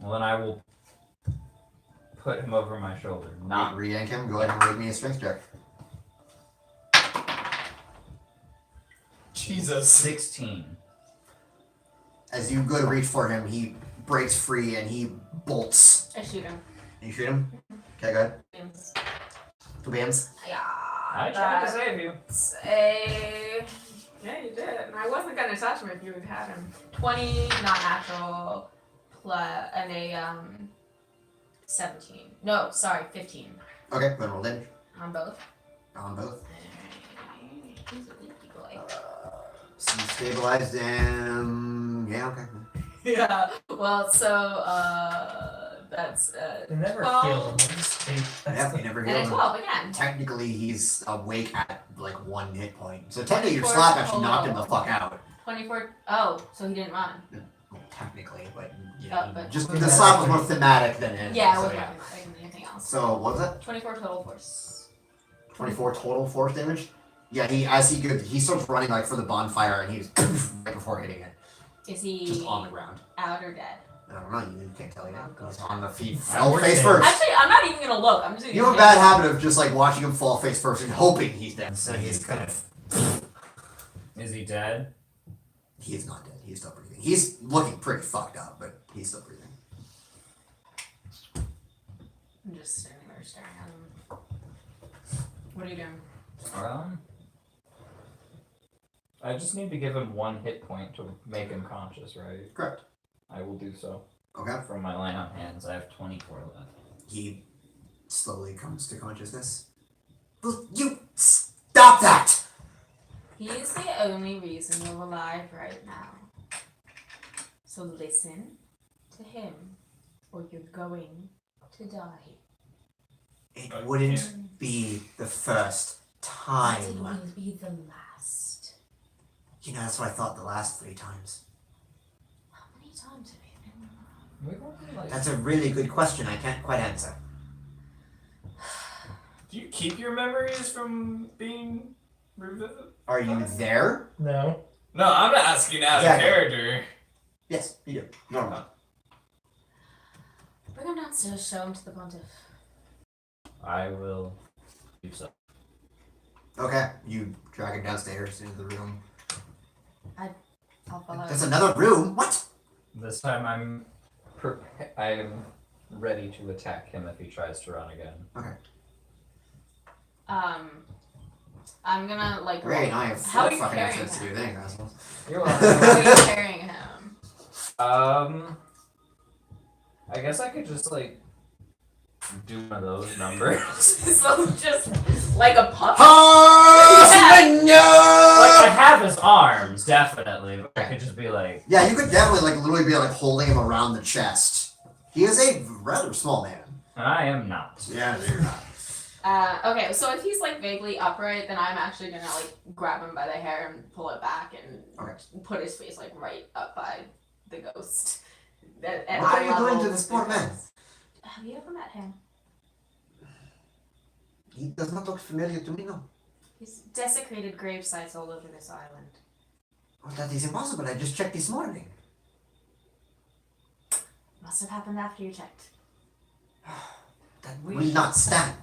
S5: Well, then I will put him over my shoulder. Not
S1: Re-yank him. Go ahead and make me a strength check.
S4: Jesus.
S5: 16.
S1: As you go to reach for him, he breaks free and he bolts.
S3: I shoot him.
S1: You shoot him? Okay, go ahead.
S3: James.
S1: Two bams.
S3: Yeah.
S5: I tried to save you.
S3: That's a. Yeah, you did. And I wasn't gonna touch him if you had had him. 20, not natural, plus and a 17. No, sorry, 15
S1: Okay, then roll damage.
S3: on both.
S1: On both.
S3: He's a leaky boy.
S1: So you stabilized him. Yeah, okay.
S3: Yeah. Well, so that's
S6: They never
S3: 12.
S6: heal them. They just stay- that's
S1: Yep,
S6: the-
S1: you never
S3: and
S1: heal
S3: a
S1: him.
S3: 12 again.
S1: Technically, he's awake at like 1 hit point. So technically, your
S3: 24
S1: slap actually knocked him the
S3: total.
S1: fuck out.
S3: 24. Oh, so he didn't run.
S1: Well, technically, but you
S3: Oh,
S1: know,
S3: but-
S1: just the slap was more thematic than anything.
S3: Yeah, it
S1: so,
S3: wasn't
S1: yeah.
S3: anything else.
S1: So what was it?
S3: 24 total force.
S1: 24 total force damage. Yeah, he starts running like for the bonfire, and he's right before hitting it,
S3: Is he
S1: just on the ground.
S3: out or dead?
S1: I don't know. You can't tell yet. He's on the feet,
S6: I
S1: fell
S6: would
S1: face
S6: say-
S1: first.
S3: Actually, I'm not even gonna look. I'm just gonna.
S1: You have a bad habit of just like watching him fall face first and hoping he's dead. So he's kind of.
S5: Is he dead?
S1: He is not dead. He's still breathing. He's looking pretty fucked up, but he's still breathing.
S3: I'm just standing there staring at him. What are you doing?
S5: I just need to give him 1 hit point to make him conscious, right?
S1: Correct.
S5: I will do so.
S1: Okay.
S5: From my lay on hands, I have 24 left.
S1: He slowly comes to consciousness. Will you stop that?
S3: He's the only reason you're alive right now. So listen to him, or you're going to die.
S1: It
S4: Okay.
S1: wouldn't be the first time.
S3: It will be the last.
S1: You know, that's what I thought the last 3 times.
S3: How many times have you been alive?
S5: We've only like
S1: That's a really good question. I can't quite answer.
S4: Do you keep your memories from being revisited?
S1: Are you there?
S6: No.
S4: No, I'm not asking out
S1: Yeah.
S4: of character.
S1: Yes, you do. Normal.
S3: Bring him downstairs, show him to the pontiff.
S5: I will do so.
S1: Okay, you drag him downstairs into the room.
S3: I'll follow.
S1: That's another room? What?
S5: This time I am ready to attack him if he tries to run again.
S3: I'm gonna like.
S1: Great, now I have
S3: How
S1: 4
S3: are you
S1: fucking
S3: carrying
S1: episodes to do
S3: him?
S1: things, assholes.
S5: You're
S3: How
S5: welcome.
S3: are you carrying him?
S5: I guess I could just like do one of those numbers.
S3: So just like a puppet.
S1: Oh,
S5: Like I have his arms, definitely, but I could just be like,
S1: Yeah, you could definitely like literally be like holding him around the chest. He is a rather small man.
S5: I am not.
S1: Yeah, you're not.
S3: Okay, so if he's like vaguely upright, then I'm actually gonna like grab him by the hair and pull it back and
S1: Okay.
S3: put his face like right up by the ghost. At
S1: What are
S3: eye
S1: you doing
S3: level
S1: to this poor man?
S3: because- Have you ever met him?
S1: He does not look familiar to me, no.
S3: He's desecrated grave sites all over this island.
S1: Well, that is impossible. I just checked this morning.
S3: Must have happened after you checked.
S1: That
S5: We
S1: will
S5: should-
S1: not stand.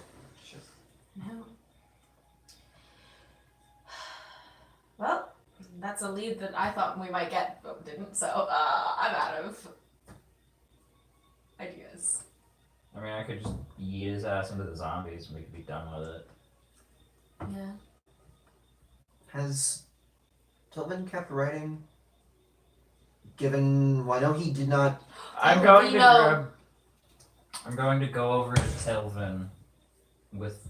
S3: No. Well, that's a lead that I thought we might get, but didn't. So I'm out of ideas.
S5: I mean, I could just yeet his ass into the zombies and we could be done with it.
S3: Yeah.
S1: Has Tobin kept writing? Given, well, I know he did not.
S5: I'm
S3: Oh,
S5: going to
S3: Reno.
S5: grab. I'm going to go over to Telvin with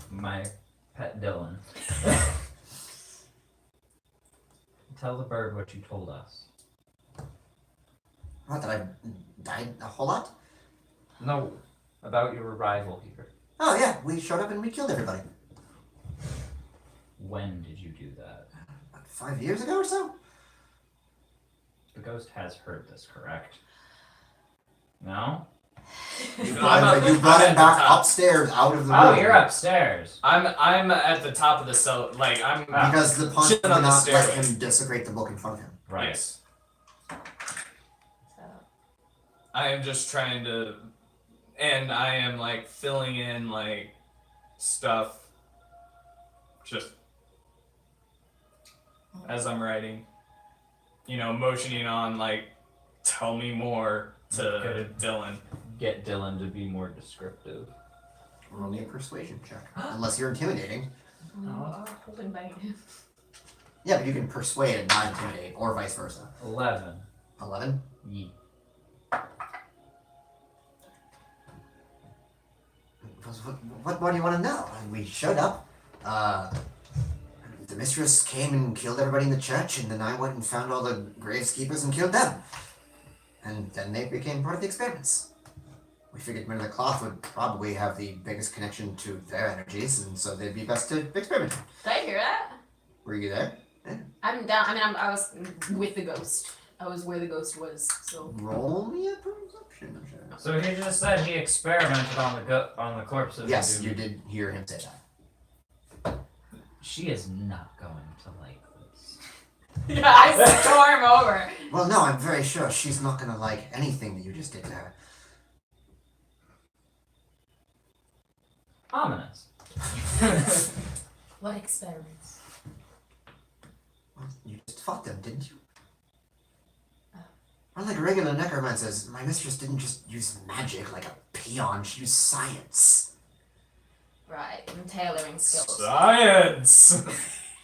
S5: my pet Dylan. Tell the bird what you told us.
S1: What, that I've died a whole lot?
S5: No, about your arrival here.
S1: Oh yeah, we showed up and we killed everybody.
S5: When did you do that?
S1: About 5 years ago or so?
S5: The ghost has heard this, correct? No?
S1: You
S4: I'm
S1: brought
S4: at
S1: him
S4: the
S1: back
S4: top.
S1: upstairs out of the
S5: Oh,
S1: room.
S5: you're upstairs.
S4: I'm at the top of the cell. Like I'm.
S1: Because the punch
S4: Chilling
S1: did
S4: on the
S1: not let
S4: stairway.
S1: him desecrate the book in front of him.
S5: Right.
S4: Yes.
S3: So,
S4: I am just trying to, and I am like filling in like stuff. Just as I'm writing, you know, motioning on like, tell me more to
S5: Good.
S4: Dylan.
S5: Get Dylan to be more descriptive.
S1: Roll me a persuasion check. Unless you're intimidating.
S3: we are holding back.
S1: Yeah, but you can persuade and not intimidate, or vice versa.
S5: 11.
S1: 11?
S5: Ye.
S1: What more do you want to know? We showed up. The mistress came and killed everybody in the church, and then I went and found all the graveskeepers and killed them. And then they became part of the experiments. We figured Men of the Cloth would probably have the biggest connection to their energies, and so they'd be best to experiment.
S3: Did I hear that?
S1: Were you there?
S3: I'm down. I mean, I was with the ghost. I was where the ghost was. So
S1: Roll me a perception, I'm sure.
S5: So he just said he experimented on the corpse of
S1: Yes,
S5: the
S1: you
S5: dude.
S1: did hear him say that.
S5: She is not going to like this.
S3: yeah, I storm over.
S1: Well, no, I'm very sure she's not gonna like anything that you just did to her.
S5: Ominous.
S3: What experiments?
S1: Well, you just fought them, didn't you? Unlike regular necromancers, my mistress didn't just use magic like a peon, she used science.
S3: Right, and tailoring skills.
S4: Science.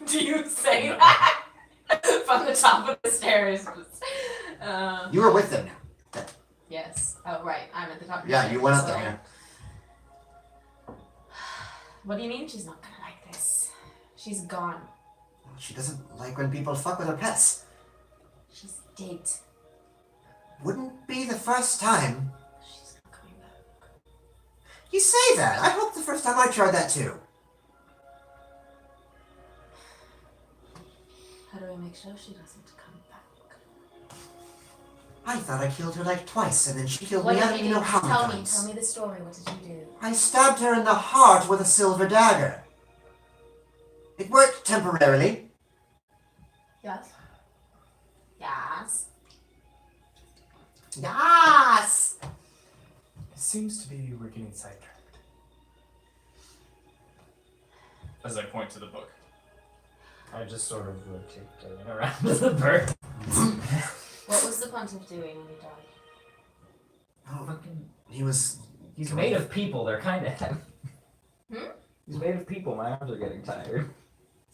S3: Do you say that from the top of the stairs?
S1: You were with them now.
S3: Yes. Oh, right. I'm at the top. Of the
S1: Yeah,
S3: stairs,
S1: you went up
S3: so-
S1: there, yeah.
S3: What do you mean she's not gonna like this? She's gone.
S1: She doesn't like when people fuck with her pets.
S3: She's dead.
S1: Wouldn't be the first time.
S3: She's not coming back.
S1: You say that. I hope the first time I tried that too.
S3: How do we make sure she doesn't come back?
S1: I thought I killed her like twice, and then she killed
S3: What
S1: me. I
S3: did
S1: don't
S3: you
S1: even
S3: do?
S1: know how
S3: Tell
S1: many
S3: me.
S1: times.
S3: Tell me the story. What did you do?
S1: I stabbed her in the heart with a silver dagger. It worked temporarily.
S3: Yes. Yes.
S1: Yes!
S4: It seems to be we're getting sidetracked. As I point to the book.
S5: I just sort of rotate Dylan around the bird.
S3: What was the pontiff doing when he died?
S1: Oh,
S5: Fucking.
S1: he was.
S5: He's made of people. They're kind of heavy.
S3: Hmm?
S5: He's made of people. My arms are getting tired.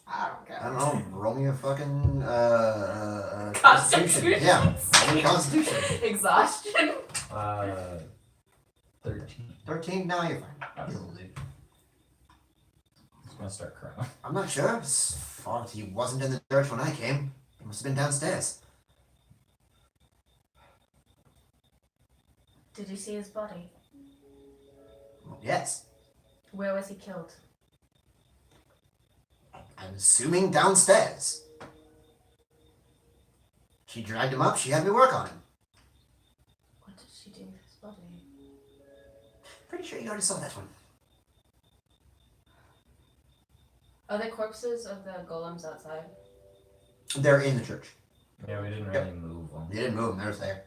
S3: I don't care.
S1: I don't know. Roll me a fucking
S3: Constitution.
S1: Yeah, roll me Constitution.
S3: Exhaustion.
S5: 13.
S1: 13. Now you're fine. You'll live.
S5: He's gonna start crying.
S1: I'm not sure. As far as he wasn't in the church when I came, he must have been downstairs.
S3: Did you see his body?
S1: Well, yes.
S3: Where was he killed?
S1: I'm assuming downstairs. She dragged him up. She had me work on him.
S3: What did she do with his body?
S1: Pretty sure you already saw that one.
S3: Are there corpses of the golems outside?
S1: They're in the church.
S5: Yeah, we didn't
S1: Yep.
S5: really move them.
S1: They didn't move them. They're just there.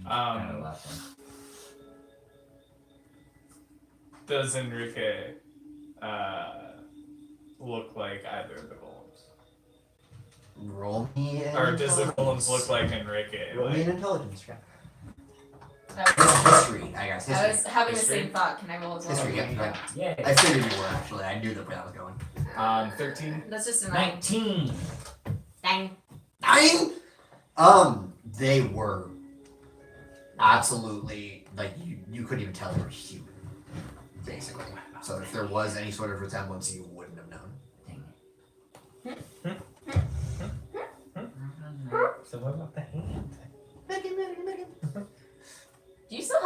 S5: Kind of left them.
S4: Does Enrique look like either of the golems?
S1: Roll me an
S4: Or does the
S1: intelligence.
S4: golems look like Enrique?
S1: Roll me
S4: Like,
S1: an intelligence check.
S3: I
S1: History, I guess. History.
S3: was having the
S4: History?
S3: same thought. Can I roll as well?
S1: History, yeah. Right.
S5: Yay.
S1: I figured you were actually. I knew that where I was going.
S4: 13.
S3: That's just a 9.
S5: 19.
S3: Dang.
S1: 9. They were absolutely like you couldn't even tell they were human, basically. So if there was any sort of resemblance, you wouldn't have known.
S5: Dang it.
S6: So what about the hand?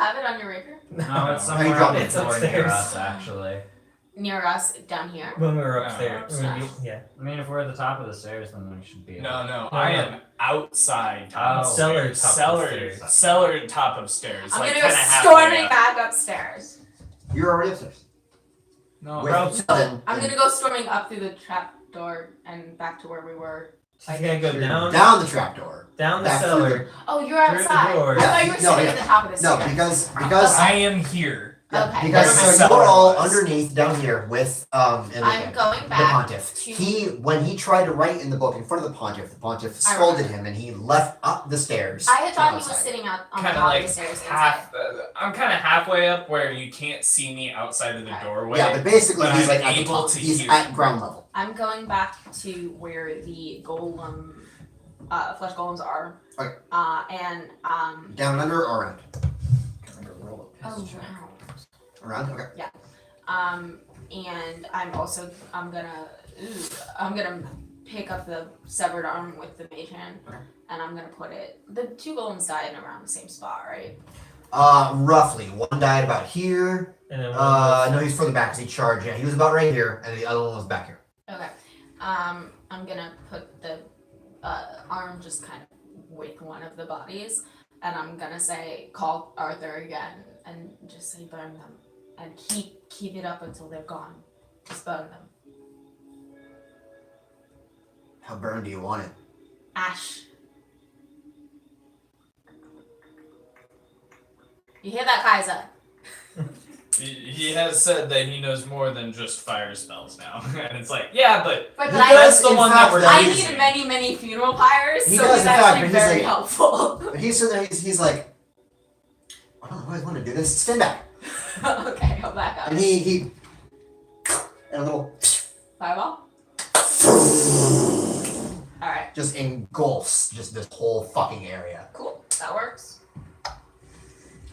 S3: have it on your rapier?
S5: No, it's
S1: How you
S5: somewhere
S1: drop
S5: on
S1: it?
S5: the floor near
S6: Upstairs.
S5: us, actually.
S3: Near us, down here.
S6: When we were
S4: No,
S6: upstairs. When we- yeah.
S5: I mean, if we're at the top of the stairs, then we should be.
S4: No, I am outside top
S5: Oh.
S4: of
S6: Cellar
S4: stairs.
S6: top of
S4: cellar,
S6: stairs.
S4: cellar top of stairs.
S3: I'm
S4: like
S3: gonna go
S4: kinda halfway
S3: storming
S4: up.
S3: back upstairs.
S1: You're already upstairs.
S4: No,
S1: With
S4: bro.
S1: Sutton,
S3: I'm gonna go storming up through the trap door and back to where we were.
S6: I gotta go down
S1: down the trapdoor.
S6: down the
S1: back through
S6: cellar.
S3: Oh, you're
S6: Through the
S3: outside.
S6: door.
S3: I thought you were
S1: No,
S3: sitting
S1: yeah.
S3: at the top of the
S1: No,
S3: stairs.
S1: because
S4: I am here.
S3: Okay.
S1: because
S3: never
S1: so
S3: mind.
S1: you were all
S4: was.
S1: underneath down here with Enrique,
S3: I'm going
S1: the
S3: back.
S1: pontiff.
S3: to-
S1: He when he tried to write in the book in front of the pontiff
S3: I
S1: scolded him and he left up the stairs.
S3: I had thought he
S1: to
S3: was
S1: outside.
S3: sitting out on
S4: Kind
S3: the
S4: of
S3: top
S4: like
S3: of the stairs
S4: half.
S3: inside.
S4: I'm kind of halfway up where you can't see me outside of the
S3: Okay.
S4: doorway.
S1: Yeah, but basically
S4: but
S1: he's
S4: I'm
S1: like at the
S4: able
S1: top.
S4: to
S1: He's
S4: hear.
S1: at ground level.
S3: I'm going back to where the golem, flesh golems are.
S1: Okay.
S3: And
S1: Down and under or around?
S3: oh wow.
S1: Around? Okay.
S3: And I'm gonna pick up the severed arm with the mage hand,
S1: Okay.
S3: and I'm gonna put it. The two golems died in around the same spot, right?
S1: Roughly. One died about here.
S6: And then one was-
S1: No, he's further back because he charged. Yeah, he was about right here, and the other one was back here.
S3: Okay. I'm gonna put the arm just kind of with one of the bodies, and I'm gonna call Arthur again, and just say burn them, and keep it up until they're gone. Just burn them.
S1: How burned do you want it?
S3: Ash. You hear that, Kaiser?
S4: He has said that he knows more than just fire spells now, and it's like, yeah, but
S3: But
S1: He
S3: I,
S1: does,
S4: the
S1: in
S4: one
S1: fact,
S4: that we're
S1: though.
S3: I
S4: using.
S3: need many funeral pyres,
S1: He
S3: so
S1: does,
S3: he's
S1: in fact,
S3: actually
S1: but he's
S3: very
S1: like-
S3: helpful.
S1: But he's sitting there, he's like, I don't always want to do this. Stand back.
S3: Okay, I'll back up.
S1: And he and a little
S3: Fireball? Alright,
S1: just engulfs just this whole fucking area.
S3: cool. That works.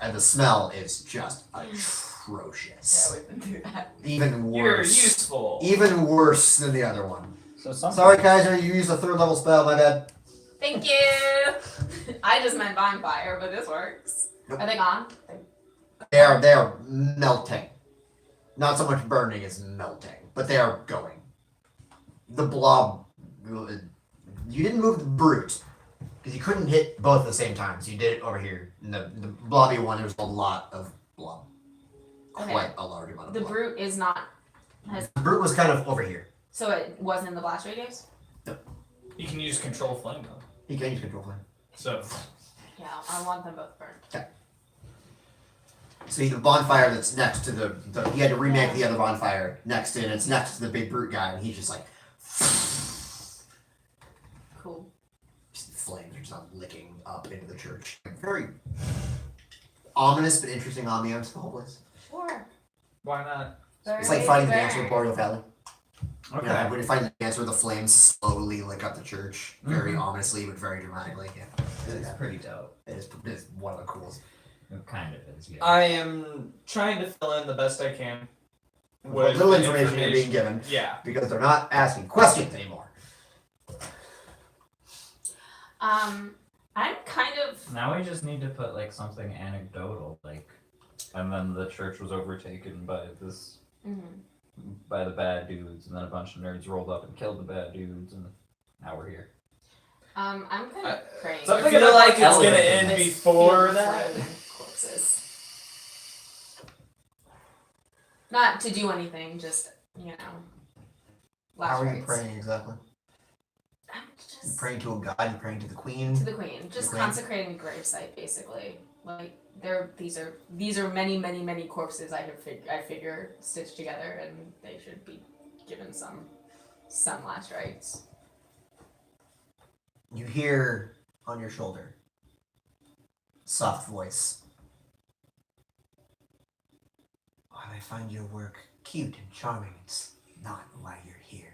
S1: And the smell is just
S3: Yeah,
S1: atrocious.
S3: we've been through that.
S1: Even
S4: you're
S1: worse.
S4: useful.
S1: Even worse than the other one.
S5: So something.
S1: Sorry, Kaiser, you used a 3rd level spell, my bad.
S3: Thank you! I just meant bonfire, but this works.
S1: Nope.
S3: Are they gone?
S1: They are melting. Not so much burning as melting, but they are going. The blob. You didn't move the brute because you couldn't hit both at the same time. So you did it over here. And the blobby one, there was a lot of blob.
S3: Okay.
S1: Quite a large amount of
S3: The
S1: blob.
S3: brute is not.
S1: The brute was kind of over here.
S3: So it wasn't in the blast radius?
S4: You can use control flame though.
S1: He can use control flame.
S4: So
S3: Yeah, I want them both burned.
S1: So the bonfire that's next to the he had to remake the other bonfire next to it. And it's next to the big brute guy, and he's just like
S3: Cool.
S1: flames are just not licking up into the church. Very ominous but interesting ambiance for the whole place.
S3: Sure.
S4: why not?
S1: It's like fighting the dancer with
S3: Burn.
S1: Boreal Valley.
S5: Okay.
S1: Yeah, when you find the dancer, the flames slowly lick up the church, very ominously but very dramatically. Yeah,
S5: It's pretty dope.
S1: it is one of the coolest.
S5: It kind of is. Yeah.
S4: I am trying to fill in the best I can.
S1: What
S4: with
S1: little
S4: the
S1: information you're being given
S4: Yeah.
S1: because they're not asking questions anymore.
S3: I'm kind of.
S5: Now we just need to put like something anecdotal, like, and then the church was overtaken by by the bad dudes, and then a bunch of nerds rolled up and killed the bad dudes, and now we're here.
S3: I'm kind of praying.
S4: So I feel like it's gonna
S5: elevated
S4: end
S3: This
S4: before
S3: field of
S4: that.
S3: flame corpses. Not to do anything, just last
S1: How are you
S3: rites.
S1: praying exactly?
S3: I'm
S1: You
S3: just
S1: praying to a god? You praying to the queen?
S3: to the queen, just
S1: queen?
S3: consecrating the gravesite, basically. Like these are many corpses I figure stitched together, and they should be given some last rites.
S1: You hear on your shoulder, soft voice. While I find your work cute and charming, it's not why you're here.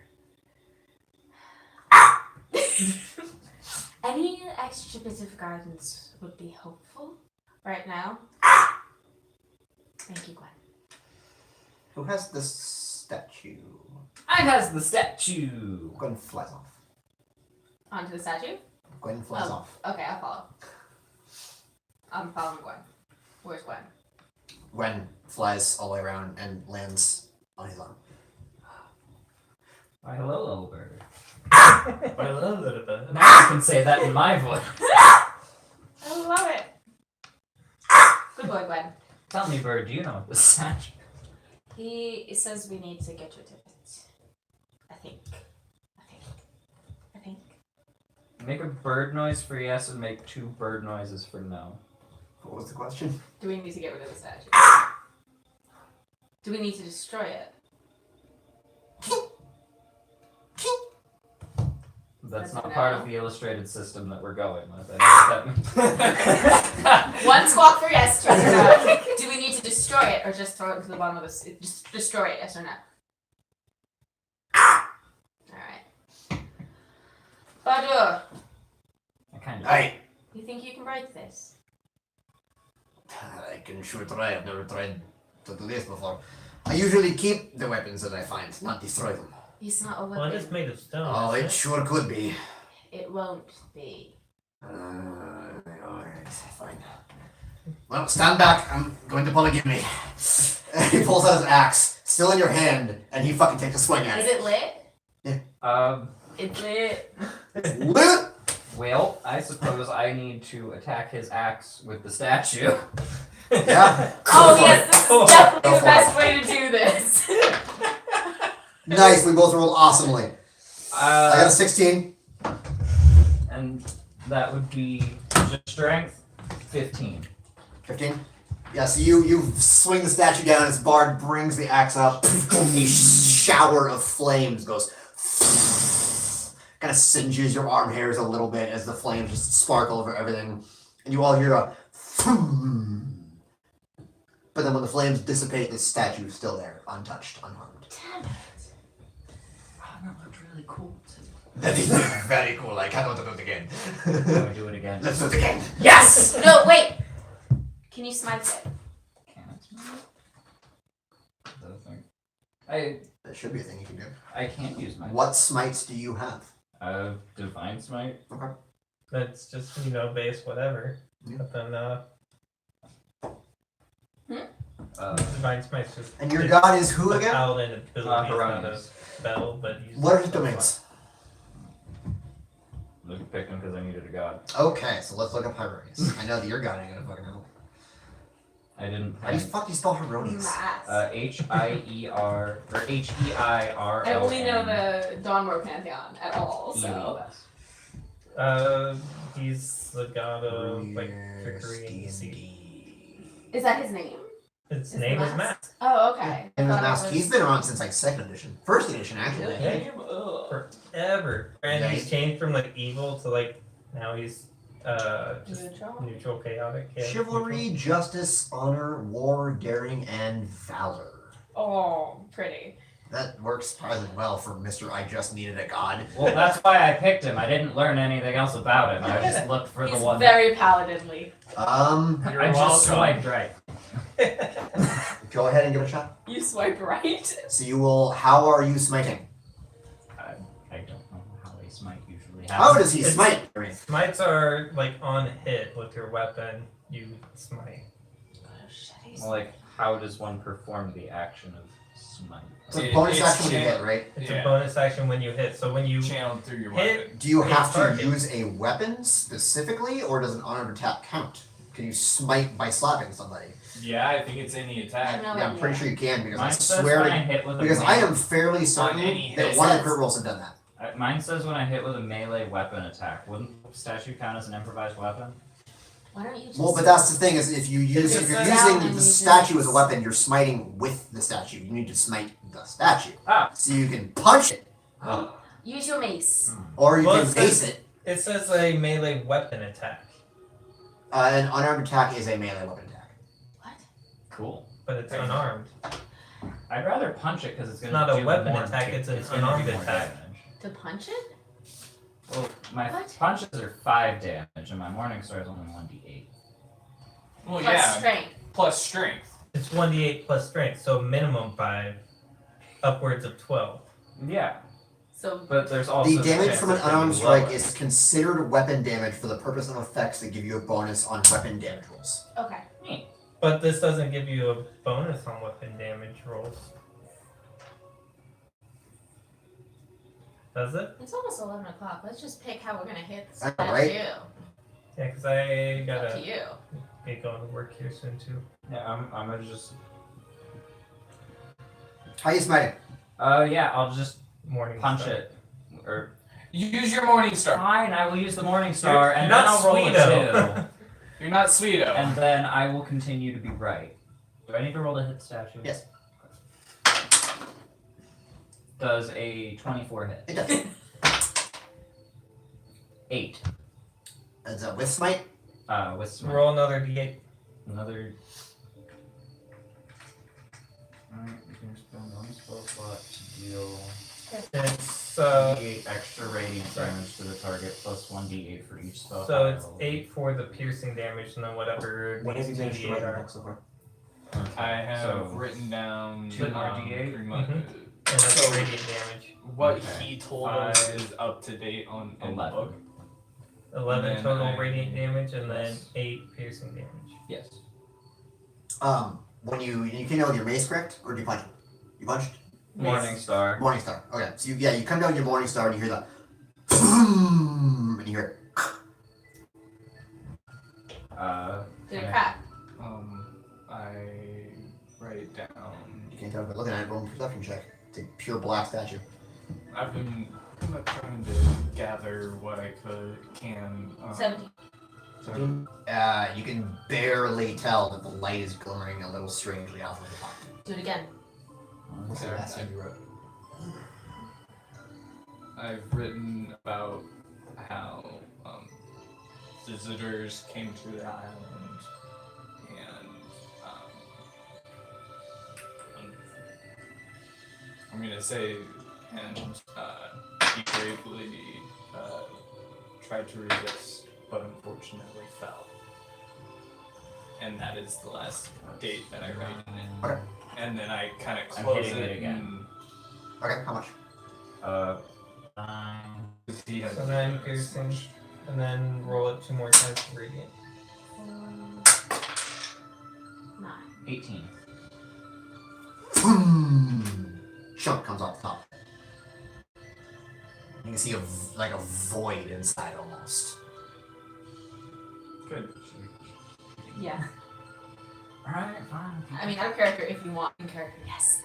S3: Any extra bits of guidance would be helpful right now. Thank you, Gwen.
S1: Who has the statue?
S5: I has the statue.
S1: Gwen flies off.
S3: Onto the statue?
S1: Gwen flies
S3: Oh.
S1: off.
S3: Okay, I'll follow. I'm following Gwen. Where's Gwen?
S1: Gwen flies all the way around and lands on his arm.
S5: Why, hello, little bird.
S2: Why a little bit.
S5: Now you can say that in my voice.
S3: I love it. Good boy, Gwen.
S5: Tell me, bird, do you know what this statue?
S3: He says we need to get rid of it. I think.
S5: Make a bird noise for yes and make 2 bird noises for no.
S1: What was the question?
S3: Do we need to get rid of the statue? Do we need to destroy it?
S5: That's
S3: That's
S5: not
S3: a
S5: part
S3: no.
S5: of the illustrated system that we're going with. I know what that means.
S3: One squawk for yes, yes or no. Do we need to destroy it or just throw it to the bottom of the just destroy it, yes or no? Alright. Badur,
S5: I kind of.
S1: Aye.
S3: you think you can break this?
S1: I can sure try. I've never tried to do this before. I usually keep the weapons that I find, not destroy them.
S3: It's not a
S2: Well,
S3: weapon.
S2: it's made of stone.
S1: Oh,
S2: isn't
S1: it sure could be.
S3: It won't be.
S1: Alright, fine. Well, stand back. I'm going to pull a gimme. He pulls out his axe, still in your hand, and he fucking takes a swing at
S3: Is
S1: it.
S3: it lit? It's lit.
S1: Lit!
S5: Well, I suppose I need to attack his axe with the statue.
S1: Yeah.
S3: Oh
S1: Go for
S3: yes,
S1: it.
S3: this is
S1: Go
S3: definitely the
S1: for
S3: best way to do this.
S1: Nice, we both rolled awesomely. I got a 16.
S5: And that would be just strength 15.
S1: 15. Yeah, so you swing the statue down as Bard brings the axe up. A shower of flames goes. Kind of singes your arm hairs a little bit as the flames just sparkle over everything. And you all hear a. But then when the flames dissipate, the statue is still there, untouched, unharmed.
S5: Oh, that looked really cool too.
S1: That is very cool. I can't wait to do it again.
S5: Can we do it again?
S1: Let's do it again.
S3: Yes. No, wait. Can you smite it?
S5: Can it? Is that a thing? I
S1: That should be a thing you can do.
S5: I can't use my
S1: What smites do you have?
S5: divine smite.
S1: Okay.
S6: That's just, base whatever.
S1: Yeah.
S6: But then, Divine Smite's just.
S1: And your
S6: it's
S1: god is who
S6: a
S1: again?
S6: paladin ability, it's not a
S5: Hieronymus.
S6: spell, but he's.
S1: What are his domains?
S5: Look at picking because I needed a god.
S1: Okay, so let's look up Hieronymus. I know that your god ain't gonna fucking know.
S5: I didn't.
S1: How do you fuck do you spell Hieronymus?
S3: Mass.
S5: H-I-E-R or H-E-I-R-L.
S3: I only know the Dawnmore Pantheon at all, so.
S6: He's the god of, trickery and deceit.
S1: D&D.
S3: Is that his name?
S6: His
S3: Is
S6: name
S3: the
S6: is
S3: mask?
S6: Mask.
S3: Oh, okay.
S1: And the
S3: Thought it
S1: mask,
S3: was-
S1: he's been around since like 2nd edition. 1st edition, actually.
S6: Yeah. Forever. And
S1: Nice.
S6: he's changed from, evil to, now he's, just
S3: Neutral?
S6: neutral, chaotic. Yeah,
S1: Chivalry, justice, honor, war, daring, and valor.
S3: Oh, pretty.
S1: That works surprisingly well for Mr. I just needed a god.
S5: Well, that's why I picked him. I didn't learn anything else about him. I just looked for
S3: He's
S5: the one.
S3: very paladinly.
S2: You're
S5: I just
S2: welcome.
S5: swiped right.
S1: Go ahead and give it a shot.
S3: You swipe right.
S1: So you will. How are you smiting?
S5: I don't know how a smite usually
S1: How
S5: happens.
S1: does he
S6: It's-
S1: smite?
S6: Smites are, on hit with your weapon, you smite.
S5: Well, how does one perform the action of smite?
S1: It's a bonus action when you hit, right?
S6: It's
S4: Yeah.
S6: a bonus action when you hit, so when you
S4: Channeled through your
S6: hit,
S4: weapon.
S1: Do you have to
S6: target.
S1: use a weapon specifically, or does an unarmed attack count? Can you smite by slapping somebody?
S4: Yeah, I think it's any
S3: I have
S4: attack.
S3: no
S1: Yeah, I'm pretty
S3: idea.
S1: sure you can because
S5: Mine
S1: I
S5: says
S1: swear
S5: when I
S1: to
S5: hit with a
S1: because I
S5: melee-
S1: am fairly certain
S4: any
S1: that
S4: hit.
S1: one of the crit rolls have done that.
S5: Mine says when I hit with a melee weapon attack. Wouldn't the statue count as an improvised weapon?
S3: Why don't you just.
S1: Well, but that's the thing is if you're
S3: It's
S1: using
S3: down and
S1: the
S3: you
S1: statue as a
S3: just-
S1: weapon, you're smiting with the statue. You need to smite the statue.
S5: Ah.
S1: So you can punch it,
S3: Use your mace.
S1: or you
S6: Well,
S1: can
S6: it
S1: base
S6: says-
S1: it.
S6: it says a melee weapon attack,
S1: An unarmed attack is a melee weapon attack.
S3: What?
S5: Cool.
S6: but it's unarmed.
S5: I'd rather punch it because it's
S6: It's
S5: gonna
S6: not a
S5: do
S6: weapon
S5: more
S6: attack,
S5: da-
S6: it's an
S5: gonna do
S6: unarmed
S5: more
S6: attack.
S5: damage.
S3: To punch it?
S5: Well, my
S3: What?
S5: punches are 5 damage, and my morning star is only 1d8.
S4: Well,
S3: Plus
S4: yeah,
S3: strength.
S4: plus strength.
S6: It's 1d8 plus strength, so minimum 5, upwards of 12.
S5: Yeah,
S3: So
S5: but there's also
S1: The damage
S5: chance
S1: from an
S5: it's gonna be
S1: unarmed strike
S5: lower.
S1: is considered weapon damage for the purpose of effects that give you a bonus on weapon damage rolls.
S3: okay.
S6: But this doesn't give you a bonus on weapon damage rolls. Does it?
S3: It's almost 11 o'clock. Let's just pick how we're gonna hit the
S1: I know,
S3: statue.
S1: right?
S6: Yeah, because I
S3: Up
S6: gotta
S3: to you.
S6: get going to work here soon too.
S5: Yeah, I'm gonna just.
S1: How you smiting?
S5: Yeah, I'll just
S6: Morning
S5: punch
S6: star.
S5: it. Or
S4: Use your Morning Star.
S5: fine, I will use the Morning Star, and
S6: You're
S5: then
S6: not
S5: I'll roll a
S6: Sweeto.
S5: 2.
S4: You're not Sweeto.
S5: And then I will continue to be right. Do I need to roll to hit statue?
S1: Yes.
S5: Does a 24 hit?
S1: It does.
S5: 8.
S1: It's a with smite.
S5: With some
S6: Roll another d8.
S5: another. Alright, you can spend one spell slot to deal
S6: It's
S5: 8 extra radiant damage to the target, plus 1d8 for each spell.
S6: so it's
S5: tile.
S6: 8 for the piercing damage, and then whatever
S1: What have you
S6: these
S1: managed to
S6: 2d8
S1: write in the
S6: are.
S1: book so far?
S4: I have
S5: So,
S4: written down
S5: 2 more D8?
S4: pretty much-
S6: And that's
S4: So-
S6: radiant damage.
S4: What
S5: Okay.
S4: he told us is up to date on in the
S5: 11.
S4: book.
S6: 11
S4: And then
S6: total
S4: I-
S6: radiant damage, and then
S5: Yes.
S6: 8 piercing damage.
S5: Yes.
S1: When you came down with your mace, correct? Or did you punch it? You punched?
S5: Morning Star.
S1: Morning Star. Okay, so you come down with your Morning Star and you hear the and you hear
S3: Did it
S5: Okay.
S3: crack?
S4: I write down.
S1: you can't tell by looking at it, roll a perception check. It's a pure black statue.
S4: I've been trying to gather what I can.
S3: 17.
S1: You can barely tell that the light is glimmering a little strangely off of the top.
S3: Do it again.
S1: What's the
S5: Okay.
S1: last thing you wrote?
S4: I've written about how visitors came to the island and I'm gonna say and he bravely tried to resist but unfortunately fell. And that is the last date that I write in it.
S1: Okay.
S4: And then I kind of
S5: I'm
S4: close
S5: hitting
S4: it
S5: it again.
S1: Okay, how much?
S5: 9.
S4: and he has
S6: So 9 piercing, and then roll it 2 more times for radiant.
S3: 9.
S5: 18.
S1: Chunk comes off the top. You can see like a void inside almost.
S4: Good.
S3: Yeah.
S5: Alright, fine.
S3: I mean, out of character if you want. In character, yes.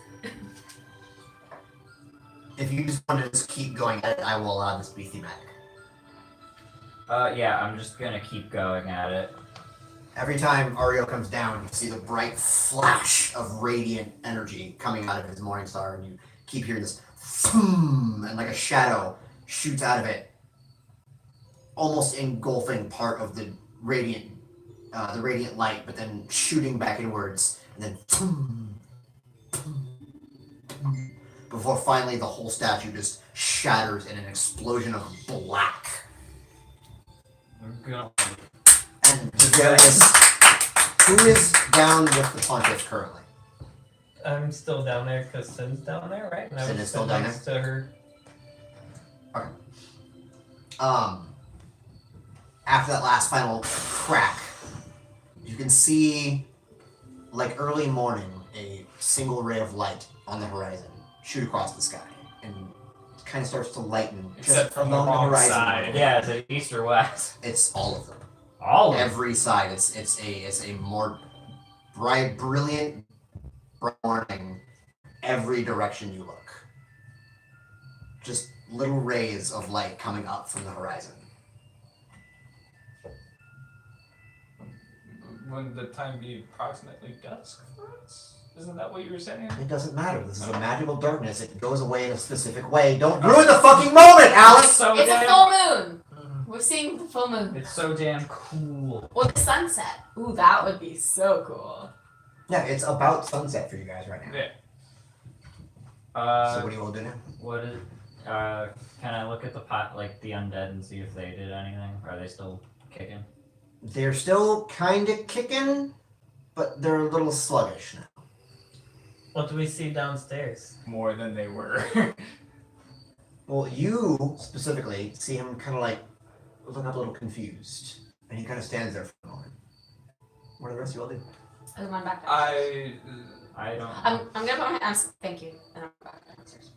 S1: If you just want to just keep going at it, I will allow this to be thematic.
S5: Yeah, I'm just gonna keep going at it.
S1: Every time Ario comes down, you see the bright flash of radiant energy coming out of his Morning Star, and you keep hearing this boom, and like a shadow shoots out of it, almost engulfing part of the radiant light, but then shooting back inwards, and then boom, boom, boom, before finally the whole statue just shatters in an explosion of black.
S5: I'm gonna.
S1: And who is down with the Pontiff currently?
S6: I'm still down there because Sin's down there, right? And I
S1: Sin
S6: was
S1: is still
S6: sitting
S1: down
S6: next to her.
S1: After that last final crack, you can see, like early morning, a single ray of light on the horizon shoot across the sky, and it kind of starts to lighten.
S4: Except
S1: just
S4: from the
S1: along
S4: wrong
S1: horizon.
S4: side.
S5: Yeah, is it east or west?
S1: It's all of them.
S5: All of them.
S1: Every side. It's a more bright, brilliant, bright morning. Every direction you look, just little rays of light coming up from the horizon.
S4: When the time be approximately dusk for us? Isn't that what you were saying?
S1: It doesn't matter. This is a magical darkness. It goes away in a specific way. Don't ruin the fucking moment, Alice!
S5: So
S3: It's a
S5: damn.
S3: full moon! We're seeing the full moon.
S5: It's so damn cool.
S3: Or the sunset. Ooh, that would be so cool.
S1: Yeah, it's about sunset for you guys right now.
S4: Yeah.
S1: So what do you all do now?
S5: What is? Can I look at the pot, like the undead, and see if they did anything? Are they still kicking?
S1: They're still kind of kicking, but they're a little sluggish now.
S6: What do we see downstairs?
S4: More than they were.
S1: Well, you specifically see him kind of like look up a little confused, and he kind of stands there for a moment. What do the rest of you all do?
S3: I went back downstairs.
S5: I don't.
S3: I'm gonna put my hands. Thank you. And I'm back downstairs.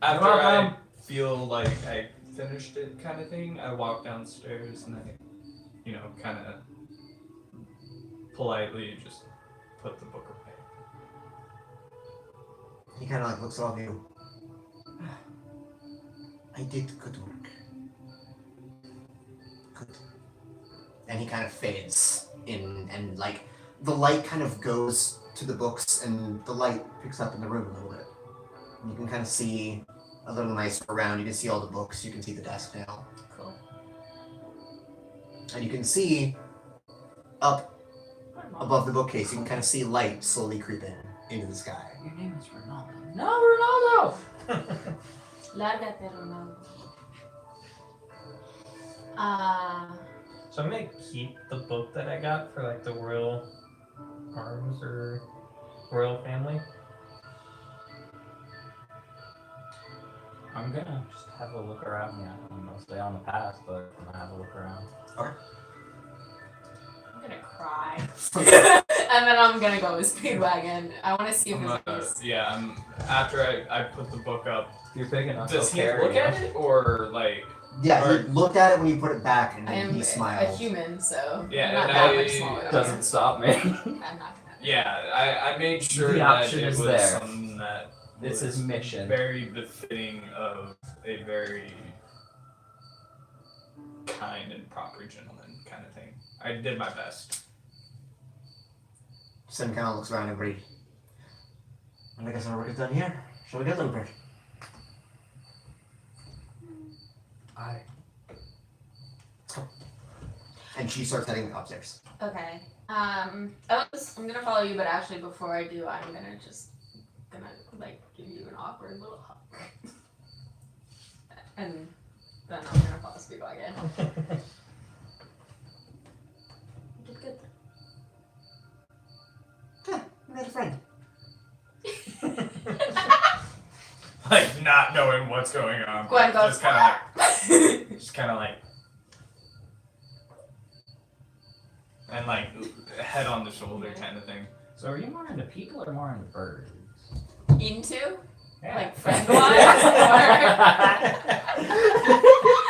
S4: After
S5: You're
S4: I
S5: welcome.
S4: feel like I finished it, kind of thing, I walk downstairs and I, kind of politely just put the book away.
S1: He kind of like looks at all of you. I did good work. Good. And he kind of fades in, and like the light kind of goes to the books, and the light picks up in the room a little bit. And you can kind of see a little nicer around. You can see all the books. You can see the desk now,
S3: Cool.
S1: and you can see up above the bookcase. You can kind of see light slowly creep in into the sky.
S5: Your name is Ronaldo. No, Ronaldo.
S3: Lárgate, Ronaldo.
S6: So I'm gonna keep the book that I got for like the royal arms or royal family.
S5: I'm gonna just have a look around. Yeah, I'm gonna stay on the path, but I'm gonna have a look around.
S3: I'm gonna cry. And then I'm gonna go with Speedwagon. I wanna see if there's
S4: After I put the book up,
S5: You're big enough.
S4: does
S5: to
S4: he
S5: carry
S4: look at it or like?
S1: Yeah,
S4: Or-
S1: he looked at it when you put it back, and
S3: I
S1: then
S3: am
S1: he
S3: a
S1: smiled.
S3: human, so
S4: Yeah,
S3: I'm not
S4: and
S3: that
S4: I-
S3: much smaller. than
S5: Doesn't
S3: you.
S5: stop me.
S3: I'm not gonna.
S4: Yeah, I made sure
S5: The
S4: that
S5: option
S4: it
S5: is
S4: was
S5: there.
S4: something that
S5: It's
S4: was
S5: his mission.
S4: very befitting of a very kind and proper gentleman kind of thing. I did my best.
S1: Sim kind of looks around everybody. And I guess our work is done here. Shall we go, Looper?
S5: I.
S1: And she starts heading upstairs.
S3: Okay. I'm gonna follow you, but actually before I do, I'm gonna like give you an awkward little hug. And then I'm gonna follow Speedwagon. You did good.
S1: Yeah, we made a friend.
S4: Like not knowing what's going on.
S3: Gwen goes.
S4: Just kind of like, and like head on the shoulder kind of thing.
S5: So are you more into people or more into birds?
S3: Into
S5: Yeah.
S3: like friend wise.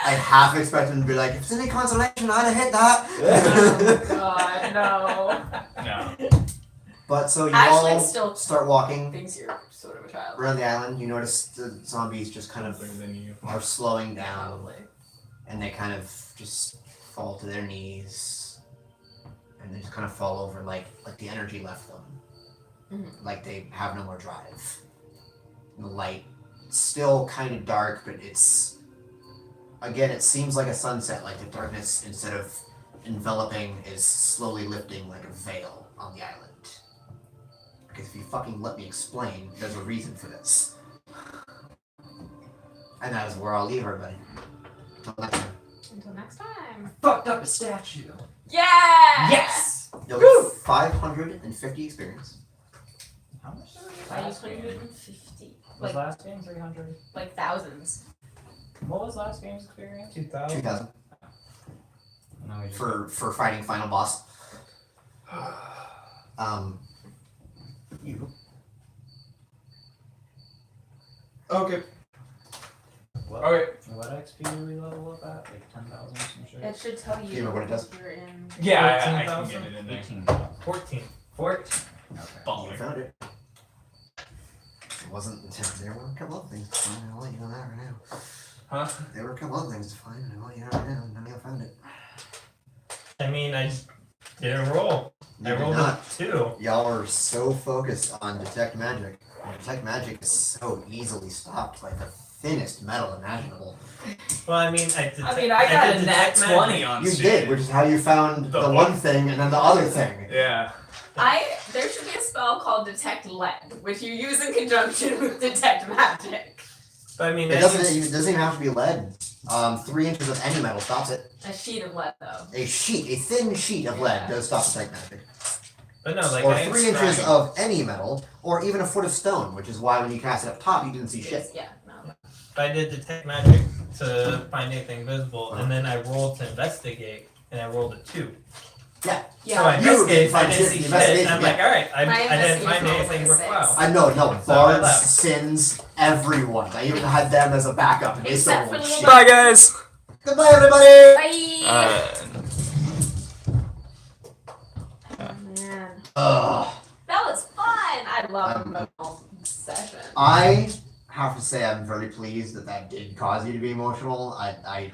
S1: I half expect him to be like, if it's any consolation, I'd have hit that.
S3: God, no.
S4: No.
S1: But so you
S3: Ashley
S1: all
S3: still
S1: start walking
S3: thinks you're sort of a child.
S1: around the island. You notice the zombies just kind of
S4: Other than you.
S1: are slowing down,
S3: Probably.
S1: and they kind of just fall to their knees, and they just kind of fall over like the energy left them,
S3: Mhm.
S1: like they have no more drive. And the light, still kind of dark, but it's again, it seems like a sunset. Like the darkness, instead of enveloping, is slowly lifting like a veil on the island. Because if you fucking let me explain, there's a reason for this. And that is where I'll leave everybody. Until next time.
S3: Until next time.
S5: Fucked up a statue.
S3: Yeah!
S5: Yes!
S1: You'll get 550 experience.
S5: How much did we get last game?
S3: 550.
S5: Was
S3: Like,
S5: last game 300?
S3: like thousands.
S5: What was last game's experience?
S6: 2000.
S1: 2,000
S5: No, we just
S1: for fighting final boss. You.
S4: Okay.
S5: What,
S4: Okay.
S5: what XP do we level up at? Like 10,000 or some shit?
S3: It should tell you,
S1: Do you remember what it does?
S3: if you're in.
S4: Yeah, I can
S6: 14,000?
S4: get it in there.
S5: 18,000.
S6: 14.
S5: 14. Okay.
S1: You
S4: Baller.
S1: found it. It wasn't. There were a couple of things to find. I'll let you know that right now.
S4: Huh?
S1: There were a couple of things to find. And I'll let you know right now. None of you found it.
S6: I mean, I didn't roll.
S1: You
S6: I
S1: did
S6: rolled
S1: not.
S6: a 2.
S1: Y'all are so focused on detect magic. And detect magic is so easily stopped by the thinnest metal imaginable.
S6: Well, I mean,
S4: I got
S6: did
S4: a nat
S6: detect
S4: 20
S6: magic.
S4: on
S1: You
S4: shit.
S1: did, which is how you found
S4: The
S1: the
S4: what?
S1: one thing and then the other thing.
S4: Yeah.
S3: There should be a spell called Detect Lead, which you use in conjunction with Detect Magic.
S6: But I mean,
S1: It doesn't even have to be lead. 3 inches of any metal stops it.
S3: A sheet of lead, though.
S1: A thin sheet of lead
S3: Yeah.
S1: does stop detect magic.
S6: But no, like
S1: Or
S6: I am
S1: 3 inches
S6: striving.
S1: of any metal, or even a foot of stone, which is why when you cast it up top, you didn't see shit.
S3: Yeah, no.
S6: I did detect magic to find anything visible, and then I rolled to investigate, and I rolled a 2. So I
S1: You
S6: investigate, I didn't
S1: investigate
S6: see
S1: the
S6: shit, and I'm
S1: investigation,
S6: like, alright,
S3: My
S6: I didn't find
S3: investigation was
S6: anything
S3: like a 6.
S6: worthwhile.
S1: I know, no,
S6: So I
S1: Bards,
S6: left.
S1: Sins, everyone. I even had them as a backup, and they still
S3: Except for
S1: rolled
S3: the
S1: shit.
S3: little-
S4: Bye, guys.
S1: Goodbye, everybody!
S3: Bye. Oh, man.
S1: Ugh.
S3: That was fun. I love a emotional session.
S1: I have to say I'm very pleased that did cause you to be emotional. I